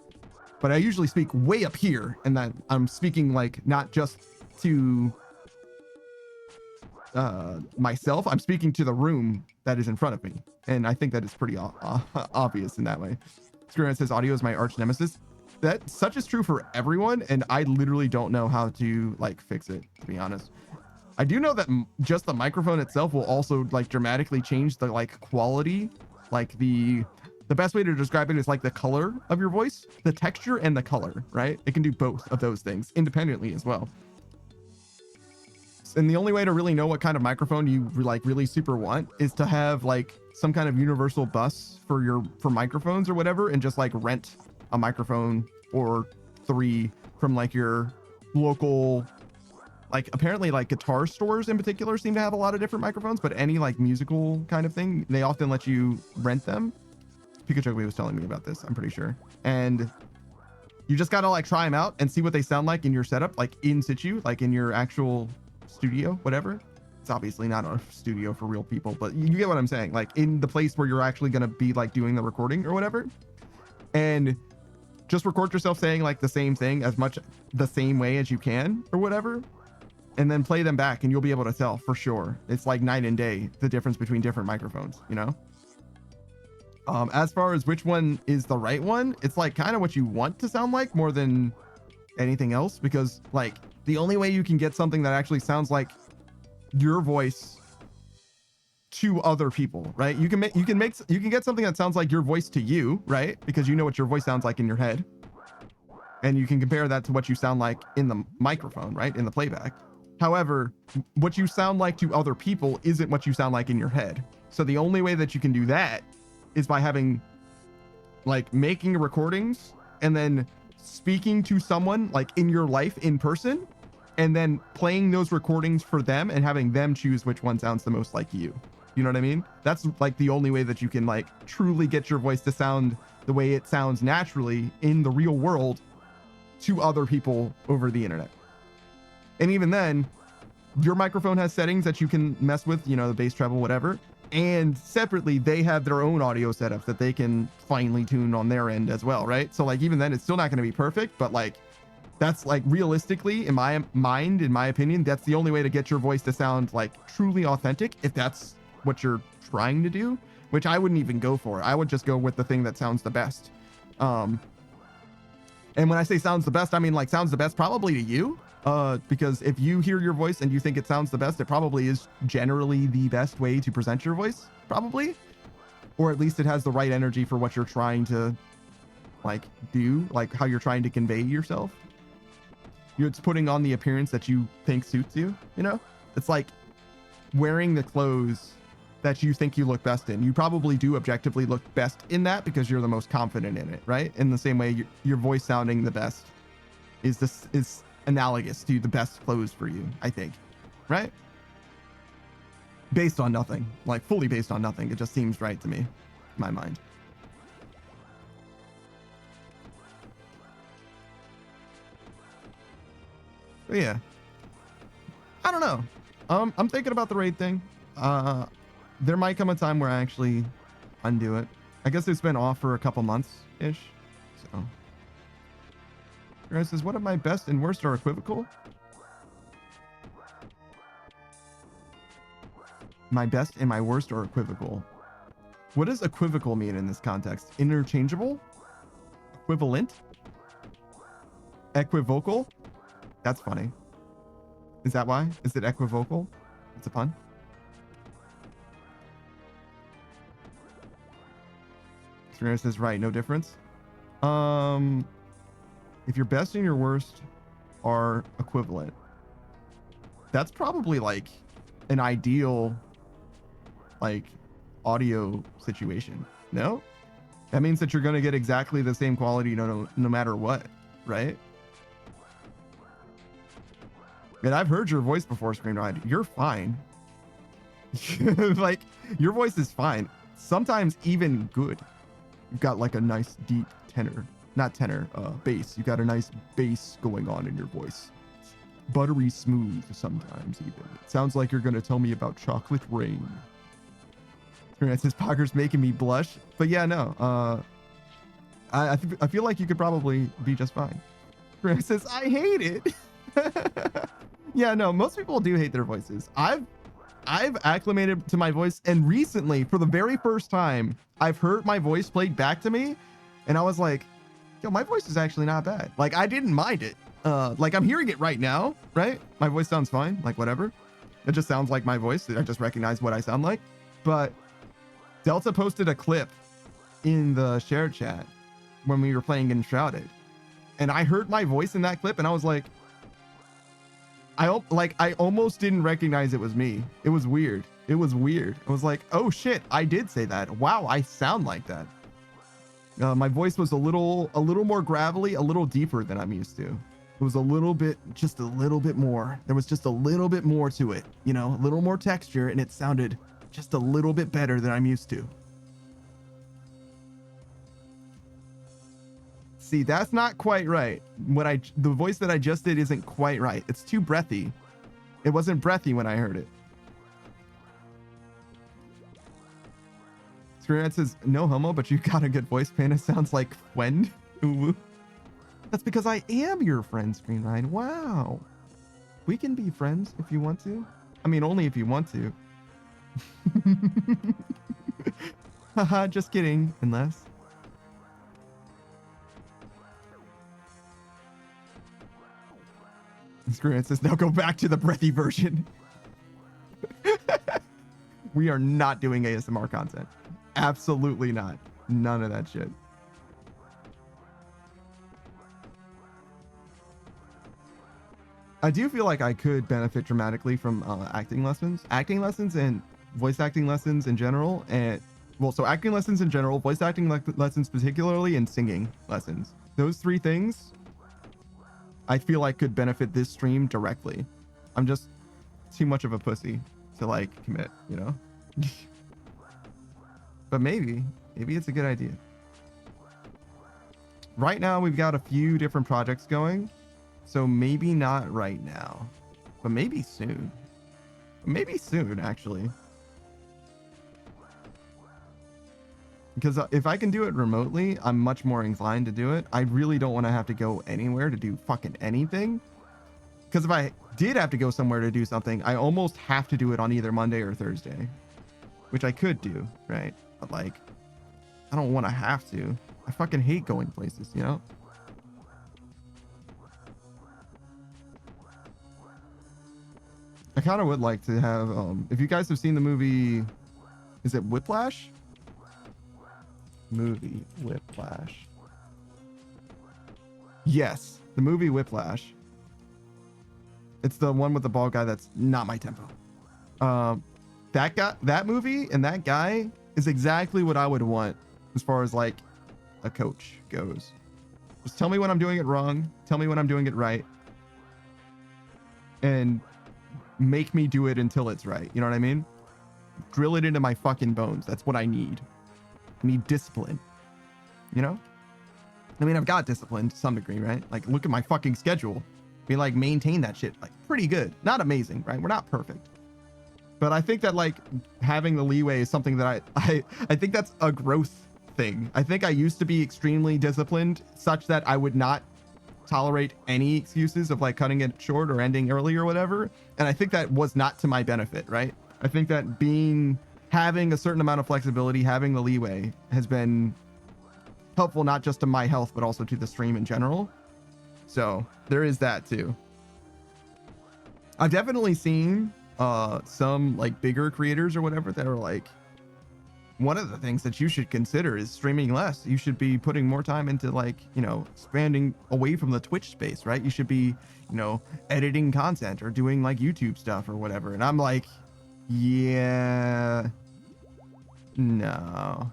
But I usually speak way up here, and that I'm speaking like not just to myself. I'm speaking to the room that is in front of me, and I think that is pretty obvious in that way. Screenwriter says, audio is my arch nemesis. That such is true for everyone, and I literally don't know how to like fix it, to be honest. I do know that just the microphone itself will also like dramatically change the like quality, like the best way to describe it is like the color of your voice, the texture and the color, right? It can do both of those things independently as well. And the only way to really know what kind of microphone you like really super want is to have like some kind of universal bus for microphones or whatever, and just like rent a microphone or 3 from like your local, like apparently like guitar stores in particular seem to have a lot of different microphones, but any like musical kind of thing, they often let you rent them. Pikachu was telling me about this, I'm pretty sure. And you just gotta like try them out and see what they sound like in your setup, like in situ, like in your actual studio, whatever. It's obviously not a studio for real people, but you get what I'm saying. Like in the place where you're actually gonna be like doing the recording or whatever. And just record yourself saying like the same thing as much the same way as you can or whatever. And then play them back and you'll be able to tell for sure. It's like night and day, the difference between different microphones, you know? As far as which one is the right one, it's like kind of what you want to sound like more than anything else, because like the only way you can get something that actually sounds like your voice to other people, right? You can get something that sounds like your voice to you, right? Because you know what your voice sounds like in your head. And you can compare that to what you sound like in the microphone, right? In the playback. However, what you sound like to other people isn't what you sound like in your head. So the only way that you can do that is by having like making recordings and then speaking to someone like in your life in person and then playing those recordings for them and having them choose which one sounds the most like you. You know what I mean? That's like the only way that you can like truly get your voice to sound the way it sounds naturally in the real world to other people over the internet. And even then, your microphone has settings that you can mess with, you know, the bass, treble, whatever. And separately, they have their own audio setups that they can finely tune on their end as well, right? So like even then, it's still not going to be perfect, but like that's like realistically, in my mind, in my opinion, that's the only way to get your voice to sound like truly authentic if that's what you're trying to do, which I wouldn't even go for. I would just go with the thing that sounds the best. And when I say sounds the best, I mean like sounds the best probably to you. Because if you hear your voice and you think it sounds the best, it probably is generally the best way to present your voice, probably. Or at least it has the right energy for what you're trying to like do, like how you're trying to convey yourself. It's putting on the appearance that you think suits you, you know? It's like wearing the clothes that you think you look best in. You probably do objectively look best in that because you're the most confident in it, right? In the same way your voice sounding the best is analogous to the best clothes for you, I think, right? Based on nothing, like fully based on nothing. It just seems right to me, in my mind. But yeah, I don't know. I'm thinking about the raid thing. There might come a time where I actually undo it. I guess it's been off for a couple months ish, so. Says, what of my best and worst are equivocal? My best and my worst are equivocal. What does equivocal mean in this context? Interchangeable? Equivalent? Equivocal? That's funny. Is that why? Is it equivocal? It's a pun. Serena says, right, no difference. If your best and your worst are equivalent, that's probably like an ideal like audio situation. No? That means that you're going to get exactly the same quality no matter what, right? And I've heard your voice before, Screen Ride. You're fine. Like, your voice is fine. Sometimes even good. You've got like a nice deep tenor. Not tenor, bass. You got a nice bass going on in your voice. It's buttery smooth sometimes even. It sounds like you're going to tell me about chocolate rain. Francis Pocker's making me blush. But yeah, no. I feel like you could probably be just fine. Francis, I hate it. Yeah, no, most people do hate their voices. I've acclimated to my voice, and recently, for the very first time, I've heard my voice played back to me, and I was like, yo, my voice is actually not bad. Like, I didn't mind it. Like, I'm hearing it right now, right? My voice sounds fine, like whatever. It just sounds like my voice. I just recognize what I sound like. But Delta posted a clip in the shared chat when we were playing Enshrouded, and I heard my voice in that clip, and I was like, I almost didn't recognize it was me. It was weird. It was weird. I was like, oh shit, I did say that. Wow, I sound like that. My voice was a little more gravelly, a little deeper than I'm used to. It was a little bit, just a little bit more. There was just a little bit more to it, you know, a little more texture, and it sounded just a little bit better than I'm used to. See, that's not quite right. The voice that I just did isn't quite right. It's too breathy. It wasn't breathy when I heard it. Screenrant says, no homo, but you got a good voice, Panda. Sounds like friend. Ooh. That's because I am your friend, Screenrant. Wow. We can be friends if you want to. I mean, only if you want to. Haha, just kidding. Unless. Screenrant says, now go back to the breathy version. We are not doing ASMR content. Absolutely not. None of that shit. I do feel like I could benefit dramatically from acting lessons and voice acting lessons in general. And well, so acting lessons in general, voice acting lessons particularly, and singing lessons. Those three things I feel like could benefit this stream directly. I'm just too much of a pussy to like commit, you know? But maybe it's a good idea. Right now we've got a few different projects going. So maybe not right now, but maybe soon. Maybe soon, actually. Because if I can do it remotely, I'm much more inclined to do it. I really don't want to have to go anywhere to do fucking anything. Because if I did have to go somewhere to do something, I almost have to do it on either Monday or Thursday. Which I could do, right? But like, I don't want to have to. I fucking hate going places, you know? I kind of would like to have, if you guys have seen the movie, is it Whiplash? Movie Whiplash. Yes, the movie Whiplash. It's the one with the bald guy that's not my tempo. That movie and that guy is exactly what I would want as far as like a coach goes. Just tell me when I'm doing it wrong. Tell me when I'm doing it right. And make me do it until it's right. You know what I mean? Drill it into my fucking bones. That's what I need. I need discipline. You know? I mean, I've got discipline to some degree, right? Like, look at my fucking schedule. We like maintain that shit like pretty good. Not amazing, right? We're not perfect. But I think that like having the leeway is something that I think that's a growth thing. I think I used to be extremely disciplined such that I would not tolerate any excuses of like cutting it short or ending early or whatever. And I think that was not to my benefit, right? I think that having a certain amount of flexibility, having the leeway has been helpful, not just to my health, but also to the stream in general. So there is that too. I've definitely seen some like bigger creators or whatever that are like, one of the things that you should consider is streaming less. You should be putting more time into like, you know, expanding away from the Twitch space, right? You should be, you know, editing content or doing like YouTube stuff or whatever. And I'm like, yeah, no,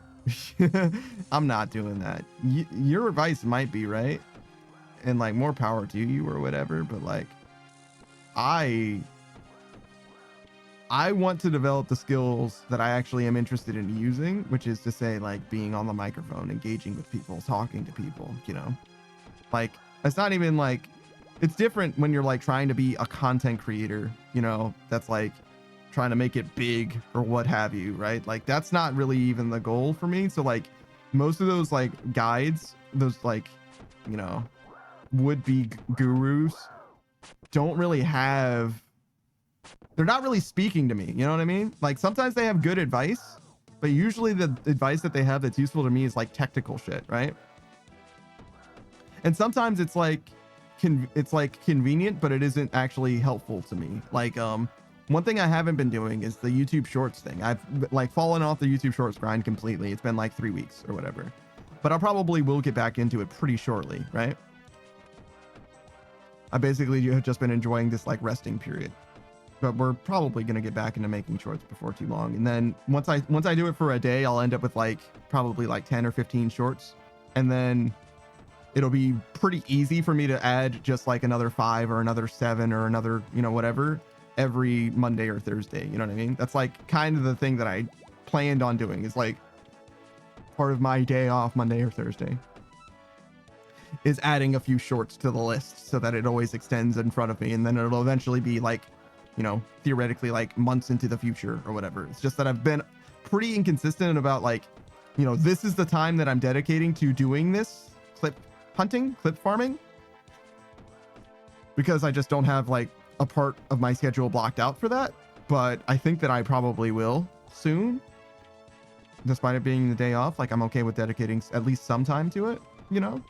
I'm not doing that. Your advice might be right. And like more power to you or whatever. But like, I want to develop the skills that I actually am interested in using, which is to say like being on the microphone, engaging with people, talking to people, you know, like it's not even like, it's different when you're like trying to be a content creator, you know, that's like trying to make it big or what have you, right? Like that's not really even the goal for me. So like most of those like guides, those like, you know, would-be gurus don't really have, they're not really speaking to me, you know what I mean? Like sometimes they have good advice, but usually the advice that they have that's useful to me is like technical shit, right? And sometimes it's like convenient, but it isn't actually helpful to me. Like one thing I haven't been doing is the YouTube Shorts thing. I've like fallen off the YouTube Shorts grind completely. It's been like 3 weeks or whatever, but I probably will get back into it pretty shortly, right? I basically have just been enjoying this like resting period. But we're probably going to get back into making shorts before too long. And then once I do it for a day, I'll end up with like probably like 10 or 15 shorts. And then it'll be pretty easy for me to add just like another 5 or another 7 or another, you know, whatever, every Monday or Thursday. You know what I mean? That's like kind of the thing that I planned on doing, is like part of my day off, Monday or Thursday, is adding a few shorts to the list so that it always extends in front of me, and then it'll eventually be like, you know, theoretically like months into the future or whatever. It's just that I've been pretty inconsistent about like, you know, this is the time that I'm dedicating to doing this clip hunting, clip farming, because I just don't have like a part of my schedule blocked out for that. But I think that I probably will soon, despite it being the day off. Like, I'm okay with dedicating at least some time to it, you know,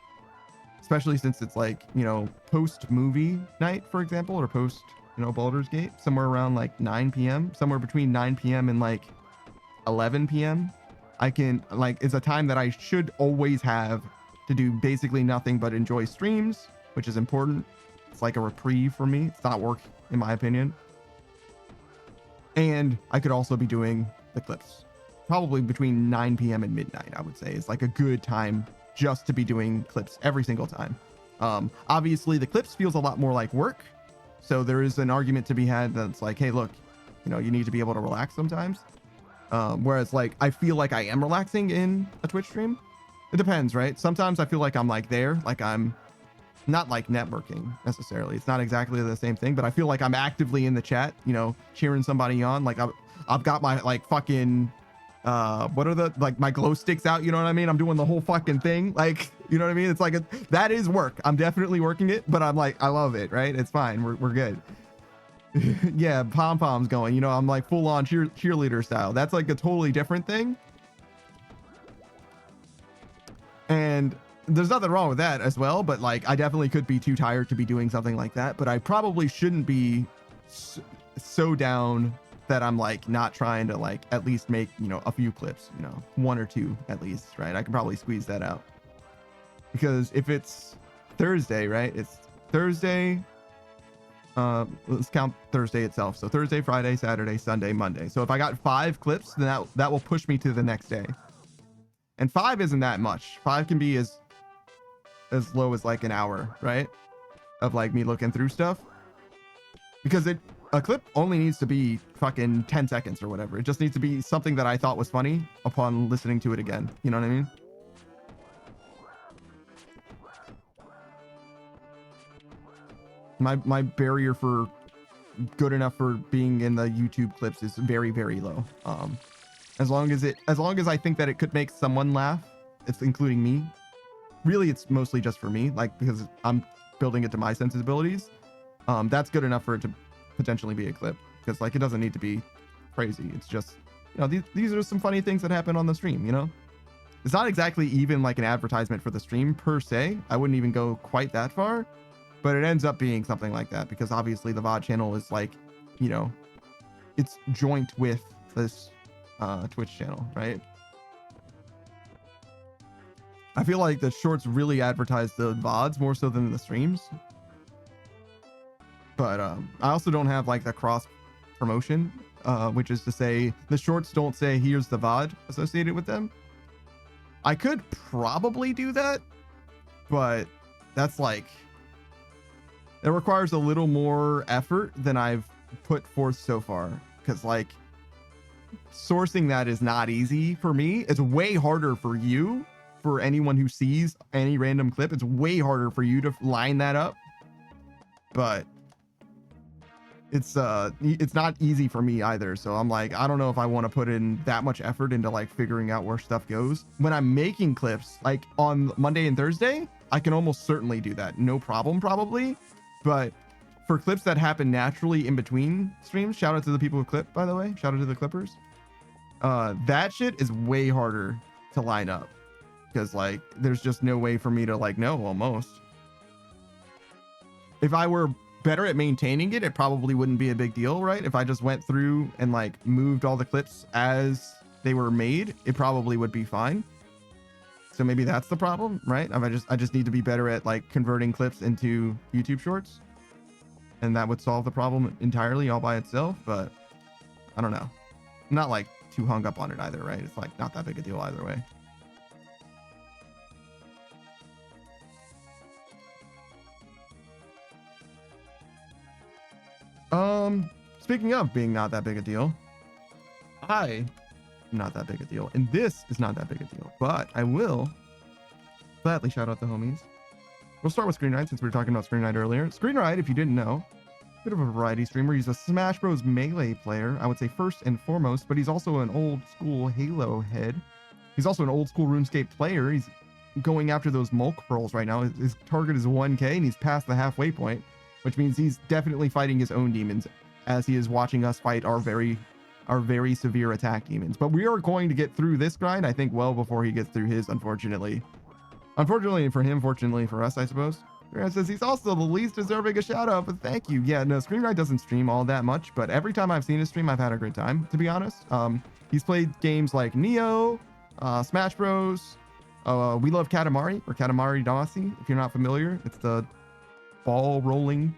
especially since it's like, you know, post movie night, for example, or post, you know, Baldur's Gate, somewhere around like 9 p.m, somewhere between 9 p.m and like 11 p.m. I can like, it's a time that I should always have to do basically nothing but enjoy streams, which is important. It's like a reprieve for me. It's not work, in my opinion. And I could also be doing the clips probably between 9 p.m and midnight. I would say is like a good time just to be doing clips every single time. Obviously the clips feels a lot more like work, so there is an argument to be had that's like, hey, look, you know, you need to be able to relax sometimes. Whereas like I feel like I am relaxing in a Twitch stream. It depends, right? Sometimes I feel like I'm like there, like I'm not like networking necessarily. It's not exactly the same thing, but I feel like I'm actively in the chat, you know, cheering somebody on. Like I've got my like fucking what are the like my glow sticks out, you know what I mean? I'm doing the whole fucking thing, like, you know what I mean? It's like that is work. I'm definitely working it, but I'm like, I love it, right? It's fine. We're good. Yeah, pom-poms going, you know, I'm like full on cheerleader style. That's like a totally different thing. And there's nothing wrong with that as well, but like I definitely could be too tired to be doing something like that, but I probably shouldn't be so down that I'm like not trying to like at least make, you know, a few clips, you know, 1 or 2 at least, right? I can probably squeeze that out, because if it's Thursday, right, it's Thursday, let's count Thursday itself. So Thursday, Friday, Saturday, Sunday, Monday. So if I got 5 clips, then that will push me to the next day. And 5 isn't that much. 5 can be as low as like an hour, right? Of like me looking through stuff. Because a clip only needs to be fucking 10 seconds or whatever. It just needs to be something that I thought was funny upon listening to it again. You know what I mean? My barrier for good enough for being in the YouTube clips is very, very low. As long as I think that it could make someone laugh, it's including me. Really, it's mostly just for me, like, because I'm building it to my sensibilities. That's good enough for it to potentially be a clip, because like it doesn't need to be crazy. It's just, you know, these are some funny things that happen on the stream, you know? It's not exactly even like an advertisement for the stream per se. I wouldn't even go quite that far, but it ends up being something like that, because obviously the VOD channel is like, you know, it's joint with this Twitch channel, right? I feel like the shorts really advertise the VODs more so than the streams. But I also don't have like the cross promotion, which is to say the shorts don't say here's the VOD associated with them. I could probably do that, but that's like, it requires a little more effort than I've put forth so far, because like sourcing that is not easy for me. It's way harder for you, for anyone who sees any random clip. It's way harder for you to line that up, but it's not easy for me either. So I'm like, I don't know if I want to put in that much effort into like figuring out where stuff goes. When I'm making clips like on Monday and Thursday, I can almost certainly do that, no problem probably. But for clips that happen naturally in between streams, shout out to the people who clip, by the way, shout out to the clippers, that shit is way harder to line up, because like there's just no way for me to like know almost. If I were better at maintaining it, it probably wouldn't be a big deal, right? If I just went through and like moved all the clips as they were made, it probably would be fine. So maybe that's the problem, right? I just need to be better at like converting clips into YouTube shorts, and that would solve the problem entirely all by itself. But I don't know. I'm not like too hung up on it either, right? It's like not that big a deal either way. Speaking of being not that big a deal, I am not that big a deal, and this is not that big a deal, but I will gladly shout out the homies. We'll start with Screenride since we were talking about Screenride earlier. Screenride, if you didn't know, bit of a variety streamer. He's a Smash Bros. Melee player, I would say first and foremost, but he's also an old school Halo head. He's also an old school RuneScape player. He's going after those Mulk Pearls right now. His target is 1K and he's past the halfway point, which means he's definitely fighting his own demons as he is watching us fight our very severe attack demons. But we are going to get through this grind, I think, well before he gets through his, unfortunately. Unfortunately for him, fortunately for us, I suppose. It says he's also the least deserving a shout out, but thank you. Yeah, no, Screenride doesn't stream all that much, but every time I've seen his stream, I've had a great time, to be honest. He's played games like Neo, Smash Bros. We Love Katamari, or Katamari Damacy, if you're not familiar. It's the ball rolling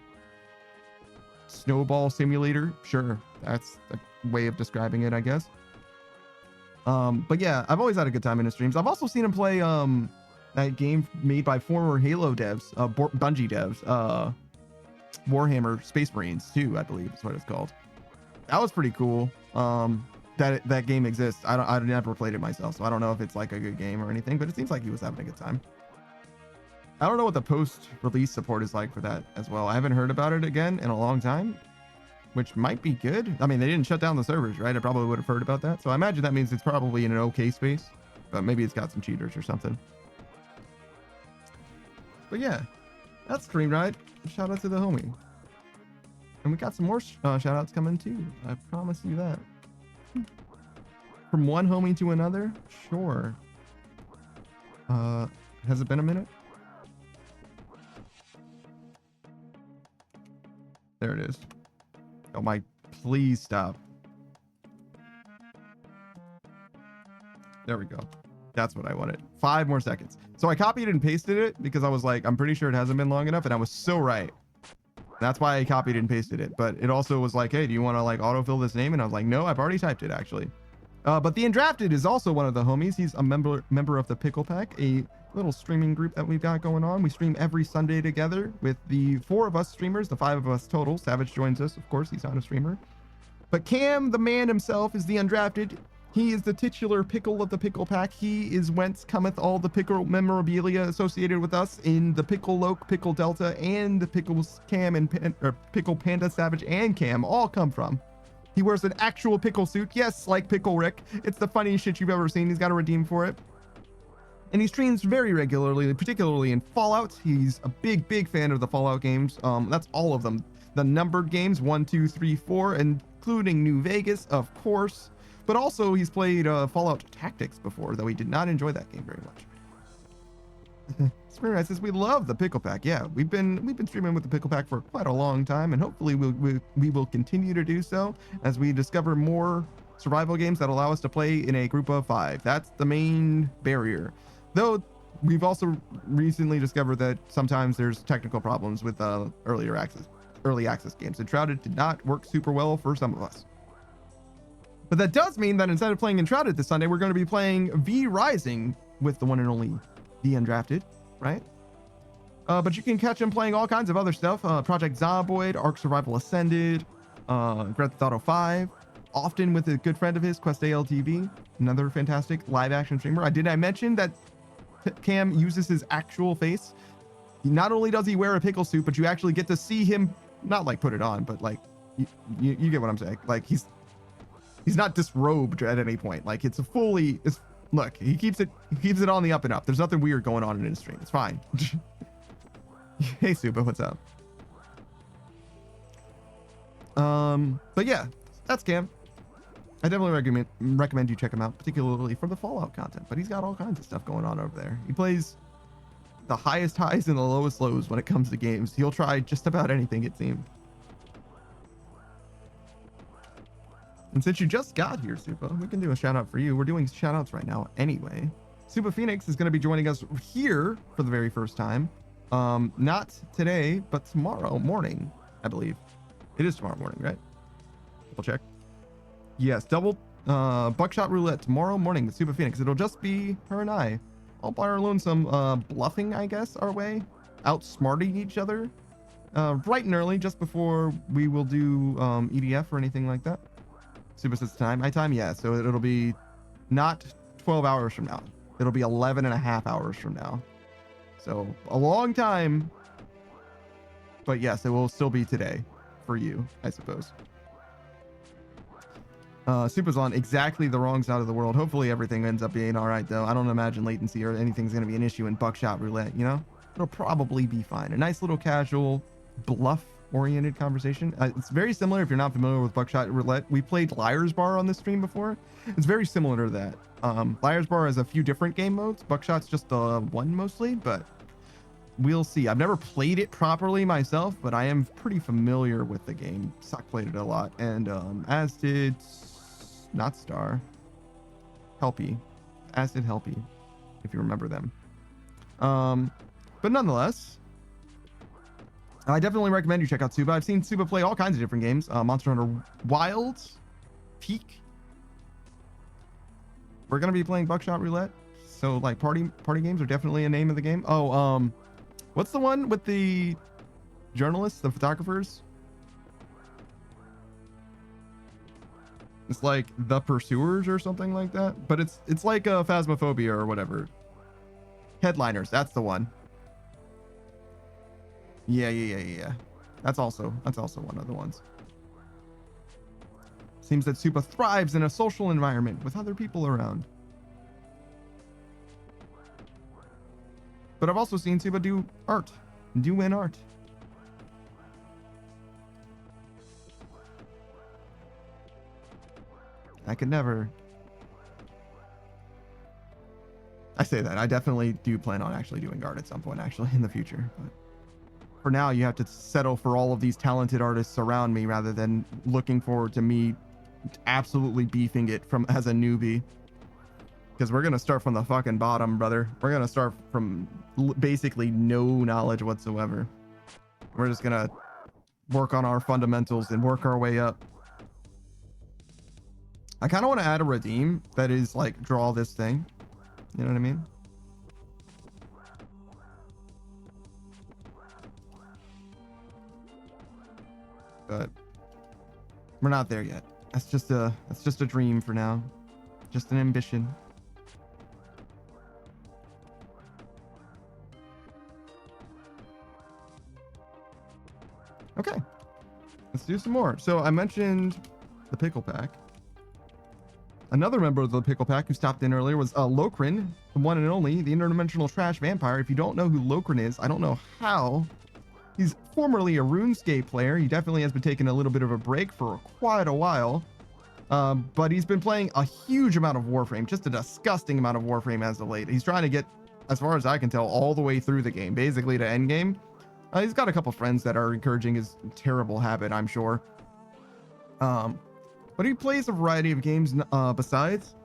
snowball simulator. Sure, that's a way of describing it, I guess. But yeah, I've always had a good time in his streams. I've also seen him play that game made by former Halo devs, Bungie devs, Warhammer Space Marines 2, I believe is what it's called. That was pretty cool. That game exists. I never played it myself, so I don't know if it's like a good game or anything, but it seems like he was having a good time. I don't know what the post-release support is like for that as well. I haven't heard about it again in a long time, which might be good. I mean, they didn't shut down the servers, right? I probably would have heard about that. So I imagine that means it's probably in an okay space, but maybe it's got some cheaters or something. But yeah, that's Screenride. Shout out to the homie. And we got some more shout outs coming too. I promise you that. From one homie to another? Sure. Has it been a minute? There it is. Oh my, please stop. There we go. That's what I wanted. 5 more seconds. So I copied and pasted it because I was like, I'm pretty sure it hasn't been long enough, and I was so right. That's why I copied and pasted it. But it also was like, hey, do you want to like autofill this name? And I was like, no, I've already typed it actually. But the Undrafted is also one of the homies. He's a member of the Pickle Pack, a little streaming group that we've got going on. We stream every Sunday together with the 4 of us streamers, the 5 of us total. Savage joins us, of course, he's not a streamer. But Cam, the man himself, is the Undrafted. He is the titular pickle of the Pickle Pack. He is whence cometh all the pickle memorabilia associated with us in the Pickle Loke, Pickle Delta, and the Pickles Cam and Pickle Panda, Savage, and Cam all come from. He wears an actual pickle suit. Yes, like Pickle Rick. It's the funniest shit you've ever seen. He's got a redeem for it. And he streams very regularly, particularly in Fallout. He's a big fan of the Fallout games. That's all of them. The numbered games, 1, 2, 3, 4, including New Vegas, of course. But also he's played Fallout Tactics before, though he did not enjoy that game very much. Spirit says we love the Pickle Pack. Yeah, we've been streaming with the Pickle Pack for quite a long time, and hopefully we will continue to do so as we discover more survival games that allow us to play in a group of 5. That's the main barrier. Though we've also recently discovered that sometimes there's technical problems with early access games, and Shrouded did not work super well for some of us. But that does mean that instead of playing Enshrouded this Sunday, we're going to be playing V Rising with the one and only The Undrafted, right? But you can catch him playing all kinds of other stuff. Project Zomboid, Ark Survival Ascended, Grand Theft Auto 5, often with a good friend of his, Quest ALTV, another fantastic live action streamer. Did I mention that Cam uses his actual face? Not only does he wear a pickle suit, but you actually get to see him, not like put it on, but like, you get what I'm saying. Like he's not disrobed at any point. Like it's look, he keeps it on the up and up. There's nothing weird going on in his stream. It's fine. Hey Suba, what's up? But yeah, that's Cam. I definitely recommend you check him out, particularly for the Fallout content. But he's got all kinds of stuff going on over there. He plays the highest highs and the lowest lows when it comes to games. He'll try just about anything, it seems. And since you just got here, Supa, we can do a shout out for you. We're doing shout outs right now anyway. Supa Phoenix is going to be joining us here for the very first time. Not today, but tomorrow morning, I believe. It is tomorrow morning, right? Double check. Yes, double buckshot roulette tomorrow morning with Supa Phoenix. It'll just be her and I, all by our lonesome, bluffing, I guess, our way, outsmarting each other. bright and early, just before we will do EDF or anything like that. Super says time. My time, yeah. So it'll be not 12 hours from now. It'll be 11 and a half hours from now. So a long time. But yes, it will still be today for you, I suppose. Supa's on exactly the wrong side of the world. Hopefully everything ends up being all right, though. I don't imagine latency or anything's going to be an issue in Buckshot Roulette, you know? It'll probably be fine. A nice little casual, bluff-oriented conversation. It's very similar if you're not familiar with Buckshot Roulette. We played Liar's Bar on this stream before. It's very similar to that. Liar's Bar has a few different game modes. Buckshot's just the one mostly, but we'll see. I've never played it properly myself, but I am pretty familiar with the game. Sock played it a lot, and as did not Star, Helpy, as did Helpy, if you remember them. But nonetheless, I definitely recommend you check out Suba. I've seen Suba play all kinds of different games. Monster Hunter Wilds, Peak. We're gonna be playing Buckshot Roulette, so like party games are definitely a name of the game. Oh, what's the one with the journalists, the photographers? It's like The Pursuers or something like that, but it's like a Phasmophobia or whatever. Headliners, that's the one. Yeah. That's also one of the ones. Seems that Supa thrives in a social environment with other people around. But I've also seen Supa do art. Do in art. I could never. I say that. I definitely do plan on actually doing art at some point, actually, in the future. But for now, you have to settle for all of these talented artists around me rather than looking forward to me absolutely beefing it from as a newbie. Because we're going to start from the fucking bottom, brother. We're going to start from basically no knowledge whatsoever. We're just going to work on our fundamentals and work our way up. I kind of want to add a redeem that is like draw this thing. You know what I mean? But we're not there yet. That's just a dream for now. Just an ambition. Okay. Let's do some more. So I mentioned the pickle pack. Another member of the Pickle Pack who stopped in earlier was Lokrin, the one and only, the interdimensional trash vampire. If you don't know who Lokrin is, I don't know how. He's formerly a Runescape player. He definitely has been taking a little bit of a break for quite a while. But he's been playing a huge amount of Warframe, just a disgusting amount of Warframe as of late. He's trying to get, as far as I can tell, all the way through the game, basically to endgame. He's got a couple friends that are encouraging his terrible habit, I'm sure. But he plays a variety of games besides.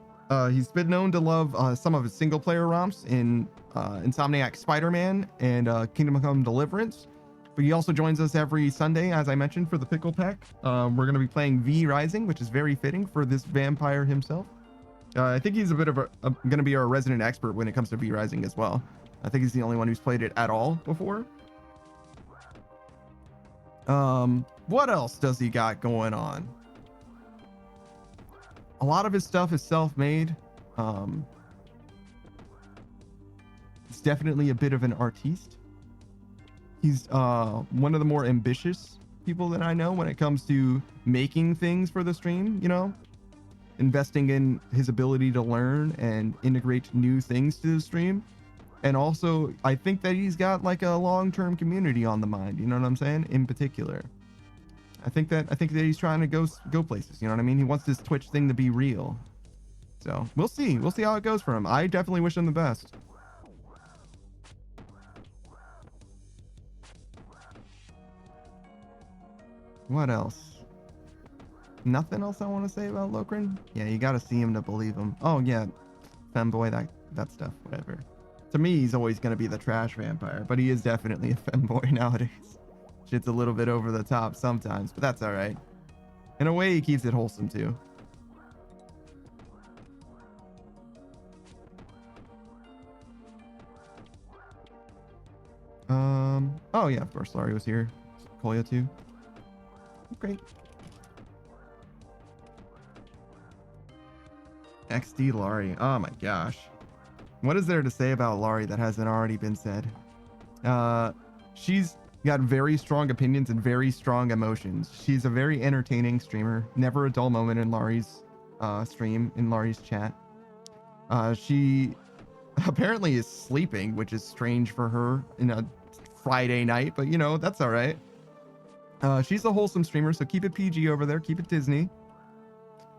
He's been known to love some of his single-player romps in Insomniac Spider-Man and Kingdom Come Deliverance. But he also joins us every Sunday, as I mentioned, for the Pickle Pack. We're going to be playing V Rising, which is very fitting for this vampire himself. I think he's a bit of going to be our resident expert when it comes to V Rising as well. I think he's the only one who's played it at all before. What else does he got going on? A lot of his stuff is self-made. It's definitely a bit of an artiste. He's one of the more ambitious people that I know when it comes to making things for the stream, you know, investing in his ability to learn and integrate new things to the stream. And also, I think that he's got like a long-term community on the mind, you know what I'm saying? In particular. I think that he's trying to go places, you know what I mean? He wants this Twitch thing to be real. So, we'll see. We'll see how it goes for him. I definitely wish him the best. What else? Nothing else I want to say about Lokrin? Yeah, you got to see him to believe him. Oh, yeah. Femboy, that stuff, whatever. To me, he's always going to be the trash vampire, but he is definitely a femboy nowadays. Shit's a little bit over the top sometimes, but that's all right. In a way, he keeps it wholesome too. Oh yeah, of course, Laurie was here. Kolya too. Great. XD Laurie. Oh my gosh. What is there to say about Laurie that hasn't already been said? She's got very strong opinions and very strong emotions. She's a very entertaining streamer. Never a dull moment in Laurie's stream, in Laurie's chat. She apparently is sleeping, which is strange for her in a Friday night, but you know, that's all right. She's a wholesome streamer, so keep it PG over there. Keep it Disney.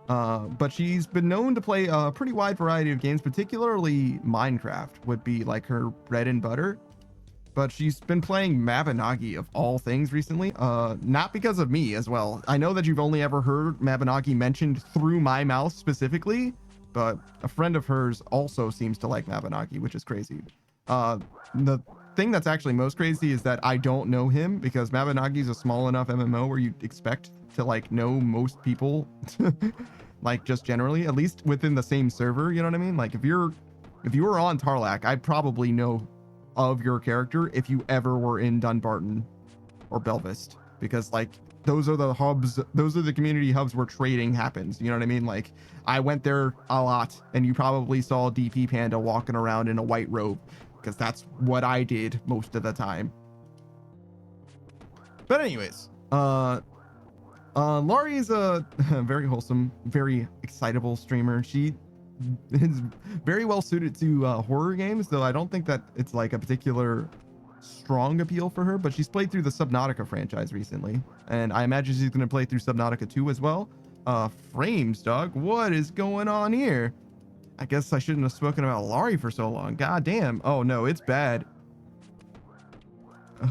But she's been known to play a pretty wide variety of games, particularly Minecraft would be like her bread and butter. But she's been playing Mabinogi of all things recently, not because of me as well. I know that you've only ever heard Mabinogi mentioned through my mouth specifically, but a friend of hers also seems to like Mabinogi, which is crazy. The thing that's actually most crazy is that I don't know him, because Mabinogi is a small enough MMO where you'd expect to like know most people, like just generally, at least within the same server. You know what I mean? Like if you were on Tarlac, I'd probably know of your character if you ever were in Dunbarton or Belvist, because like those are the hubs, those are the community hubs where trading happens. You know what I mean? Like I went there a lot, and you probably saw DP Panda walking around in a white robe, because that's what I did most of the time. But anyways, Laurie is a very wholesome, very excitable streamer. She is very well suited to horror games, though I don't think that it's like a particular strong appeal for her, but she's played through the Subnautica franchise recently, and I imagine she's going to play through Subnautica 2 as well. Frames, dog, what is going on here? I guess I shouldn't have spoken about Laurie for so long. God damn. Oh no, it's bad.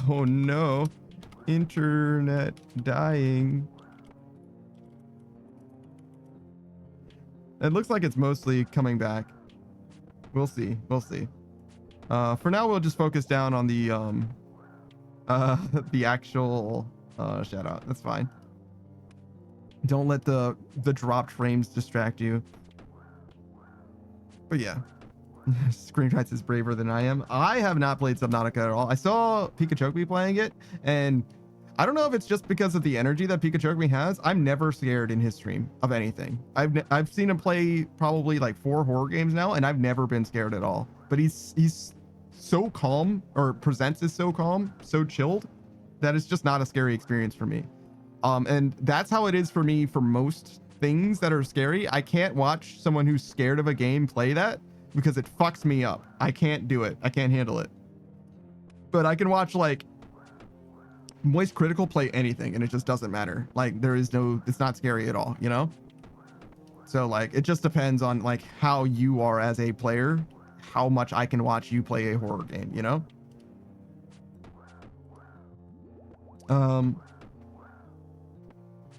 Oh no. Internet dying. It looks like it's mostly coming back. We'll see. We'll see. For now, we'll just focus down on the actual shout out. That's fine. Don't let the dropped frames distract you. But yeah, Screenwrites is braver than I am. I have not played Subnautica at all. I saw Pikachu playing it, and I don't know if it's just because of the energy that Pikachu has. I'm never scared in his stream of anything. I've seen him play probably like 4 horror games now, and I've never been scared at all. But he's so calm, or presents as so calm, so chilled, that it's just not a scary experience for me. And that's how it is for me for most things that are scary. I can't watch someone who's scared of a game play that, because it fucks me up. I can't do it. I can't handle it. But I can watch like Moist Critical play anything, and it just doesn't matter. Like it's not scary at all, you know? So like, it just depends on like how you are as a player, how much I can watch you play a horror game, you know?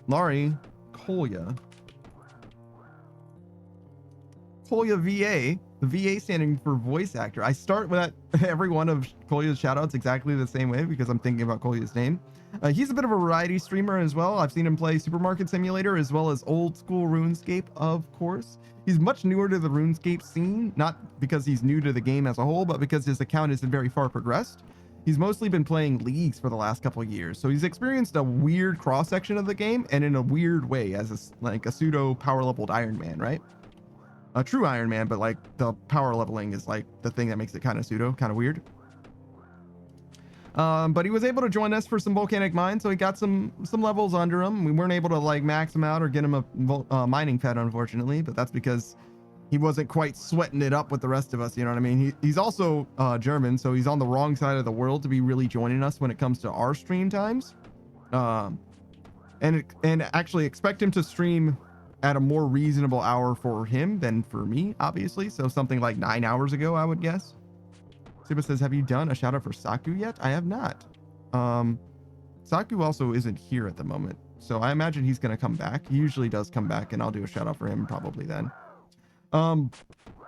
Laurie, Kolya VA, the VA standing for voice actor. I start with every one of Kolya's shoutouts exactly the same way, because I'm thinking about Kolya's name. He's a bit of a variety streamer as well. I've seen him play Supermarket Simulator as well as old school RuneScape, of course. He's much newer to the RuneScape scene, not because he's new to the game as a whole, but because his account isn't very far progressed. He's mostly been playing leagues for the last couple of years, so he's experienced a weird cross-section of the game, and in a weird way, as like a pseudo power-leveled Iron Man, right? A true Iron Man, but like the power leveling is like the thing that makes it kind of pseudo, kind of weird. But he was able to join us for some volcanic mine, so he got some levels under him. We weren't able to like max him out or get him a mining pet, unfortunately, but that's because he wasn't quite sweating it up with the rest of us, you know what I mean? He's also German, so he's on the wrong side of the world to be really joining us when it comes to our stream times. And actually expect him to stream at a more reasonable hour for him than for me, obviously. So something like 9 hours ago, I would guess. Siba says, have you done a shout out for Saku yet? I have not. Saku also isn't here at the moment, so I imagine he's going to come back. He usually does come back, and I'll do a shout out for him probably then.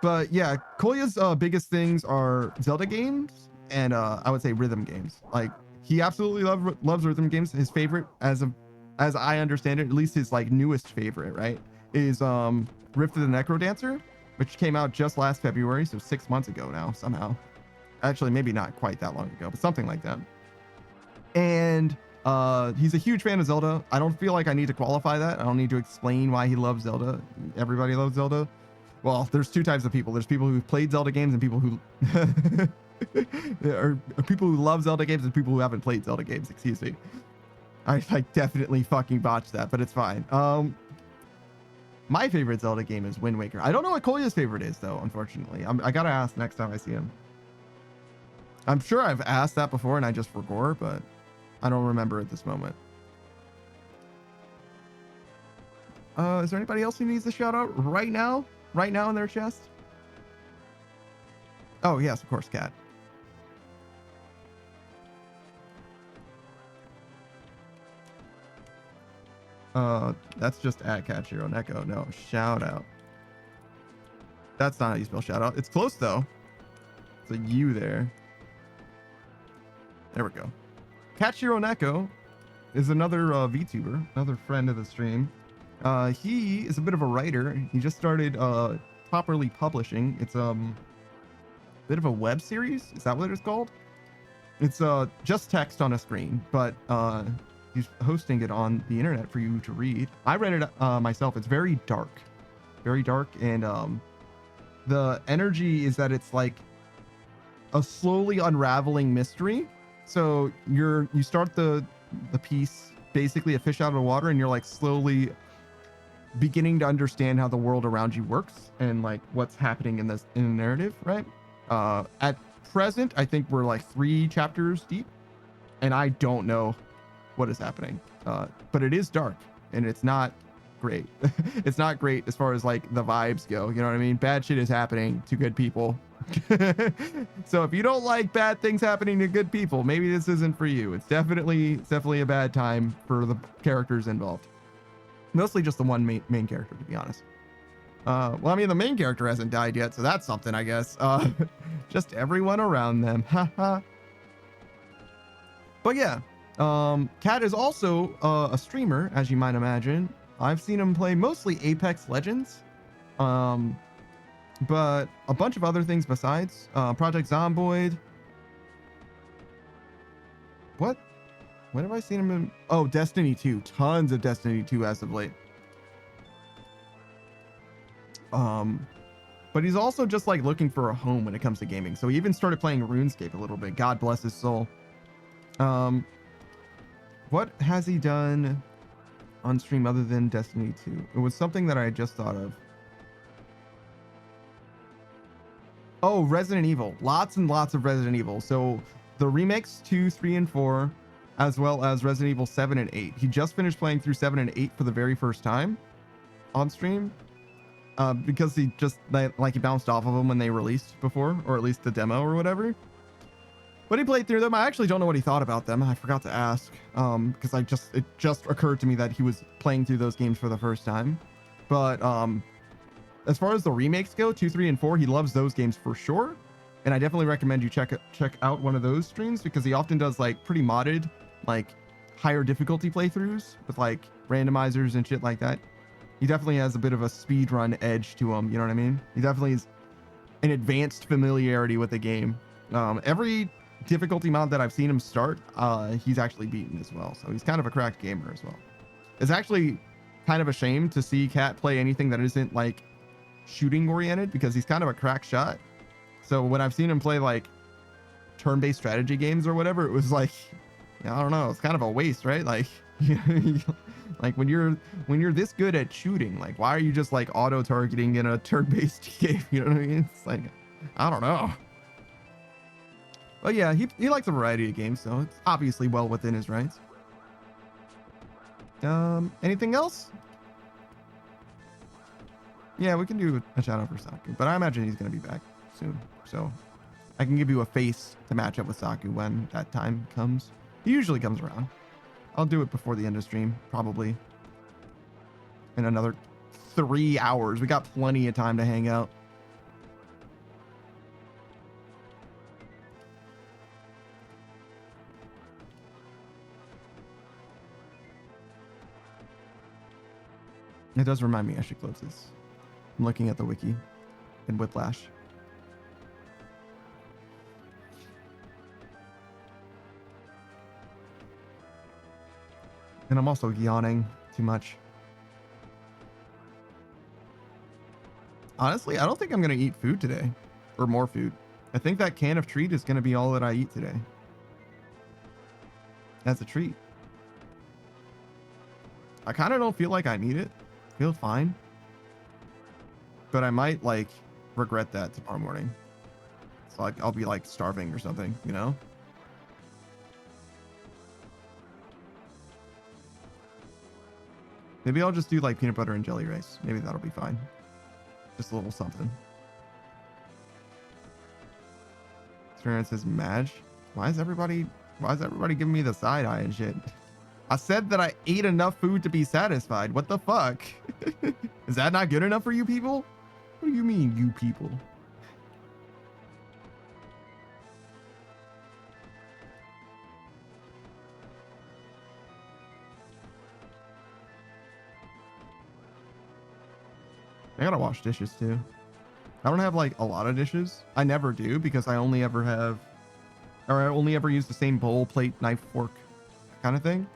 But yeah, Kolya's biggest things are Zelda games and I would say rhythm games. Like he absolutely loves rhythm games. His favorite, as I understand it, at least his like newest favorite, right, is Rift of the Necrodancer, which came out just last February, so 6 months ago now somehow. Actually, maybe not quite that long ago, but something like that. And He's a huge fan of Zelda. I don't feel like I need to qualify that. I don't need to explain why he loves Zelda. Everybody loves Zelda. Well, there's two types of people. There's people who've played Zelda games and people who there are people who love Zelda games and people who haven't played Zelda games. Excuse me. I definitely fucking botched that, but it's fine. My favorite Zelda game is Wind Waker. I don't know what Kolya's favorite is though, unfortunately. I gotta ask next time I see him. I'm sure I've asked that before and I just forgot, but I don't remember at this moment. Is there anybody else who needs a shout out right now? Right now in their chest? Oh, yes, of course, Cat. That's just at Catchiro Neko. No, shout out. That's not how you spell shout out. It's close though. It's a U there. There we go. Catchiro Neko is another VTuber, another friend of the stream. He is a bit of a writer. He just started properly publishing. It's bit of a web series. Is that what it's called? It's just text on a screen, but he's hosting it on the internet for you to read. I read it myself. It's very dark, and the energy is that it's like a slowly unraveling mystery. So you start the piece basically a fish out of the water, and you're like slowly beginning to understand how the world around you works and like what's happening in the narrative, right? At present, I think we're like 3 chapters deep, and I don't know what is happening. But it is dark, and it's not great. It's not great as far as like the vibes go. You know what I mean? Bad shit is happening to good people. So if you don't like bad things happening to good people, maybe this isn't for you. It's definitely a bad time for the characters involved. Mostly just the one main character, to be honest. Well, I mean, the main character hasn't died yet, so that's something, I guess. Just everyone around them. Haha. But yeah, Cat is also a streamer, as you might imagine. I've seen him play mostly Apex Legends, but a bunch of other things besides. Project Zomboid. What have I seen him in? Oh, Destiny 2. Tons of Destiny 2 as of late. But he's also just like looking for a home when it comes to gaming. So he even started playing RuneScape a little bit. God bless his soul. What has he done on stream other than Destiny 2? It was something that I just thought of. Oh, Resident Evil. Lots and lots of Resident Evil. So the remakes 2, 3, and 4, as well as Resident Evil 7 and 8. He just finished playing through 7 and 8 for the very first time on stream. Because he just he bounced off of them when they released before, or at least the demo or whatever. But he played through them. I actually don't know what he thought about them. I forgot to ask, because it just occurred to me that he was playing through those games for the first time. But as far as the remakes go, 2, 3, and 4, he loves those games for sure. And I definitely recommend you check out one of those streams, because he often does like pretty modded, like higher difficulty playthroughs with like randomizers and shit like that. He definitely has a bit of a speedrun edge to him. You know what I mean? He definitely is an advanced familiarity with the game. Every difficulty mod that I've seen him start, he's actually beaten as well. So he's kind of a cracked gamer as well. It's actually kind of a shame to see Cat play anything that isn't like shooting oriented, because he's kind of a crack shot. So when I've seen him play like turn-based strategy games or whatever, it was like, I don't know, it's kind of a waste, right? Like, like when you're this good at shooting, like why are you just like auto targeting in a turn-based game? You know what I mean? It's like, I don't know. But yeah, he likes a variety of games, so it's obviously well within his rights. Anything else? Yeah, we can do a shout out for Saku, but I imagine he's gonna be back soon, so I can give you a face to match up with Saku when that time comes. He usually comes around. I'll do it before the end of stream, probably in another 3 hours. We got plenty of time to hang out. It does remind me I should close this. I'm looking at the wiki in Whiplash. And I'm also yawning too much. Honestly, I don't think I'm going to eat food today. Or more food. I think that can of treat is going to be all that I eat today. As a treat. I kind of don't feel like I need it. I feel fine. But I might, like, regret that tomorrow morning. So, like, I'll be, like, starving or something, you know? Maybe I'll just do, like, peanut butter and jelly rice. Maybe that'll be fine. Just a little something. Experience says Madge. Why is everybody giving me the side eye and shit? I said that I ate enough food to be satisfied. What the fuck? Is that not good enough for you people? What do you mean, you people? I gotta wash dishes too. I don't have like a lot of dishes. I never do because I only ever have, or I only ever use the same bowl, plate, knife, fork kind of thing.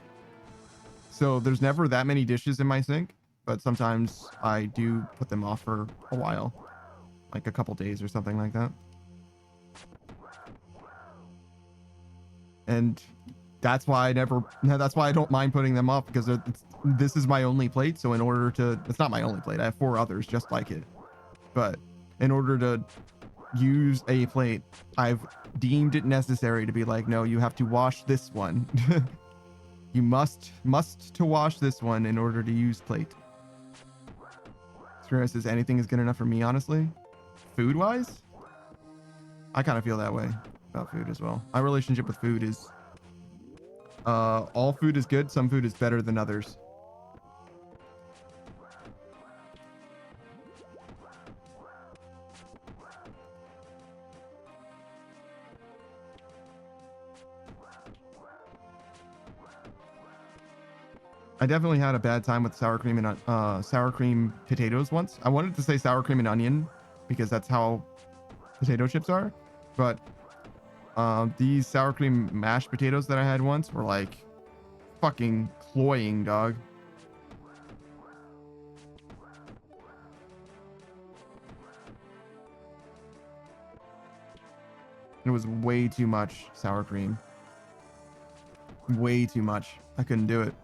So there's never that many dishes in my sink, but sometimes I do put them off for a while, like a couple days or something like that. And that's why I don't mind putting them off, because this is my only plate. So in order to, it's not my only plate. I have 4 others just like it. But in order to use a plate, I've deemed it necessary to be like, no, you have to wash this one. You must to wash this one in order to use plate. Screw says anything is good enough for me, honestly. Food wise, I kind of feel that way about food as well. My relationship with food is all food is good, some food is better than others. I definitely had a bad time with sour cream and sour cream potatoes once. I wanted to say sour cream and onion because that's how potato chips are, but these sour cream mashed potatoes that I had once were like fucking cloying, dog. It was way too much sour cream. Way too much. I couldn't do it.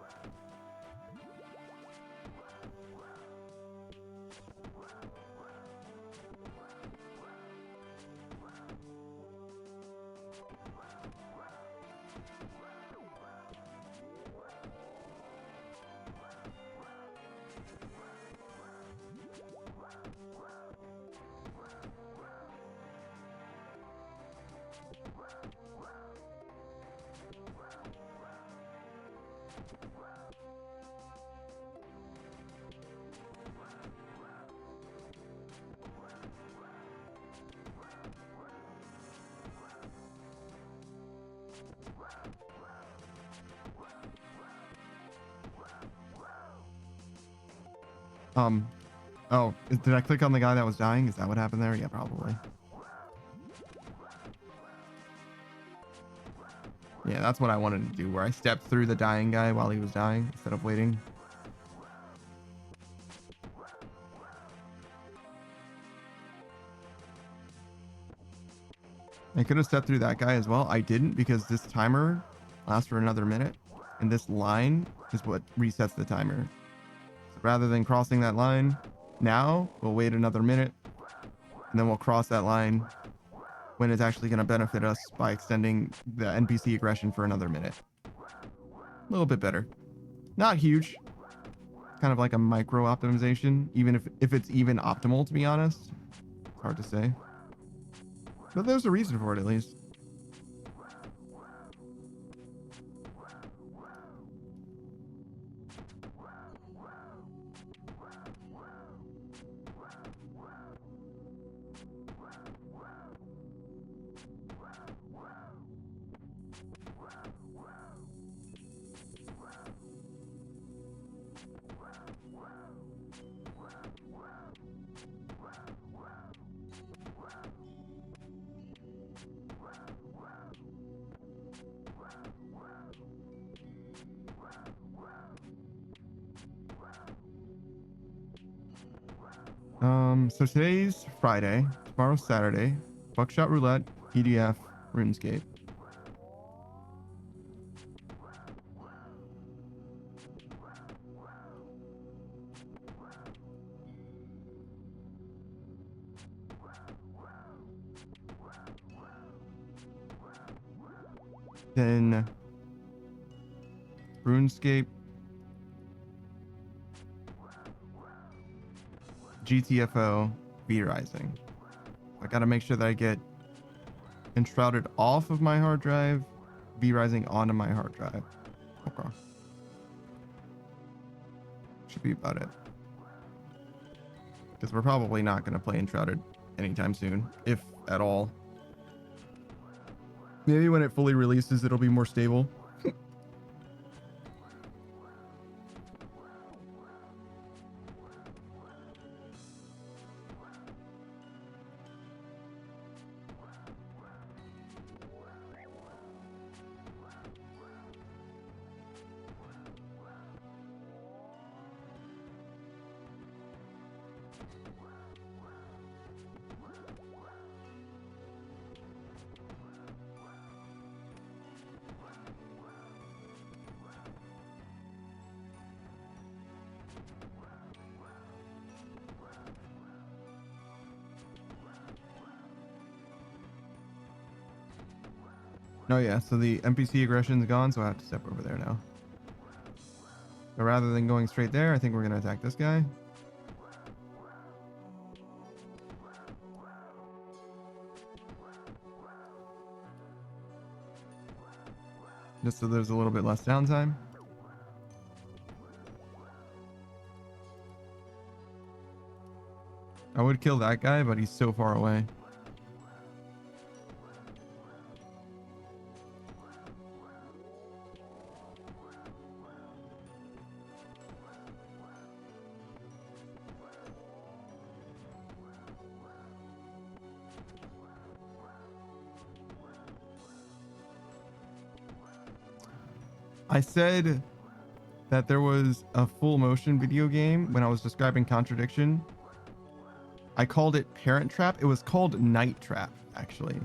Oh, did I click on the guy that was dying? Is that what happened there? Yeah, probably. Yeah, that's what I wanted to do, where I stepped through the dying guy while he was dying instead of waiting. I could have stepped through that guy as well. I didn't, because this timer lasts for another minute, and this line is what resets the timer. So rather than crossing that line now, we'll wait another minute, and then we'll cross that line when it's actually going to benefit us by extending the NPC aggression for another minute. A little bit better. Not huge. Kind of like a micro optimization, even if it's even optimal, to be honest. It's hard to say. But there's a reason for it, at least. So today's Friday, tomorrow's Saturday. Buckshot Roulette, EDF, RuneScape. Then RuneScape, GTFO, V Rising. I gotta make sure that I get Enshrouded off of my hard drive, V Rising onto my hard drive. Okay. Should be about it. Because we're probably not gonna play Enshrouded anytime soon, if at all. Maybe when it fully releases, it'll be more stable. Oh yeah, so the NPC aggression's gone, so I have to step over there now. But rather than going straight there, I think we're gonna attack this guy. Just so there's a little bit less downtime. I would kill that guy, but he's so far away. I said that there was a full motion video game when I was describing Contradiction. I called it Parent Trap. It was called Night Trap, actually.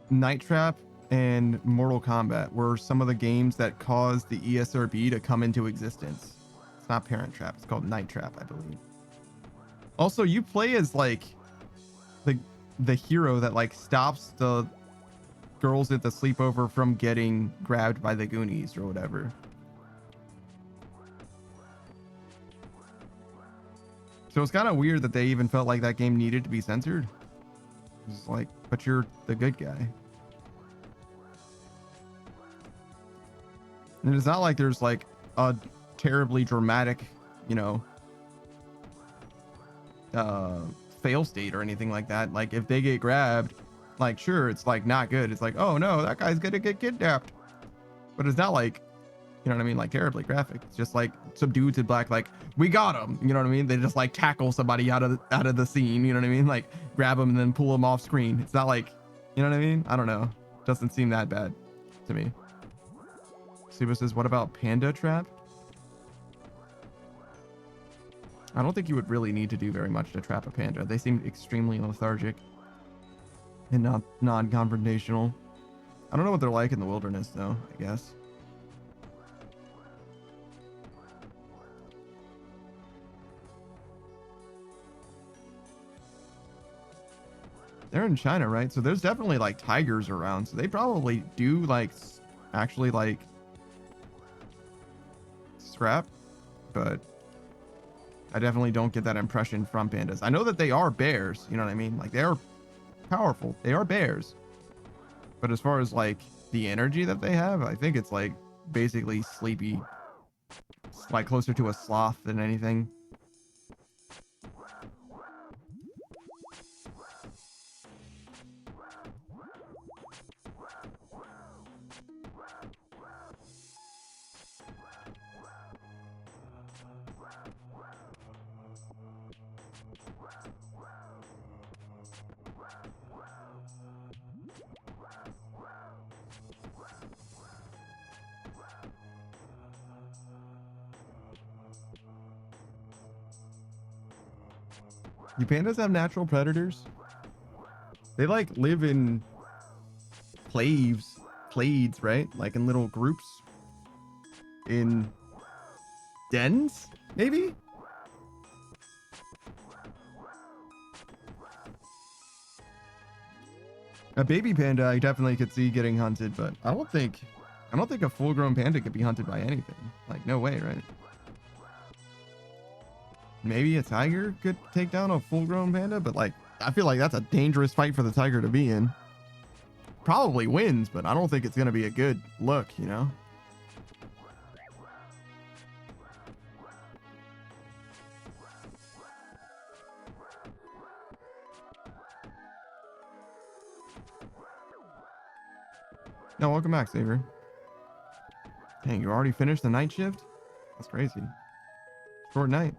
Night Trap and Mortal Kombat were some of the games that caused the ESRB to come into existence. It's not Parent Trap. It's called Night Trap, I believe. Also, you play as like the hero that like stops the girls at the sleepover from getting grabbed by the Goonies or whatever. So it's kind of weird that they even felt like that game needed to be censored. It's like, but you're the good guy. And it's not like there's like a terribly dramatic, you know, fail state or anything like that. Like if they get grabbed, like sure, it's like not good. It's like, oh no, that guy's gonna get kidnapped. But it's not like, you know what I mean, like terribly graphic. It's just like some dudes in black, like, we got him. You know what I mean? They just like tackle somebody out of the scene. You know what I mean? Like grab them and then pull them off screen. It's not like, you know what I mean? I don't know. Doesn't seem that bad to me. Siba says, what about Panda Trap? I don't think you would really need to do very much to trap a panda. They seem extremely lethargic and not non-confrontational. I don't know what they're like in the wilderness though, I guess. They're in China, right? So there's definitely like tigers around. So they probably do like actually like scrap, but I definitely don't get that impression from pandas. I know that they are bears, you know what I mean? Like they are powerful. They are bears. But as far as like the energy that they have, I think it's like basically sleepy. It's like closer to a sloth than anything. Do pandas have natural predators? They like live in clades, right? Like in little groups. In dens, maybe? A baby panda I definitely could see getting hunted, but I don't think a full-grown panda could be hunted by anything. Like, no way, right? Maybe a tiger could take down a full-grown panda, but like, I feel like that's a dangerous fight for the tiger to be in. Probably wins, but I don't think it's gonna be a good look, you know? No, welcome back, Saver. Dang, you already finished the night shift? That's crazy. Short night.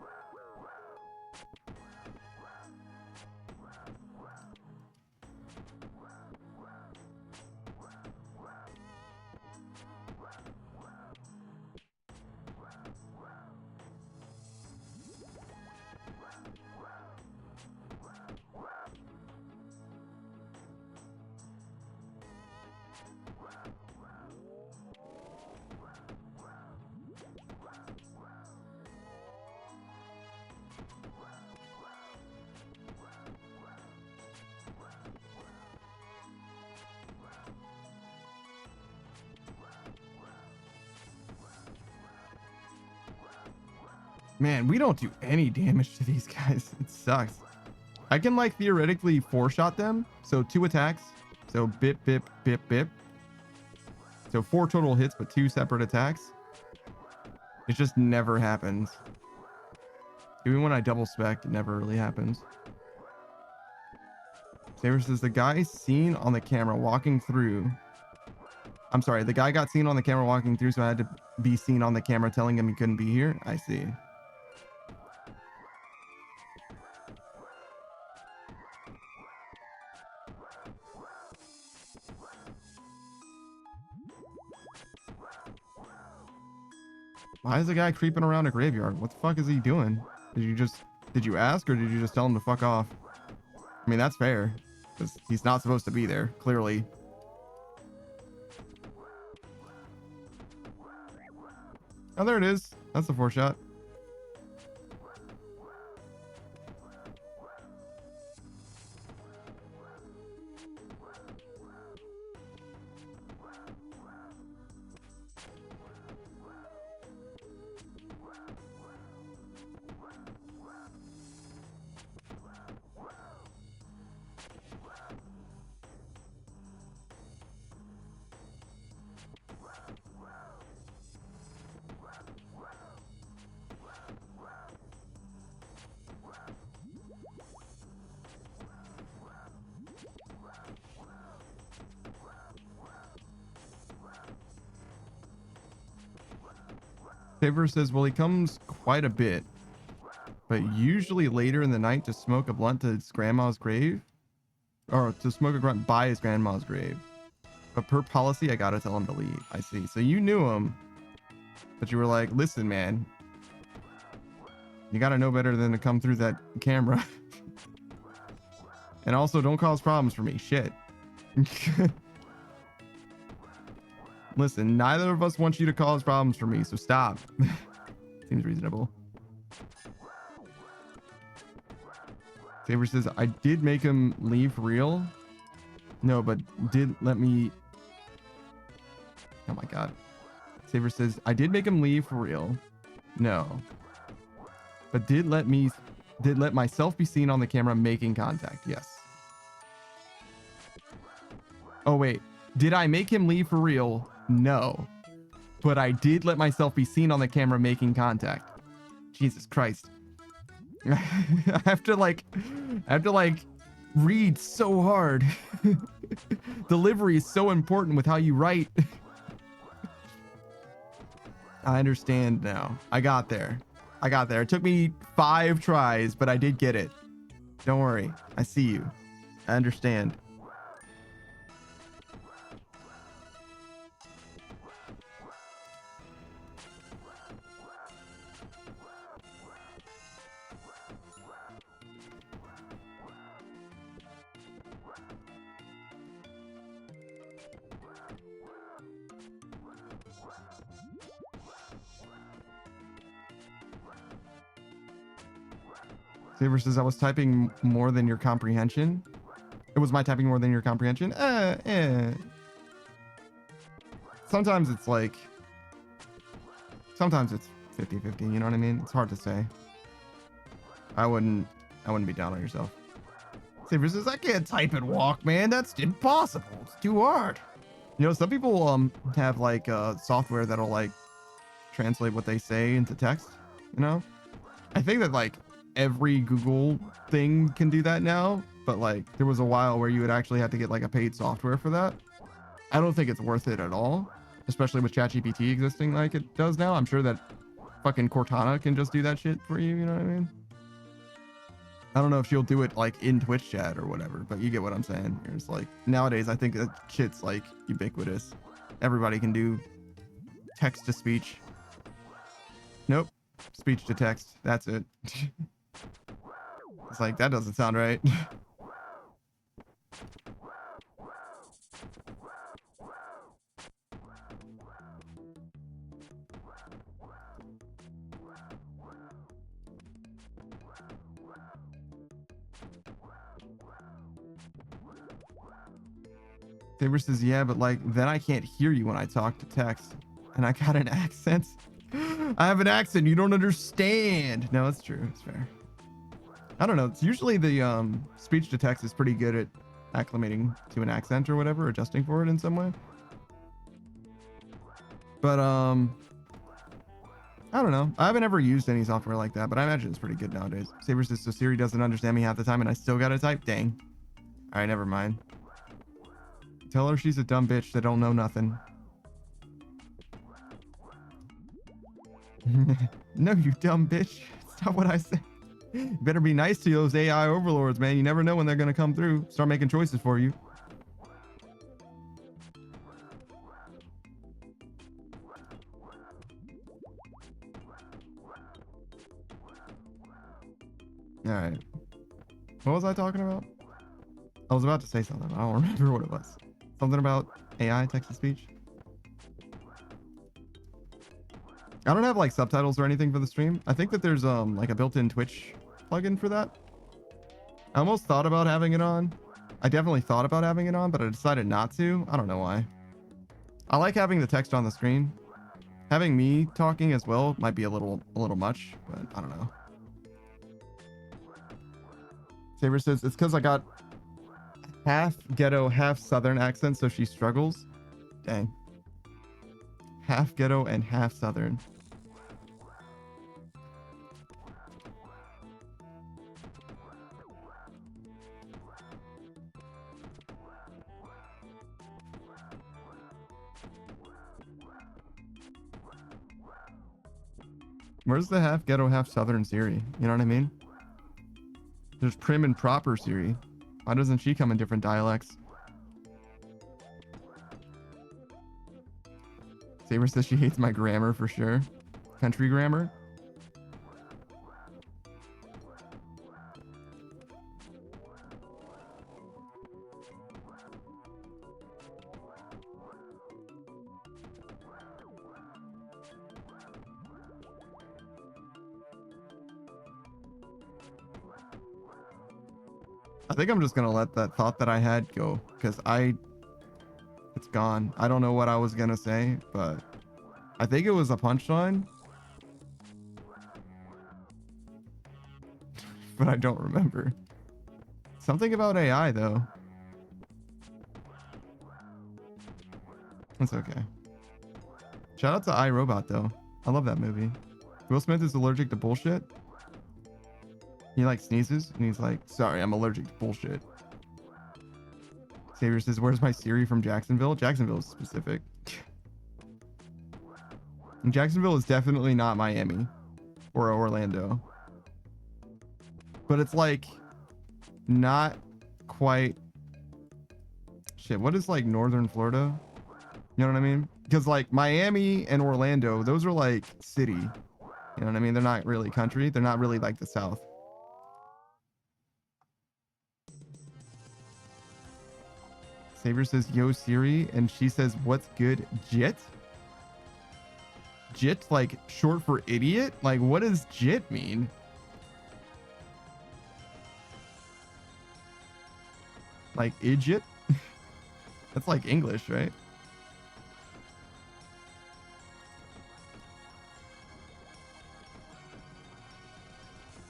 Man, we don't do any damage to these guys. It sucks. I can like theoretically 4-shot them. So 2 attacks. So bip, bip, bip, bip. So 4 total hits, but 2 separate attacks. It just never happens. Even when I double spec, it never really happens. Saber says the guy seen on the camera walking through. I'm sorry, the guy got seen on the camera walking through, so I had to be seen on the camera telling him he couldn't be here. I see. Why is the guy creeping around a graveyard? What the fuck is he doing? Did you ask, or did you just tell him to fuck off? I mean, that's fair, because he's not supposed to be there, clearly. Oh, there it is. That's the 4-shot. Saber says, well, he comes quite a bit, but usually later in the night to smoke a blunt to his grandma's grave, or to smoke a blunt by his grandma's grave. But per policy, I gotta tell him to leave. I see. So you knew him, but you were like, listen, man, you gotta know better than to come through that camera. And also, don't cause problems for me. Shit. Listen, neither of us wants you to cause problems for me, so stop. Seems reasonable. Saber says, I did make him leave for real. No, but did let me... Oh my god. Saber says, I did make him leave for real. No. But did let myself be seen on the camera making contact. Yes. Oh, wait. Did I make him leave for real? No. But I did let myself be seen on the camera making contact. Jesus Christ. I have to like read so hard. Delivery is so important with how you write. I understand now. I got there. It took me 5 tries, but I did get it. Don't worry. I see you. I understand. Saber says, I was typing more than your comprehension. It was my typing more than your comprehension. Sometimes it's like, sometimes it's 50-50, you know what I mean? It's hard to say. I wouldn't be down on yourself. Saber says, I can't type and walk, man. That's impossible. It's too hard. You know, some people have like software that'll like translate what they say into text, you know? I think that like every Google thing can do that now, but like there was a while where you would actually have to get like a paid software for that. I don't think it's worth it at all, especially with ChatGPT existing like it does now. I'm sure that fucking Cortana can just do that shit for you, you know what I mean? I don't know if she'll do it like in Twitch chat or whatever, but you get what I'm saying. It's like nowadays, I think that shit's like ubiquitous. Everybody can do text to speech. Nope. Speech to text. That's it. It's like, that doesn't sound right. Saber says, yeah, but like, then I can't hear you when I talk to text. And I got an accent. I have an accent you don't understand. No, it's true. It's fair. I don't know. It's usually the speech to text is pretty good at acclimating to an accent or whatever, adjusting for it in some way. But I don't know. I haven't ever used any software like that, but I imagine it's pretty good nowadays. Saber says, so Siri doesn't understand me half the time and I still gotta type? Dang. All right, never mind. Tell her she's a dumb bitch that don't know nothing. No, you dumb bitch. That's not what I said. You better be nice to those AI overlords, man. You never know when they're going to come through. Start making choices for you. All right. What was I talking about? I was about to say something. I don't remember what it was. Something about AI, text-to-speech. I don't have like subtitles or anything for the stream. I think that there's like a built-in Twitch plugin for that. I almost thought about having it on. I definitely thought about having it on, but I decided not to. I don't know why. I like having the text on the screen. Having me talking as well might be a little much, but I don't know. Saber says it's because I got half ghetto, half southern accent, so she struggles. Dang. Half ghetto and half southern. Where's the half ghetto, half southern Siri? You know what I mean? There's prim and proper Siri. Why doesn't she come in different dialects? Saber says she hates my grammar for sure. Country grammar. I think I'm just gonna let that thought that I had go, because it's gone. I don't know what I was gonna say, but I think it was a punchline. But I don't remember. Something about AI though. That's okay. Shout out to iRobot though. I love that movie. Will Smith is allergic to bullshit. He like sneezes and he's like, sorry, I'm allergic to bullshit. Xavier says, where's my Siri from Jacksonville? Jacksonville is specific. And Jacksonville is definitely not Miami or Orlando. But it's like not quite. Shit, what is like northern Florida? You know what I mean? Because like Miami and Orlando, those are like city. You know what I mean? They're not really country. They're not really like the South. Saber says, yo, Siri. And she says, what's good, Jit? Jit, like short for idiot? Like, what does Jit mean? Like idiot. That's like English, right?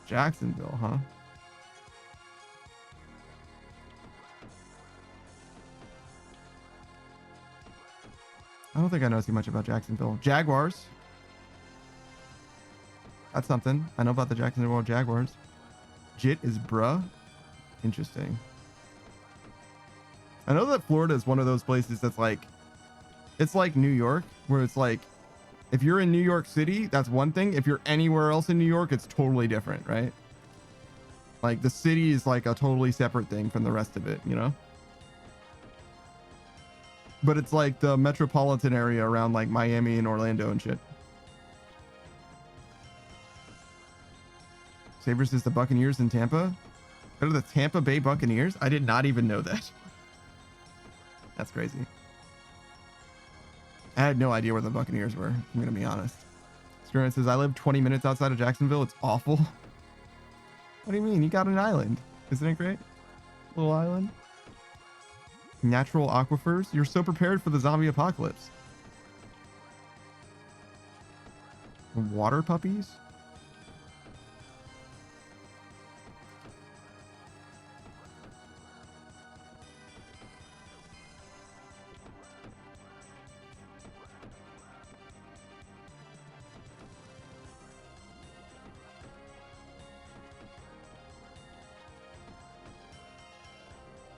Jacksonville, huh? I don't think I know too much about Jacksonville. Jaguars. That's something. I know about the Jacksonville Jaguars. Jit is bruh. Interesting. I know that Florida is one of those places that's like, it's like New York, where it's like, if you're in New York City, that's one thing. If you're anywhere else in New York, it's totally different, right? Like the city is like a totally separate thing from the rest of it, you know? But it's like the metropolitan area around like Miami and Orlando and shit. Say versus the Buccaneers in Tampa. They're the Tampa Bay Buccaneers? I did not even know that. That's crazy. I had no idea where the Buccaneers were. I'm going to be honest. Screw says, I live 20 minutes outside of Jacksonville. It's awful. What do you mean? You got an island. Isn't it great? Little island. Natural aquifers. You're so prepared for the zombie apocalypse. Water puppies.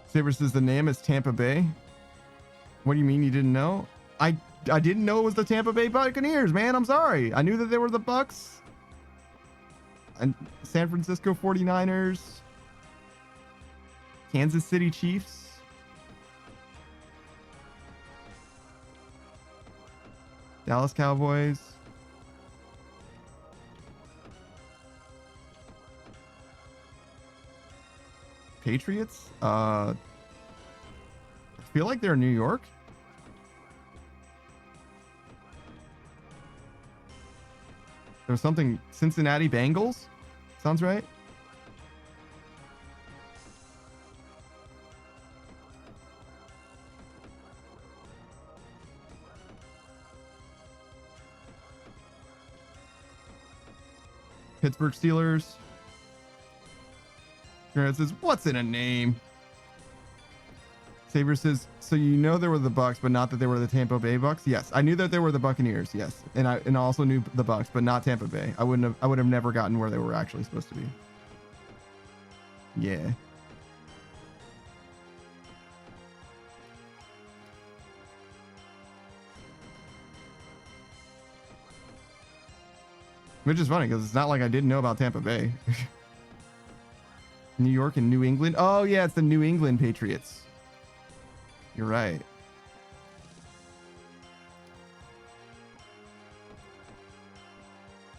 Saber says the name is Tampa Bay. What do you mean you didn't know? I didn't know it was the Tampa Bay Buccaneers, man. I'm sorry. I knew that they were the Bucks. And San Francisco 49ers. Kansas City Chiefs. Dallas Cowboys. Patriots? I feel like they're in New York. There's something Cincinnati Bengals? Sounds right. Pittsburgh Steelers. It says, what's in a name? Saber says, so you know there were the Bucks, but not that they were the Tampa Bay Bucks? Yes, I knew that they were the Buccaneers. Yes, and I also knew the Bucks, but not Tampa Bay. I would have never gotten where they were actually supposed to be. Yeah. Which is funny because it's not like I didn't know about Tampa Bay. New York and New England. Oh yeah, it's the New England Patriots. You're right.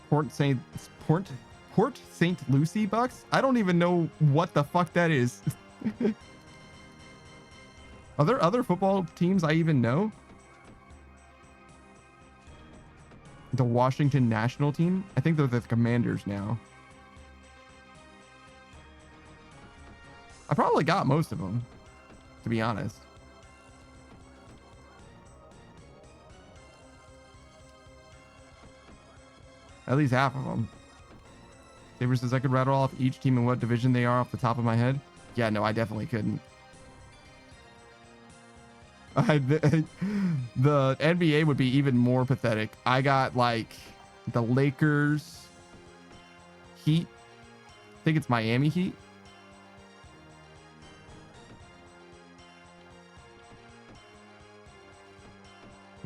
Port St. Lucie Bucks? I don't even know what the fuck that is. Are there other football teams I even know? The Washington national team? I think they're the Commanders now. I probably got most of them, to be honest. At least half of them. Saber says I could rattle off each team and what division they are off the top of my head. Yeah, no, I definitely couldn't. The NBA would be even more pathetic. I got like the Lakers, Heat. I think it's Miami Heat.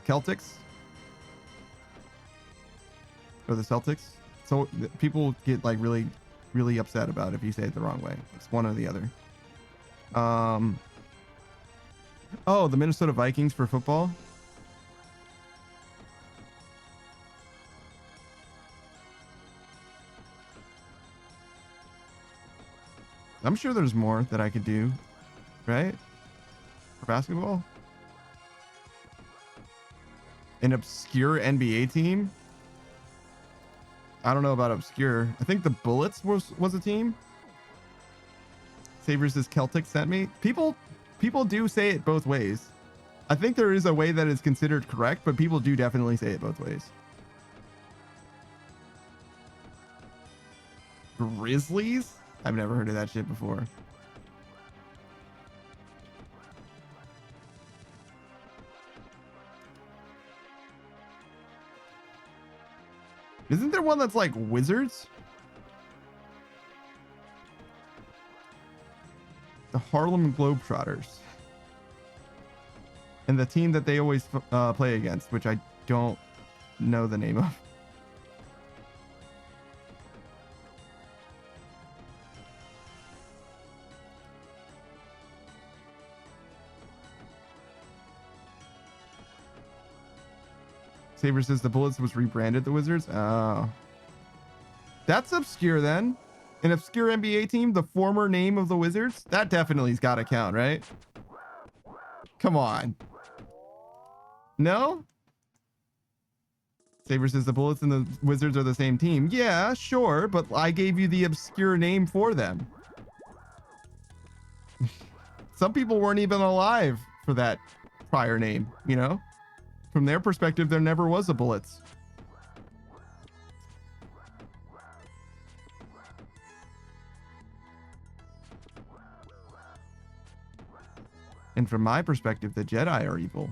Celtics or the Celtics. So people get like really upset about if you say it the wrong way. It's one or the other. Oh, the Minnesota Vikings for football. I'm sure there's more that I could do, right? For basketball. An obscure NBA team? I don't know about obscure. I think the Bullets was a team. Saber says Celtic sent me. People People do say it both ways. I think there is a way that is considered correct, but people do definitely say it both ways. Grizzlies? I've never heard of that shit before. Isn't there one that's like wizards? The Harlem Globetrotters. And the team that they always play against, which I don't know the name of. Saber says the Bullets was rebranded the Wizards. Oh. That's obscure then. An obscure NBA team, the former name of the Wizards? That definitely's got to count, right? Come on. No? Saber says the Bullets and the Wizards are the same team. Yeah, sure, but I gave you the obscure name for them. Some people weren't even alive for that prior name, you know? From their perspective, there never was a Bullets. And from my perspective, the Jedi are evil.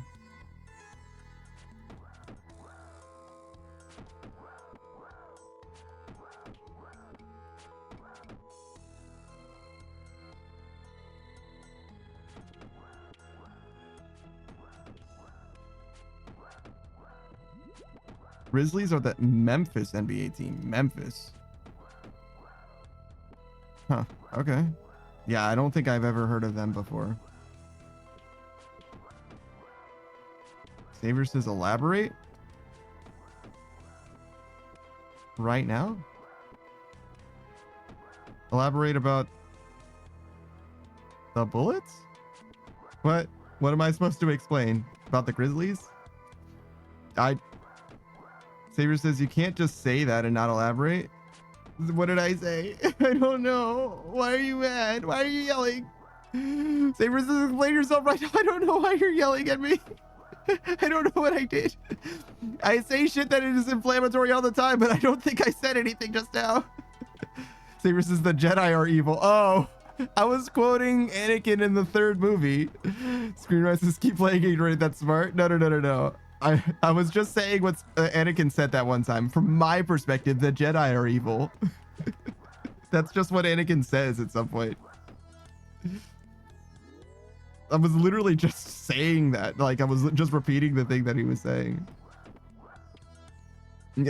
Grizzlies are the Memphis NBA team. Memphis. Huh. Okay. Yeah, I don't think I've ever heard of them before. Saber says elaborate. Right now? Elaborate about the Bullets? What am I supposed to explain? About the Grizzlies? Saber says you can't just say that and not elaborate. What did I say? I don't know. Why are you mad? Why are you yelling? Saber says explain yourself right now. I don't know why you're yelling at me. I don't know what I did. I say shit that is inflammatory all the time, but I don't think I said anything just now. Saber says the Jedi are evil. Oh, I was quoting Anakin in the third movie. Screenwriters says keep playing ignorant. That's smart. No. I was just saying what Anakin said that one time. From my perspective, the Jedi are evil. That's just what Anakin says at some point. I was literally just saying that. Like, I was just repeating the thing that he was saying.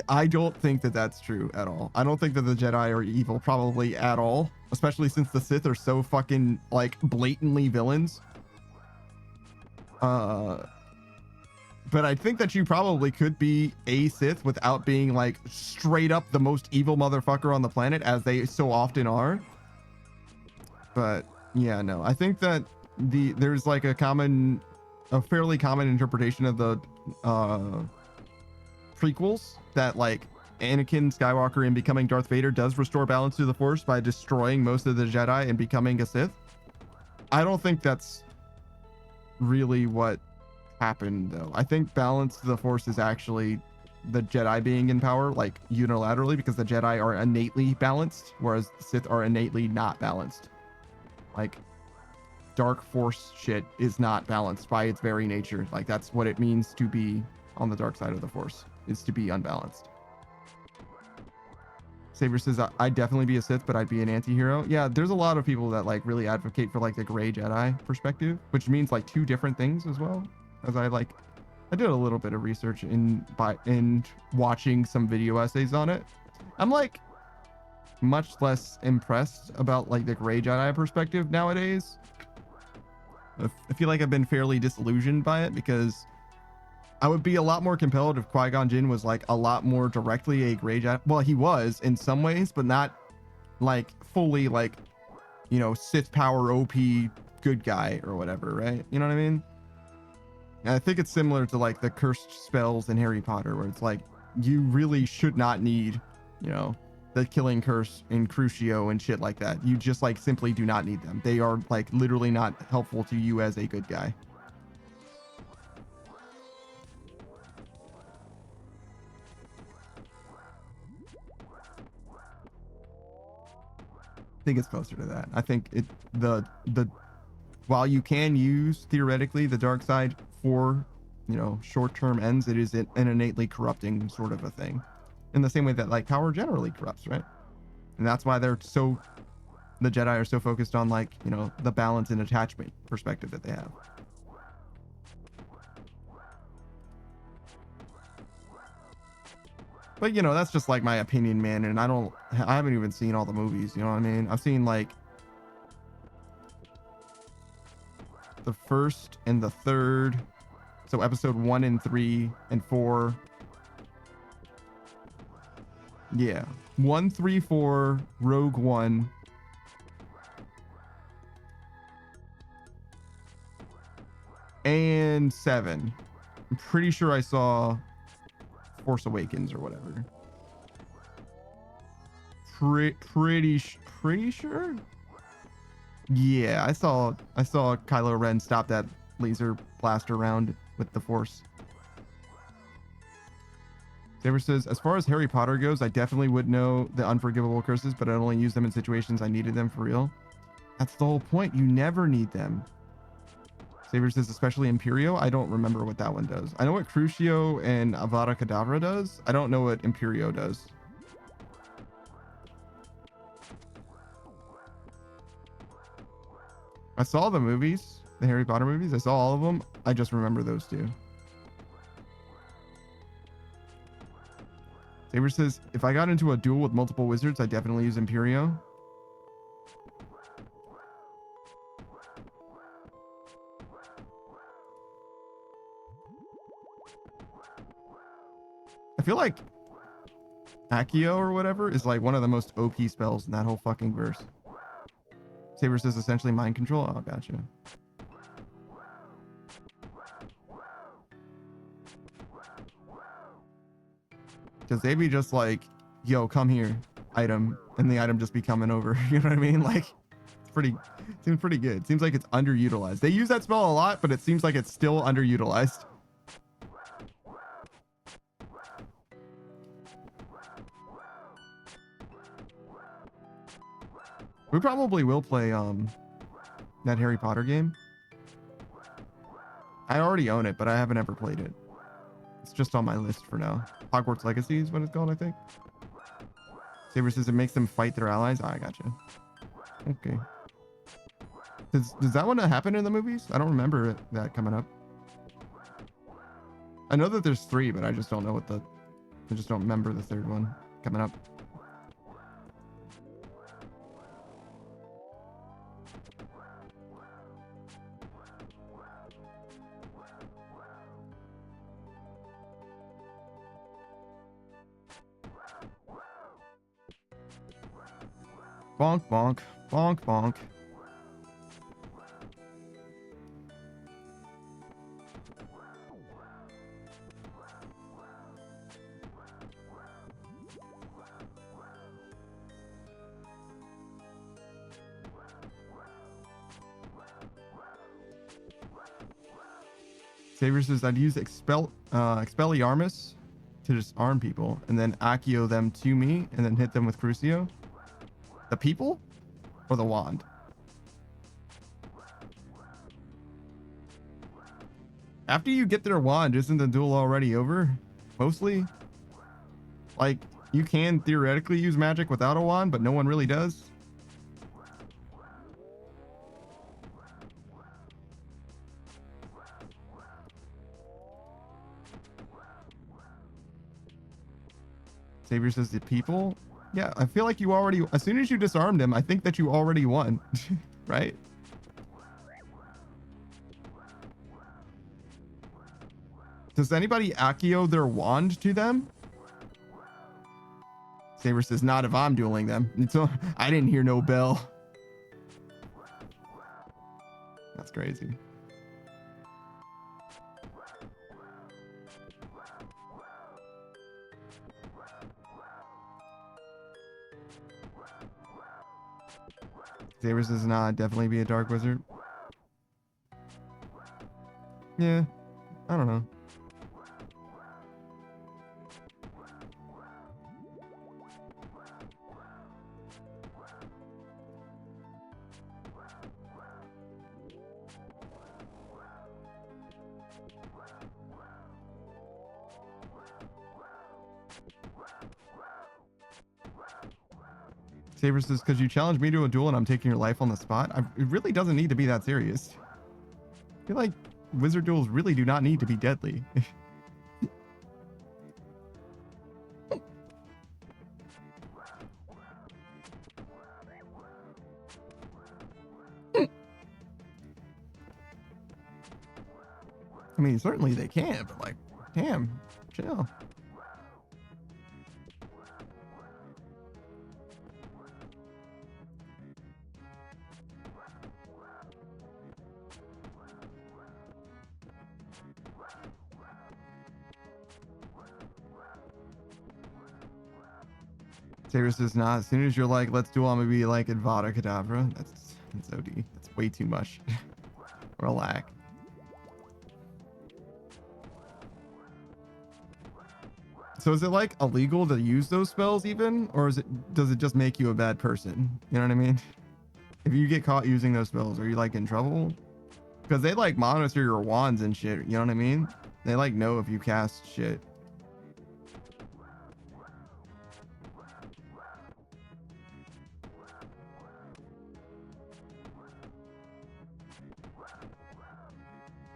I don't think that that's true at all. I don't think that the Jedi are evil probably at all. Especially since the Sith are so fucking, like, blatantly villains. But I think that you probably could be a Sith without being like straight up the most evil motherfucker on the planet, as they so often are. But yeah, no, I think that there's like a fairly common interpretation of the prequels that like Anakin Skywalker in becoming Darth Vader does restore balance to the Force by destroying most of the Jedi and becoming a Sith. I don't think that's really what happened though. I think balance to the Force is actually the Jedi being in power, like unilaterally, because the Jedi are innately balanced, whereas the Sith are innately not balanced. Like dark Force shit is not balanced by its very nature. Like that's what it means to be on the dark side of the Force, is to be unbalanced. Saber says I'd definitely be a Sith, but I'd be an anti-hero. Yeah, there's a lot of people that like really advocate for like the gray Jedi perspective, which means like two different things as well. As I did a little bit of research in watching some video essays on it. I'm like much less impressed about like the gray Jedi perspective nowadays. I feel like I've been fairly disillusioned by it, because I would be a lot more compelled if Qui-Gon Jinn was like a lot more directly a gray Jedi. Well, he was in some ways, but not like fully like, you know, Sith power OP good guy or whatever, right? You know what I mean? And I think it's similar to like the cursed spells in Harry Potter, where it's like you really should not need, you know, the killing curse in Crucio and shit like that. You just like simply do not need them. They are like literally not helpful to you as a good guy. I think it's closer to that. I think the while you can use theoretically the dark side for, you know, short-term ends, it is an innately corrupting sort of a thing. In the same way that like power generally corrupts, right? And that's why the Jedi are so focused on like, you know, the balance and attachment perspective that they have. But you know, that's just like my opinion, man. And I haven't even seen all the movies, you know what I mean? I've seen like the first and the third. So episode 1 and 3 and 4. Yeah. 1, 3, 4, Rogue One. And 7. I'm pretty sure I saw Force Awakens or whatever. Pretty sure. Yeah, I saw Kylo Ren stop that laser blaster round with the Force. Saber says, as far as Harry Potter goes, I definitely would know the unforgivable curses, but I'd only use them in situations I needed them for real. That's the whole point. You never need them. Saber says, especially Imperio. I don't remember what that one does. I know what Crucio and Avada Kedavra does. I don't know what Imperio does. I saw the movies, the Harry Potter movies. I saw all of them. I just remember those two. Saber says, if I got into a duel with multiple wizards, I definitely use Imperio. I feel like Accio or whatever is like one of the most OP spells in that whole fucking verse. Saber says essentially mind control. Oh, gotcha. Because they'd be just like, yo, come here, item, and the item just be coming over. You know what I mean? Like, seems pretty good. Seems like it's underutilized. They use that spell a lot, but it seems like it's still underutilized. We probably will play that Harry Potter game. I already own it, but I haven't ever played it. It's just on my list for now. Hogwarts Legacy is what it's called, I think. Saber says it makes them fight their allies. I gotcha. Okay. Does that one happen in the movies? I don't remember that coming up. I know that there's 3, but I just don't know I just don't remember the 3rd one coming up. Bonk, bonk, bonk, bonk. Saber says I'd use Expelliarmus to just arm people and then Accio them to me and then hit them with Crucio. The people or the wand? After you get their wand, isn't the duel already over? Mostly? Like, you can theoretically use magic without a wand, but no one really does. Savior says the people? Yeah, I feel like you already, as soon as you disarmed him, I think that you already won, right? Does anybody Accio their wand to them? Saber says, not if I'm dueling them. I didn't hear no bell. That's crazy. Xavier says, nah, definitely be a dark wizard. Yeah, I don't know. Saber says, because you challenged me to a duel and I'm taking your life on the spot. It really doesn't need to be that serious. I feel like wizard duels really do not need to be deadly. I mean, certainly they can, but like, damn, chill. Saber says, nah, as soon as you're like, let's do, I'm gonna be like Advada Kedavra. That's OD. That's way too much. Relax. So is it like illegal to use those spells even? Or does it just make you a bad person? You know what I mean? If you get caught using those spells, are you like in trouble? Because they like monitor your wands and shit. You know what I mean? They like know if you cast shit.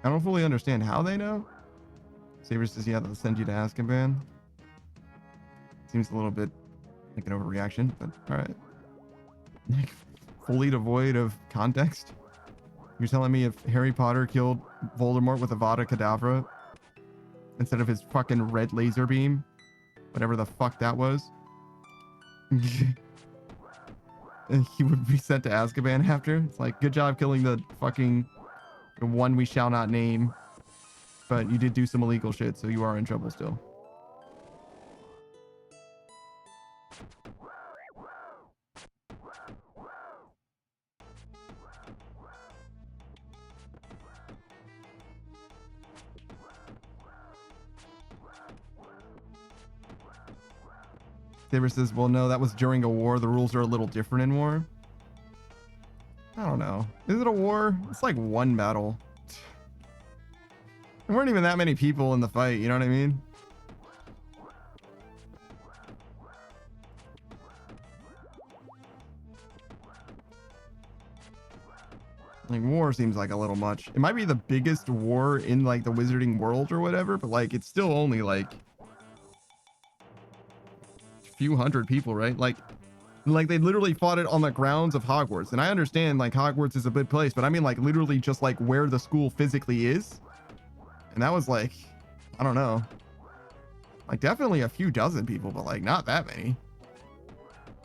I don't fully understand how they know. Saber says, yeah, they'll send you to Azkaban. Seems a little bit like an overreaction, but all right. Fully devoid of context. You're telling me if Harry Potter killed Voldemort with Avada Kedavra instead of his fucking red laser beam, whatever the fuck that was, he would be sent to Azkaban after? It's like, good job killing the fucking one we shall not name, but you did do some illegal shit, so you are in trouble still. Saber says, well, no, that was during a war. The rules are a little different in war. I don't know. Is it a war? It's like one battle. There weren't even that many people in the fight, you know what I mean? Like, war seems like a little much. It might be the biggest war in like the wizarding world or whatever, but like it's still only like a few hundred people, right? Like they literally fought it on the grounds of Hogwarts. And I understand like Hogwarts is a good place, but I mean like literally just like where the school physically is. And that was like, I don't know, like definitely a few dozen people, but like not that many.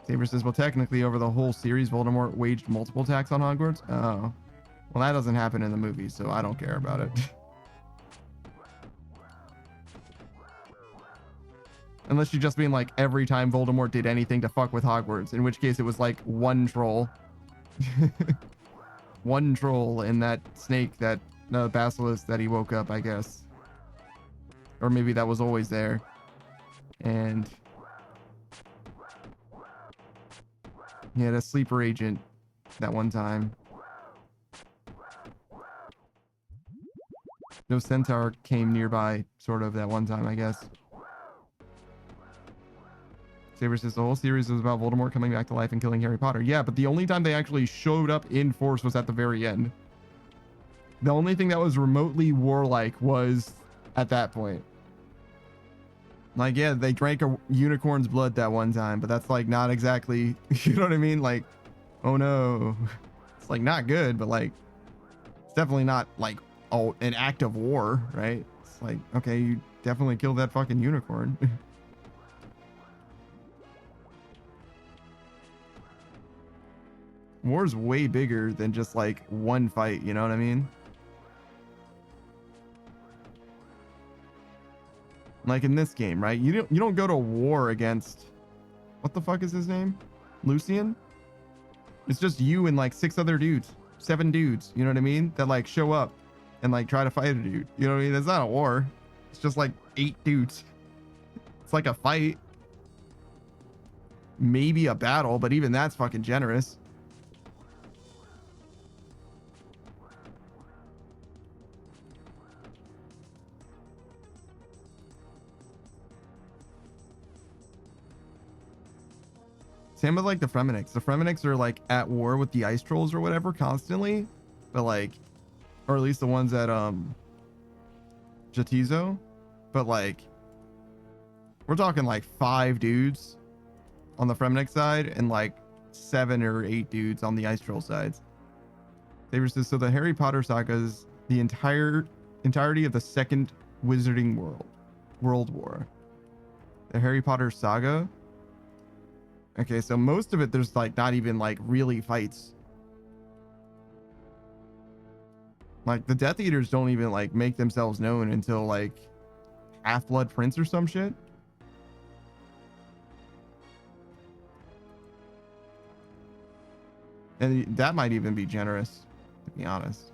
Saber says, well, technically over the whole series, Voldemort waged multiple attacks on Hogwarts. Oh, well, that doesn't happen in the movie, so I don't care about it. Unless you just mean like every time Voldemort did anything to fuck with Hogwarts, in which case it was like one troll. One troll and that snake, that basilisk that he woke up, I guess. Or maybe that was always there. And he had a sleeper agent that one time. No centaur came nearby, sort of, that one time, I guess. Saber says the whole series was about Voldemort coming back to life and killing Harry Potter. Yeah, but the only time they actually showed up in force was at the very end. The only thing that was remotely warlike was at that point. Like, yeah, they drank a unicorn's blood that one time, but that's like not exactly, you know what I mean? Like, oh no. It's like not good, but like, it's definitely not like, oh, an act of war, right? It's like, okay, you definitely killed that fucking unicorn. War's way bigger than just like one fight, you know what I mean? Like in this game, right? You don't go to war against, what the fuck is his name? Lucian? It's just you and like 6 other dudes, 7 dudes, you know what I mean? That like show up and like try to fight a dude. You know what I mean? It's not a war. It's just like 8 dudes. It's like a fight. Maybe a battle, but even that's fucking generous. Same with like the Fremenniks. The Fremenniks are like at war with the ice trolls or whatever constantly, but like, or at least the ones at Jatizo, but like, we're talking like 5 dudes on the Fremennik side and like 7 or 8 dudes on the ice troll sides. Saber says, so the Harry Potter saga is the entirety of the second Wizarding World War. The Harry Potter saga. Okay, so most of it, there's like not even like really fights. Like the Death Eaters don't even like make themselves known until like Half-Blood Prince or some shit. And that might even be generous, to be honest.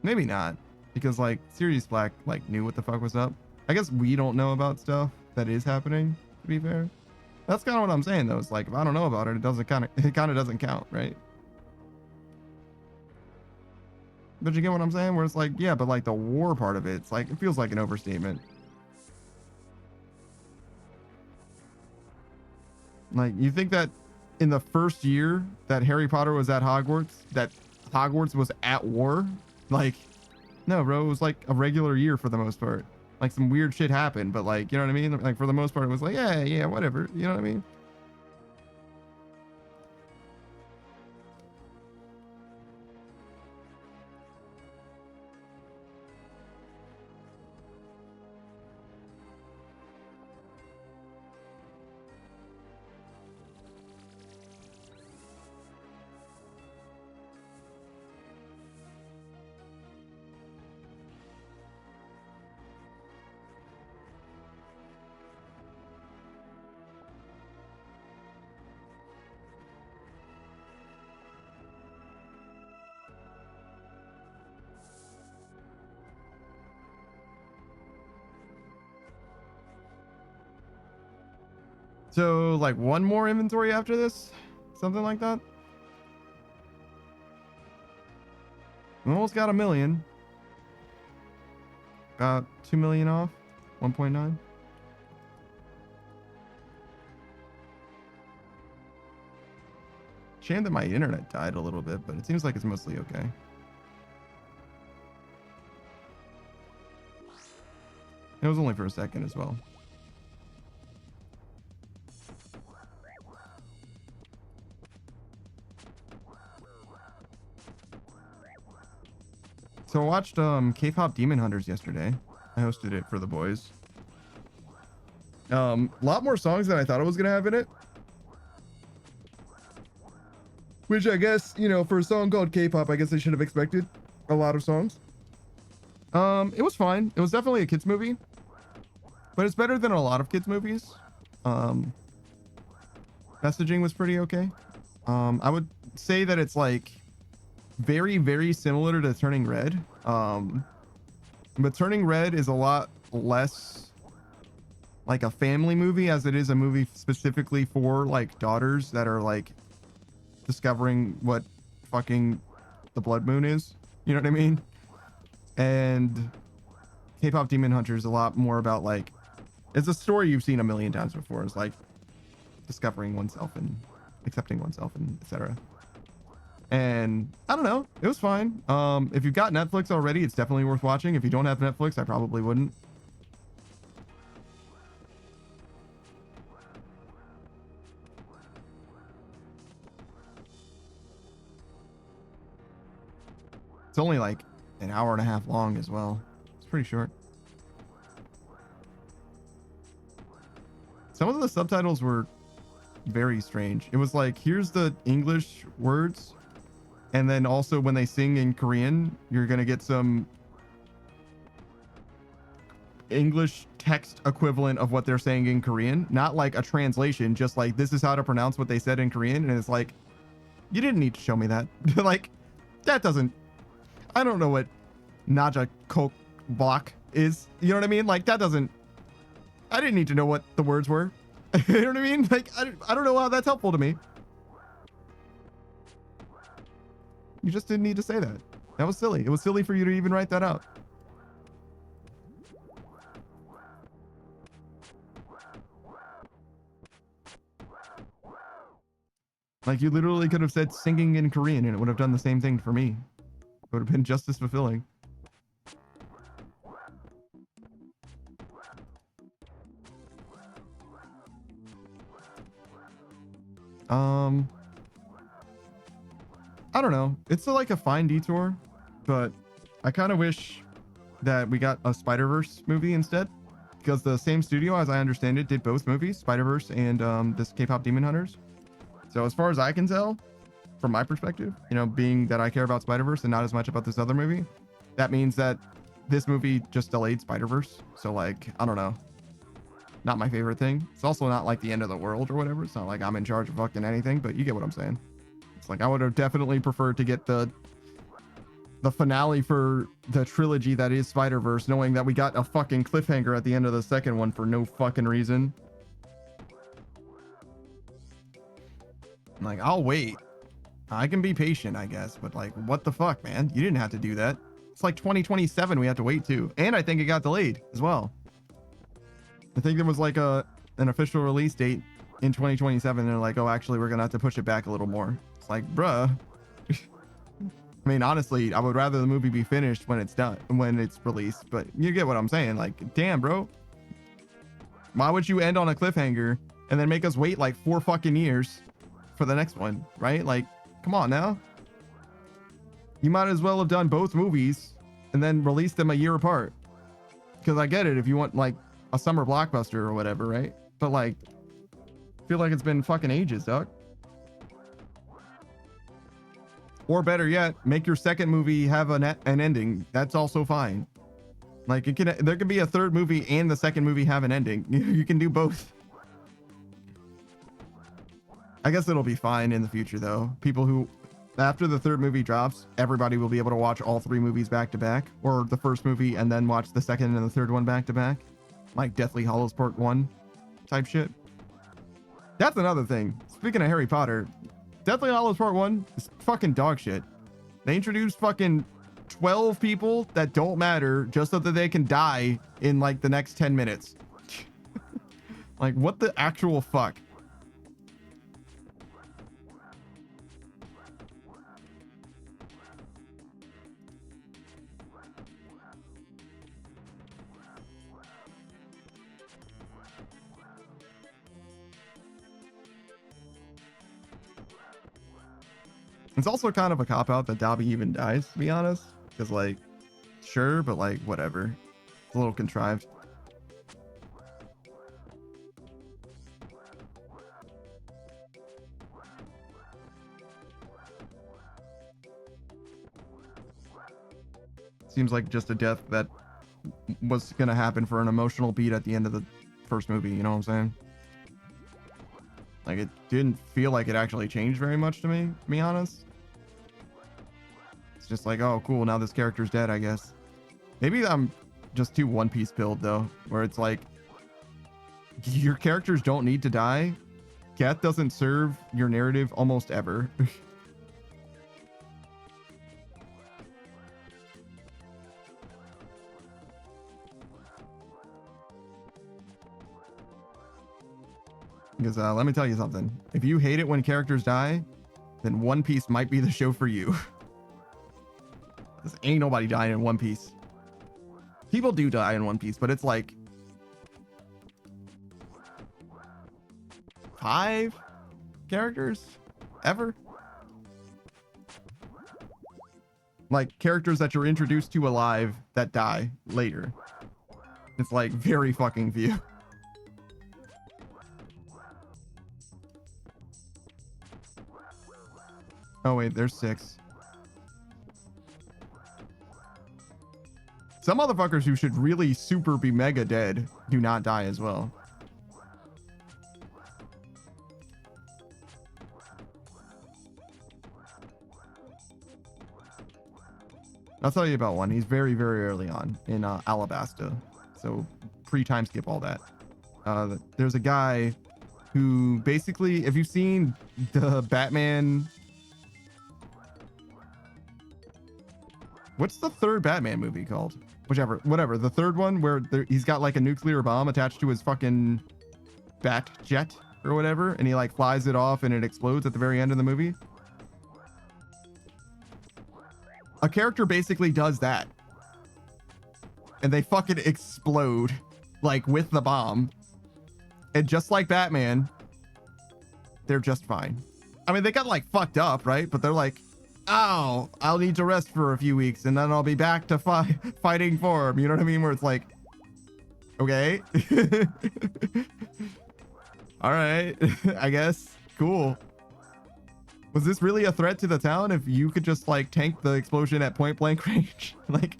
Maybe not. Because like Sirius Black like knew what the fuck was up. I guess we don't know about stuff that is happening, to be fair. That's kind of what I'm saying though. It's like if I don't know about it, it kind of doesn't count, right? But you get what I'm saying? Where it's like, yeah, but like the war part of it, it's like it feels like an overstatement. Like you think that in the first year that Harry Potter was at Hogwarts, that Hogwarts was at war? Like, no, bro, it was like a regular year for the most part. Like some weird shit happened, but like, you know what I mean? Like for the most part, it was like, yeah, whatever. You know what I mean? So like one more inventory after this, something like that. We almost got 1 million. About 2 million off, 1.9. Shame that my internet died a little bit, but it seems like it's mostly okay. It was only for a second as well. So I watched K-pop Demon Hunters yesterday. I hosted it for the boys. A lot more songs than I thought it was gonna have in it. Which I guess, you know, for a song called K-pop, I guess I should have expected a lot of songs. It was fine. It was definitely a kids movie, but it's better than a lot of kids movies. Messaging was pretty okay. I would say that it's like very, very similar to Turning Red. But Turning Red is a lot less like a family movie as it is a movie specifically for like daughters that are like discovering what fucking the blood moon is. You know what I mean? And K-pop Demon Hunter is a lot more about like, it's a story you've seen a million times before. It's like discovering oneself and accepting oneself and etc. And I don't know, it was fine. If you've got Netflix already, it's definitely worth watching. If you don't have Netflix, I probably wouldn't. It's only like an hour and a half long as well. It's pretty short. Some of the subtitles were very strange. It was like, here's the English words, and then also when they sing in Korean, you're gonna get some English text equivalent of what they're saying in Korean, not like a translation, just like this is how to pronounce what they said in Korean. And it's like, you didn't need to show me that. Like, that doesn't, I don't know what Naja Kok block is. You know what I mean? Like, that doesn't, I didn't need to know what the words were. You know what I mean? Like, I don't know how that's helpful to me. You just didn't need to say that. That was silly. It was silly for you to even write that out. Like, you literally could have said singing in Korean and it would have done the same thing for me. It would have been just as fulfilling. I don't know. It's like a fine detour, but I kind of wish that we got a Spider-Verse movie instead, because the same studio, as I understand it, did both movies, Spider-Verse and this K-pop Demon Hunters. So as far as I can tell, from my perspective, you know, being that I care about Spider-Verse and not as much about this other movie, that means that this movie just delayed Spider-Verse. So like, I don't know. Not my favorite thing. It's also not like the end of the world or whatever. It's not like I'm in charge of fucking anything, but you get what I'm saying. It's like, I would have definitely preferred to get the finale for the trilogy that is Spider-Verse, knowing that we got a fucking cliffhanger at the end of the second one for no fucking reason. Like, I'll wait. I can be patient, I guess, but like, what the fuck, man? You didn't have to do that. It's like 2027 we have to wait to. And I think it got delayed as well. I think there was like an official release date in 2027. They're like, oh, actually, we're gonna have to push it back a little more. It's like, bruh. I mean, honestly, I would rather the movie be finished when it's done, when it's released. But you get what I'm saying. Like, damn, bro. Why would you end on a cliffhanger and then make us wait like 4 fucking years for the next one, right? Like, come on now. You might as well have done both movies and then release them a year apart. Because I get it if you want like a summer blockbuster or whatever, right? But like, I feel like it's been fucking ages, dog. Or better yet, make your second movie have an ending. That's also fine. Like, there can be a third movie and the second movie have an ending. You can do both. I guess it'll be fine in the future though. People who, after the third movie drops, everybody will be able to watch all 3 movies back to back, or the first movie and then watch the second and the third one back to back, like Deathly Hallows Part 1 type shit. That's another thing. Speaking of Harry Potter, Deathly Hallows Part 1 is fucking dog shit. They introduced fucking 12 people that don't matter just so that they can die in like the next 10 minutes. Like, what the actual fuck? It's also kind of a cop-out that Dobby even dies, to be honest. Because, like, sure, but, like, whatever. It's a little contrived. Seems like just a death that was going to happen for an emotional beat at the end of the first movie, you know what I'm saying? Like, it didn't feel like it actually changed very much to me, to be honest. It's just like, oh, cool, now this character's dead, I guess. Maybe I'm just too One Piece build, though, where it's like, your characters don't need to die. Death doesn't serve your narrative almost ever. Because let me tell you something. If you hate it when characters die, then One Piece might be the show for you. Because ain't nobody dying in One Piece. People do die in One Piece, but it's like 5 characters ever. Like characters that you're introduced to alive that die later. It's like very fucking few. Oh wait, there's 6. Some motherfuckers who should really super be mega dead do not die as well. I'll tell you about one. He's very, very early on in Alabasta. So pre-time skip all that. There's a guy who basically, if you've seen the Batman... What's the third Batman movie called? Whatever. The third one where he's got like a nuclear bomb attached to his fucking bat jet or whatever. And he like flies it off and it explodes at the very end of the movie. A character basically does that. And they fucking explode like with the bomb. And just like Batman, they're just fine. I mean, they got like fucked up, right? But they're like, oh, I'll need to rest for a few weeks and then I'll be back to fighting for him. You know what I mean? Where it's like, okay. All right, I guess. Cool. Was this really a threat to the town if you could just like tank the explosion at point blank range? Like,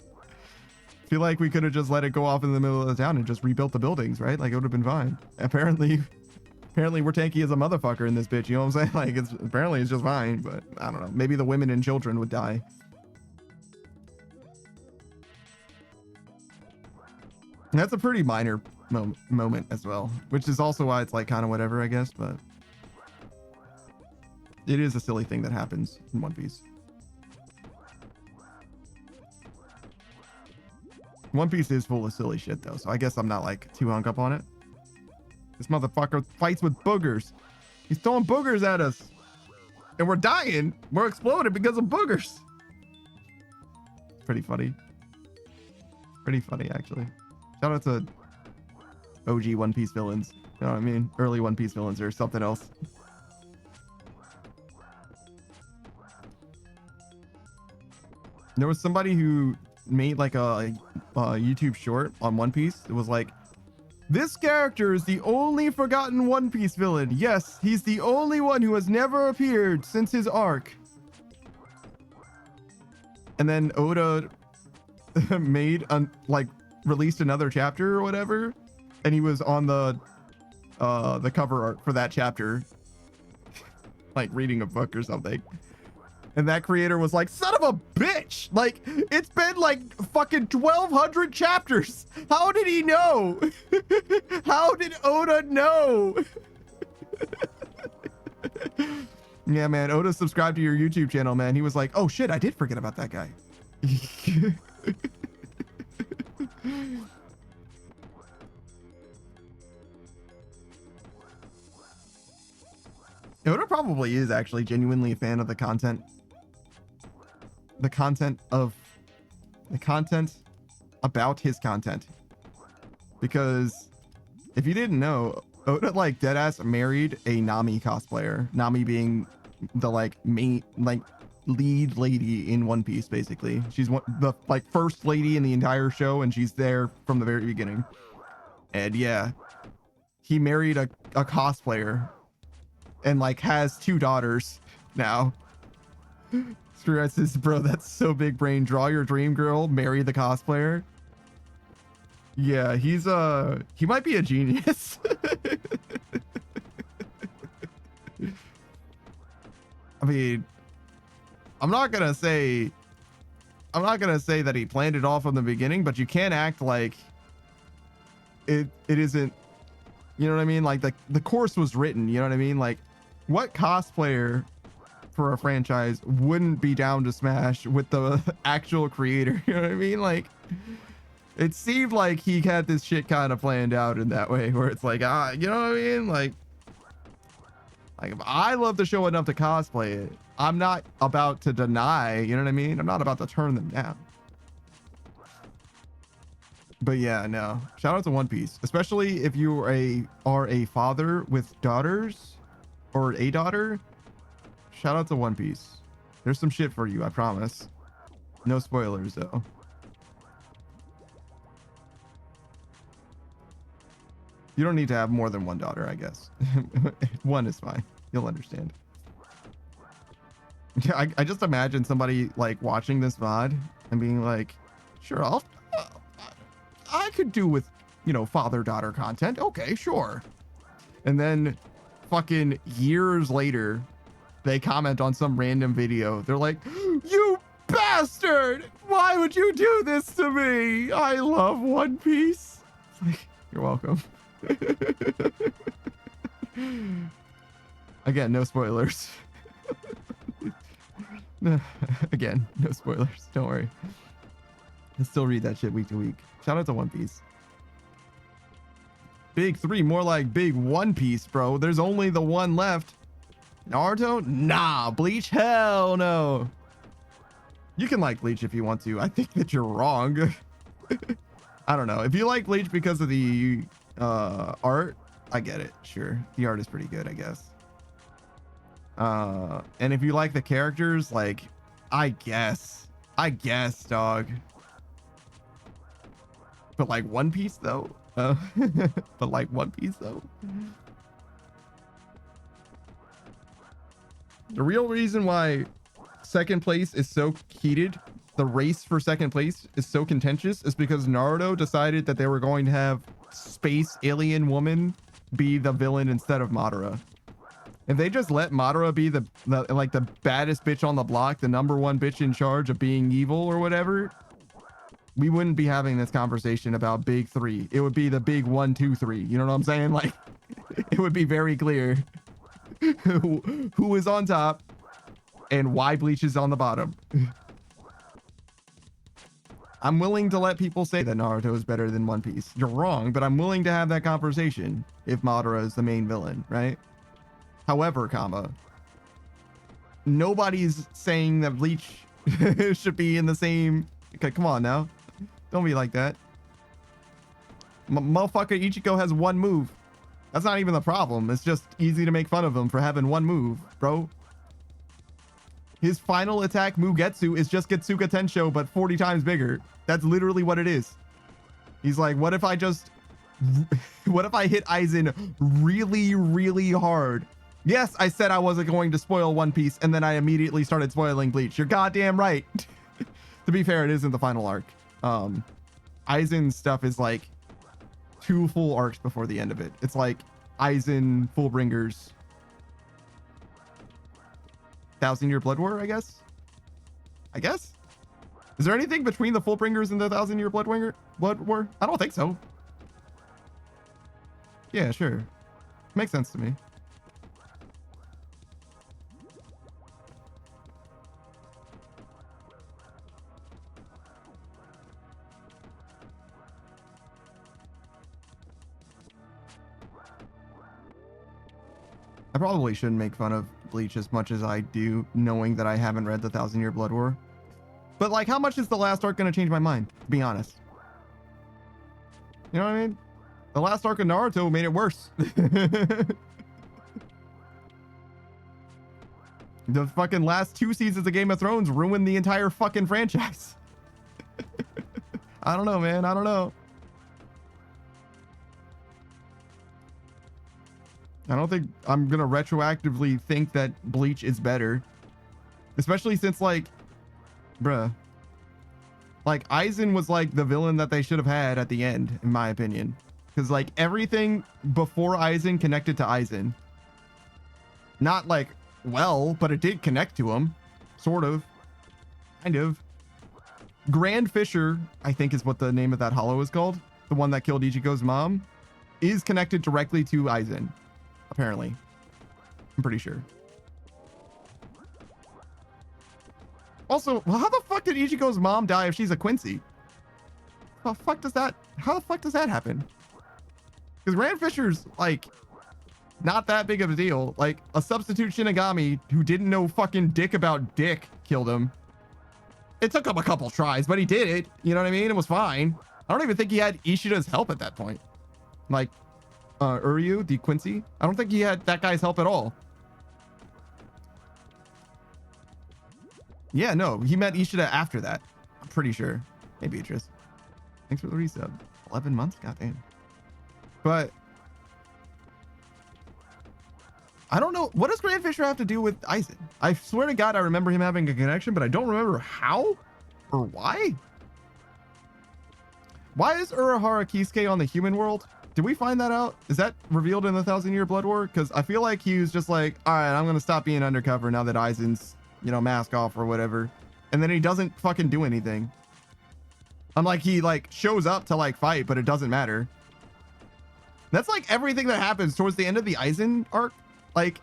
I feel like we could have just let it go off in the middle of the town and just rebuilt the buildings, right? Like it would have been fine. Apparently we're tanky as a motherfucker in this bitch. You know what I'm saying? Like apparently it's just fine, but I don't know. Maybe the women and children would die. And that's a pretty minor moment as well, which is also why it's like kind of whatever, I guess, but it is a silly thing that happens in One Piece. One Piece is full of silly shit though, so I guess I'm not like too hung up on it. This motherfucker fights with boogers. He's throwing boogers at us. And we're dying. We're exploding because of boogers. Pretty funny. Pretty funny, actually. Shout out to OG One Piece villains. You know what I mean? Early One Piece villains or something else. There was somebody who made like a YouTube short on One Piece. It was like, this character is the only forgotten One Piece villain. Yes, he's the only one who has never appeared since his arc. And then Oda released another chapter or whatever, and he was on the cover art for that chapter, like reading a book or something. And that creator was like, son of a bitch! Like, it's been like fucking 1,200 chapters. How did he know? How did Oda know? Yeah, man, Oda subscribed to your YouTube channel, man. He was like, oh shit, I did forget about that guy. Oda probably is actually genuinely a fan of the content about his content, because if you didn't know, Oda like deadass married a Nami cosplayer, Nami being the like main like lead lady in One Piece. Basically she's the like first lady in the entire show, and she's there from the very beginning. And yeah, he married a cosplayer and like has 2 daughters now. Stress says, bro, that's so big brain. Draw your dream girl, marry the cosplayer. Yeah, he might be a genius. I mean, I'm not gonna say that he planned it all from the beginning, but you can't act like it isn't, you know what I mean? Like the course was written, you know what I mean? Like, what cosplayer for a franchise wouldn't be down to smash with the actual creator? You know what I mean? Like, it seemed like he had this shit kind of planned out in that way, where it's like, you know what I mean? Like if I love the show enough to cosplay it, I'm not about to deny, you know what I mean? I'm not about to turn them down. But yeah, no, shout out to One Piece, especially if you are a father with daughters or a daughter. Shout out to One Piece. There's some shit for you, I promise. No spoilers though. You don't need to have more than one daughter, I guess. One is fine. You'll understand. I just imagine somebody like watching this VOD and being like, sure, could do with, you know, father-daughter content. Okay, sure. And then fucking years later, they comment on some random video. They're like, you bastard! Why would you do this to me? I love One Piece. It's like, you're welcome. Again, no spoilers. Again, no spoilers. Don't worry. I still read that shit week to week. Shout out to One Piece. Big 3, more like Big One Piece, bro. There's only the one left. Naruto? Nah. Bleach? Hell no. You can like Bleach if you want to. I think that you're wrong. I don't know. If you like Bleach because of the art, I get it. Sure. The art is pretty good, I guess. And if you like the characters, like, I guess, dog. But like One Piece though. But like One Piece though. The real reason why second place is so heated, the race for second place is so contentious, is because Naruto decided that they were going to have space alien woman be the villain instead of Madara. If they just let Madara be the like the baddest bitch on the block, the #1 bitch in charge of being evil or whatever, we wouldn't be having this conversation about Big 3. It would be the big 1, 2, 3. You know what I'm saying? Like, it would be very clear who is on top and why Bleach is on the bottom. I'm willing to let people say that Naruto is better than One Piece. You're wrong, but I'm willing to have that conversation if Madara is the main villain, right? However, nobody's saying that Bleach should be in the same... Okay, come on now. Don't be like that. Motherfucker Ichigo has one move. That's not even the problem. It's just easy to make fun of him for having one move, bro. His final attack, Mugetsu, is just Getsuga Tensho, but 40 times bigger. That's literally what it is. He's like, what if I just... what if I hit Aizen really, really hard? Yes, I said I wasn't going to spoil One Piece, and then I immediately started spoiling Bleach. You're goddamn right. To be fair, it isn't the final arc. Aizen's stuff is like 2 full arcs before the end of it. It's like Aizen, Fullbringers, 1000-Year Blood War, I guess? Is there anything between the Fullbringers and the 1000-Year Blood War? I don't think so. Yeah, sure. Makes sense to me. I probably shouldn't make fun of Bleach as much as I do, knowing that I haven't read the 1000-Year Blood War. But like, how much is the last arc going to change my mind? To be honest. You know what I mean? The last arc of Naruto made it worse. The fucking last 2 seasons of Game of Thrones ruined the entire fucking franchise. I don't know, man. I don't know. I don't think I'm going to retroactively think that Bleach is better. Especially since, like, bruh. Like, Aizen was, like, the villain that they should have had at the end, in my opinion. Because, like, everything before Aizen connected to Aizen. Not, like, well, but it did connect to him. Sort of. Kind of. Grand Fisher, I think is what the name of that hollow is called. The one that killed Ichigo's mom. Is connected directly to Aizen. Apparently. I'm pretty sure. Also, how the fuck did Ichigo's mom die if she's a Quincy? How the fuck does that happen? Because Rand Fisher's, like, not that big of a deal. Like, a substitute Shinigami who didn't know fucking dick about dick killed him. It took him a couple tries, but he did it. You know what I mean? It was fine. I don't even think he had Ishida's help at that point. Like, Uryu, the Quincy. I don't think he had that guy's help at all. Yeah, no, he met Ishida after that. I'm pretty sure. Hey, Beatrice. Thanks for the resub. 11 months? Goddamn. But I don't know. What does Grand Fisher have to do with Aizen? I swear to God, I remember him having a connection, but I don't remember how or why. Why is Urahara Kisuke on the human world? Did we find that out? Is that revealed in the 1,000-Year Blood War? Because I feel like he was just like, all right, I'm going to stop being undercover now that Aizen's, you know, mask off or whatever. And then he doesn't fucking do anything. I'm like, he like shows up to like fight, but it doesn't matter. That's like everything that happens towards the end of the Aizen arc. Like,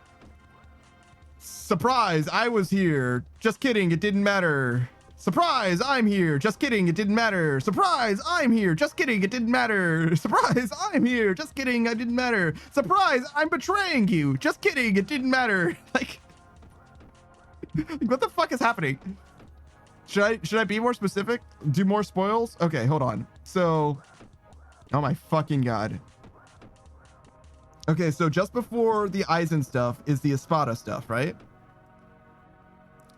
surprise, I was here. Just kidding, it didn't matter. Surprise, I'm here. Just kidding, it didn't matter. Surprise, I'm here. Just kidding, it didn't matter. Surprise, I'm here. Just kidding, it didn't matter. Surprise, I'm betraying you. Just kidding, it didn't matter. Like, what the fuck is happening? Should I be more specific? Do more spoils? Okay, hold on. So, oh my fucking god. Okay, so just before the Aizen stuff is the Espada stuff, right?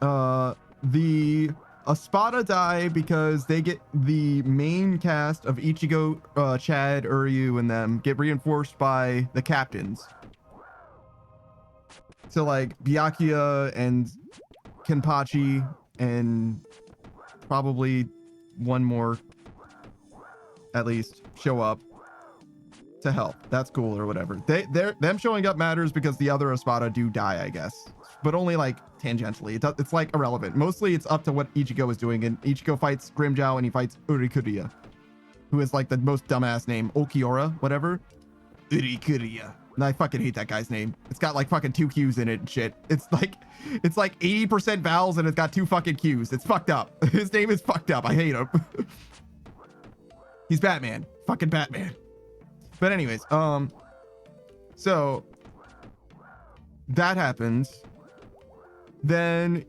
The Espada die because they get the main cast of Ichigo, Chad, Uryu, and them get reinforced by the captains. So like Byakuya and Kenpachi and probably one more at least show up to help. That's cool or whatever. Them showing up matters because the other Espada do die, I guess, but only like tangentially. It's like irrelevant. Mostly it's up to what Ichigo is doing, and Ichigo fights Grimmjow and he fights Urikuria, who is like the most dumbass name, Okiora, whatever. Urikuria. And I fucking hate that guy's name. It's got like fucking 2 Q's in it and shit. It's like 80% vowels and it's got 2 fucking Q's. It's fucked up. His name is fucked up. I hate him. He's Batman. Fucking Batman. But anyways, so that happens. Then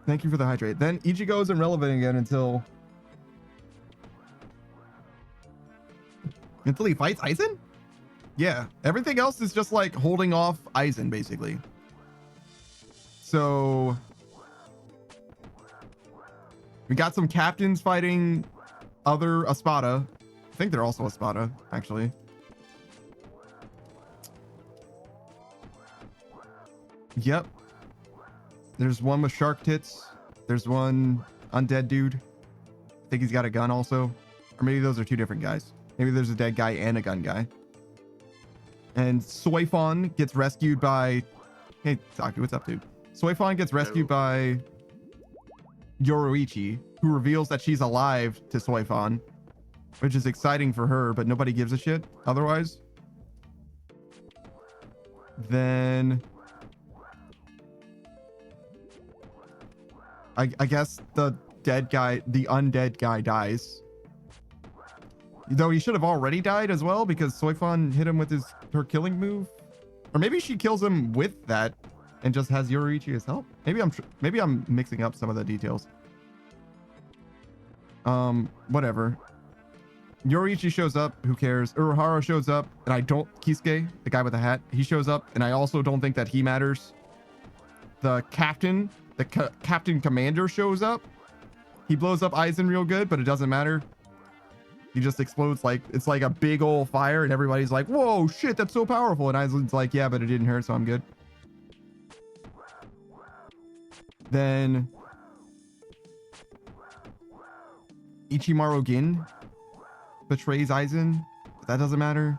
thank you for the hydrate. Then Ichigo isn't relevant again until he fights Aizen? Yeah, everything else is just like holding off Aizen, basically. So we got some captains fighting other Espada. I think they're also Espada, actually. Yep. There's one with shark tits. There's one undead dude. I think he's got a gun also. Or maybe those are 2 different guys. Maybe there's a dead guy and a gun guy. And Soifon gets rescued by... Hey, Taki, what's up, dude? Soifon gets rescued by Yoruichi, who reveals that she's alive to Soifon, which is exciting for her, but nobody gives a shit otherwise. Then... I guess the dead guy, the undead guy dies. Though he should have already died as well because Soifon hit him with her killing move. Or maybe she kills him with that and just has Yoruichi as help. Maybe I'm mixing up some of the details. Whatever. Yoruichi shows up, who cares? Urahara shows up, and I don't... Kisuke, the guy with the hat, he shows up, and I also don't think that he matters. The captain... Captain Commander shows up. He blows up Aizen real good, but it doesn't matter. He just explodes like it's like a big old fire, and everybody's like, "Whoa, shit, that's so powerful!" And Aizen's like, "Yeah, but it didn't hurt, so I'm good." Then Ichimaru Gin betrays Aizen, but that doesn't matter.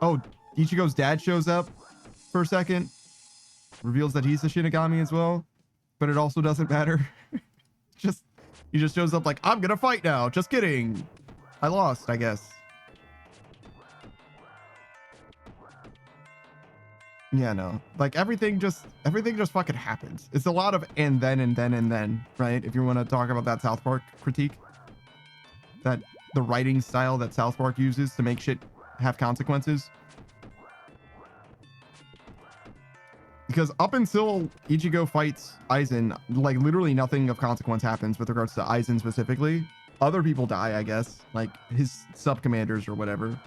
Oh, Ichigo's dad shows up for a second, reveals that he's the Shinigami as well. But it also doesn't matter. He just shows up like, I'm gonna fight now. Just kidding. I lost, I guess. Yeah, no. Like everything just fucking happens. It's a lot of and then, right? If you want to talk about that South Park critique. That the writing style that South Park uses to make shit have consequences. Because up until Ichigo fights Aizen, like literally nothing of consequence happens with regards to Aizen specifically. Other people die, I guess, like his sub-commanders or whatever.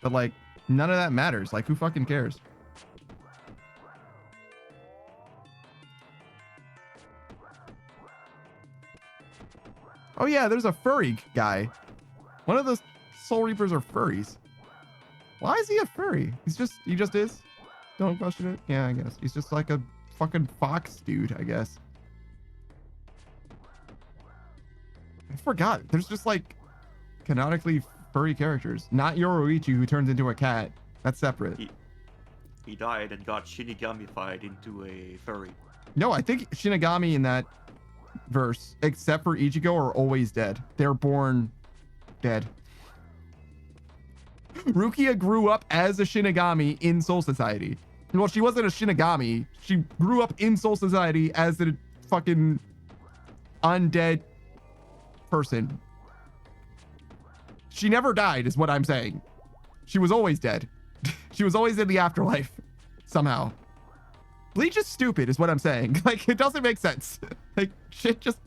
But like, none of that matters. Like, who fucking cares? Oh yeah, there's a furry guy. One of those Soul Reapers are furries. Why is he a furry? He just is? Don't question it. Yeah, I guess. He's just like a fucking fox dude, I guess. I forgot. There's just like canonically furry characters. Not Yoroichi, who turns into a cat. That's separate. He died and got Shinigamified into a furry. No, I think Shinigami in that verse, except for Ichigo, are always dead. They're born dead. Rukia grew up as a Shinigami in Soul Society. Well, she wasn't a Shinigami. She grew up in Soul Society as a fucking undead person. She never died, is what I'm saying. She was always dead. She was always in the afterlife, somehow. Bleach is stupid, is what I'm saying. Like, it doesn't make sense. Like, shit just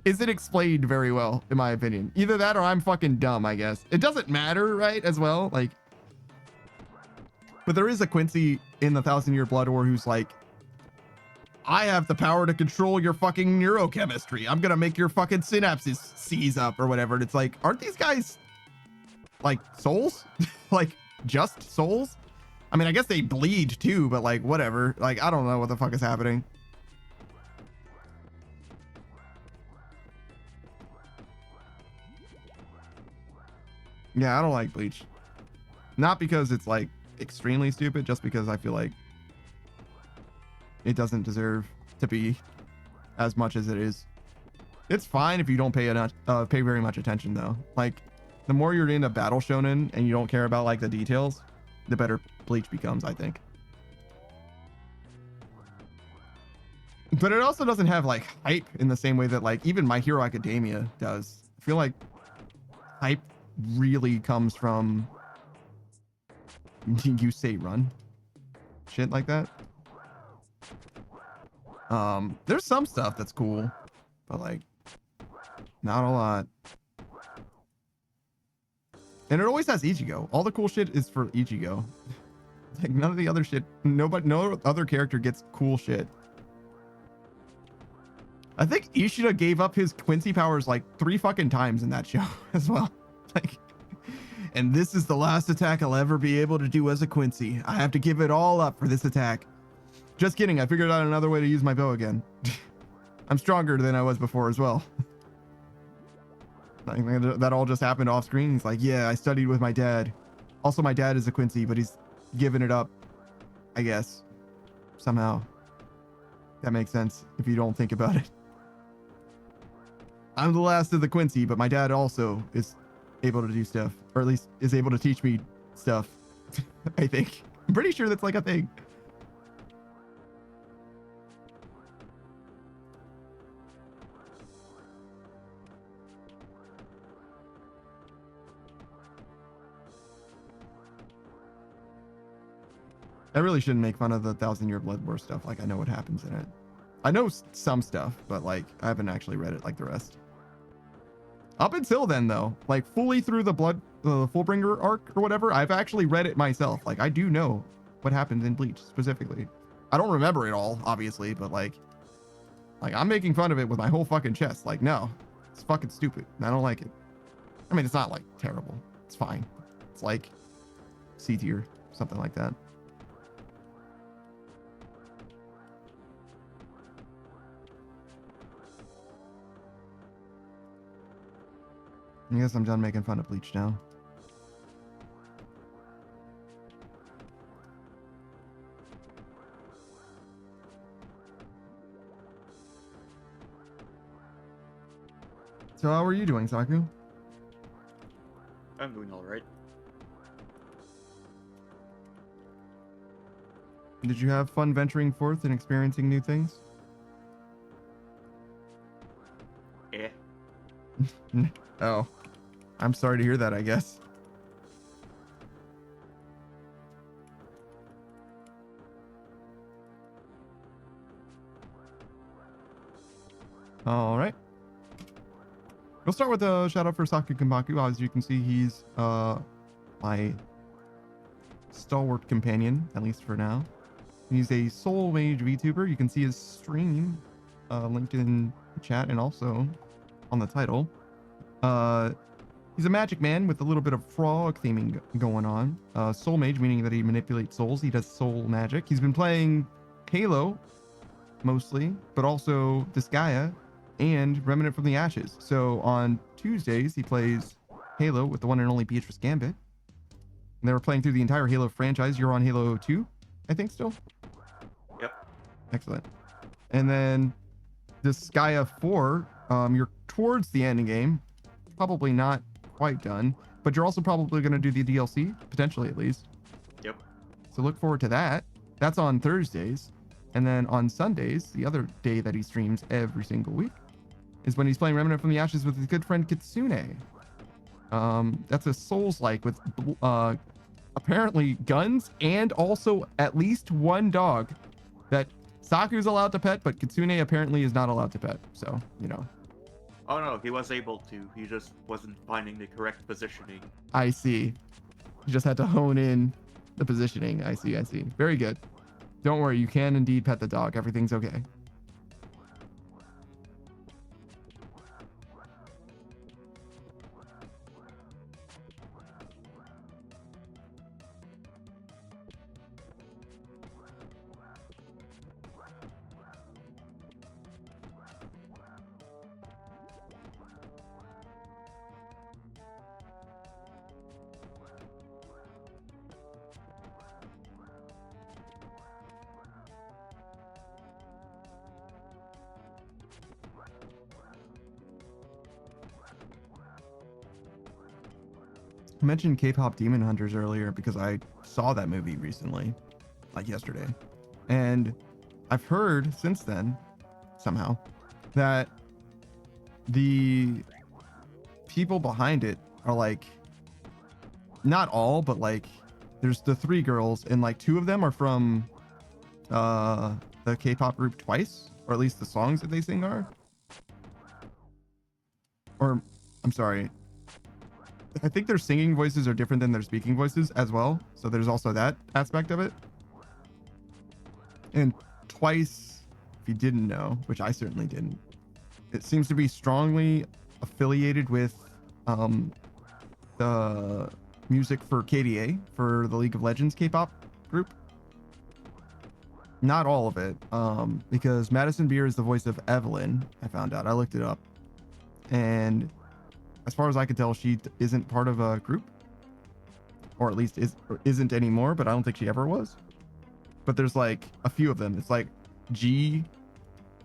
isn't explained very well, in my opinion. Either that or I'm fucking dumb, I guess. It doesn't matter, right, as well? Like, but there is a Quincy in the 1,000-Year Blood War who's like, I have the power to control your fucking neurochemistry. I'm gonna make your fucking synapses seize up or whatever. And it's like, aren't these guys like souls? Like just souls? I mean, I guess they bleed too, but like whatever. Like, I don't know what the fuck is happening. Yeah, I don't like Bleach. Not because it's like extremely stupid, just because I feel like it doesn't deserve to be as much as it is. It's fine if you don't pay very much attention though. Like, the more you're into battle shonen and you don't care about like the details, the better Bleach becomes, I think. But it also doesn't have like hype in the same way that like even My Hero Academia does. I feel like hype really comes from you say run shit like that. There's some stuff that's cool, but like not a lot. And it always has Ichigo. All the cool shit is for Ichigo. Like none of the other shit, no other character gets cool shit. I think Ishida gave up his Quincy powers like 3 fucking times in that show as well. Like, and this is the last attack I'll ever be able to do as a Quincy. I have to give it all up for this attack. Just kidding. I figured out another way to use my bow again. I'm stronger than I was before as well. That all just happened off screen. He's like, yeah, I studied with my dad. Also, my dad is a Quincy, but he's given it up, I guess. Somehow. That makes sense if you don't think about it. I'm the last of the Quincy, but my dad also is able to do stuff. Or at least is able to teach me stuff. I think. I'm pretty sure that's like a thing. I really shouldn't make fun of the 1,000-Year Blood War stuff. Like, I know what happens in it. I know some stuff, but like, I haven't actually read it like the rest. Up until then, though, like fully through the Fullbringer arc or whatever, I've actually read it myself. Like, I do know what happens in Bleach specifically. I don't remember it all, obviously, but like I'm making fun of it with my whole fucking chest. Like, no, it's fucking stupid. I don't like it. I mean, it's not like terrible. It's fine. It's like C tier, something like that. I guess I'm done making fun of Bleach now. So how are you doing, Saku? I'm doing all right. Did you have fun venturing forth and experiencing new things? Eh. Oh, I'm sorry to hear that, I guess. All right. We'll start with a shout out for Saku Kumbaku. As you can see, he's my stalwart companion, at least for now. He's a Soul Mage VTuber. You can see his stream linked in the chat and also on the title. He's a magic man with a little bit of frog theming going on. Soul Mage, meaning that he manipulates souls. He does soul magic. He's been playing Halo mostly, but also Disgaea and Remnant from the Ashes. So on Tuesdays, he plays Halo with the one and only Beatrice Gambit. And they were playing through the entire Halo franchise. You're on Halo 2, I think, still? Yep. Excellent. And then this Gaia 4, you're towards the ending game. Probably not quite done, but you're also probably going to do the DLC, potentially at least. Yep. So look forward to that. That's on Thursdays. And then on Sundays, the other day that he streams every single week, is when he's playing Remnant from the Ashes with his good friend Kitsune. That's a Souls-like with apparently guns and also at least one dog that Saku's allowed to pet, but Kitsune apparently is not allowed to pet. So, you know. Oh no, he was able to. He just wasn't finding the correct positioning. I see. You just had to hone in the positioning. I see. Very good. Don't worry, you can indeed pet the dog. Everything's okay. I mentioned K-pop Demon Hunters earlier because I saw that movie recently, like yesterday. And I've heard since then, somehow, that the people behind it are like, not all, but like, there's the 3 girls, and like 2 of them are from the K-pop group Twice, or at least the songs that they sing are. Or, I'm sorry, I think their singing voices are different than their speaking voices as well. So there's also that aspect of it. And Twice, if you didn't know, which I certainly didn't, it seems to be strongly affiliated with the music for KDA, for the League of Legends K-pop group. Not all of it, because Madison Beer is the voice of Evelyn. I found out. I looked it up. And as far as I can tell, she isn't part of a group, or at least isn't anymore, but I don't think she ever was. But there's like a few of them. It's like G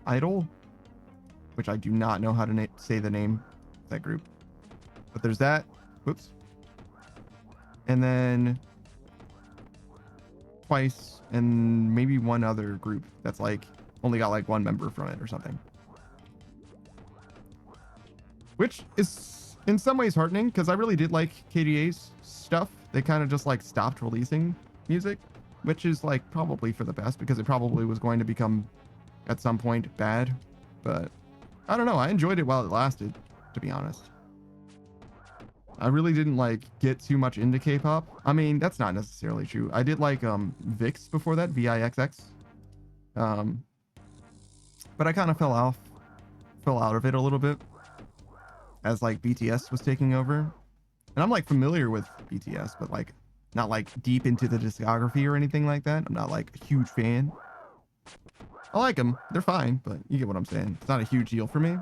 Idol, which I do not know how to say the name of that group. But there's that. Whoops. And then Twice, and maybe one other group that's like only got like 1 member from it or something. Which is in some ways heartening, because I really did like KDA's stuff. They kind of just like stopped releasing music, which is like probably for the best, because it probably was going to become at some point bad. But I don't know, I enjoyed it while it lasted, to be honest. I really didn't like get too much into K-pop. I mean, that's not necessarily true. I did like VIX before that, VIXX. But I kind of fell out of it a little bit as like BTS was taking over. And I'm like familiar with BTS, but like not like deep into the discography or anything like that. I'm not like a huge fan. I like them. They're fine, but you get what I'm saying. It's not a huge deal for me.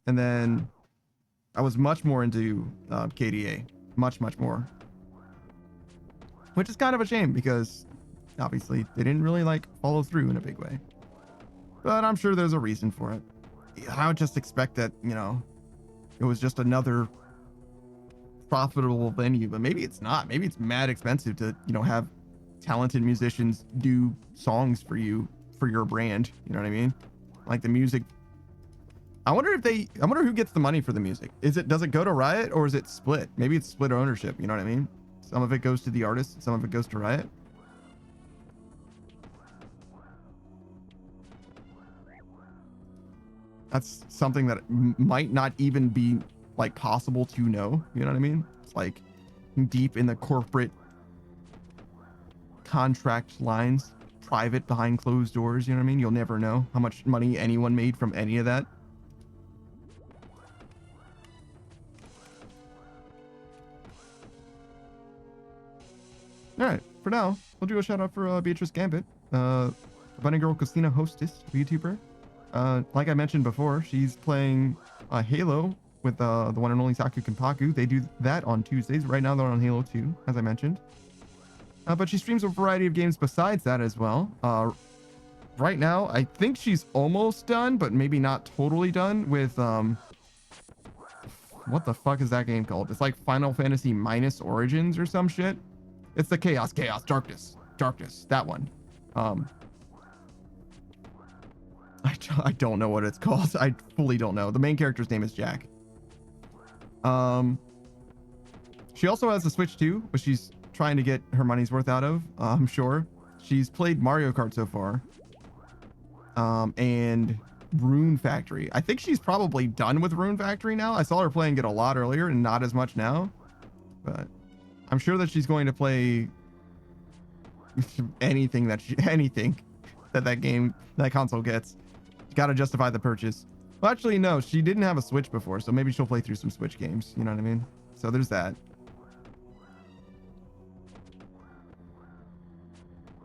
And then I was much more into KDA. Much more. Which is kind of a shame, because obviously they didn't really like follow through in a big way. But I'm sure there's a reason for it. I would just expect that, you know, it was just another profitable venue, but maybe it's not. Maybe it's mad expensive to, you know, have talented musicians do songs for you, for your brand. You know what I mean? Like the music. I wonder who gets the money for the music. Does it go to Riot, or is it split? Maybe it's split ownership. You know what I mean? Some of it goes to the artist, some of it goes to Riot. That's something that might not even be like possible to know. You know what I mean? It's like deep in the corporate contract lines, private, behind closed doors. You know what I mean? You'll never know how much money anyone made from any of that. All right, for now, we'll do a shout out for Beatrice Gambit, Bunny Girl Christina Hostess, YouTuber. like I mentioned before, she's playing Halo with the one and only Saku Kenpaku. They do that on Tuesdays. Right now they're on Halo 2, as I mentioned. But she streams a variety of games besides that as well. Right now, I think she's almost done, but maybe not totally done with what the fuck is that game called? It's like Final Fantasy minus Origins or some shit. It's the Chaos, Darkness, that one. I don't know what it's called. I fully don't know. The main character's name is Jack. She also has a Switch too, which she's trying to get her money's worth out of. I'm sure. She's played Mario Kart so far. And Rune Factory. I think she's probably done with Rune Factory now. I saw her playing it a lot earlier and not as much now. But I'm sure that she's going to play anything that that console gets. Got to justify the purchase. Well, actually, no, she didn't have a Switch before, so maybe she'll play through some Switch games. You know what I mean? So there's that.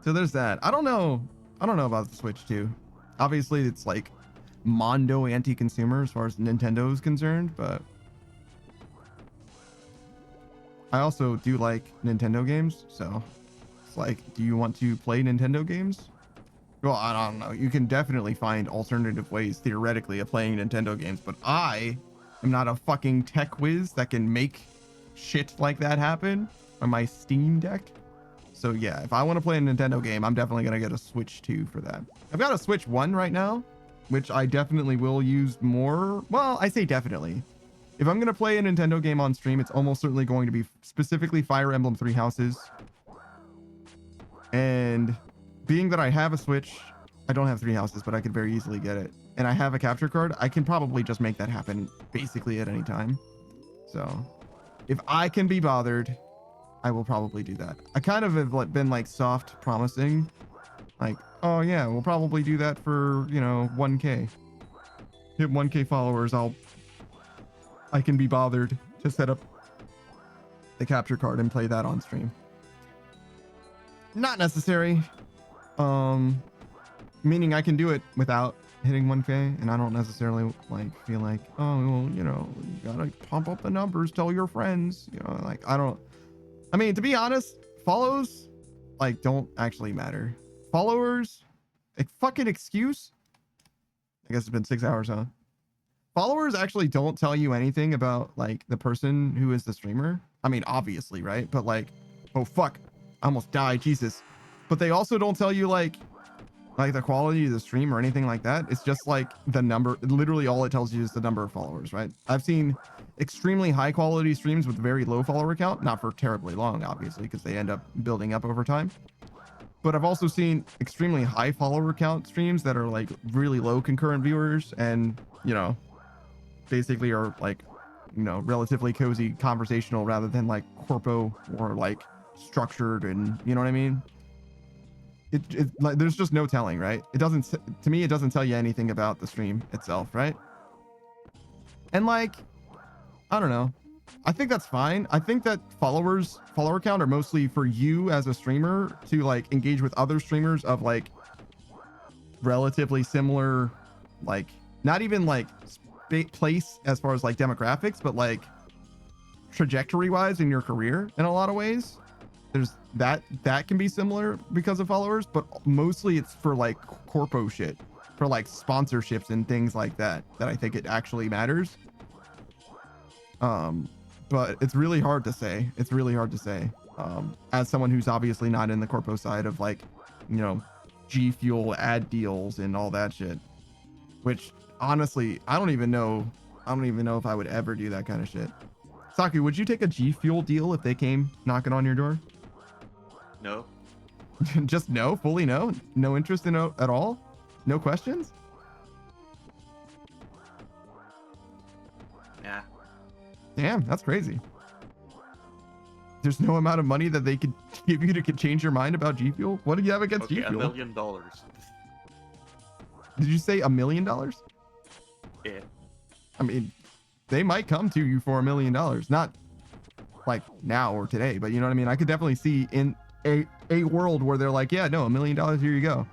I don't know about the Switch too. Obviously, it's like Mondo anti-consumer as far as Nintendo is concerned, but I also do like Nintendo games. So it's like, do you want to play Nintendo games? Well, I don't know. You can definitely find alternative ways, theoretically, of playing Nintendo games, but I am not a fucking tech whiz that can make shit like that happen on my Steam Deck. So yeah, if I want to play a Nintendo game, I'm definitely going to get a Switch 2 for that. I've got a Switch 1 right now, which I definitely will use more. Well, I say definitely. If I'm going to play a Nintendo game on stream, it's almost certainly going to be specifically Fire Emblem Three Houses. And being that I have a Switch, I don't have Three Houses, but I could very easily get it. And I have a capture card. I can probably just make that happen basically at any time. So if I can be bothered, I will probably do that. I kind of have been like soft promising, like, oh yeah, we'll probably do that for, 1K. Hit 1K followers, I can be bothered to set up the capture card and play that on stream. Not necessary. Meaning I can do it without hitting 1K, and I don't necessarily feel like, oh, well, you gotta pump up the numbers, tell your friends, I mean, to be honest, follows don't actually matter. Followers, fucking excuse. I guess it's been 6 hours, huh? Followers actually don't tell you anything about the person who is the streamer. I mean, obviously, right? But oh fuck, I almost died, Jesus. But they also don't tell you like the quality of the stream or anything like that. It's just the number. Literally all it tells you is the number of followers, right? I've seen extremely high quality streams with very low follower count, not for terribly long, obviously, because they end up building up over time. But I've also seen extremely high follower count streams that are really low concurrent viewers and, basically are relatively cozy conversational rather than corpo or structured, and you know what I mean? There's just no telling, right? It doesn't, to me, it doesn't tell you anything about the stream itself, right? And I don't know. I think that's fine. I think that follower count are mostly for you as a streamer to engage with other streamers of relatively similar, not even place as far as demographics, but trajectory wise in your career in a lot of ways. There's that can be similar because of followers, but mostly it's for corpo shit, for sponsorships and things like that I think it actually matters. But it's really hard to say. As someone who's obviously not in the corpo side of G Fuel ad deals and all that shit, which honestly, I don't even know if I would ever do that kind of shit. Saku, would you take a G Fuel deal if they came knocking on your door? No. Just no? Fully no? No interest in it at all? No questions? Nah. Damn, that's crazy. There's no amount of money that they could give you to change your mind about G Fuel? What do you have against G Fuel? $1 million. Did you say $1 million? Yeah. I mean, they might come to you for $1 million. Not now or today, but you know what I mean? I could definitely see in a world where they're yeah, no, $1 million, here you go.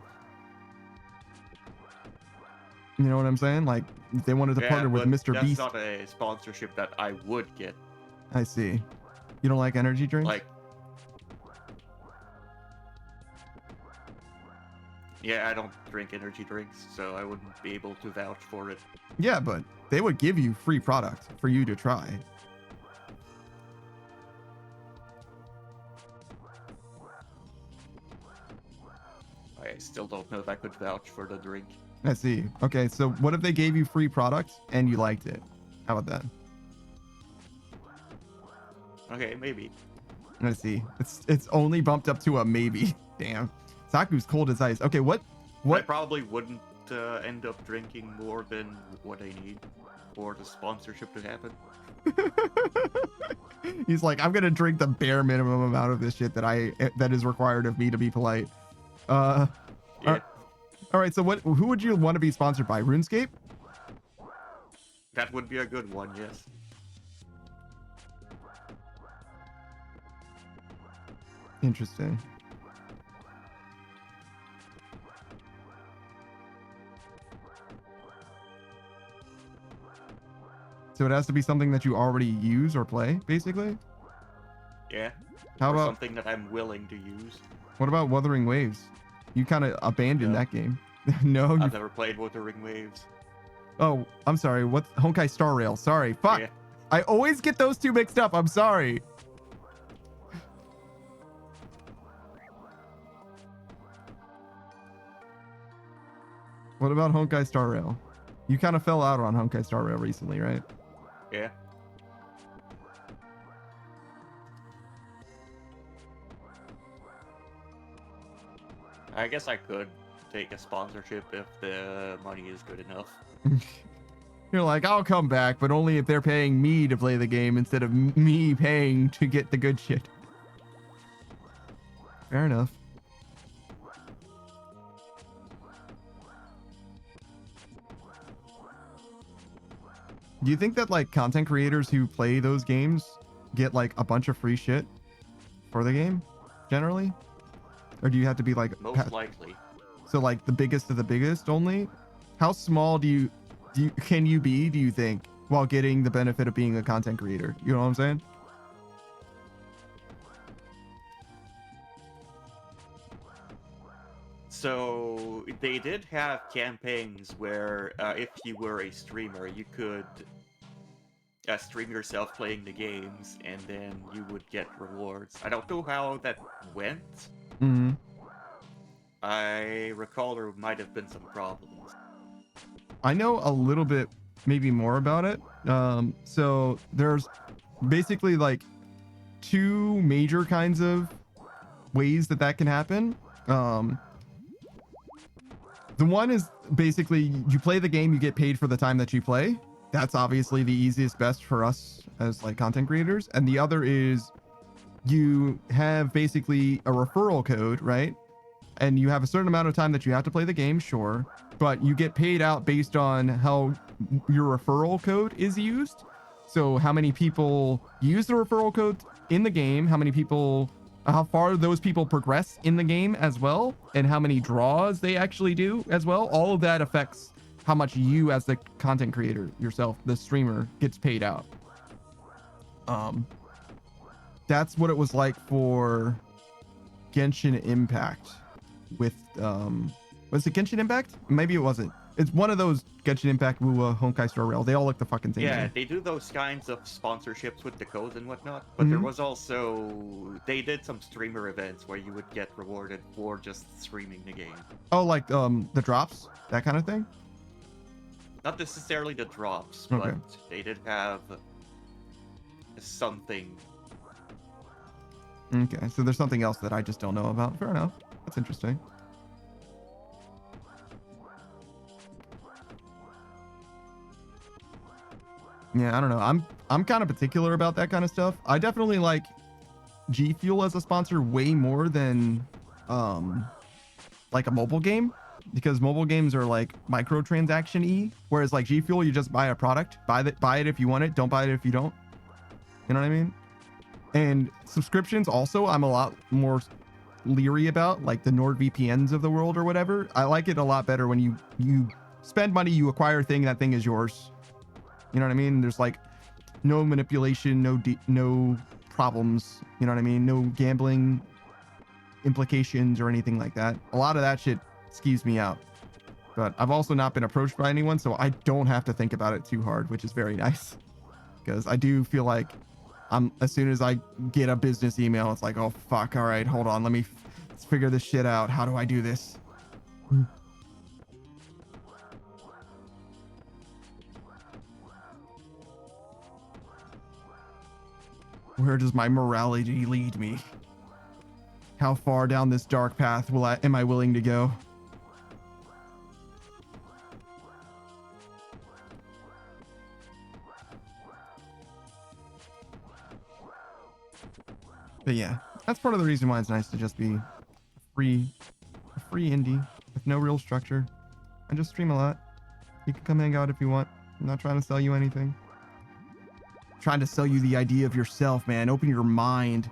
You know what I'm saying? Like if they wanted to partner with but Mr. that's Beast. not a sponsorship that I would get. I see. You don't like energy drinks? Like, yeah, I don't drink energy drinks, so I wouldn't be able to vouch for it. Yeah, but they would give you free product for you to try. I still don't know if I could vouch for the drink. I see. Okay, so what if they gave you free product and you liked it? How about that? Okay, maybe. I see. It's only bumped up to a maybe. Damn. Saku's cold as ice. Okay, what? I probably wouldn't end up drinking more than what I need for the sponsorship to happen. He's like, I'm gonna drink the bare minimum amount of this shit that is required of me to be polite. Yeah. All right. So who would you want to be sponsored by? RuneScape? That would be a good one, yes. Interesting. So it has to be something that you already use or play, basically? Yeah. How or about something that I'm willing to use? What about Wuthering Waves? You kind of abandoned No. that game. No, I've never played Wuthering Waves. Oh, I'm sorry. What's Honkai Star Rail? Sorry. Fuck. Yeah. I always get those two mixed up. I'm sorry. What about Honkai Star Rail? You kind of fell out on Honkai Star Rail recently, right? Yeah. I guess I could take a sponsorship if the money is good enough. You're like, I'll come back, but only if they're paying me to play the game instead of me paying to get the good shit. Fair enough. Do you think that like content creators who play those games get like a bunch of free shit for the game generally? Or do you have to be like Most likely. So like the biggest of the biggest only? How small can you be, do you think, while getting the benefit of being a content creator? You know what I'm saying? So they did have campaigns where if you were a streamer, you could stream yourself playing the games and then you would get rewards. I don't know how that went. Mm-hmm. I recall there might have been some problems. I know a little bit, maybe more about it. So there's basically like two major kinds of ways that can happen. The one is basically you play the game, you get paid for the time that you play. That's obviously the easiest, best for us as like content creators. And the other is you have basically a referral code, right? And you have a certain amount of time that you have to play the game, sure, but you get paid out based on how your referral code is used. So how many people use the referral code in the game, how far those people progress in the game as well, and how many draws they actually do as well. All of that affects how much you as the content creator yourself, the streamer, gets paid out. That's what it was like for Genshin Impact with was it Genshin Impact? Maybe it wasn't. It's one of those Genshin Impact, Wuwa, Honkai Star Rail. They all look the fucking same. Yeah, thing. they do those kinds of sponsorships with the codes and whatnot, but there was also they did some streamer events where you would get rewarded for just streaming the game. Oh, like the drops, that kind of thing. Not necessarily the drops, Okay. but they did have something. Okay, so there's something else that I just don't know about. Fair enough. That's interesting. Yeah, I don't know. I'm kind of particular about that kind of stuff. I definitely like G Fuel as a sponsor way more than like a mobile game, because mobile games are like microtransaction-y, whereas like G Fuel, you just buy a product, buy it if you want it, don't buy it if you don't. You know what I mean? And subscriptions also, I'm a lot more leery about, like the NordVPNs of the world or whatever. I like it a lot better when you spend money, you acquire a thing, that thing is yours. You know what I mean? There's like no manipulation, no problems. You know what I mean? No gambling implications or anything like that. A lot of that shit skews me out. But I've also not been approached by anyone, so I don't have to think about it too hard, which is very nice. Because I do feel like as soon as I get a business email, it's like, oh fuck, all right, hold on, let's figure this shit out. How do I do this? Where does my morality lead me? How far down this dark path am I willing to go? But yeah, that's part of the reason why it's nice to just be a free indie with no real structure. I just stream a lot. You can come hang out if you want. I'm not trying to sell you anything. I'm trying to sell you the idea of yourself, man. Open your mind.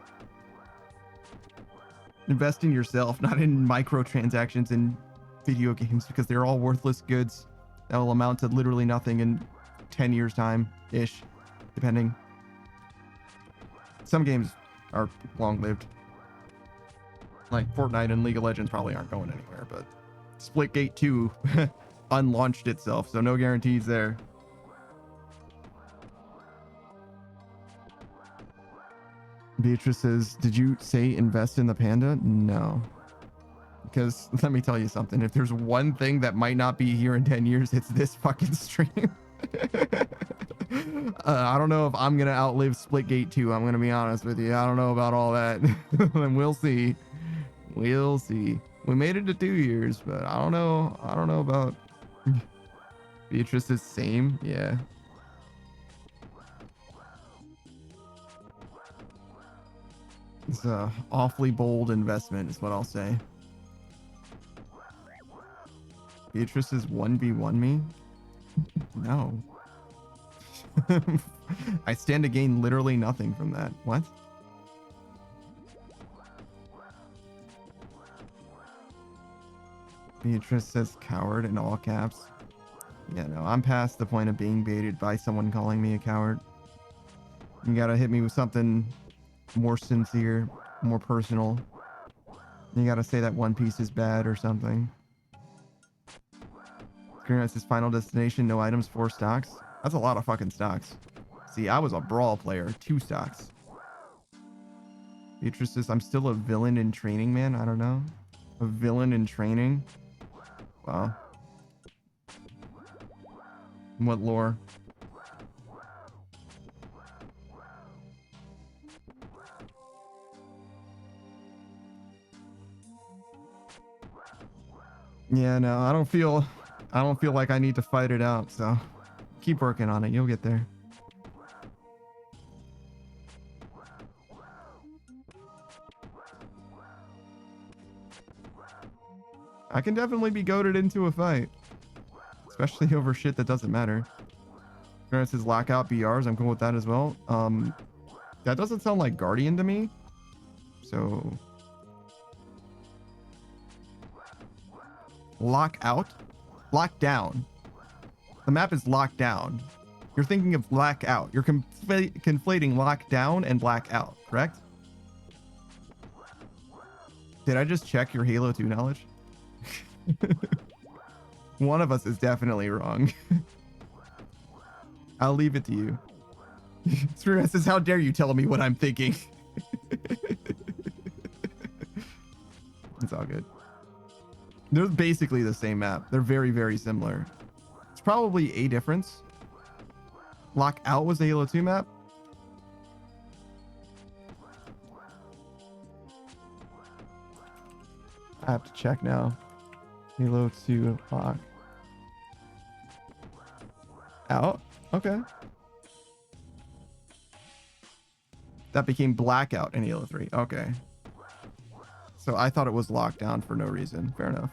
Invest in yourself, not in microtransactions in video games, because they're all worthless goods that will amount to literally nothing in 10 years time-ish, depending. Some games are long-lived. Like Fortnite and League of Legends probably aren't going anywhere, but Splitgate 2 unlaunched itself, so no guarantees there. Beatrice says, did you say invest in the panda? No. Because let me tell you something. If there's one thing that might not be here in 10 years, it's this fucking stream. I don't know if I'm going to outlive Splitgate 2. I'm going to be honest with you. I don't know about all that. And we'll see. We'll see. We made it to 2 years, but I don't know. I don't know about Beatrice's same. Yeah. It's a awfully bold investment is what I'll say. Beatrice is 1v1 me? No. I stand to gain literally nothing from that. What? Beatrice says coward in all caps. Yeah, no, I'm past the point of being baited by someone calling me a coward. You gotta hit me with something more sincere, more personal. You gotta say that One Piece is bad or something. Screenwrites Final Destination, no items, 4 stocks. That's a lot of fucking stocks. See, I was a brawl player, 2 stocks. Beatrice says, I'm still a villain in training, man. I don't know. A villain in training? Wow. What lore? Yeah, no, I don't feel like I need to fight it out, so keep working on it. You'll get there. I can definitely be goaded into a fight, especially over shit that doesn't matter. Grant says lockout BRs. I'm cool with that as well. That doesn't sound like Guardian to me. So lock out, lock down. The map is locked down. You're thinking of blackout. You're conflating lockdown and blackout, correct? Did I just check your Halo 2 knowledge? One of us is definitely wrong. I'll leave it to you. Screw says, how dare you tell me what I'm thinking? It's all good. They're basically the same map. They're very, very similar. It's probably a difference. Lockout was the Halo 2 map. I have to check now. Halo 2 lock out. Okay. That became blackout in Halo 3. Okay. So I thought it was locked down for no reason. Fair enough.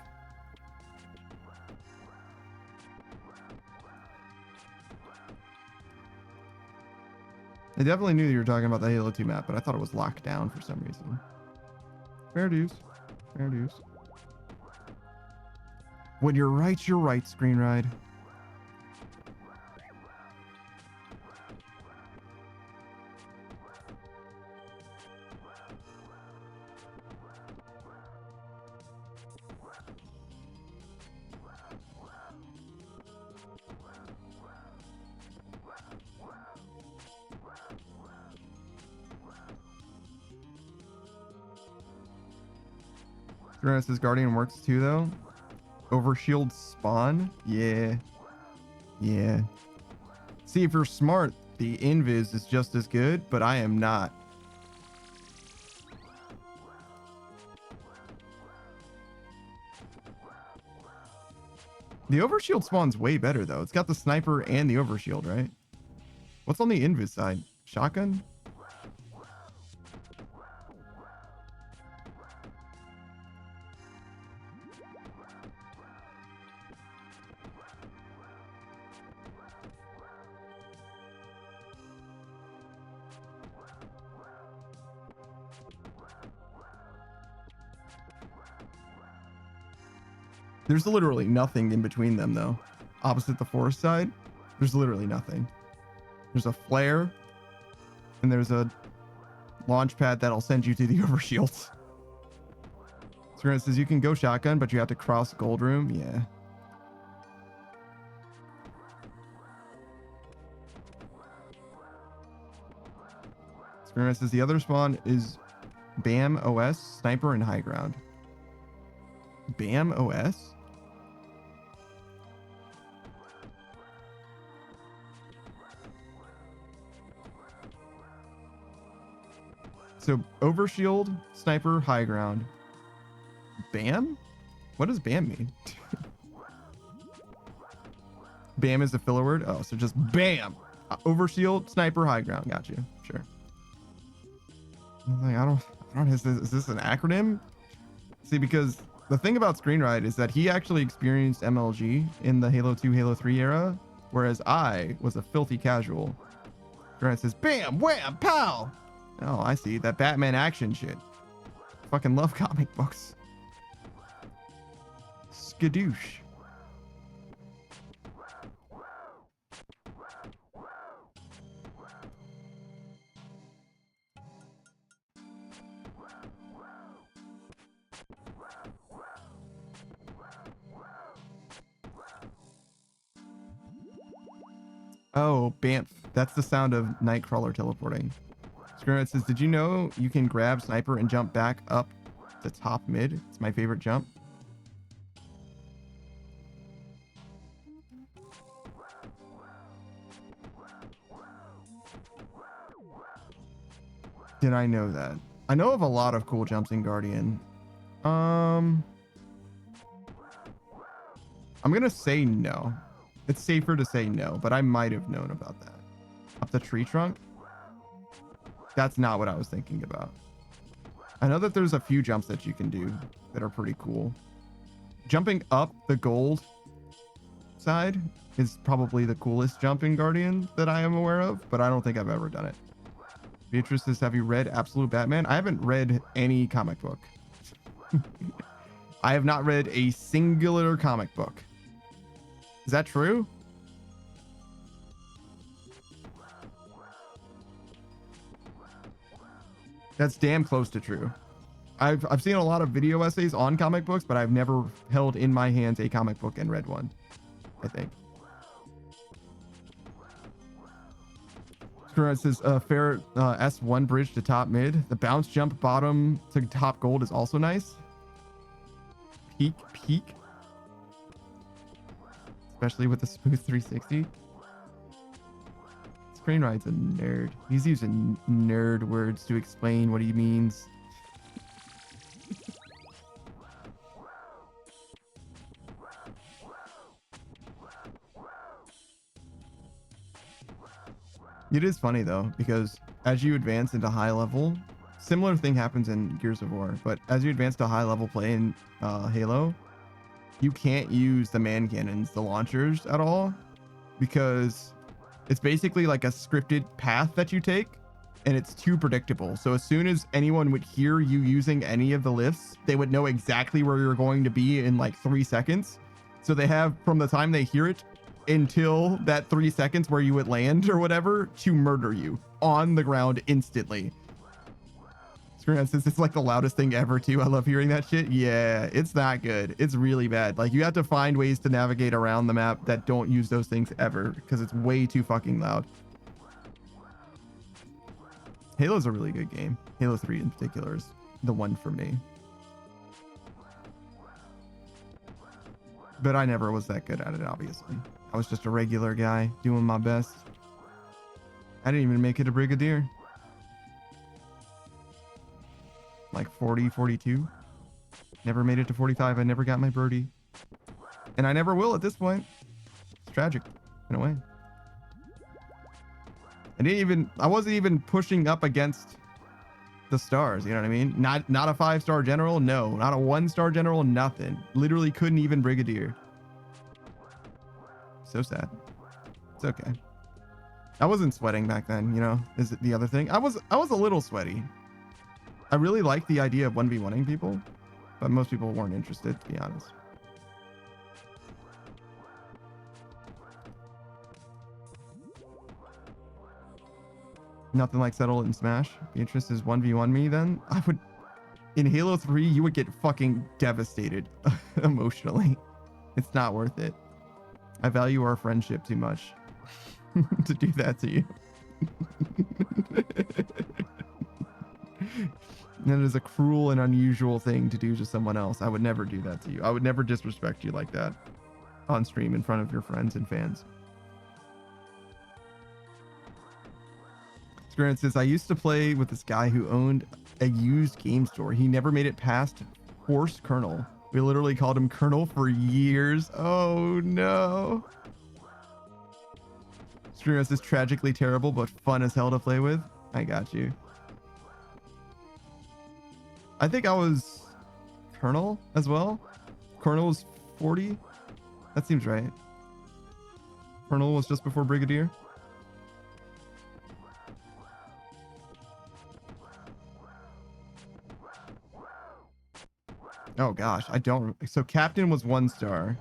I definitely knew you were talking about the Halo 2 map, but I thought it was locked down for some reason. Fair dues. Fair dues. When you're right, Screen Ride. Says Guardian works too, though. Overshield spawn? Yeah. Yeah. See, if you're smart, the invis is just as good, but I am not. The overshield spawn's way better, though. It's got the sniper and the overshield, right? What's on the invis side? Shotgun? There's literally nothing in between them, though. Opposite the forest side, there's literally nothing. There's a flare, and there's a launch pad that'll send you to the overshields. So says you can go shotgun, but you have to cross gold room. Yeah. Experiment says the other spawn is BAM OS, sniper, and high ground. BAM OS? So overshield, sniper, high ground. BAM? What does BAM mean? BAM is the filler word? Oh, so just BAM! Overshield, sniper, high ground. Got you. Sure. Like, I don't, is this an acronym? See, because the thing about Screen Ride is that he actually experienced MLG in the Halo 2, Halo 3 era, whereas I was a filthy casual. Grant says, BAM! Wham! Pow! Oh, I see. That Batman action shit. Fucking love comic books. Skadoosh. Oh, Bamf. That's the sound of Nightcrawler teleporting. Screenwright says, did you know you can grab sniper and jump back up the top mid? It's my favorite jump. Did I know that? I know of a lot of cool jumps in Guardian. I'm gonna say no. It's safer to say no, but I might have known about that. Up the tree trunk? That's not what I was thinking about. I know that there's a few jumps that you can do that are pretty cool. Jumping up the gold side is probably the coolest jump in Guardian that I am aware of, but I don't think I've ever done it. Beatrice says, have you read Absolute Batman? I haven't read any comic book. I have not read a singular comic book. Is that true? That's damn close to true. I've seen a lot of video essays on comic books, but I've never held in my hands a comic book and read one, I think. It says fair S1 bridge to top mid. The bounce jump bottom to top gold is also nice. Peak. Especially with the smooth 360. Screen Ride's a nerd. He's using nerd words to explain what he means. It is funny though, because as you advance into high level, similar thing happens in Gears of War, but as you advance to high level play in Halo, you can't use the man cannons, the launchers at all, because it's basically like a scripted path that you take and it's too predictable. So as soon as anyone would hear you using any of the lifts, they would know exactly where you're going to be in like 3 seconds. So they have from the time they hear it until that 3 seconds where you would land or whatever to murder you on the ground instantly. Screw says it's like the loudest thing ever too. I love hearing that shit. Yeah, it's not good. It's really bad. Like you have to find ways to navigate around the map that don't use those things ever because it's way too fucking loud. Halo's a really good game. Halo 3 in particular is the one for me. But I never was that good at it, obviously. I was just a regular guy doing my best. I didn't even make it a brigadier. Like 40, 42. Never made it to 45. I never got my birdie. And I never will at this point. It's tragic in a way. I wasn't even pushing up against the stars, you know what I mean? Not a 5-star general, no. Not a 1-star general, nothing. Literally couldn't even brigadier. So sad. It's okay. I wasn't sweating back then, you know, is it the other thing? I was a little sweaty. I really liked the idea of 1v1ing people, but most people weren't interested, to be honest. Nothing like settle it in Smash. The interest is 1v1 me then. I would, in Halo 3, you would get fucking devastated emotionally. It's not worth it. I value our friendship too much to do that to you. That is a cruel and unusual thing to do to someone else. I would never do that to you. I would never disrespect you like that on stream in front of your friends and fans. Experience says, I used to play with this guy who owned a used game store. He never made it past Horse Colonel. We literally called him Colonel for years. Oh no. Experience is tragically terrible, but fun as hell to play with. I got you. I think I was Colonel as well. Colonel was 40. That seems right. Colonel was just before Brigadier. Oh gosh, I don't. So Captain was 1-star,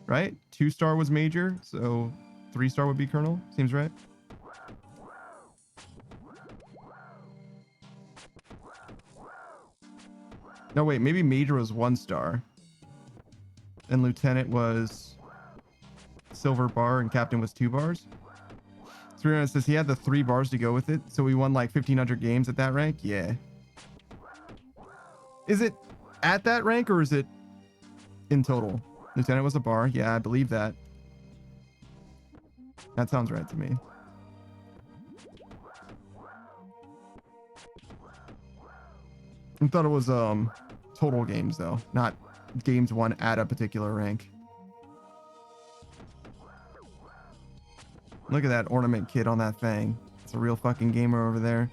right? 2-star was Major, so 3-star would be Colonel. Seems right. No, wait, maybe Major was 1-star. And Lieutenant was Silver bar and Captain was 2 bars. Serena says he had the 3 bars to go with it, so we won like 1,500 games at that rank. Yeah. Is it at that rank or is it in total? Lieutenant was a bar. Yeah, I believe that. That sounds right to me. I thought it was total games though, not games won at a particular rank. Look at that ornament kid on that thing. It's a real fucking gamer over there.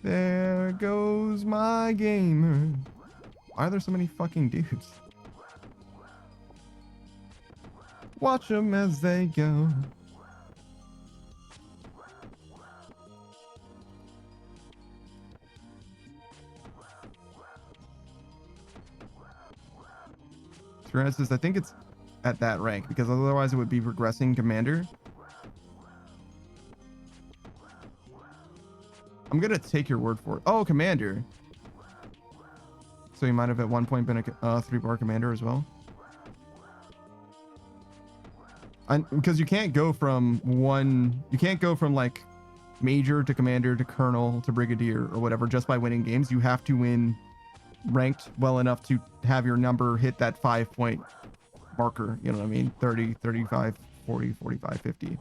There goes my gamer. Why are there so many fucking dudes? Watch them as they go. Says, I think it's at that rank because otherwise it would be regressing commander. I'm gonna take your word for it. Oh, commander. So he might have at one point been a 3-bar commander as well. Because you can't go from like major to commander to colonel to brigadier or whatever just by winning games. You have to win ranked well enough to have your number hit that 5-point marker. You know what I mean? 30, 35, 40, 45, 50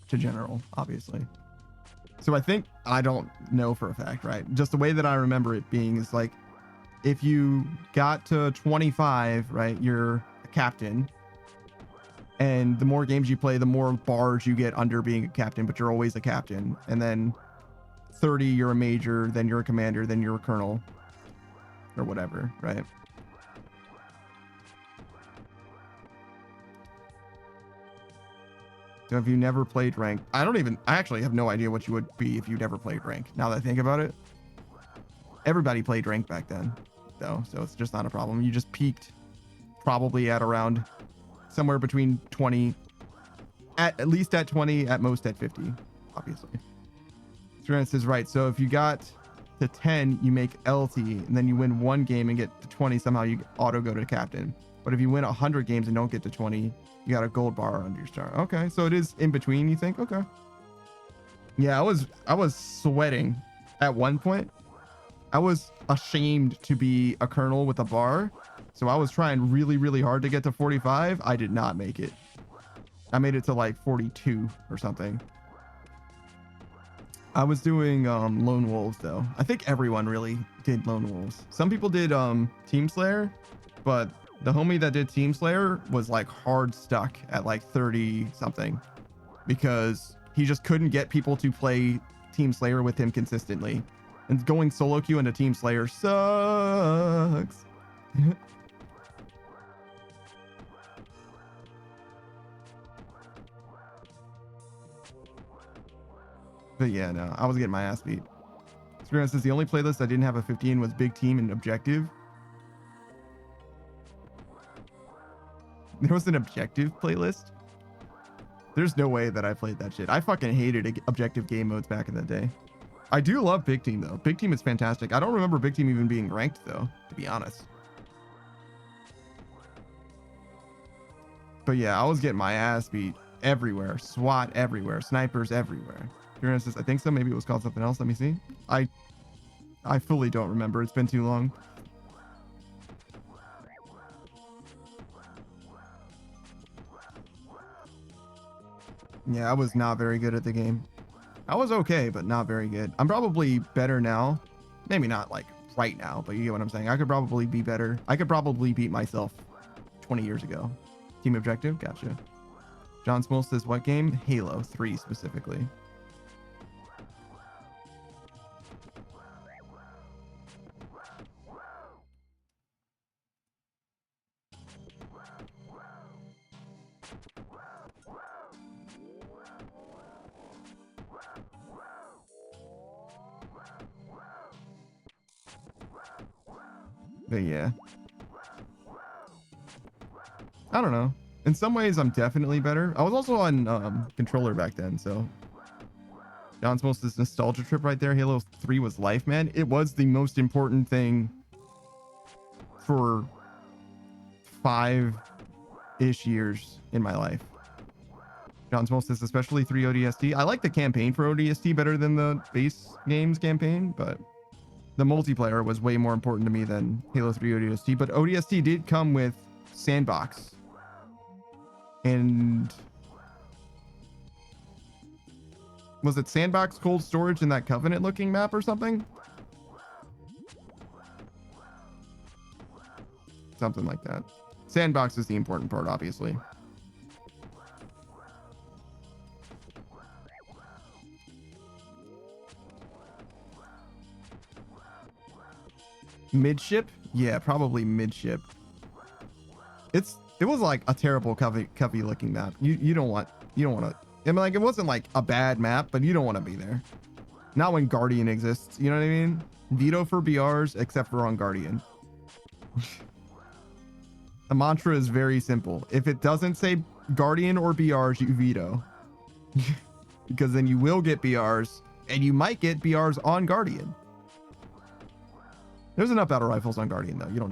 to general, obviously. So I don't know for a fact, right? Just the way that I remember it being is like, if you got to 25, right, you're a captain. And the more games you play, the more bars you get under being a captain, but you're always a captain. And then 30, you're a major, then you're a commander, then you're a colonel or whatever, right? So if you never played ranked, I actually have no idea what you would be if you never played ranked. Now that I think about it, everybody played ranked back then, though, so it's just not a problem. You just peaked probably at around somewhere between 20, at least at 20, at most at 50, obviously. Strance is right. So if you got to 10, you make LT, and then you win one game and get to 20, somehow you auto go to captain. But if you win 100 games and don't get to 20, you got a gold bar under your star. Okay, so it is in between, you think? Okay. Yeah, I was sweating at one point. I was ashamed to be a colonel with a bar, so I was trying really, really hard to get to 45. I did not make it. I made it to like 42 or something. I was doing Lone Wolves though. I think everyone really did Lone Wolves. Some people did Team Slayer, but the homie that did Team Slayer was like hard stuck at like 30 something because he just couldn't get people to play Team Slayer with him consistently. And going solo queue into Team Slayer sucks. But yeah, no, I was getting my ass beat. Screw says the only playlist I didn't have a 15 was Big Team and Objective. There was an Objective playlist. There's no way that I played that shit. I fucking hated Objective game modes back in the day. I do love Big Team though. Big Team is fantastic. I don't remember Big Team even being ranked though, to be honest. But yeah, I was getting my ass beat everywhere. SWAT everywhere. Snipers everywhere. Says, I think so. Maybe it was called something else. Let me see. I fully don't remember. It's been too long. Yeah, I was not very good at the game. I was okay, but not very good. I'm probably better now. Maybe not like right now, but you get what I'm saying. I could probably be better. I could probably beat myself 20 years ago. Team Objective? Gotcha. John Smoltz says, what game? Halo 3 specifically. But yeah, I don't know. In some ways, I'm definitely better. I was also on controller back then, so John's most this nostalgia trip right there. Halo 3 was life, man. It was the most important thing for 5-ish years in my life. John's most this, especially 3 ODST. I like the campaign for ODST better than the base games campaign, but the multiplayer was way more important to me than Halo 3 ODST. But ODST did come with Sandbox. And was it Sandbox, Cold Storage, and that Covenant looking map or something? Something like that. Sandbox is the important part, obviously. Midship? Yeah, probably midship. It was like a terrible covey looking map. You don't want to. I mean, like, it wasn't like a bad map, but you don't want to be there. Not when Guardian exists. You know what I mean? Veto for BRs, except for on Guardian. The mantra is very simple. If it doesn't say Guardian or BRs, you veto. Because then you will get BRs, and you might get BRs on Guardian. There's enough battle rifles on Guardian though. You don't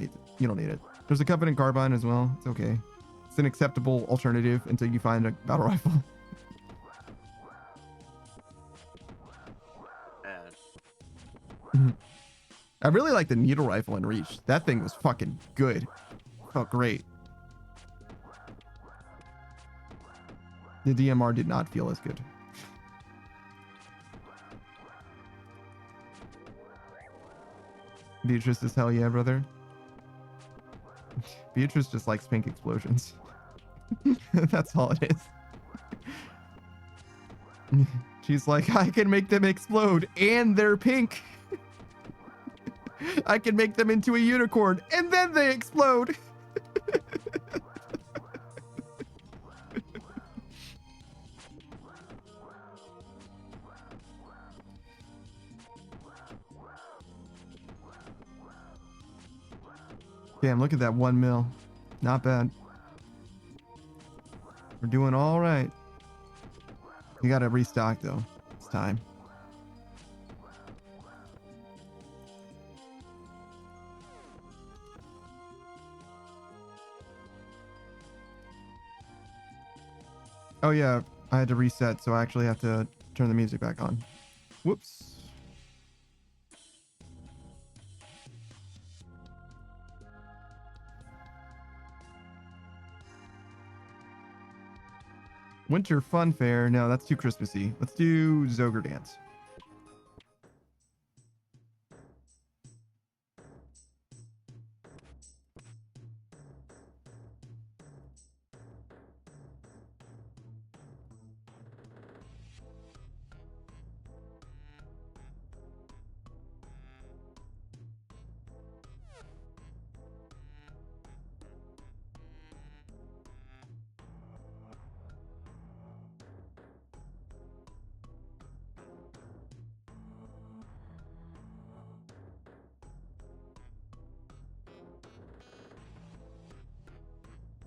need it. There's a Covenant carbine as well. It's okay. It's an acceptable alternative until you find a battle rifle. I really like the needle rifle in Reach. That thing was fucking good. Felt great. The DMR did not feel as good. Beatrice is hell yeah, brother. Beatrice just likes pink explosions. That's all it is. She's like, I can make them explode and they're pink. I can make them into a unicorn and then they explode. Damn, look at that 1 mil. Not bad. We're doing all right. We gotta restock though. It's time. Oh yeah, I had to reset, so I actually have to turn the music back on. Whoops. Winter Fun Fair. No, that's too Christmassy. Let's do Zoger Dance.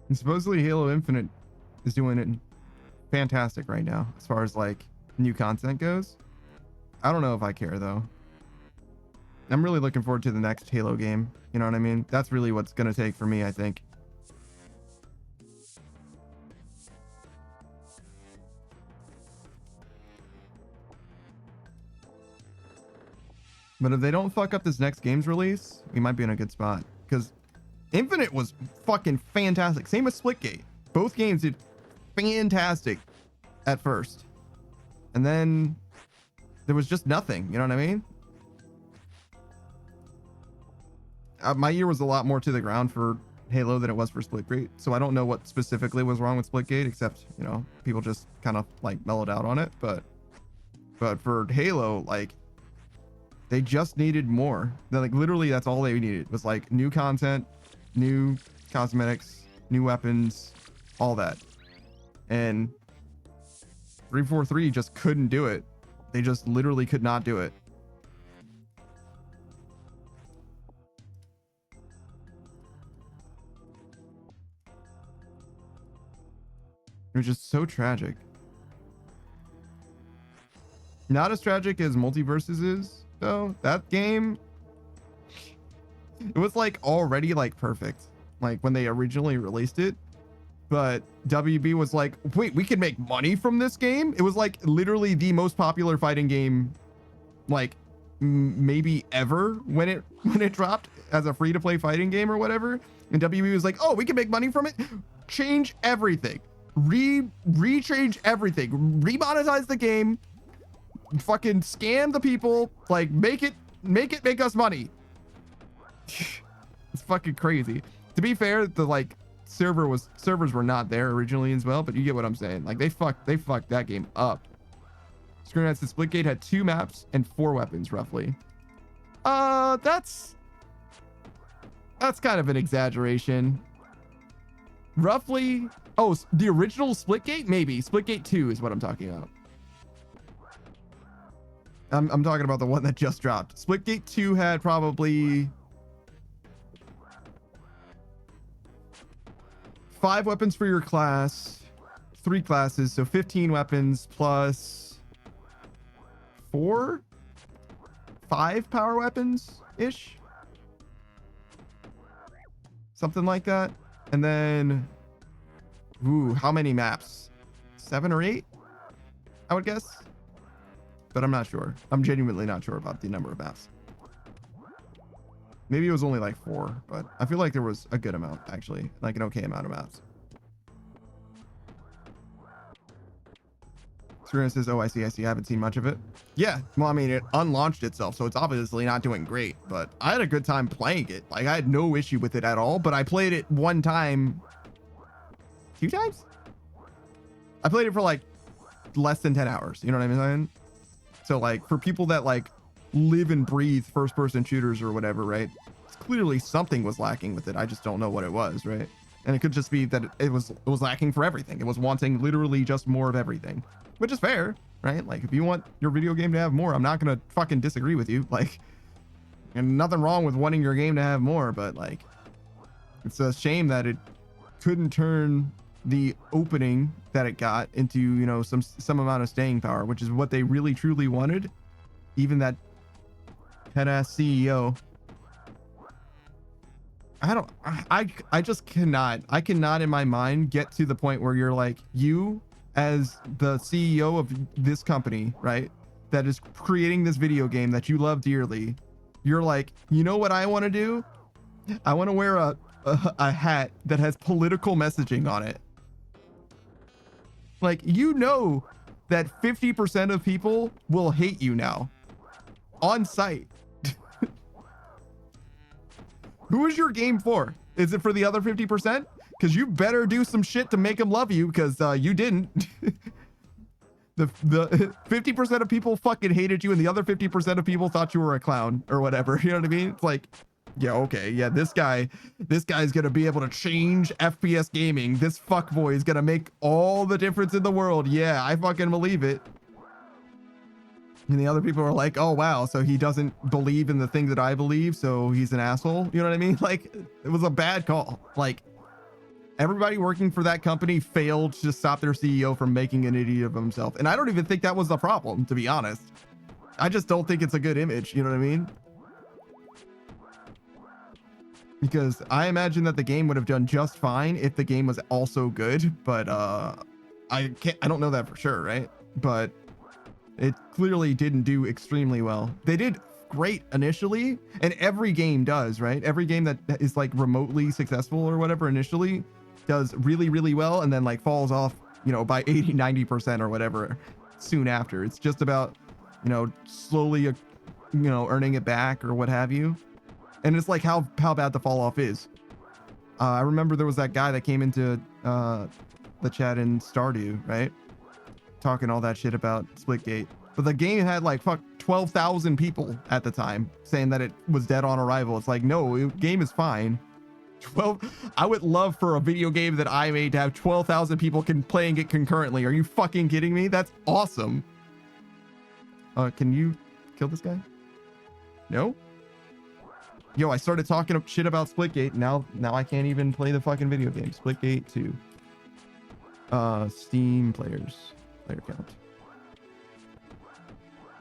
And supposedly Halo Infinite is doing it fantastic right now as far as like new content goes. I don't know if I care though. I'm really looking forward to the next Halo game. You know what I mean? That's really what's going to take for me, I think. But if they don't fuck up this next game's release, we might be in a good spot. Because Infinite was fucking fantastic. Same with Splitgate. Both games did fantastic at first. And then there was just nothing. You know what I mean? My ear was a lot more to the ground for Halo than it was for Splitgate. So I don't know what specifically was wrong with Splitgate, except, you know, people just kind of like mellowed out on it. But for Halo, like, they just needed more. Like, literally, that's all they needed was like new content, new cosmetics, new weapons, all that. And 343 just couldn't do it. They just literally could not do it. It was just so tragic. Not as tragic as Multiverses is, though. That game, it was like already like perfect, like when they originally released it. But WB was like, wait, we can make money from this game? It was like literally the most popular fighting game, like maybe ever when it dropped as a free-to-play fighting game or whatever. And WB was like, oh, we can make money from it. Change everything. Rechange everything. Remonetize the game. Fucking scam the people. Like make us money. It's fucking crazy. To be fair, the like servers were not there originally as well, but you get what I'm saying. Like they fucked that game up. Screenshot says Splitgate had 2 maps and 4 weapons roughly. That's kind of an exaggeration. Roughly. Oh, the original Splitgate? Maybe. Splitgate 2 is what I'm talking about. I'm talking about the one that just dropped. Splitgate 2 had probably 5 weapons for your class, 3 classes, so 15 weapons plus 5 power weapons ish, something like that. And then, ooh, how many maps? 7 or 8, I would guess. But I'm not sure. I'm genuinely not sure about the number of maps. Maybe it was only like 4, but I feel like there was a good amount, actually. Like an okay amount of maps. Serena says, oh, I see. I haven't seen much of it. Yeah, well, I mean, it unlaunched itself, so it's obviously not doing great. But I had a good time playing it. Like, I had no issue with it at all. But I played it 1 time. 2 times? I played it for like less than 10 hours. You know what I'm saying? So like for people that like live and breathe first person shooters or whatever, right? It's clearly something was lacking with it. I just don't know what it was, right? And it could just be that it was lacking for everything. It was wanting literally just more of everything, which is fair, right? Like if you want your video game to have more, I'm not going to fucking disagree with you. Like, and nothing wrong with wanting your game to have more, but like It's a shame that it couldn't turn the opening that it got into, you know, some amount of staying power, which is what they really truly wanted. Even that head ass CEO. I just cannot in my mind get to the point where you're like, you as the CEO of this company, right, that is creating this video game that you love dearly, you're like, you know what I want to do? I want to wear a hat that has political messaging on it. Like, you know that 50% of people will hate you now on site. Who is your game for? Is it for the other 50%? Because you better do some shit to make them love you, because you didn't. The 50% of people fucking hated you, and the other 50% of people thought you were a clown or whatever. You know what I mean? It's like, yeah, okay, yeah, this guy's gonna be able to change FPS gaming. This fuckboy is gonna make all the difference in the world. Yeah, I fucking believe it. And the other people are like, oh wow, so he doesn't believe in the thing that I believe, so he's an asshole. You know what I mean? Like, it was a bad call. Like, everybody working for that company failed to stop their CEO from making an idiot of himself. And I don't even think that was the problem, to be honest. I just don't think it's a good image. You know what I mean? Because I imagine that the game would have done just fine if the game was also good, but I don't know that for sure, right? But it clearly didn't do extremely well. They did great initially, and every game does, right? Every game that is like remotely successful or whatever initially does really, really well, and then like falls off, you know, by 80-90% or whatever soon after. It's just about, you know, slowly, you know, earning it back or what have you. And it's like how bad the fall off is. I remember there was that guy that came into the chat in Stardew, right? Talking all that shit about Splitgate. But the game had like 12,000 people at the time saying that it was dead on arrival. It's like, no, the game is fine. I would love for a video game that I made to have 12,000 people playing it concurrently. Are you fucking kidding me? That's awesome. Can you kill this guy? No? Yo, I started talking shit about Splitgate. Now I can't even play the fucking video game. Splitgate 2. Steam players. Player count.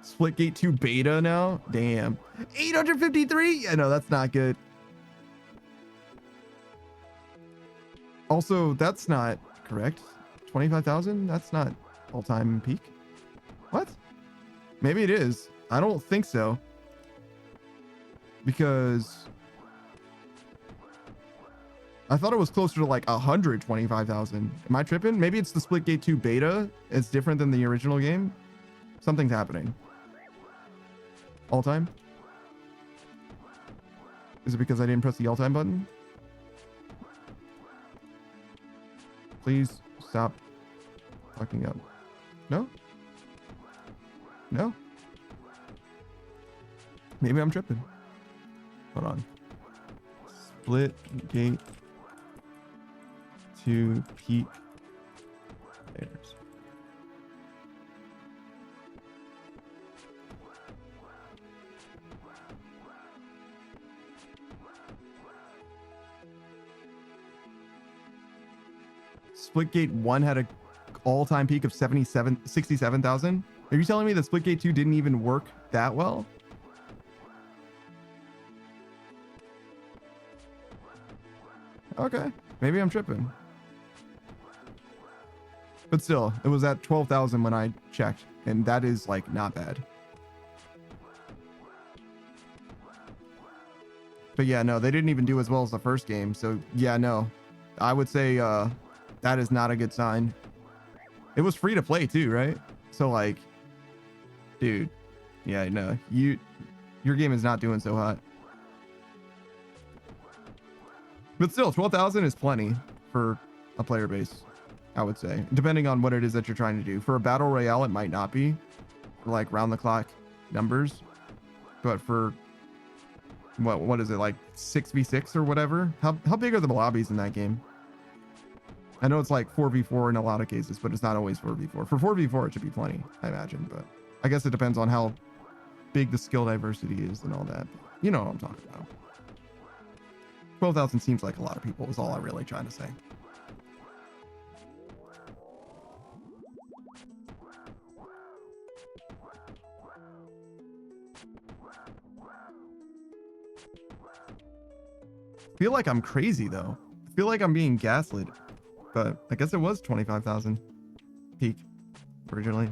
Splitgate 2 beta now? Damn. 853? Yeah, no, that's not good. Also, that's not correct. 25,000? That's not all-time peak. What? Maybe it is. I don't think so. Because I thought it was closer to like 125,000. Am I tripping? Maybe it's the Splitgate 2 beta. It's different than the original game. Something's happening. All time? Is it because I didn't press the all time button? Please stop fucking up. No? No? Maybe I'm tripping. Hold on. Splitgate 2 peak players. Splitgate 1 had a all-time peak of 67,000. Are you telling me that Splitgate 2 didn't even work that well? Okay, maybe I'm tripping. But still, it was at 12,000 when I checked, and that is like not bad. But yeah, no, they didn't even do as well as the first game. So yeah, no, I would say that is not a good sign. It was free to play too, right? So like, dude, yeah, no, your game is not doing so hot. But still, 12,000 is plenty for a player base, I would say, depending on what it is that you're trying to do. For a battle royale, it might not be, for like round the clock numbers, but for what is it, like 6v6 or whatever? How big are the lobbies in that game? I know it's like 4v4 in a lot of cases, but it's not always 4v4. For 4v4, it should be plenty, I imagine, but I guess it depends on how big the skill diversity is and all that. You know what I'm talking about. 12,000 seems like a lot of people is all I'm really trying to say. I feel like I'm crazy though. I feel like I'm being gaslit, but I guess it was 25,000 peak originally.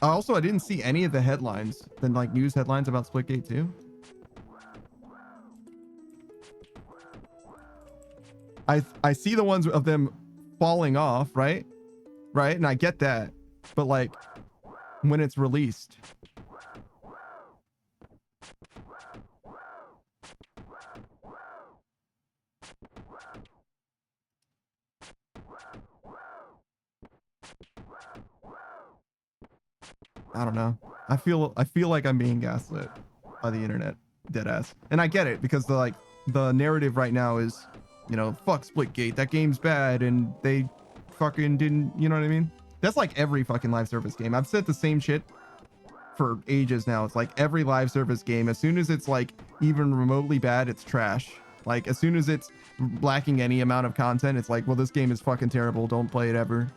Also, I didn't see any of the headlines, the like news headlines about Splitgate 2. I see the ones of them falling off, right? Right? And I get that. But like when it's released. I don't know. I feel like I'm being gaslit by the internet, deadass. And I get it because the narrative right now is, you know, fuck Splitgate. That game's bad and they fucking didn't, you know what I mean? That's like every fucking live service game. I've said the same shit for ages now. It's like every live service game, as soon as it's like even remotely bad, it's trash. Like as soon as it's lacking any amount of content, it's like, well, this game is fucking terrible. Don't play it ever.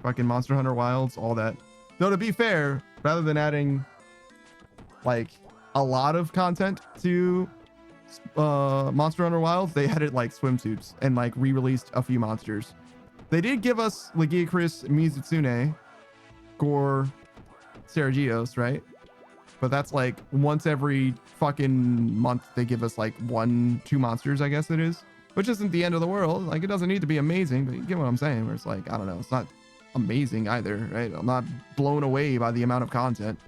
Fucking Monster Hunter Wilds, all that. Though to be fair, rather than adding like a lot of content to Monster Hunter Wilds, they added like swimsuits and like re-released a few monsters. They did give us Legiacris, Mizutsune, Gore, Seragios, right? But that's like once every fucking month they give us like 1-2 monsters, I guess it is. Which isn't the end of the world. Like it doesn't need to be amazing, but you get what I'm saying, where it's like, I don't know, it's not amazing either, right? I'm not blown away by the amount of content.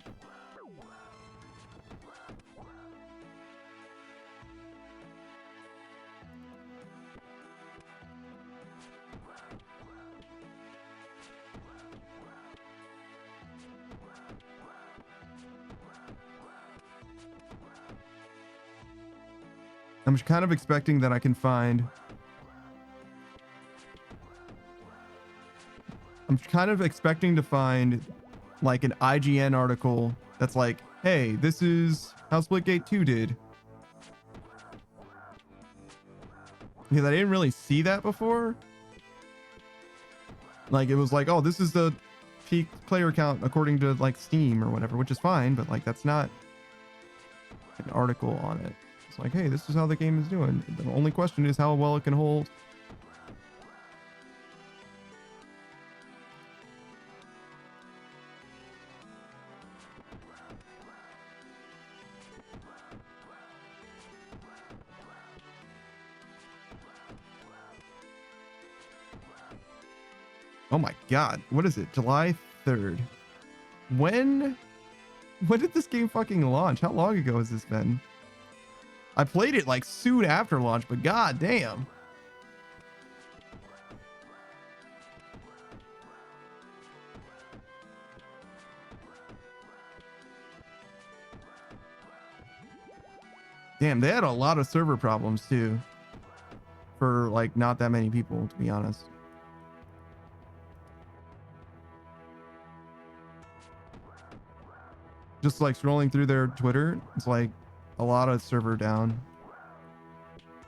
I'm kind of expecting that I can find... I'm kind of expecting to find like an IGN article that's like, hey, this is how Splitgate 2 did. Because I didn't really see that before. Like it was like, oh, this is the peak player count according to like Steam or whatever, which is fine, but like that's not an article on it. It's like, hey, this is how the game is doing. The only question is how well it can hold. Oh my god, what is it? July 3rd. When did this game fucking launch? How long ago has this been? I played it like soon after launch, but god damn. Damn, they had a lot of server problems too. For like not that many people, to be honest. Just like scrolling through their Twitter, it's like a lot of server down.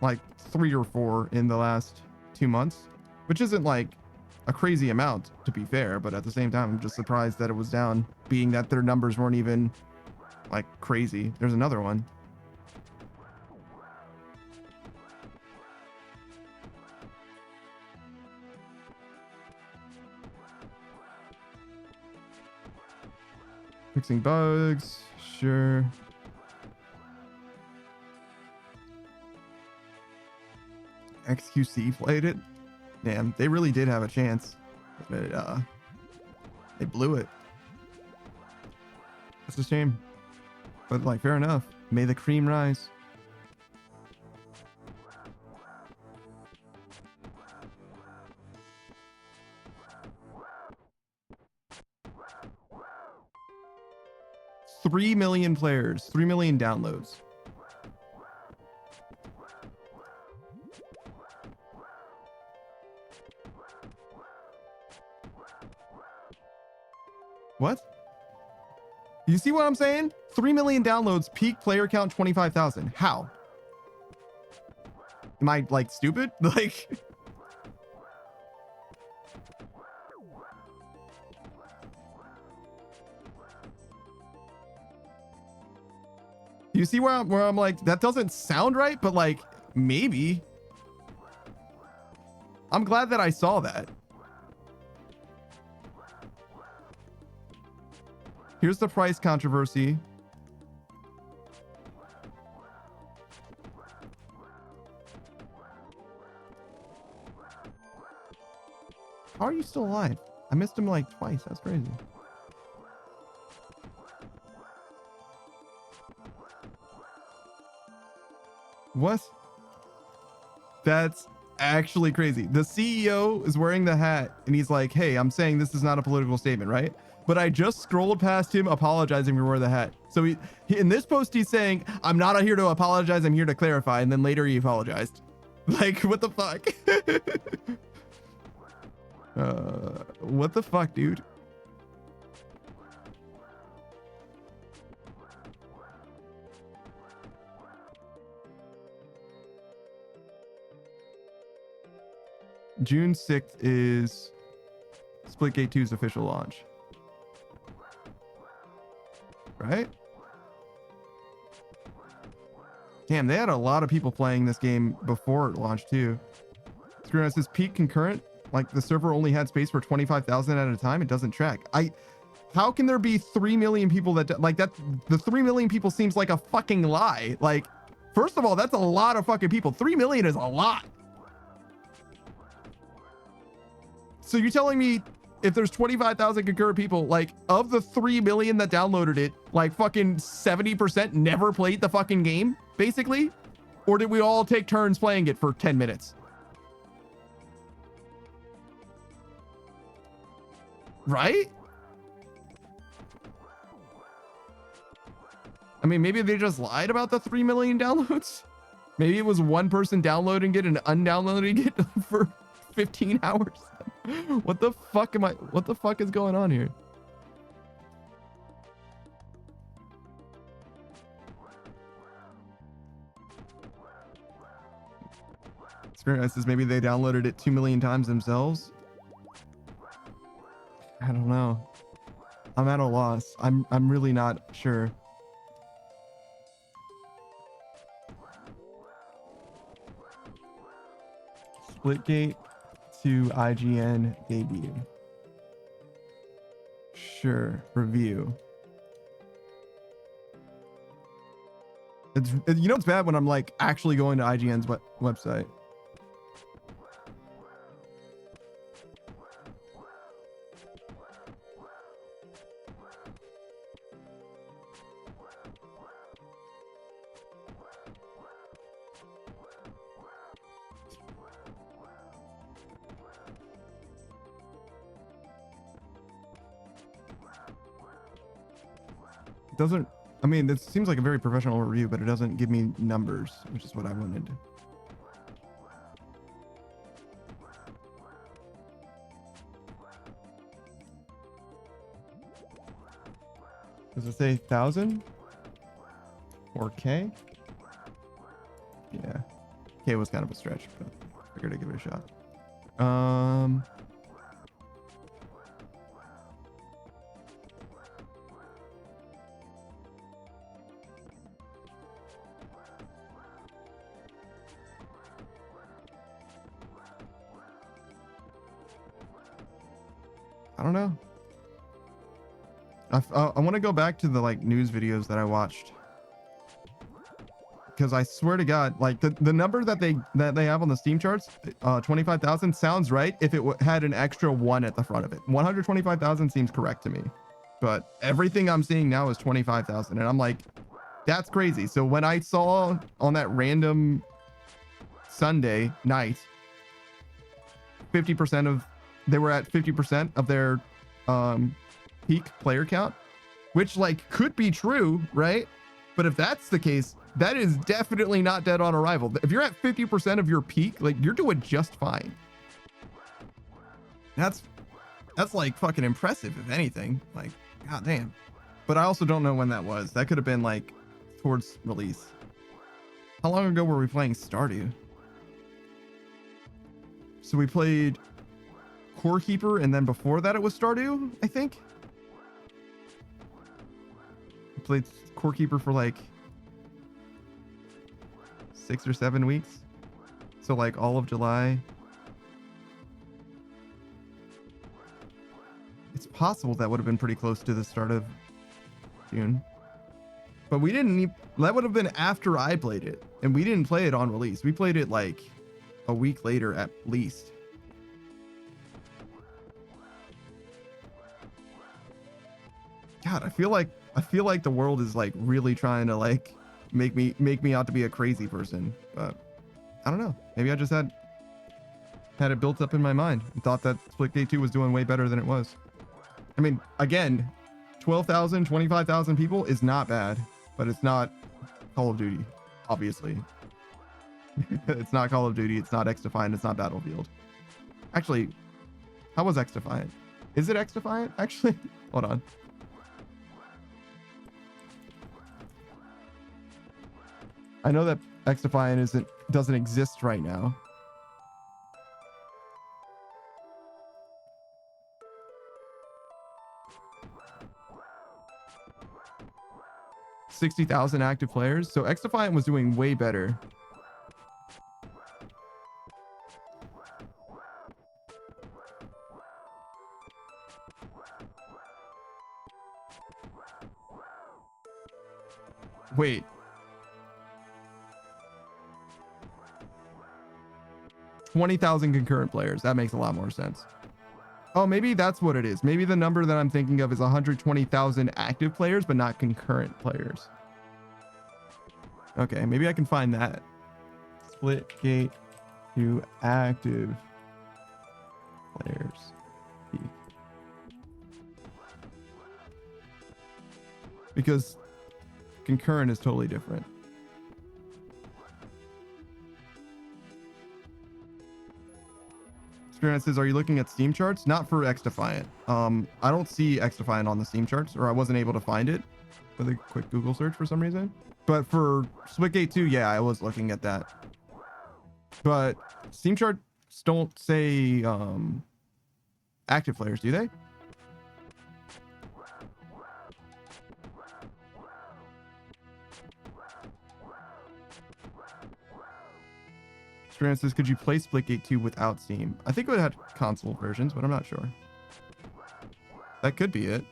Like 3 or 4 in the last 2 months, which isn't like a crazy amount to be fair, but at the same time, I'm just surprised that it was down, being that their numbers weren't even like crazy. There's another one. Fixing bugs, sure. XQC played it. Damn, they really did have a chance, but they blew it. That's a shame, but like, fair enough. May the cream rise. $3 million players, 3 million downloads. What? You see what I'm saying? 3 million downloads, peak player count 25,000. How? Am I like stupid? Like, you see where I'm like, that doesn't sound right, but like, maybe. I'm glad that I saw that. Here's the price controversy. How are you still alive? I missed him like twice. That's crazy. What? That's actually crazy. The CEO is wearing the hat and he's like, hey, I'm saying this is not a political statement, right? But I just scrolled past him apologizing for wearing the hat. So he in this post, he's saying, I'm not here to apologize. I'm here to clarify. And then later he apologized. Like, what the fuck? What the fuck, dude? June 6th is Splitgate 2's official launch. Right? Damn, they had a lot of people playing this game before it launched too. Screen says peak concurrent, like the server only had space for 25,000 at a time. It doesn't track. How can there be 3 million people that like that? The 3 million people seems like a fucking lie. Like, first of all, that's a lot of fucking people. 3 million is a lot. So you're telling me if there's 25,000 concurrent people, like of the 3 million that downloaded it, like fucking 70% never played the fucking game, basically? Or did we all take turns playing it for 10 minutes? Right? I mean, maybe they just lied about the 3 million downloads. Maybe it was one person downloading it and undownloading it for 15 hours. What the fuck is going on here? Spirit says maybe they downloaded it 2 million times themselves. I don't know. I'm at a loss. I'm really not sure. Splitgate to IGN debut. Sure, review. It's bad when I'm like actually going to IGN's website. Doesn't, I mean, this seems like a very professional review, but it doesn't give me numbers, which is what I wanted. Does it say 1,000 or K? Yeah, K was kind of a stretch, but I figured I'd give it a shot. I don't know. I want to go back to the like news videos that I watched, because I swear to God, like the number that they have on the Steam charts, 25,000 sounds right if it had an extra 1 at the front of it. 125,000 seems correct to me, but everything I'm seeing now is 25,000, and I'm like, that's crazy. So when I saw on that random Sunday night, 50% they were at 50% of their peak player count, which like could be true, right? But if that's the case, that is definitely not dead on arrival. If you're at 50% of your peak, like you're doing just fine. That's like fucking impressive, if anything. Like, god damn. But I also don't know when that was. That could have been like towards release. How long ago were we playing Stardew? So we played Core Keeper, and then before that it was Stardew, I think. We played Core Keeper for like 6 or 7 weeks. So like all of July. It's possible that would have been pretty close to the start of June. But we didn't need, that would have been after I played it. And we didn't play it on release. We played it like a week later at least. God, I feel like the world is like really trying to like make me out to be a crazy person. But I don't know. Maybe I just had it built up in my mind and thought that Splitgate 2 was doing way better than it was. I mean, again, 12,000, 25,000 people is not bad, but it's not Call of Duty, obviously. It's not Call of Duty, it's not X-Defiant, it's not Battlefield. Actually, how was X-Defiant? Is it X-Defiant, actually? Hold on. I know that X-Defiant doesn't exist right now. $60,000 active players. So X-Defiant was doing way better. Wait. 20,000 concurrent players. That makes a lot more sense. Oh, maybe that's what it is. Maybe the number that I'm thinking of is 120,000 active players, but not concurrent players. Okay, maybe I can find that. Splitgate to active players. Because concurrent is totally different. Says, are you looking at Steam charts? Not for X-Defiant. I don't see X-Defiant on the Steam charts, or I wasn't able to find it with a quick Google search for some reason. But for Splitgate 2, yeah, I was looking at that. But Steam charts don't say active players, do they? Says, could you play Splitgate 2 without Steam? I think it would have console versions, but I'm not sure. That could be it.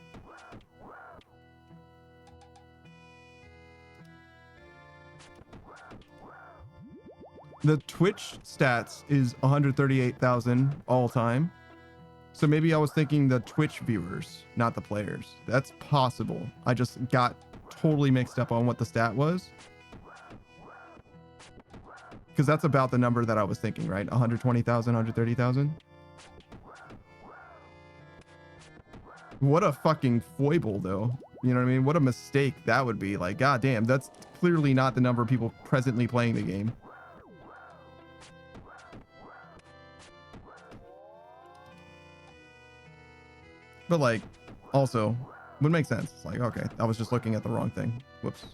The Twitch stats is 138,000 all time. So maybe I was thinking the Twitch viewers, not the players. That's possible. I just got totally mixed up on what the stat was. Because that's about the number that I was thinking, right? 120,000, 130,000. What a fucking foible, though. You know what I mean? What a mistake that would be. Like, goddamn, that's clearly not the number of people presently playing the game. But, like, also, would make sense. It's like, okay, I was just looking at the wrong thing. Whoops.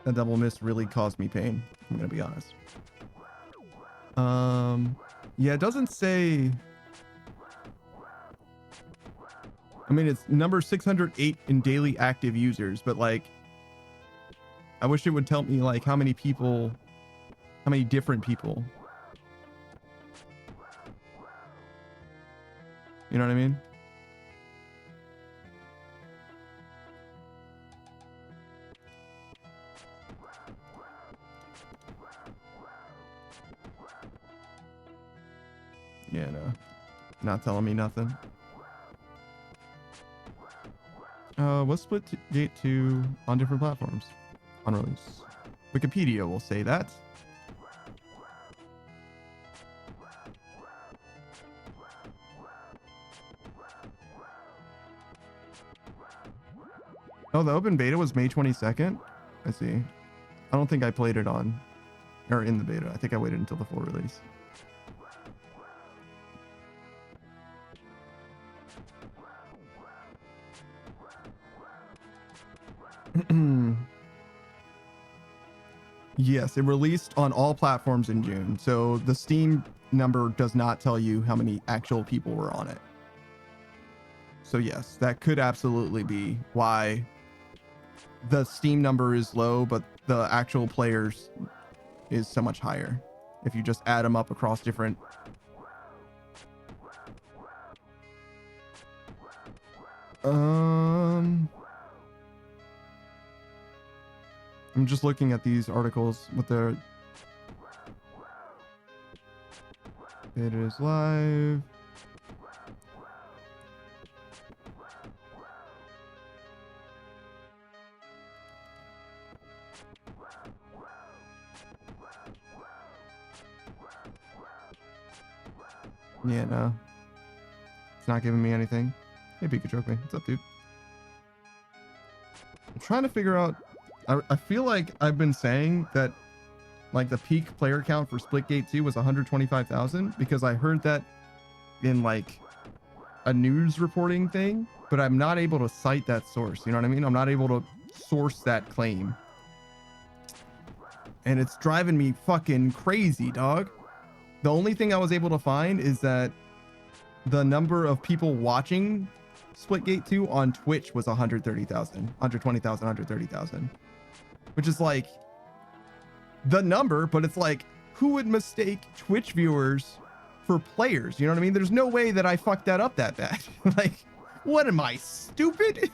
That double miss really caused me pain. I'm gonna be honest. Yeah, it doesn't say. I mean, it's number 608 in daily active users, but like, I wish it would tell me like how many people, how many different people. You know what I mean? Yeah, no. Not telling me nothing. What's Splitgate 2 on different platforms? On release. Wikipedia will say that. Oh, the open beta was May 22nd? I see. I don't think I played it on, or in the beta. I think I waited until the full release. Yes, it released on all platforms in June. So the Steam number does not tell you how many actual people were on it. So yes, that could absolutely be why the Steam number is low, but the actual players is so much higher. If you just add them up across different. I'm just looking at these articles with their. It is live. Yeah, no. It's not giving me anything. Hey, Pikachu, me. What's up, dude? I'm trying to figure out. I feel like I've been saying that, like, the peak player count for Splitgate 2 was 125,000 because I heard that in, like, a news reporting thing, but I'm not able to cite that source. You know what I mean? I'm not able to source that claim. And it's driving me fucking crazy, dog. The only thing I was able to find is that the number of people watching Splitgate 2 on Twitch was 130,000, 120,000, 130,000, which is like the number, but it's like, who would mistake Twitch viewers for players? You know what I mean? There's no way that I fucked that up that bad. Like, what am I, stupid?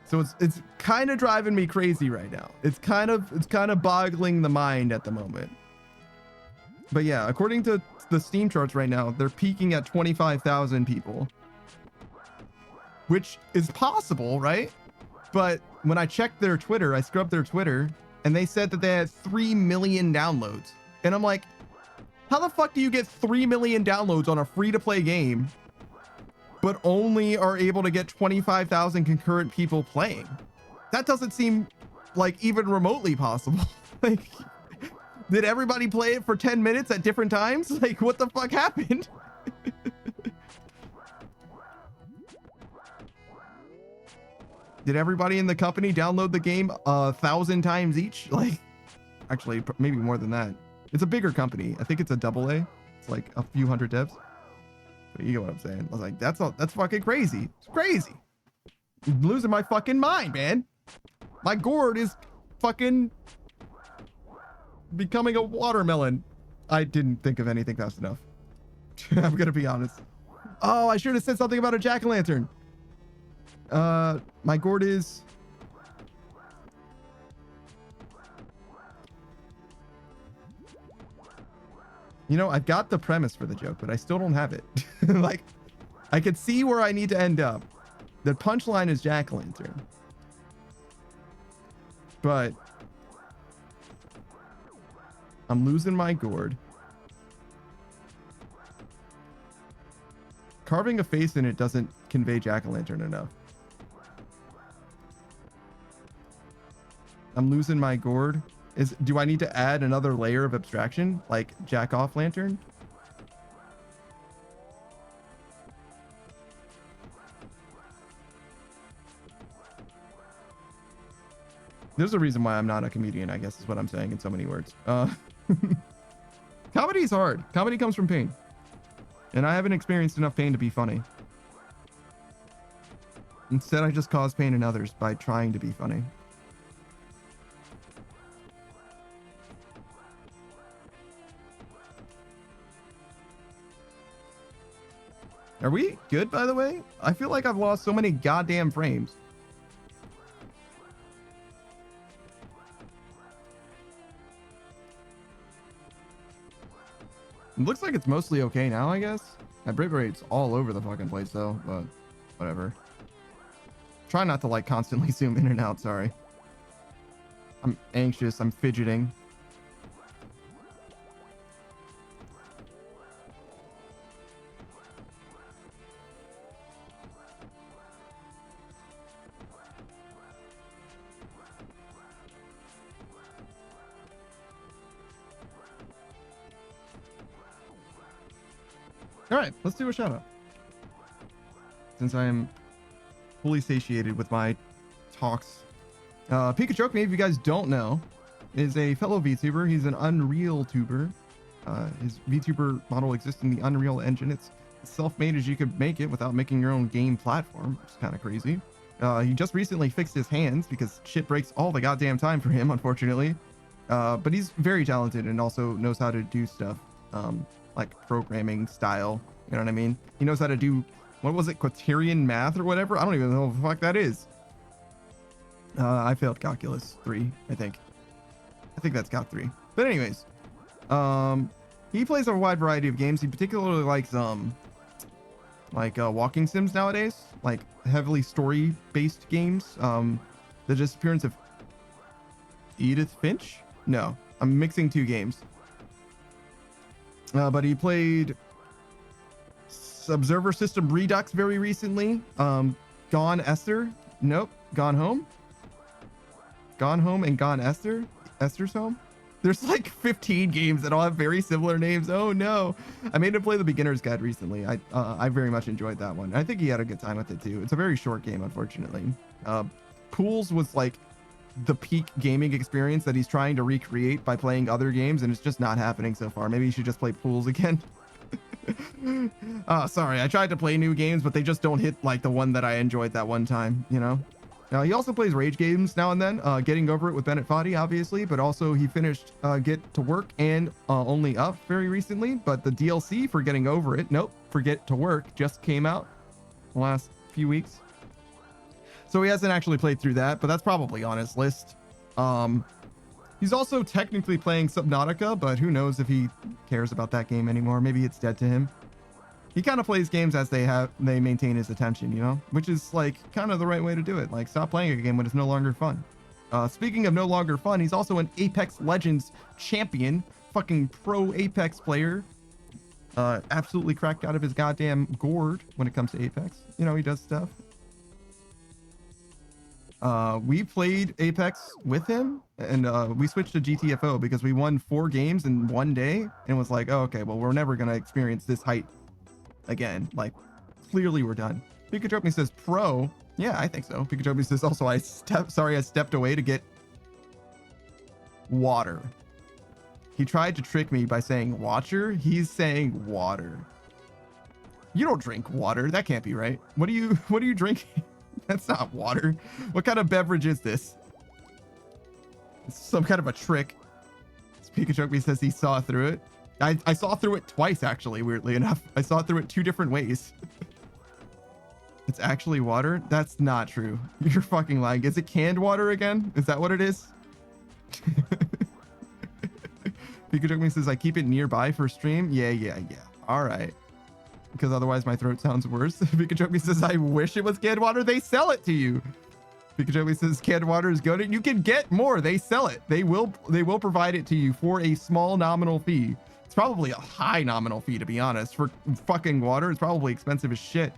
So it's kind of driving me crazy right now. It's kind of boggling the mind at the moment. But yeah, according to the Steam charts right now, they're peaking at 25,000 people, which is possible, right? But when I checked their Twitter, I scrubbed their Twitter, and they said that they had 3 million downloads. And I'm like, how the fuck do you get 3 million downloads on a free-to-play game, but only are able to get 25,000 concurrent people playing? That doesn't seem like even remotely possible. Like, did everybody play it for 10 minutes at different times? Like, what the fuck happened? Did everybody in the company download the game 1,000 times each? Like, actually, maybe more than that. It's a bigger company. I think it's a AA. It's like a few hundred devs. But you get what I'm saying. I was like, that's fucking crazy. It's crazy. I'm losing my fucking mind, man. My gourd is fucking becoming a watermelon. I didn't think of anything fast enough. I'm gonna be honest. Oh, I should have said something about a jack-o'-lantern. My gourd is... You know, I've got the premise for the joke, but I still don't have it. Like, I could see where I need to end up. The punchline is jack-o'-lantern. But I'm losing my gourd. Carving a face in it doesn't convey jack-o'-lantern enough. I'm losing my gourd. Do I need to add another layer of abstraction, like jack-off lantern? There's a reason why I'm not a comedian, I guess is what I'm saying in so many words. Comedy is hard. Comedy comes from pain. And I haven't experienced enough pain to be funny. Instead, I just cause pain in others by trying to be funny. Are we good, by the way? I feel like I've lost so many goddamn frames. It looks like it's mostly okay now, I guess. My bit rate's all over the fucking place, though, but whatever. Try not to, like, constantly zoom in and out, sorry. I'm anxious, I'm fidgeting. All right, let's do a shout out. Since I am fully satiated with my talks. Pikachu, maybe if you guys don't know, is a fellow VTuber. He's an Unreal tuber. His VTuber model exists in the Unreal Engine. It's as self-made as you could make it without making your own game platform, which is kind of crazy. He just recently fixed his hands because shit breaks all the goddamn time for him, unfortunately. But he's very talented and also knows how to do stuff, like programming style. You know what I mean? He knows how to do, what was it, quaternion math or whatever? I don't even know what the fuck that is. I failed calculus 3, I think. I think that's calc 3. But anyways, he plays a wide variety of games. He particularly likes walking sims nowadays, like heavily story-based games. The disappearance of Edith Finch? No, I'm mixing two games. But he played Observer System Redux very recently. Gone Esther? Nope. Gone Home? Gone Home and Gone Esther? Esther's Home? There's like 15 games that all have very similar names. Oh no. I made him play the beginner's guide recently. I very much enjoyed that one. I think he had a good time with it too. It's a very short game, unfortunately. Pools was like the peak gaming experience that he's trying to recreate by playing other games, and it's just not happening so far. Maybe you should just play Pools again. Sorry, I tried to play new games, but they just don't hit like the one that I enjoyed that one time, you know? He also plays rage games now and then, Getting Over It with Bennett Foddy, obviously, but also he finished Get to Work and Only Up very recently, but the DLC for Getting Over It, nope, for Get to Work just came out the last few weeks. So he hasn't actually played through that, but that's probably on his list. He's also technically playing Subnautica, but who knows if he cares about that game anymore. Maybe it's dead to him. He kind of plays games as they maintain his attention, you know, which is like kind of the right way to do it. Like, stop playing a game when it's no longer fun. Speaking of no longer fun, he's also an Apex Legends champion, fucking pro Apex player. Absolutely cracked out of his goddamn gourd when it comes to Apex. You know, he does stuff. We played Apex with him, and we switched to GTFO because we won 4 games in one day, and was like, oh, okay, well, we're never gonna experience this height again. Like, clearly we're done. Pikachu says pro. Yeah, I think so. Pikachu says also I stepped away to get water. He tried to trick me by saying watcher. He's saying water. You don't drink water. That can't be right. What are you drinking? That's not water. What kind of beverage is this? It's some kind of a trick. Pikachu says he saw through it. I saw through it twice, actually, weirdly enough. I saw through it 2 different ways. It's actually water? That's not true. You're fucking lying. Is it canned water again? Is that what it is? Pikachu says I keep it nearby for stream. Yeah. All right. Because otherwise my throat sounds worse. Pikachu says I wish it was canned water. They sell it to you. Pikachu says canned water is good. You can get more. They sell it. They will provide it to you for a small nominal fee. It's probably a high nominal fee, to be honest. For fucking water, it's probably expensive as shit.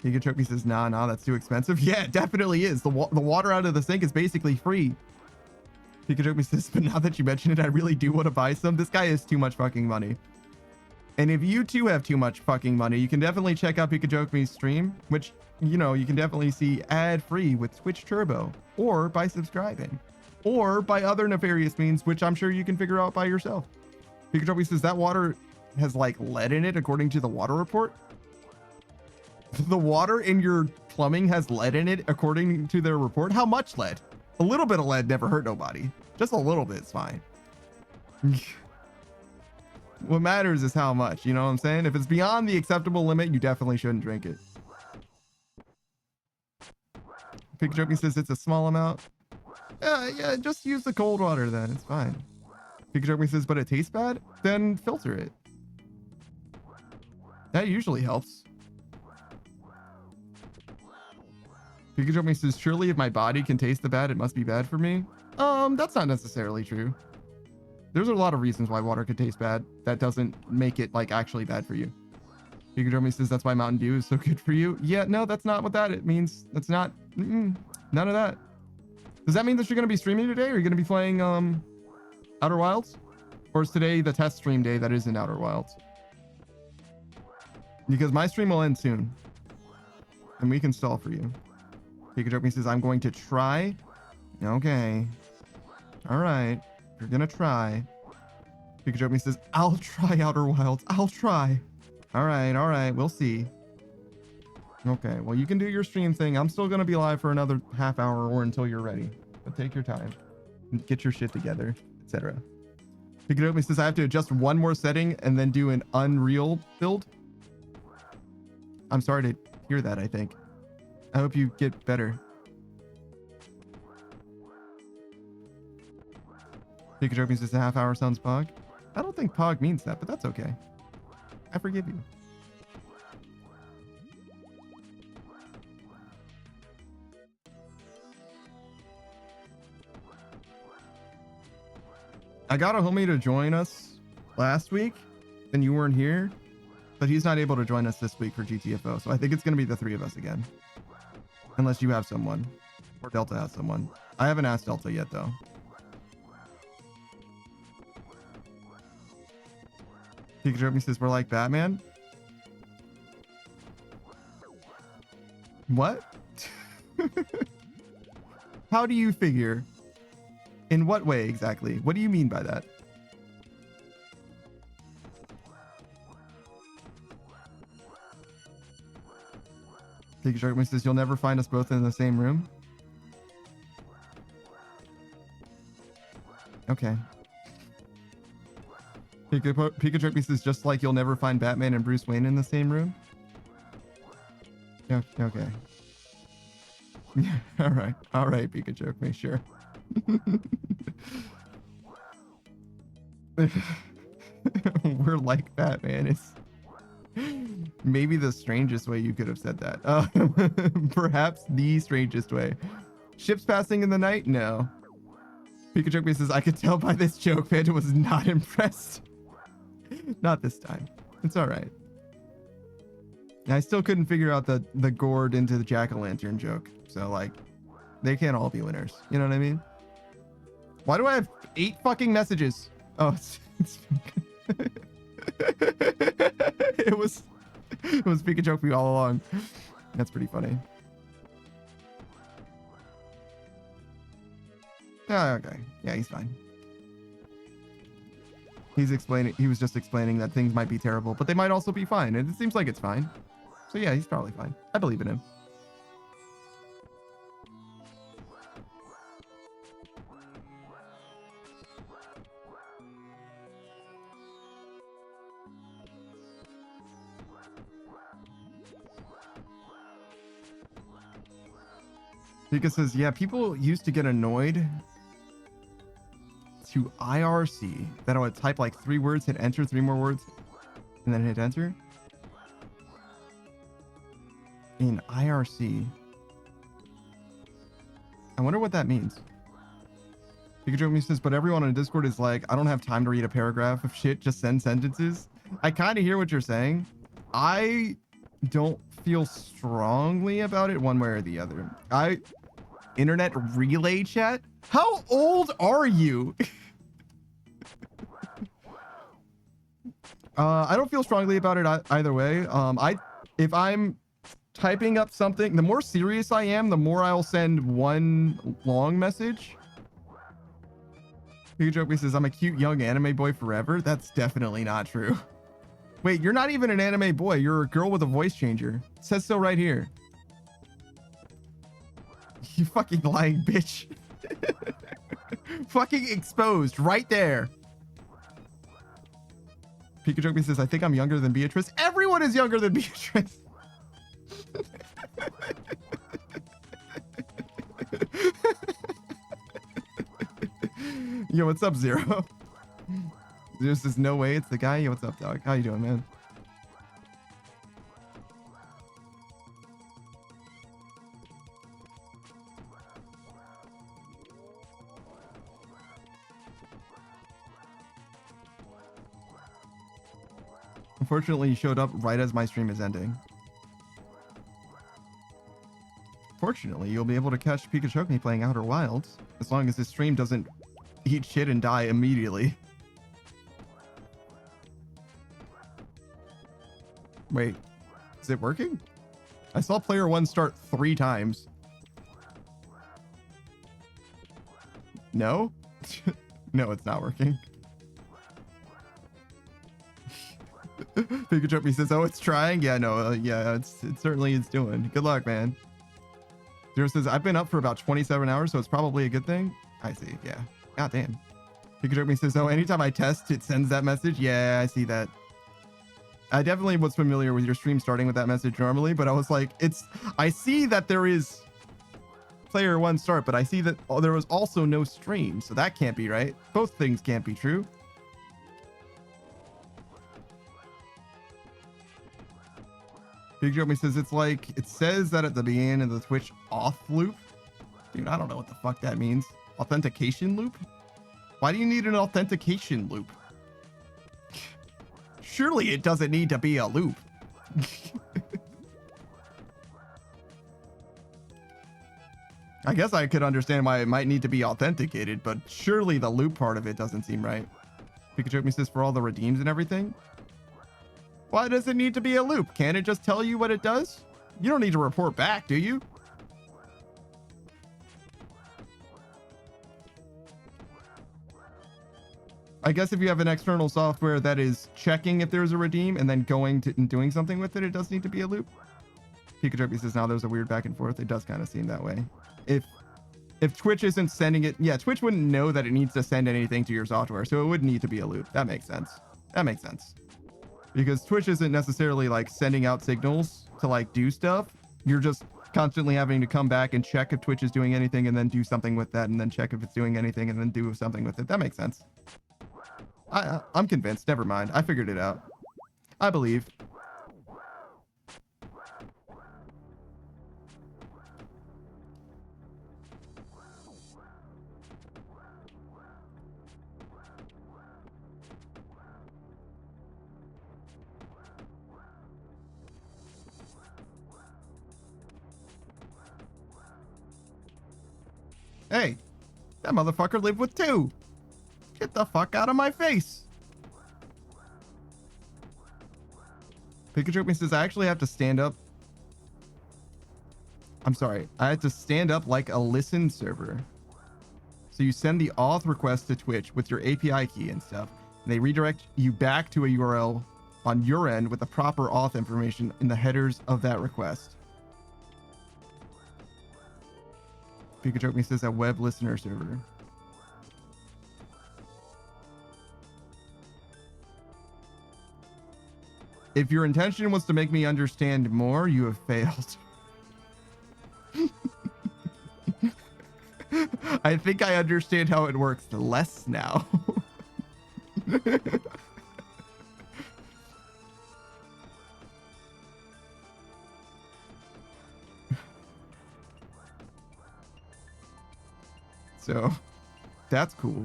Pikachu says nah, that's too expensive. Yeah, it definitely is. The water out of the sink is basically free. Pikachu says, but now that you mention it, I really do want to buy some. This guy has too much fucking money. And if you too have too much fucking money, you can definitely check out Pikachu's stream, which, you know, you can definitely see ad-free with Twitch Turbo, or by subscribing, or by other nefarious means, which I'm sure you can figure out by yourself. Pikachu says that water has like lead in it, according to the water report. The water in your plumbing has lead in it, according to their report. How much lead? A little bit of lead never hurt nobody. Just a little bit's fine. What matters is how much, you know what I'm saying? If it's beyond the acceptable limit, you definitely shouldn't drink it. Pikachu says it's a small amount. Yeah, just use the cold water then. It's fine. Pikachu says, but it tastes bad? Then filter it. That usually helps. Pikachu says, surely if my body can taste the bad, it must be bad for me. That's not necessarily true. There's a lot of reasons why water could taste bad. That doesn't make it like actually bad for you. Pikachu says that's why Mountain Dew is so good for you. Yeah, no, that's not what it means. That's not, none of that. Does that mean that you're going to be streaming today? Or are you going to be playing Outer Wilds? Or is today the test stream day that is in Outer Wilds? Because my stream will end soon. And we can stall for you. Pikachu says, I'm going to try. Okay. All right. You're going to try. Pikachu says, I'll try Outer Wilds. I'll try. All right. We'll see. Okay. Well, you can do your stream thing. I'm still going to be live for another half hour or until you're ready. But take your time. Get your shit together, etc. Pikachu says, I have to adjust one more setting and then do an Unreal build. I'm sorry to hear that, I think. I hope you get better. Pikachu says a half hour sounds pog. I don't think pog means that, but that's okay. I forgive you. I got a homie to join us last week, and you weren't here, but he's not able to join us this week for GTFO, so I think it's going to be the three of us again. Unless you have someone, or Delta has someone. I haven't asked Delta yet, though. Pikachu says we're like Batman. What? How do you figure? In what way exactly? What do you mean by that? Pikachu says you'll never find us both in the same room. Okay. Pikachu says just like you'll never find Batman and Bruce Wayne in the same room. Yeah, okay. All right, Pikachu, sure. We're like Batman. It's maybe the strangest way you could have said that. Perhaps the strangest way. Ships passing in the night? No. Pikachu says, I could tell by this joke, Panda was not impressed. Not this time. It's all right. I still couldn't figure out the gourd into the jack-o'-lantern joke. So, like, they can't all be winners. You know what I mean? Why do I have 8 fucking messages? Oh, it was Pikachu for you all along. That's pretty funny. Oh, okay. Yeah, he's fine. He was just explaining that things might be terrible, but they might also be fine. And it seems like it's fine. So yeah, he's probably fine. I believe in him. Pika says, yeah, people used to get annoyed to IRC that I would type like 3 words, hit enter, 3 more words, and then hit enter. In IRC. I wonder what that means. Pikachu says, but everyone on Discord is like, I don't have time to read a paragraph of shit, just send sentences. I kind of hear what you're saying. I don't feel strongly about it one way or the other. Internet relay chat? How old are you? I don't feel strongly about it either way. If I'm typing up something, the more serious I am, the more I'll send one long message. Pikachu says, I'm a cute young anime boy forever. That's definitely not true. Wait, you're not even an anime boy. You're a girl with a voice changer. It says so right here. You fucking lying bitch. Fucking exposed right there. Pikachu says, I think I'm younger than Beatrice. Everyone is younger than Beatrice. Yo, what's up, Zero? There's just no way it's the guy. Yo, what's up, dog? How you doing, man? Unfortunately, you showed up right as my stream is ending. Fortunately, you'll be able to catch Pikachu playing Outer Wilds, as long as his stream doesn't eat shit and die immediately. Wait, Is it working? I saw player 1 start 3 times. No? No, it's not working. Pikachu says, oh, it's trying. Yeah, no, yeah, it certainly is doing. Good luck, man. Zero says, I've been up for about 27 hours, so it's probably a good thing. I see. Yeah. God damn. Pikachu says, oh, anytime I test, it sends that message. Yeah, I see that. I definitely was familiar with your stream starting with that message normally, but I was like, I see that there is player 1 start, but I see that there was also no stream, so that can't be right. Both things can't be true. Big Joe says it's like, it says that at the beginning of the Twitch off loop. Dude, I don't know what the fuck that means. Authentication loop? Why do you need an authentication loop? Surely it doesn't need to be a loop. I guess I could understand why it might need to be authenticated, but surely the loop part of it doesn't seem right. Pikachu says for all the redeems and everything. Why does it need to be a loop? Can't it just tell you what it does? You don't need to report back, do you? I guess if you have an external software that is checking if there's a redeem and then going to and doing something with it, it does need to be a loop. Pikachu says now there's a weird back and forth. It does kind of seem that way. If Twitch isn't sending it, yeah, Twitch wouldn't know that it needs to send anything to your software, so it would need to be a loop. That makes sense. That makes sense. Because Twitch isn't necessarily like sending out signals to like do stuff. You're just constantly having to come back and check if Twitch is doing anything and then do something with that and then check if it's doing anything and then do something with it. That makes sense. I'm convinced. Never mind. I figured it out. I believe. Hey, that motherfucker lived with 2. Get the fuck out of my face. Pikachu says, I actually have to stand up. I'm sorry. I had to stand up like a listen server. So you send the auth request to Twitch with your API key and stuff. And they redirect you back to a URL on your end with the proper auth information in the headers of that request. Pikachu says a web listener server. If your intention was to make me understand more, you have failed. I think I understand how it works less now. So, that's cool.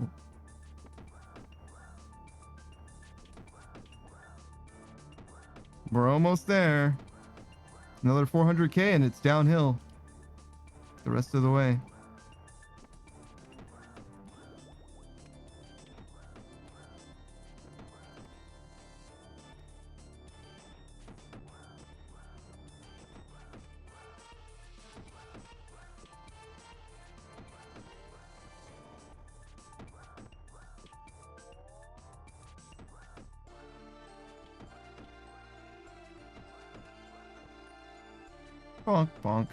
We're almost there. Another 400k and it's downhill the rest of the way. Bonk, bonk.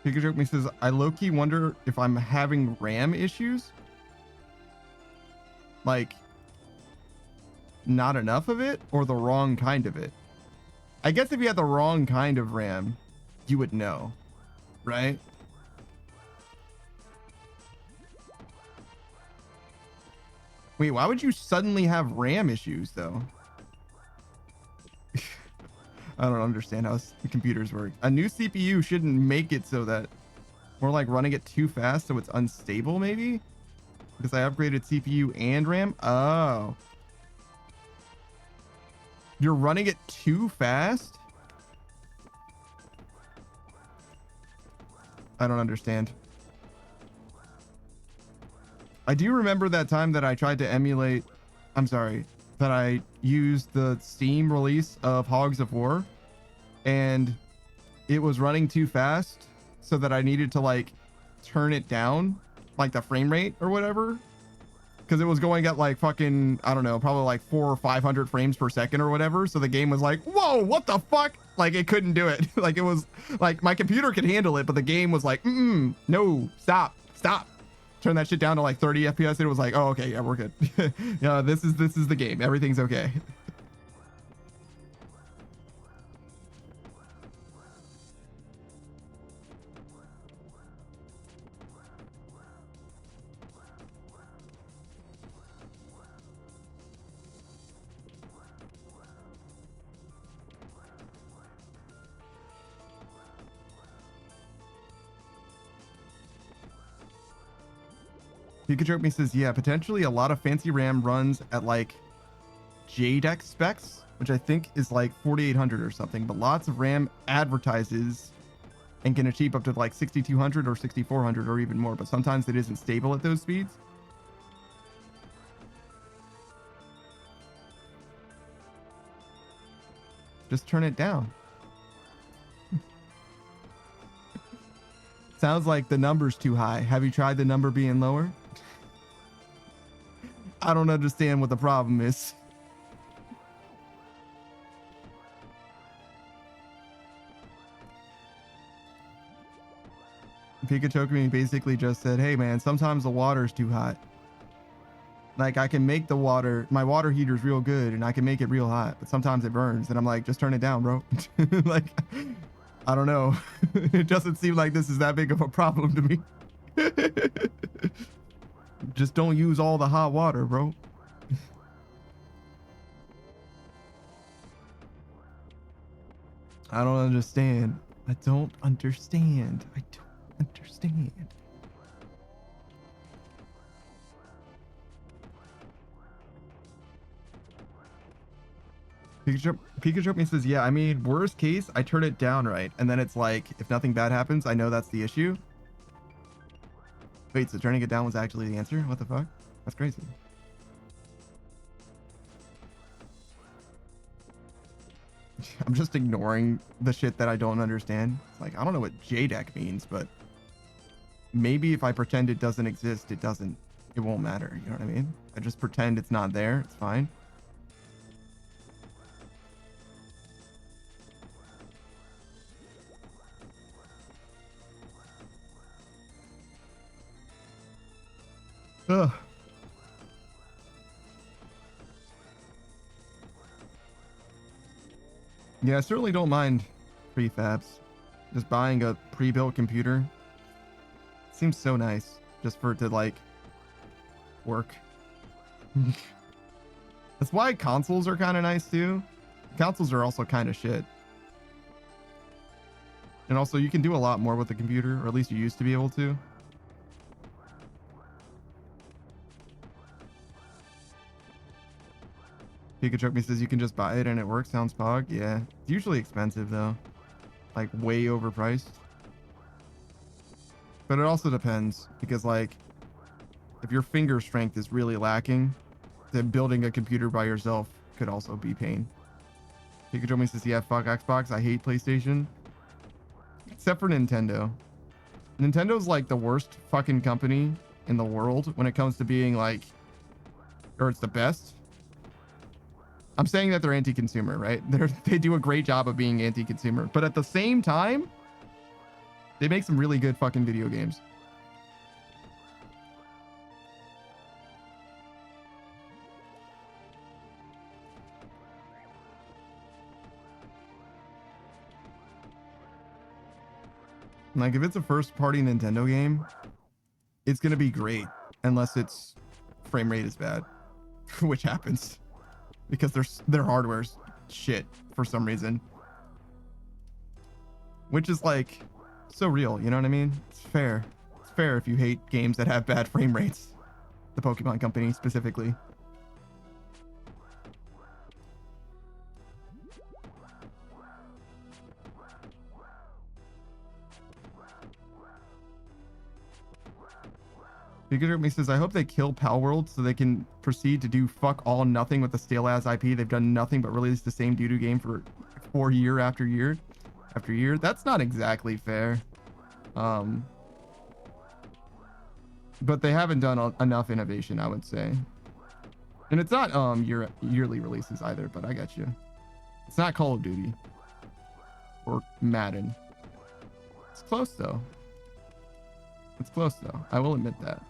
Pikachu says, I low-key wonder if I'm having RAM issues. Like, not enough of it or the wrong kind of it. I guess if you had the wrong kind of RAM, you would know, right? Wait, why would you suddenly have RAM issues, though? I don't understand how computers work. A new CPU shouldn't make it so that we're like running it too fast so it's unstable, maybe? Because I upgraded CPU and RAM? Oh. You're running it too fast? I don't understand. I do remember that time that I tried to emulate, I'm sorry, that I used the Steam release of Hogs of War, and it was running too fast, so that I needed to like turn it down, like the frame rate or whatever, because it was going at like fucking, I don't know, probably like 400 or 500 frames per second or whatever. So the game was like, whoa, what the fuck? Like it couldn't do it. Like it was like my computer could handle it, but the game was like, no, stop. Turn that shit down to like 30 FPS. And it was like, oh, okay, yeah, we're good. Yeah, this is the game. Everything's okay. Pikachu says, yeah, potentially a lot of fancy RAM runs at like JDEC specs, which I think is like 4800 or something, but lots of RAM advertises and can achieve up to like 6200 or 6400 or even more, but sometimes it isn't stable at those speeds. Just turn it down. Sounds like the number's too high. Have you tried the number being lower? I don't understand what the problem is. Pikachu basically just said, hey man, sometimes the water's too hot. Like I can make the water, my water heater's real good and I can make it real hot, but sometimes it burns. And I'm like, just turn it down, bro. Like, I don't know. It doesn't seem like this is that big of a problem to me. Just don't use all the hot water, bro. I don't understand. I don't understand. I don't understand. Pikachu says, yeah, I mean, worst case, I turn it down right. And then it's like, if nothing bad happens, I know that's the issue. Wait, so turning it down was actually the answer? What the fuck? That's crazy. I'm just ignoring the shit that I don't understand. It's like, I don't know what JDEC means, but maybe if I pretend it doesn't exist, it won't matter. You know what I mean? I just pretend it's not there. It's fine. Ugh. Yeah, I certainly don't mind prefabs. Just buying a pre-built computer seems so nice just for it to like work. That's why consoles are kind of nice too. Consoles are also kind of shit. And also you can do a lot more with the computer, or at least you used to be able to. Pikachu says you can just buy it and it works. Sounds pog. Yeah. It's usually expensive though. Like way overpriced. But it also depends because like if your finger strength is really lacking, then building a computer by yourself could also be pain. Pikachu says, yeah, fuck Xbox. I hate PlayStation. Except for Nintendo. Nintendo's like the worst fucking company in the world when it comes to being like, or it's the best. I'm saying that they're anti-consumer, right? They do a great job of being anti-consumer, but at the same time, they make some really good fucking video games. Like if it's a first-party Nintendo game, it's gonna be great unless its frame rate is bad, which happens. Because their hardware's shit for some reason. Which is like so real, you know what I mean? It's fair. It's fair if you hate games that have bad frame rates. The Pokemon Company specifically. Pikachu says, I hope they kill Pal World so they can proceed to do fuck all nothing with the stale ass IP. They've done nothing but release the same doo-doo game for year after year after year. That's not exactly fair. But they haven't done enough innovation, I would say. And it's not yearly releases either, but I got you. It's not Call of Duty or Madden. It's close though. It's close though. I will admit that.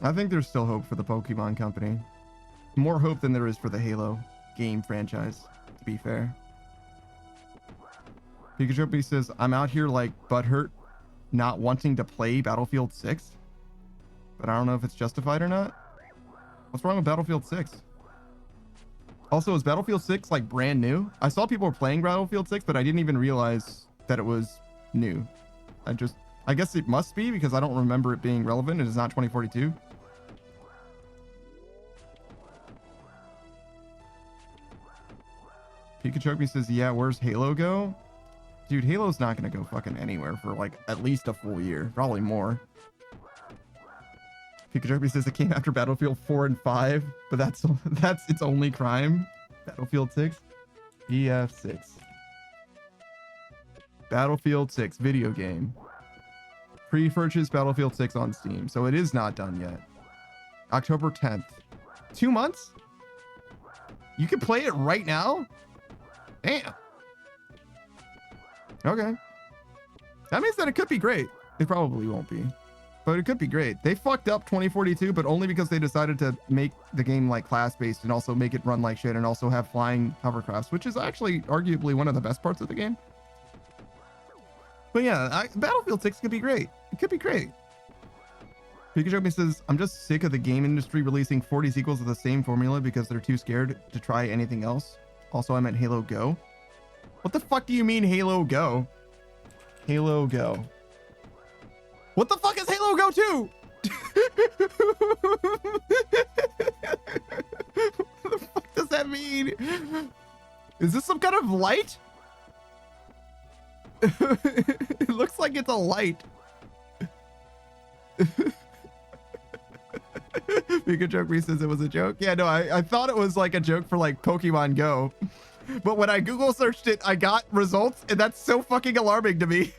I think there's still hope for the Pokemon Company. More hope than there is for the Halo game franchise, to be fair. Pikachu says, I'm out here like butthurt, not wanting to play Battlefield 6. But I don't know if it's justified or not. What's wrong with Battlefield 6? Also, is Battlefield 6 like brand new? I saw people were playing Battlefield 6, but I didn't even realize that it was new. I guess it must be because I don't remember it being relevant. It is not 2042. Pikachu says, yeah, where's Halo go? Dude, Halo's not going to go fucking anywhere for like at least a full year. Probably more. Pikachu says it came after Battlefield 4 and 5, but that's its only crime. Battlefield 6. BF6. Battlefield 6 video game. Pre-purchase Battlefield 6 on Steam. So it is not done yet. October 10th. 2 months? You can play it right now? Damn. Okay. That means that it could be great. It probably won't be. But it could be great. They fucked up 2042, but only because they decided to make the game like class-based and also make it run like shit and also have flying hovercrafts, which is actually arguably one of the best parts of the game. But yeah, Battlefield 6 could be great. It could be great. Pikachu says, I'm just sick of the game industry releasing 40 sequels of the same formula because they're too scared to try anything else. Also, I meant Halo Go. What the fuck do you mean Halo Go? Halo Go. What the fuck is Halo Go 2? What the fuck does that mean? Is this some kind of light? It looks like it's a light. Pikachu says it was a joke. Yeah, no, I thought it was like a joke for like Pokemon Go. But when I Google searched it, I got results, and that's so fucking alarming to me.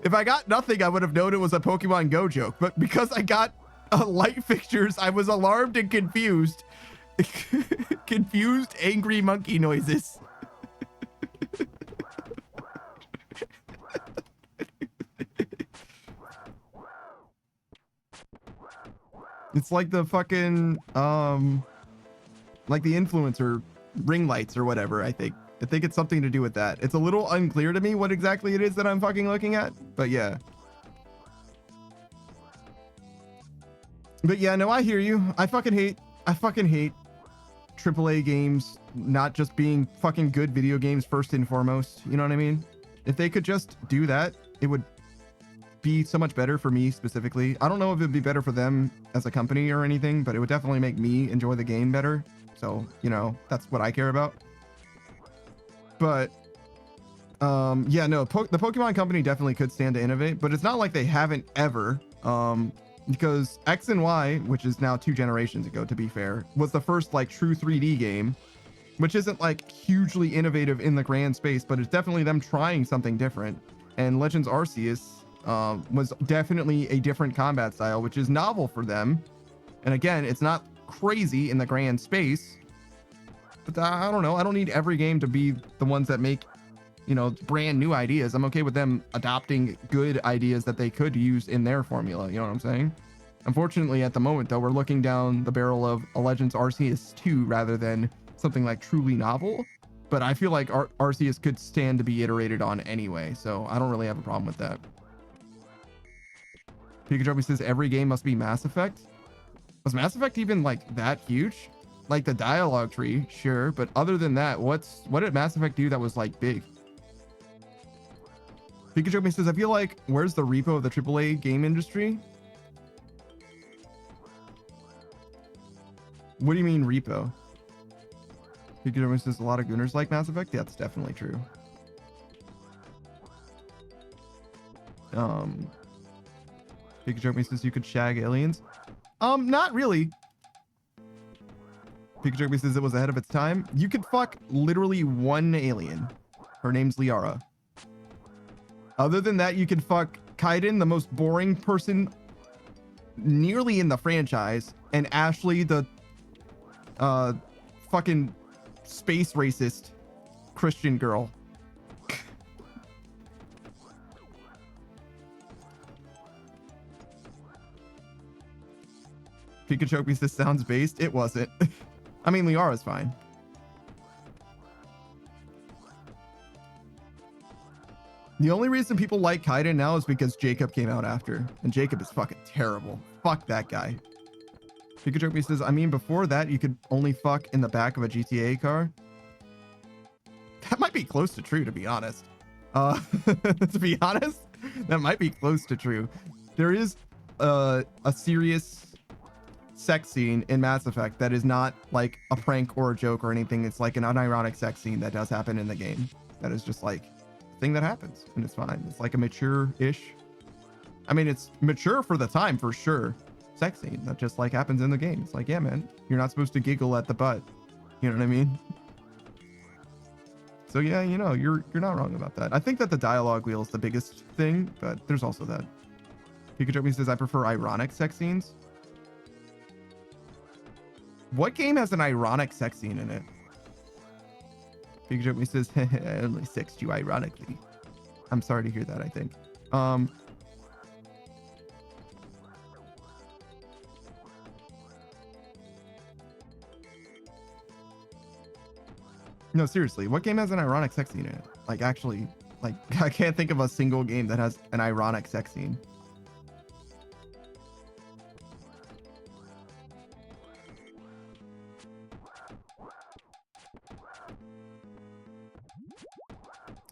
If I got nothing, I would have known it was a Pokemon Go joke. But because I got light fixtures, I was alarmed and confused. Confused, angry monkey noises. It's like the fucking, like the influencer ring lights or whatever, I think. I think it's something to do with that. It's a little unclear to me what exactly it is that I'm fucking looking at, but yeah. But yeah, no, I hear you. I fucking hate AAA games not just being fucking good video games first and foremost. You know what I mean? If they could just do that, it would be so much better for me specifically. I don't know if it'd be better for them as a company or anything, but it would definitely make me enjoy the game better. So, you know, that's what I care about. But yeah, no, the Pokemon Company definitely could stand to innovate, but it's not like they haven't ever, because X and Y, which is now 2 generations ago, to be fair, was the first like true 3D game, which isn't like hugely innovative in the grand space, but it's definitely them trying something different. And Legends Arceus was definitely a different combat style, which is novel for them. And again, it's not crazy in the grand space, but I don't know. I don't need every game to be the ones that make, you know, brand new ideas. I'm okay with them adopting good ideas that they could use in their formula. You know what I'm saying? Unfortunately, at the moment, though, we're looking down the barrel of a Legends Arceus 2 rather than something like truly novel. But I feel like Arceus could stand to be iterated on anyway, so I don't really have a problem with that. Pikachu says every game must be Mass Effect. Was Mass Effect even like that huge? Like the dialogue tree, sure, but other than that, what did Mass Effect do that was like big? Pikachu says, I feel like, where's the repo of the AAA game industry? What do you mean repo? Pikachu says a lot of gooners like Mass Effect. Yeah, that's definitely true. Pikachu says you could shag aliens. Not really. Pikachu says it was ahead of its time. You could fuck literally one alien. Her name's Liara. Other than that, you could fuck Kaiden, the most boring person nearly in the franchise, and Ashley, the fucking space racist Christian girl. Pikachu says sounds based. It wasn't. I mean, Liara's fine. The only reason people like Kaiden now is because Jacob came out after, and Jacob is fucking terrible. Fuck that guy. Pikachu says, I mean, before that, you could only fuck in the back of a GTA car. That might be close to true, to be honest. To be honest, that might be close to true. There is a serious sex scene in Mass Effect that is not like a prank or a joke or anything. It's like an unironic sex scene that does happen in the game. That is just like a thing that happens, and it's fine. It's like a mature-ish. I mean, it's mature for the time, for sure. Sex scene that just like happens in the game. It's like, yeah, man, you're not supposed to giggle at the butt. You know what I mean? So yeah, you know, you're not wrong about that. I think that the dialogue wheel is the biggest thing, but there's also that. Pikachu says, I prefer ironic sex scenes. What game has an ironic sex scene in it? Pikachu says, I only sexed you ironically. I'm sorry to hear that, I think. No, seriously, what game has an ironic sex scene in it? Like, actually, like, I can't think of a single game that has an ironic sex scene.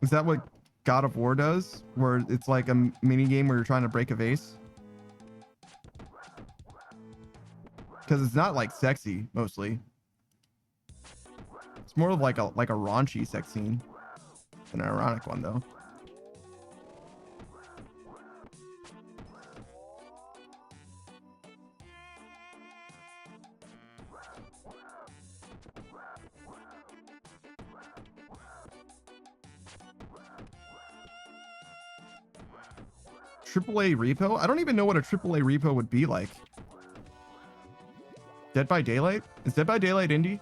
Is that what God of War does? Where it's like a mini game where you're trying to break a vase? Because it's not like sexy, mostly. It's more of like a raunchy sex scene. An ironic one, though. AAA repo? I don't even know what a AAA repo would be like. Dead by Daylight? Is Dead by Daylight indie?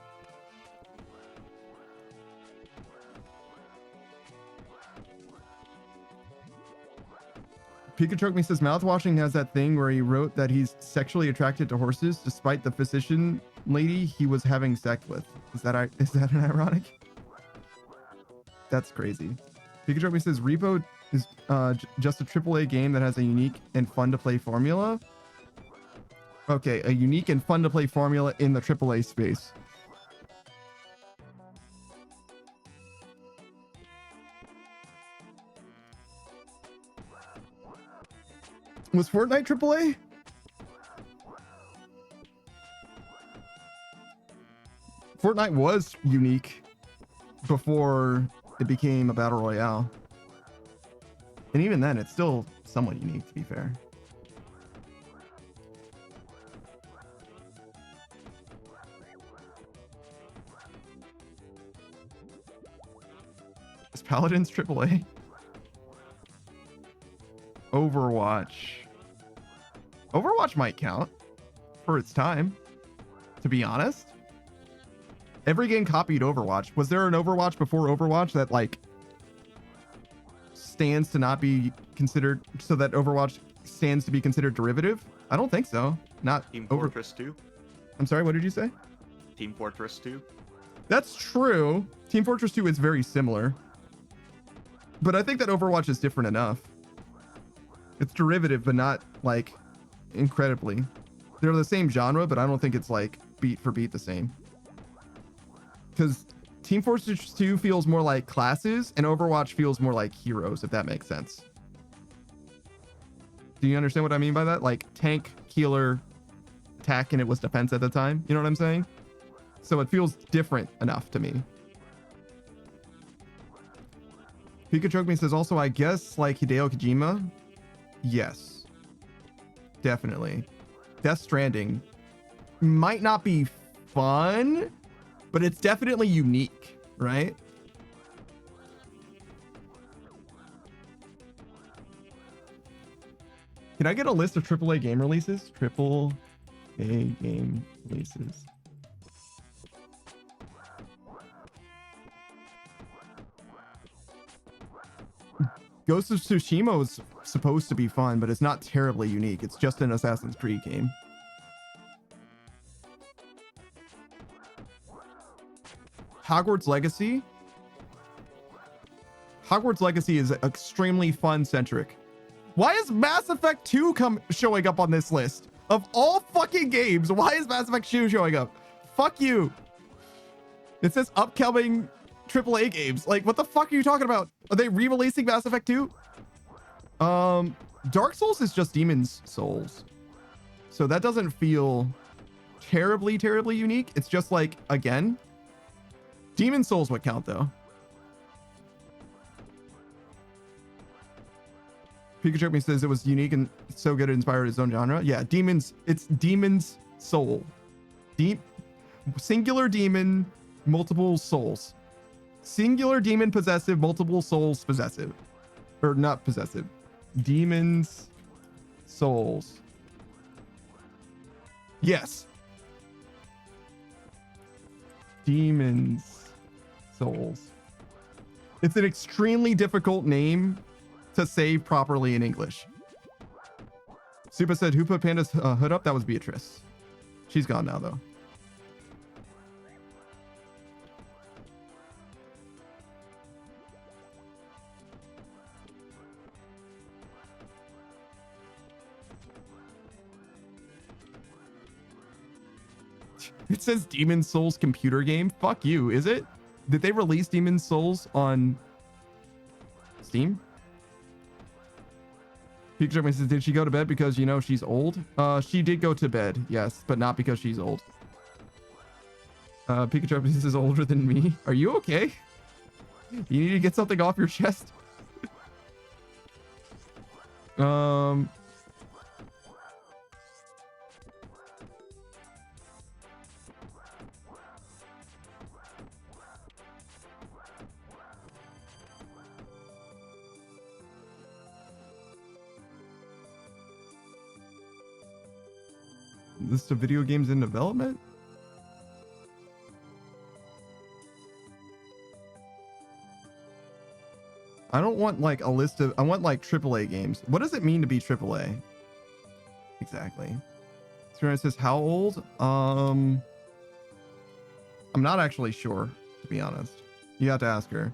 Pikachu says mouthwashing has that thing where he wrote that he's sexually attracted to horses despite the physician lady he was having sex with. Is that an ironic? That's crazy. Pikachu says repo is just a AAA game that has a unique and fun to play formula. Okay, a unique and fun to play formula in the AAA space. Was Fortnite AAA? Fortnite was unique before it became a battle royale. And even then, it's still somewhat unique, to be fair. Is Paladins AAA? Overwatch. Overwatch might count for its time, to be honest. Every game copied Overwatch. Was there an Overwatch before Overwatch that like stands to not be considered, so that Overwatch stands to be considered derivative? I don't think so. Not Team Fortress 2. I'm sorry, what did you say? Team Fortress 2. That's true. Team Fortress 2 is very similar. But I think that Overwatch is different enough. It's derivative, but not like incredibly. They're the same genre, but I don't think it's like beat for beat the same. Because Team Fortress 2 feels more like classes and Overwatch feels more like heroes, if that makes sense. Do you understand what I mean by that? Like tank, healer, attack, and it was defense at the time. You know what I'm saying? So it feels different enough to me. Pikachu says also, I guess like Hideo Kojima. Yes, definitely. Death Stranding might not be fun, but it's definitely unique, right? Can I get a list of AAA game releases? AAA game releases. Ghost of Tsushima was supposed to be fun, but it's not terribly unique. It's just an Assassin's Creed game. Hogwarts Legacy. Hogwarts Legacy is extremely fun-centric. Why is Mass Effect 2 showing up on this list? Of all fucking games, why is Mass Effect 2 showing up? Fuck you. It says upcoming AAA games. Like, what the fuck are you talking about? Are they re-releasing Mass Effect 2? Dark Souls is just Demon's Souls. So that doesn't feel terribly unique. It's just like, again, Demon's Souls would count though. Pikachu says it was unique and so good it inspired his own genre. Yeah, it's Demon's Soul. Singular demon, multiple souls. Singular demon possessive, multiple souls possessive. Or not possessive. Demon's Souls. Yes. Demon's Souls. It's an extremely difficult name to say properly in English. Super said, who put Panda's hood up? That was Beatrice. She's gone now, though. It says Demon's Souls computer game. Fuck you. Is it? Did they release Demon's Souls on Steam? Pikachu says, did she go to bed because, you know, she's old? She did go to bed, yes, but not because she's old. Pikachu is older than me. Are you okay? You need to get something off your chest. List of video games in development? I don't want like a list of, I want like AAA games. What does it mean to be AAA? Exactly. Serena says, how old? I'm not actually sure, to be honest. You have to ask her.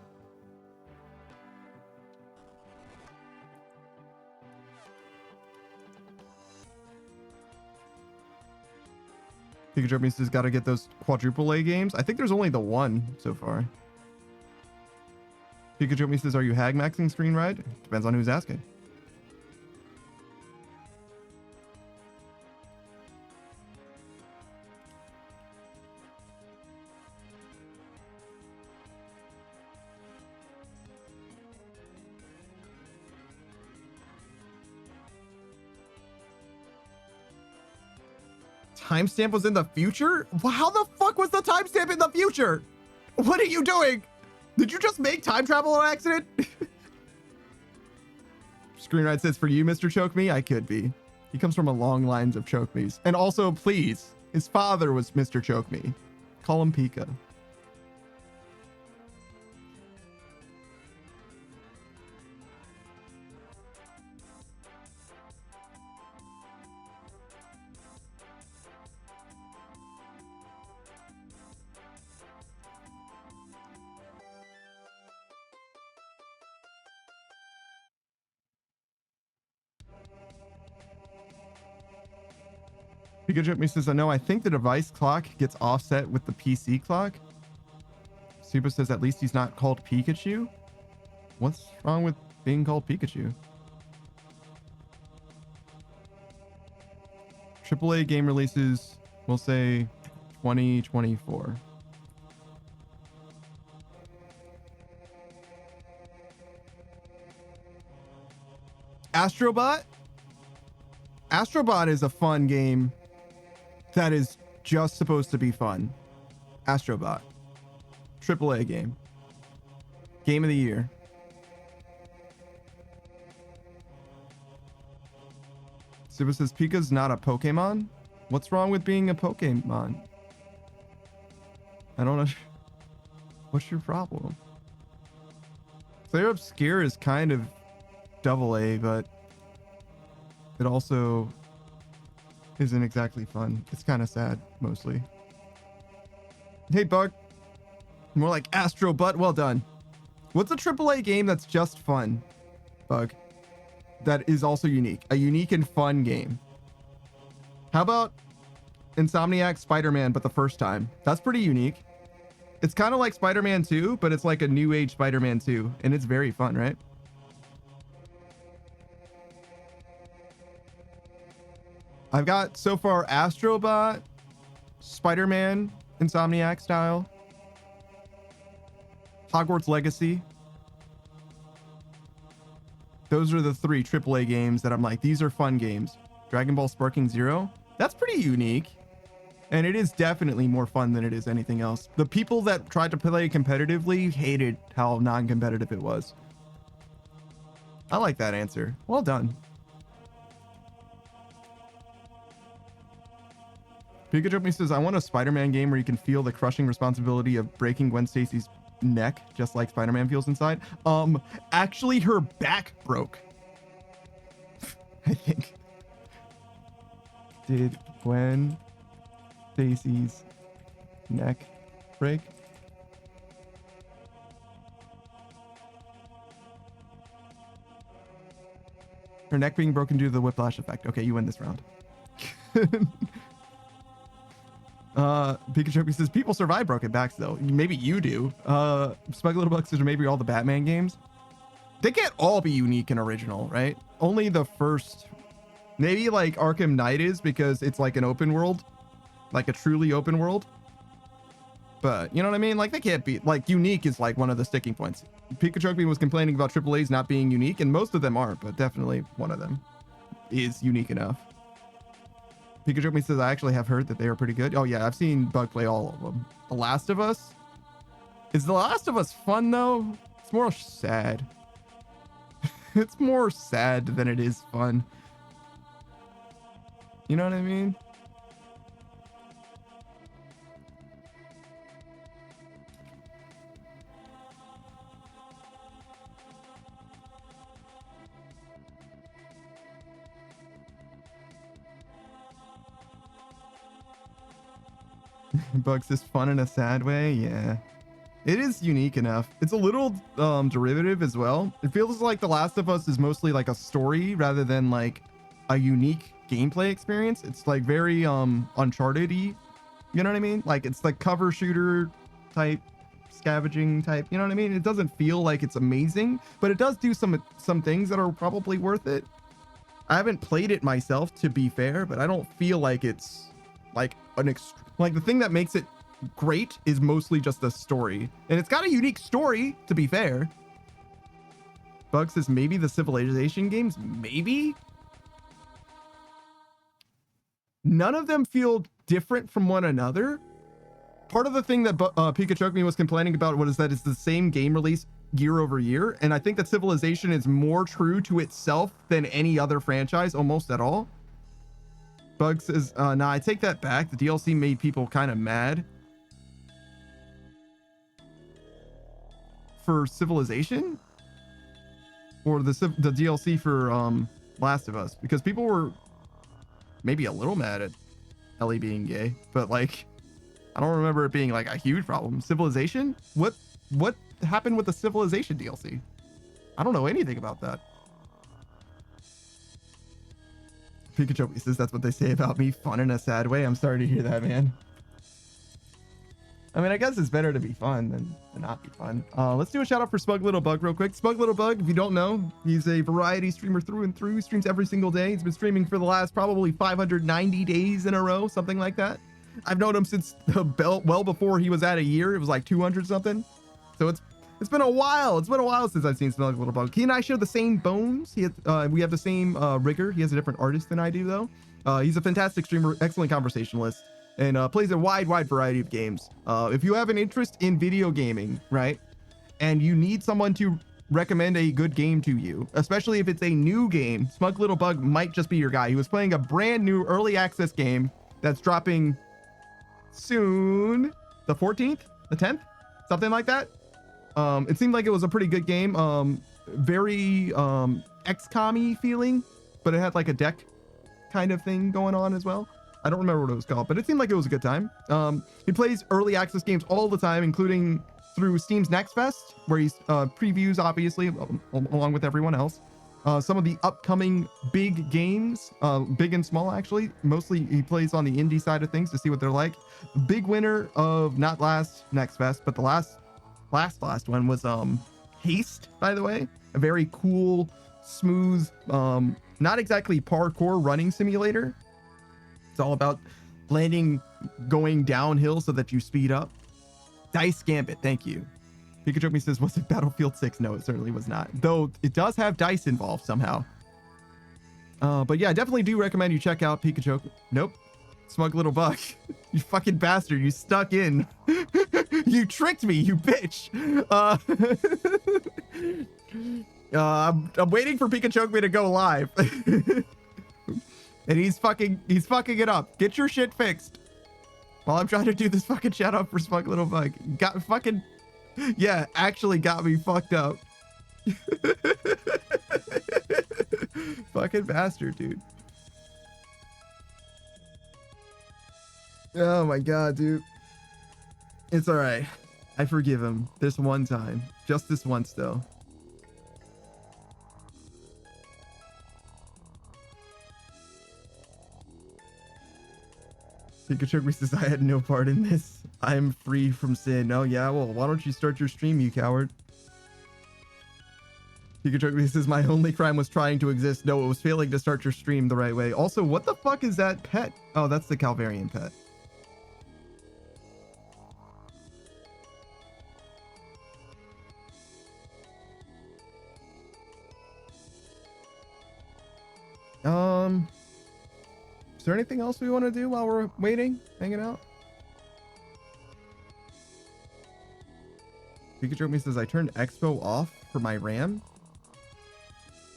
Pikachu has got to get those quadruple A games. I think there's only the one so far. Pikachu says, are you hag maxing screen ride? Depends on who's asking. Timestamp was in the future? How the fuck was the timestamp in the future? What are you doing? Did you just make time travel on accident? Screenwrite says, for you, Mr. Choke Me, I could be. He comes from a long lines of Choke Me's. And also, please, his father was Mr. Choke Me. Call him Pika. Pikachu says, I know, I think the device clock gets offset with the PC clock. Super says, at least he's not called Pikachu. What's wrong with being called Pikachu? AAA game releases, we'll say 2024. Astrobot? Astrobot is a fun game that is just supposed to be fun. Astrobot. AAA game. Game of the year. Siva says Pika's not a Pokemon? What's wrong with being a Pokemon? I don't know. What's your problem? Player Obscure is kind of AA, but it also isn't exactly fun. It's kind of sad, mostly. Hey, Bug. More like Astro Butt. Well done. What's a AAA game that's just fun, Bug? That is also unique. A unique and fun game. How about Insomniac Spider-Man, but the first time? That's pretty unique. It's kind of like Spider-Man 2, but it's like a new age Spider-Man 2, and it's very fun, right? I've got so far Astrobot, Spider-Man, Insomniac style, Hogwarts Legacy. Those are the 3 AAA games that I'm like, these are fun games. Dragon Ball Sparking Zero, that's pretty unique. And it is definitely more fun than it is anything else. The people that tried to play competitively hated how non-competitive it was. I like that answer. Well done. Pikachu says, I want a Spider-Man game where you can feel the crushing responsibility of breaking Gwen Stacy's neck, just like Spider-Man feels inside. Actually, her back broke. I think. Did Gwen Stacy's neck break? Her neck being broken due to the whiplash effect. Okay, you win this round. Pikachu says people survive broken backs though. Maybe you do. Smug Little Buck says maybe all the Batman games. They can't all be unique and original, right? Only the first. Maybe like Arkham Knight is because it's like an open world, like a truly open world. But you know what I mean? Like they can't be like unique is like one of the sticking points. Pikachu was complaining about AAA's not being unique, and most of them aren't, but definitely one of them is unique enough. Pikachu says, I actually have heard that they are pretty good. Oh yeah, I've seen Bug play all of them. The Last of Us? Is The Last of Us fun though? It's more sad. It's more sad than it is fun. You know what I mean? Bugs is fun in a sad way. Yeah, it is unique enough. It's a little derivative as well. It feels like The Last of Us is mostly like a story rather than like a unique gameplay experience. It's like very Uncharted-y. You know what I mean? Like it's like cover shooter type, scavenging type. You know what I mean? It doesn't feel like it's amazing, but it does do some things that are probably worth it. I haven't played it myself, to be fair, but I don't feel like it's like like the thing that makes it great is mostly just the story, and it's got a unique story, to be fair. Bug says maybe the Civilization games, maybe. None of them feel different from one another. Part of the thing that Pikachu was complaining about was that it's the same game release year over year, and I think that Civilization is more true to itself than any other franchise, almost at all. Bug says, nah, I take that back. The DLC made people kind of mad. For Civilization? Or the DLC for Last of Us? Because people were maybe a little mad at Ellie being gay, but like, I don't remember it being like a huge problem. Civilization? What happened with the Civilization DLC? I don't know anything about that. Pikachu says that's what they say about me. Fun in a sad way. I'm sorry to hear that, man. I mean, I guess it's better to be fun than to not be fun. Let's do a shout out for Smug Little Bug real quick. Smug Little Bug, if you don't know, he's a variety streamer through and through. Streams every single day. He's been streaming for the last probably 590 days in a row, something like that. I've known him since the belt, well before he was at a year. It was like 200 something. So it's been a while. It's been a while since I've seen Smell Like a Little Bug. He and I share the same bones. We have the same rigger. He has a different artist than I do though. He's a fantastic streamer, excellent conversationalist, and plays a wide variety of games. If you have an interest in video gaming, right, and you need someone to recommend a good game to you, especially if it's a new game, Smug Little Bug might just be your guy. He was playing a brand new early access game that's dropping soon, the 14th, the 10th, something like that. It seemed like it was a pretty good game. Very XCOM-y feeling, but it had like a deck kind of thing going on as well. I don't remember what it was called, but it seemed like it was a good time. He plays early access games all the time, including through Steam's Next Fest, where he's previews, obviously, along with everyone else. Some of the upcoming big games, big and small, actually. Mostly he plays on the indie side of things to see what they're like. Big winner of not last Next Fest, but the last one was Haste, by the way. A very cool, smooth, not exactly parkour running simulator. It's all about landing, going downhill so that you speed up. Dice Gambit, thank you. Pikachu says, was it Battlefield 6? No, it certainly was not. Though it does have dice involved somehow. But yeah, I definitely do recommend you check out Pikachu. Nope. Smug Little Bug. You fucking bastard. You stuck in. You tricked me, you bitch. I'm waiting for Pikachu to go live. And he's fucking it up. Get your shit fixed. While I'm trying to do this fucking shout out for Smug Little Bug. Yeah, actually got me fucked up. Fucking bastard, dude. Oh my god, dude. It's alright. I forgive him this one time. Just this once, though. Pikachu says, I had no part in this. I'm free from sin. Oh, yeah? Well, why don't you start your stream, you coward? Pikachu says, my only crime was trying to exist. No, it was failing to start your stream the right way. Also, what the fuck is that pet? Oh, that's the Calvarian pet. Is there anything else we want to do while we're waiting, hanging out? Pikachu says, I turned Expo off for my RAM.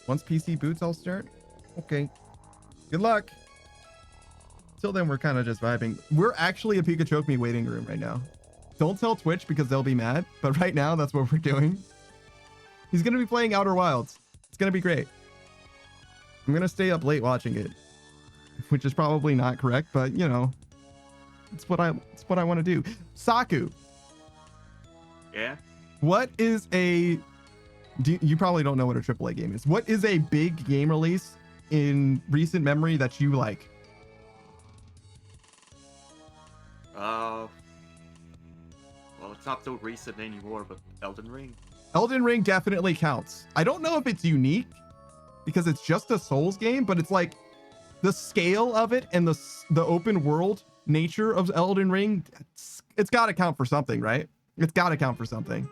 Once PC boots, I'll start. Okay. Good luck. Till then, we're kind of just vibing. We're actually a Pikachu waiting room right now. Don't tell Twitch because they'll be mad, but right now, that's what we're doing. He's going to be playing Outer Wilds. It's going to be great. I'm going to stay up late watching it, which is probably not correct, but you know, it's what I want to do. Saku. Yeah. What is you probably don't know what a AAA game is. What is a big game release in recent memory that you like? Well, it's not so recent anymore, but Elden Ring. Elden Ring definitely counts. I don't know if it's unique because it's just a Souls game, but it's like the scale of it and the open world nature of Elden Ring, it's got to count for something, right? It's got to count for something.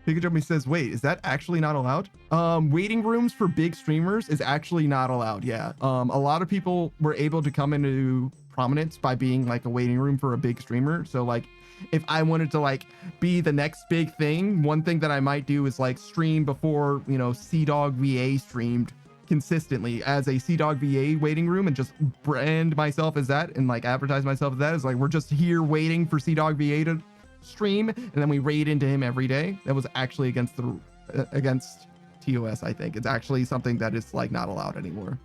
Pikachu says, wait, is that actually not allowed? Waiting rooms for big streamers is actually not allowed. Yeah. A lot of people were able to come into prominence by being like a waiting room for a big streamer. So like, if I wanted to like be the next big thing, one thing that I might do is like stream before, you know, CDawg VA streamed consistently as a CDawg VA waiting room and just brand myself as that and like advertise myself as that. It's like, we're just here waiting for CDawg VA to stream and then we raid into him every day. That was actually against TOS, I think. It's actually something that is like not allowed anymore.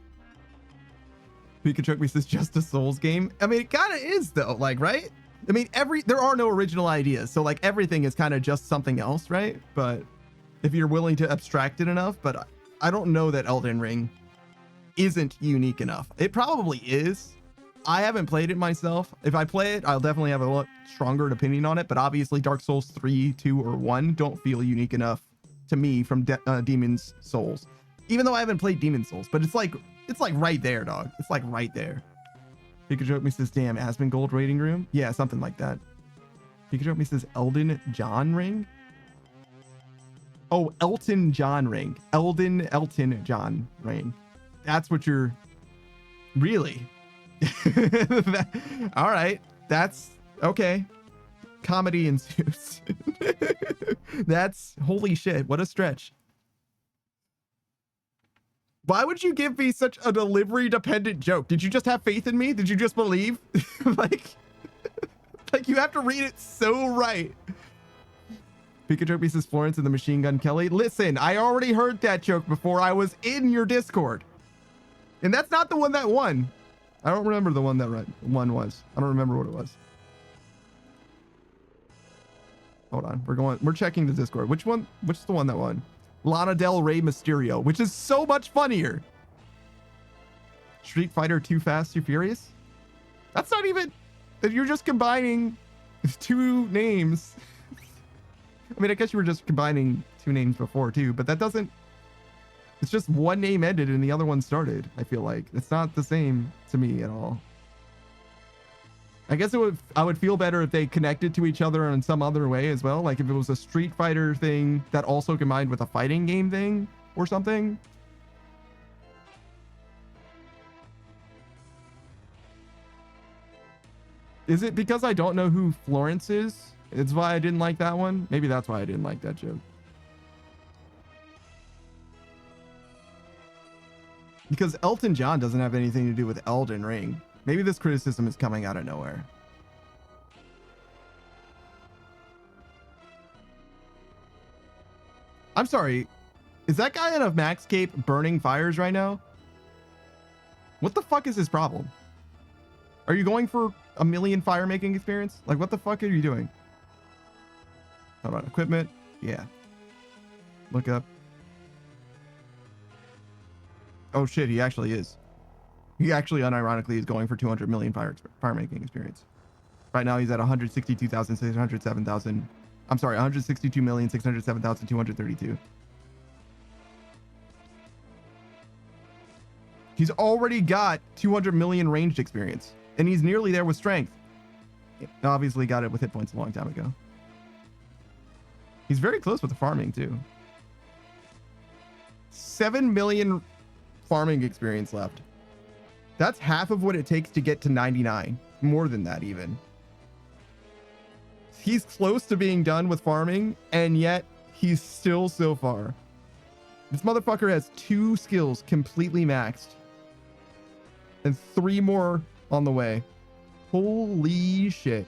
Pikachu says just a Souls game. I mean, it kind of is though, like, right? I mean, there are no original ideas, so like everything is kind of just something else, right? But if you're willing to abstract it enough, but I don't know that Elden Ring isn't unique enough. It probably is. I haven't played it myself. If I play it, I'll definitely have a lot stronger opinion on it, but obviously Dark Souls 3, 2, or 1 don't feel unique enough to me from Demon's Souls. Even though I haven't played Demon's Souls, but it's like right there, dog. It's like right there. Pikachu says, damn, Asmongold rating room? Yeah, something like that. Pikachu says, Elden John ring? Oh, Elton John ring. Elton John ring. That's what you're... Really? All right. That's... Okay. Comedy ensues. That's... Holy shit. What a stretch. Why would you give me such a delivery-dependent joke? Did you just have faith in me? Did you just believe? like you have to read it so right. Pikachu says Florence and the Machine Gun Kelly. Listen, I already heard that joke before I was in your Discord. And that's not the one that won. I don't remember the one that one was. I don't remember what it was. Hold on. We're checking the Discord. Which is the one that won? Lana Del Rey Mysterio, which is so much funnier. Street Fighter Too Fast, Too Furious? That's not even... You're just combining two names. I mean, I guess you were just combining two names before too, but that doesn't... It's just one name ended and the other one started, I feel like. It's not the same to me at all. I guess I would feel better if they connected to each other in some other way as well. Like if it was a Street Fighter thing that also combined with a fighting game thing or something. Is it because I don't know who Florence is? It's why I didn't like that one? Maybe that's why I didn't like that joke. Because Elton John doesn't have anything to do with Elden Ring. Maybe this criticism is coming out of nowhere. I'm sorry. Is that guy in a Max Cape burning fires right now? What the fuck is his problem? Are you going for a million fire making experience? Like, what the fuck are you doing? Hold on. Equipment. Yeah. Look up. Oh shit, he actually is. He actually unironically is going for 200 million fire making experience. Right now he's at 162,607,000. I'm sorry, 162,607,232. He's already got 200 million ranged experience, and he's nearly there with strength. Obviously got it with hit points a long time ago. He's very close with the farming too. 7 million farming experience left. That's half of what it takes to get to 99. More than that even. He's close to being done with farming, and yet he's still so far. This motherfucker has 2 skills completely maxed. And 3 more on the way. Holy shit.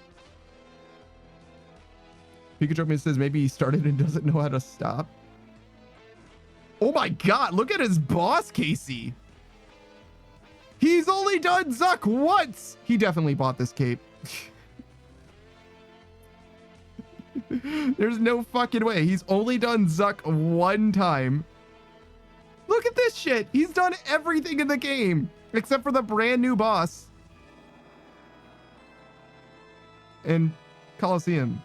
Pikachu says maybe he started and doesn't know how to stop. Oh my god, look at his boss, Casey. He's only done Zuck once. He definitely bought this cape. There's no fucking way. He's only done Zuck one time. Look at this shit. He's done everything in the game except for the brand new boss and Coliseum.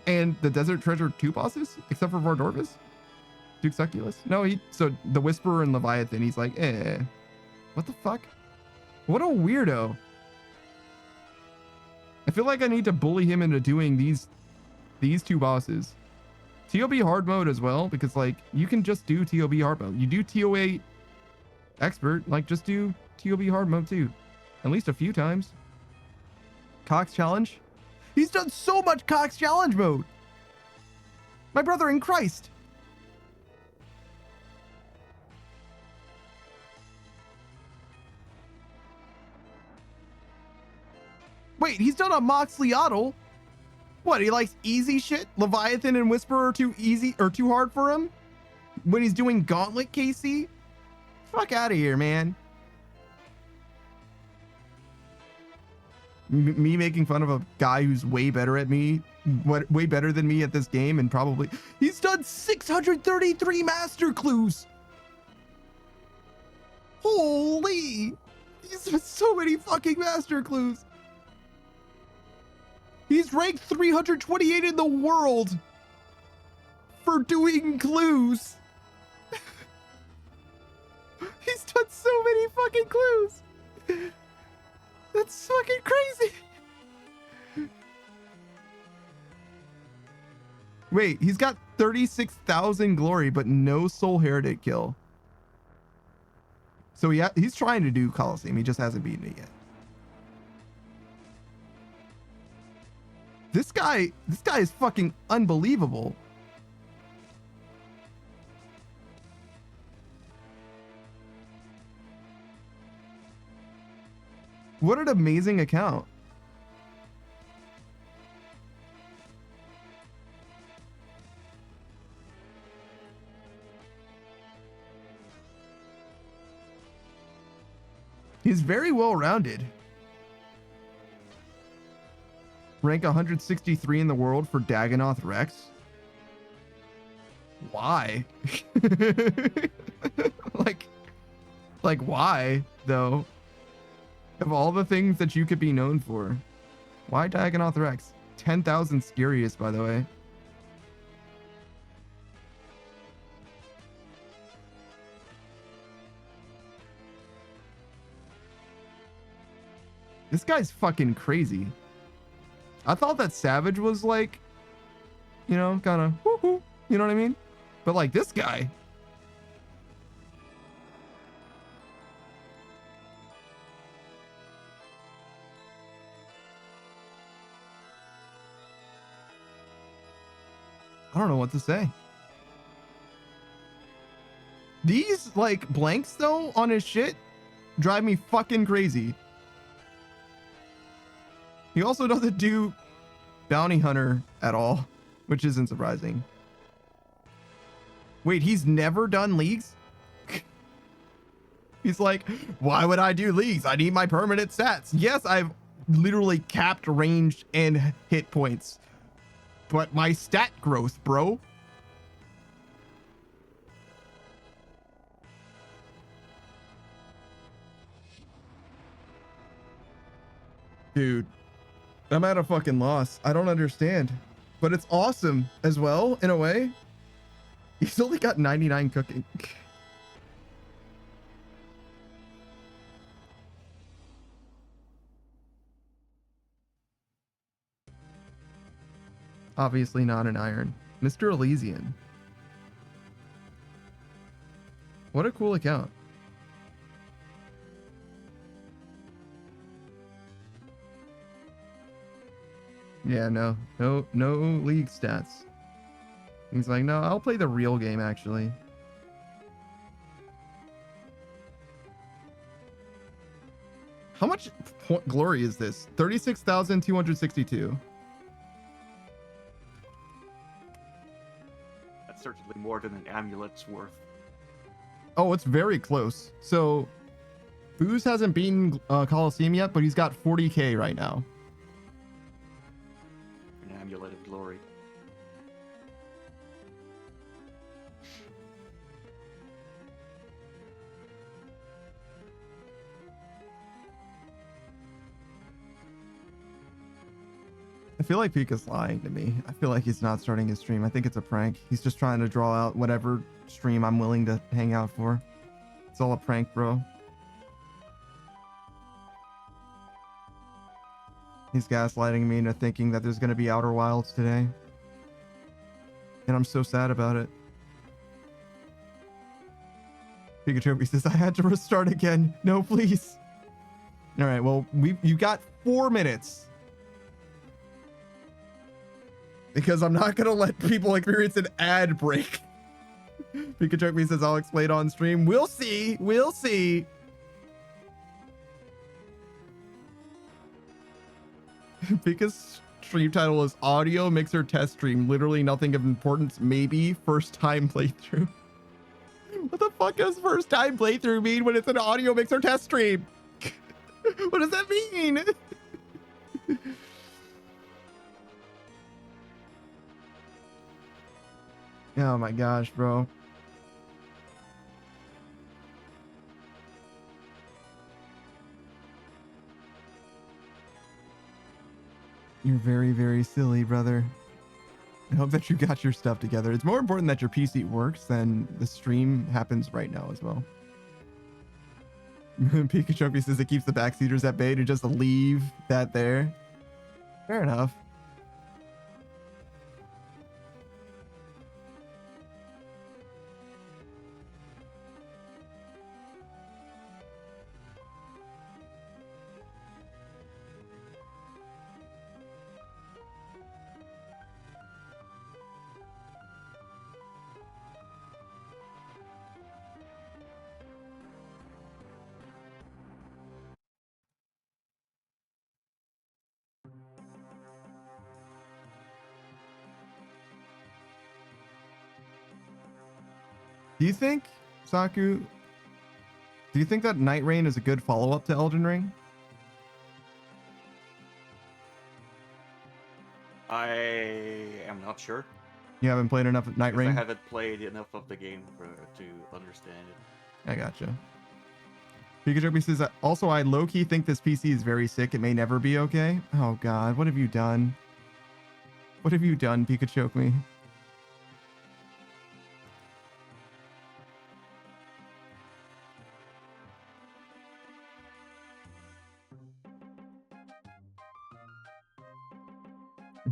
And the Desert Treasure 2 bosses except for Vardorvis. Duke Succulus? No, so the Whisperer and Leviathan, he's like, what the fuck? What a weirdo. I feel like I need to bully him into doing these 2 bosses. TOB hard mode as well, because like you can just do TOB hard mode. You do TOA expert, like just do TOB hard mode too. At least a few times. Cox challenge? He's done so much Cox challenge mode. My brother in Christ. Wait, he's done a Moxley-Ottle? What, he likes easy shit? Leviathan and Whisperer are too easy or too hard for him? When he's doing Gauntlet, KC? Fuck out of here, man. Me making fun of a guy who's way better at me, way better than me at this game, and probably... He's done 633 master clues! Holy! He's done so many fucking master clues! He's ranked 328 in the world for doing clues. fucking clues. That's fucking crazy. Wait, he's got 36,000 glory, but no soul heretic kill. So he's trying to do Coliseum. He just hasn't beaten it yet. This guy is fucking unbelievable. What an amazing account. He's very well rounded. Rank 163 in the world for Dagonoth Rex. Why? like why though? Of all the things that you could be known for, why Dagonoth Rex? 10,000 scariest, by the way. This guy's fucking crazy. I thought that Savage was like, you know, kind of woohoo, you know what I mean? But like this guy. I don't know what to say. These like blanks though on his shit drive me fucking crazy. He also doesn't do bounty hunter at all, which isn't surprising. Wait, he's never done leagues? He's like, why would I do leagues? I need my permanent stats. Yes, I've literally capped range and hit points. But my stat growth, bro. Dude, I'm at a fucking loss. I don't understand. But it's awesome as well, in a way. He's only got 99 cooking. Obviously not an iron. Mr. Elysian. What a cool account. Yeah, no league stats. He's like, no, I'll play the real game actually. How much glory is this? 36,262. That's certainly more than an amulet's worth. Oh, it's very close. So, Booze hasn't beaten Coliseum yet, but he's got 40k right now. An amulet of glory. I feel like Pika's lying to me. I feel like he's not starting his stream. I think it's a prank. He's just trying to draw out whatever stream I'm willing to hang out for. It's all a prank, bro. He's gaslighting me into thinking that there's going to be Outer Wilds today. And I'm so sad about it. Pikachu says, I had to restart again. No, please. All right, well, you got 4 minutes. Because I'm not going to let people experience an ad break. Pikachu says, I'll explain on stream. We'll see. We'll see. Pika's stream title is Audio Mixer Test Stream. Literally nothing of importance. Maybe first time playthrough. What the fuck does first time playthrough mean when it's an Audio Mixer Test Stream? What does that mean? Oh my gosh, bro. You're very, very silly, brother. I hope that you got your stuff together. It's more important that your PC works than the stream happens right now as well. Pikachu says it keeps the backseaters at bay to just leave that there. Fair enough. Do you think, Saku, do you think that Night Rain is a good follow-up to Elden Ring? I am not sure. You haven't played enough Night Rain? I haven't played enough of the game to understand it. I gotcha. Pikachu says, also, I low-key think this PC is very sick. It may never be okay. Oh, God. What have you done? What have you done, Pikachu me?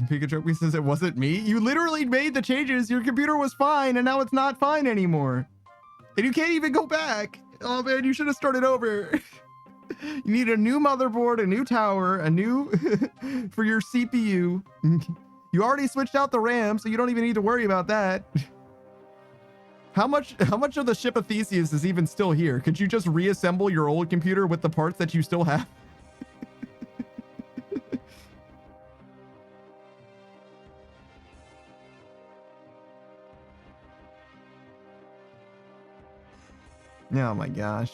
Pikachu says it wasn't me. You literally made the changes. Your computer was fine, and now it's not fine anymore. And you can't even go back. Oh man, you should have started over. You need a new motherboard, a new tower, a new for your CPU. You already switched out the RAM, so you don't even need to worry about that. How much of the ship of Theseus is even still here? Could you just reassemble your old computer with the parts that you still have? Oh my gosh.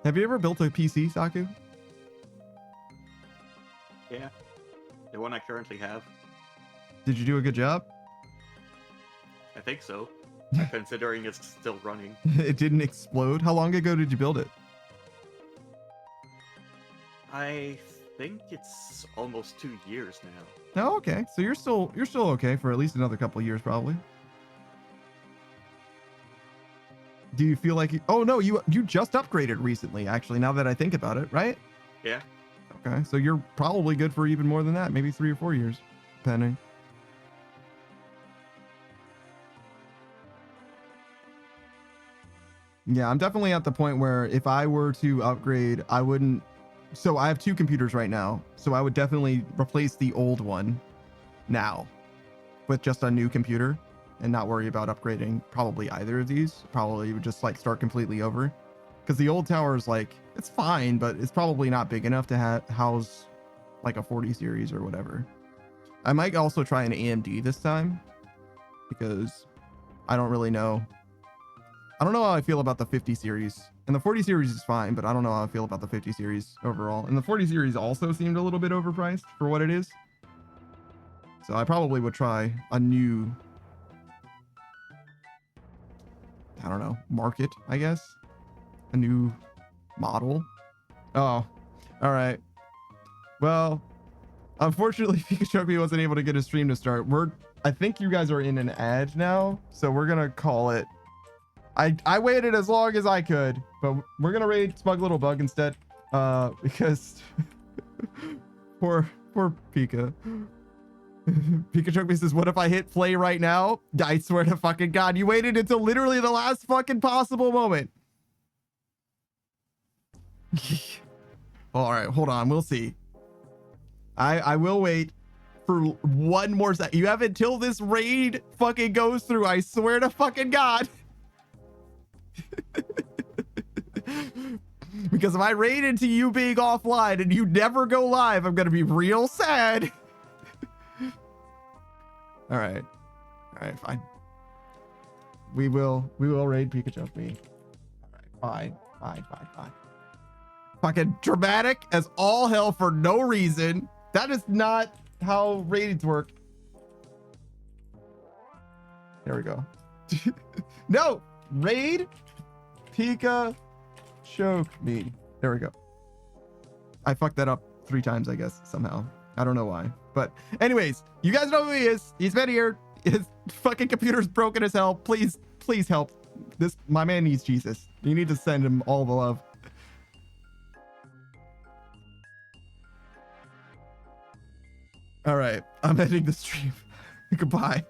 Have you ever built a PC, Saku? Yeah. The one I currently have. Did you do a good job? I think so. Considering it's still running. It didn't explode? How long ago did you build it? I think it's almost 2 years now. Oh, okay. So you're still okay for at least another couple of years, probably. Do you feel like oh no, you just upgraded recently, actually, now that I think about it, right? Yeah. Okay, so you're probably good for even more than that, maybe 3 or 4 years, depending. Yeah, I'm definitely at the point where if I were to upgrade, I wouldn't. So I have 2 computers right now, so I would definitely replace the old one now with just a new computer and not worry about upgrading probably either of these. Probably would just like start completely over, because the old tower is like, it's fine, but it's probably not big enough to house like a 40 series or whatever. I might also try an AMD this time, because I don't really know. I don't know how I feel about the 50 series. And the 40 series is fine, but I don't know how I feel about the 50 series overall. And the 40 series also seemed a little bit overpriced for what it is. So I probably would try a new, I don't know, market, I guess. A new model. Oh, all right. Well, unfortunately, Pikachu wasn't able to get his stream to start. I think you guys are in an ad now, so we're gonna call it. I waited as long as I could, but we're gonna raid Smug Little Bug instead, because poor Pika. Pikachu says, "What if I hit play right now?" I swear to fucking God, you waited until literally the last fucking possible moment. All right, hold on, we'll see. I will wait for one more second. You have until this raid fucking goes through. I swear to fucking God. Because if I raid into you being offline and you never go live, I'm gonna be real sad. All right, fine. We will raid Pikachu me. All right, fine. Fucking dramatic as all hell for no reason. That is not how ratings work. There we go. No, raid Pika choke me. There we go. I fucked that up 3 times, I guess, somehow. I don't know why. But anyways, you guys know who he is. He's been here. His fucking computer's broken as hell. Please help. My man needs Jesus. You need to send him all the love. All right, I'm ending the stream. Goodbye.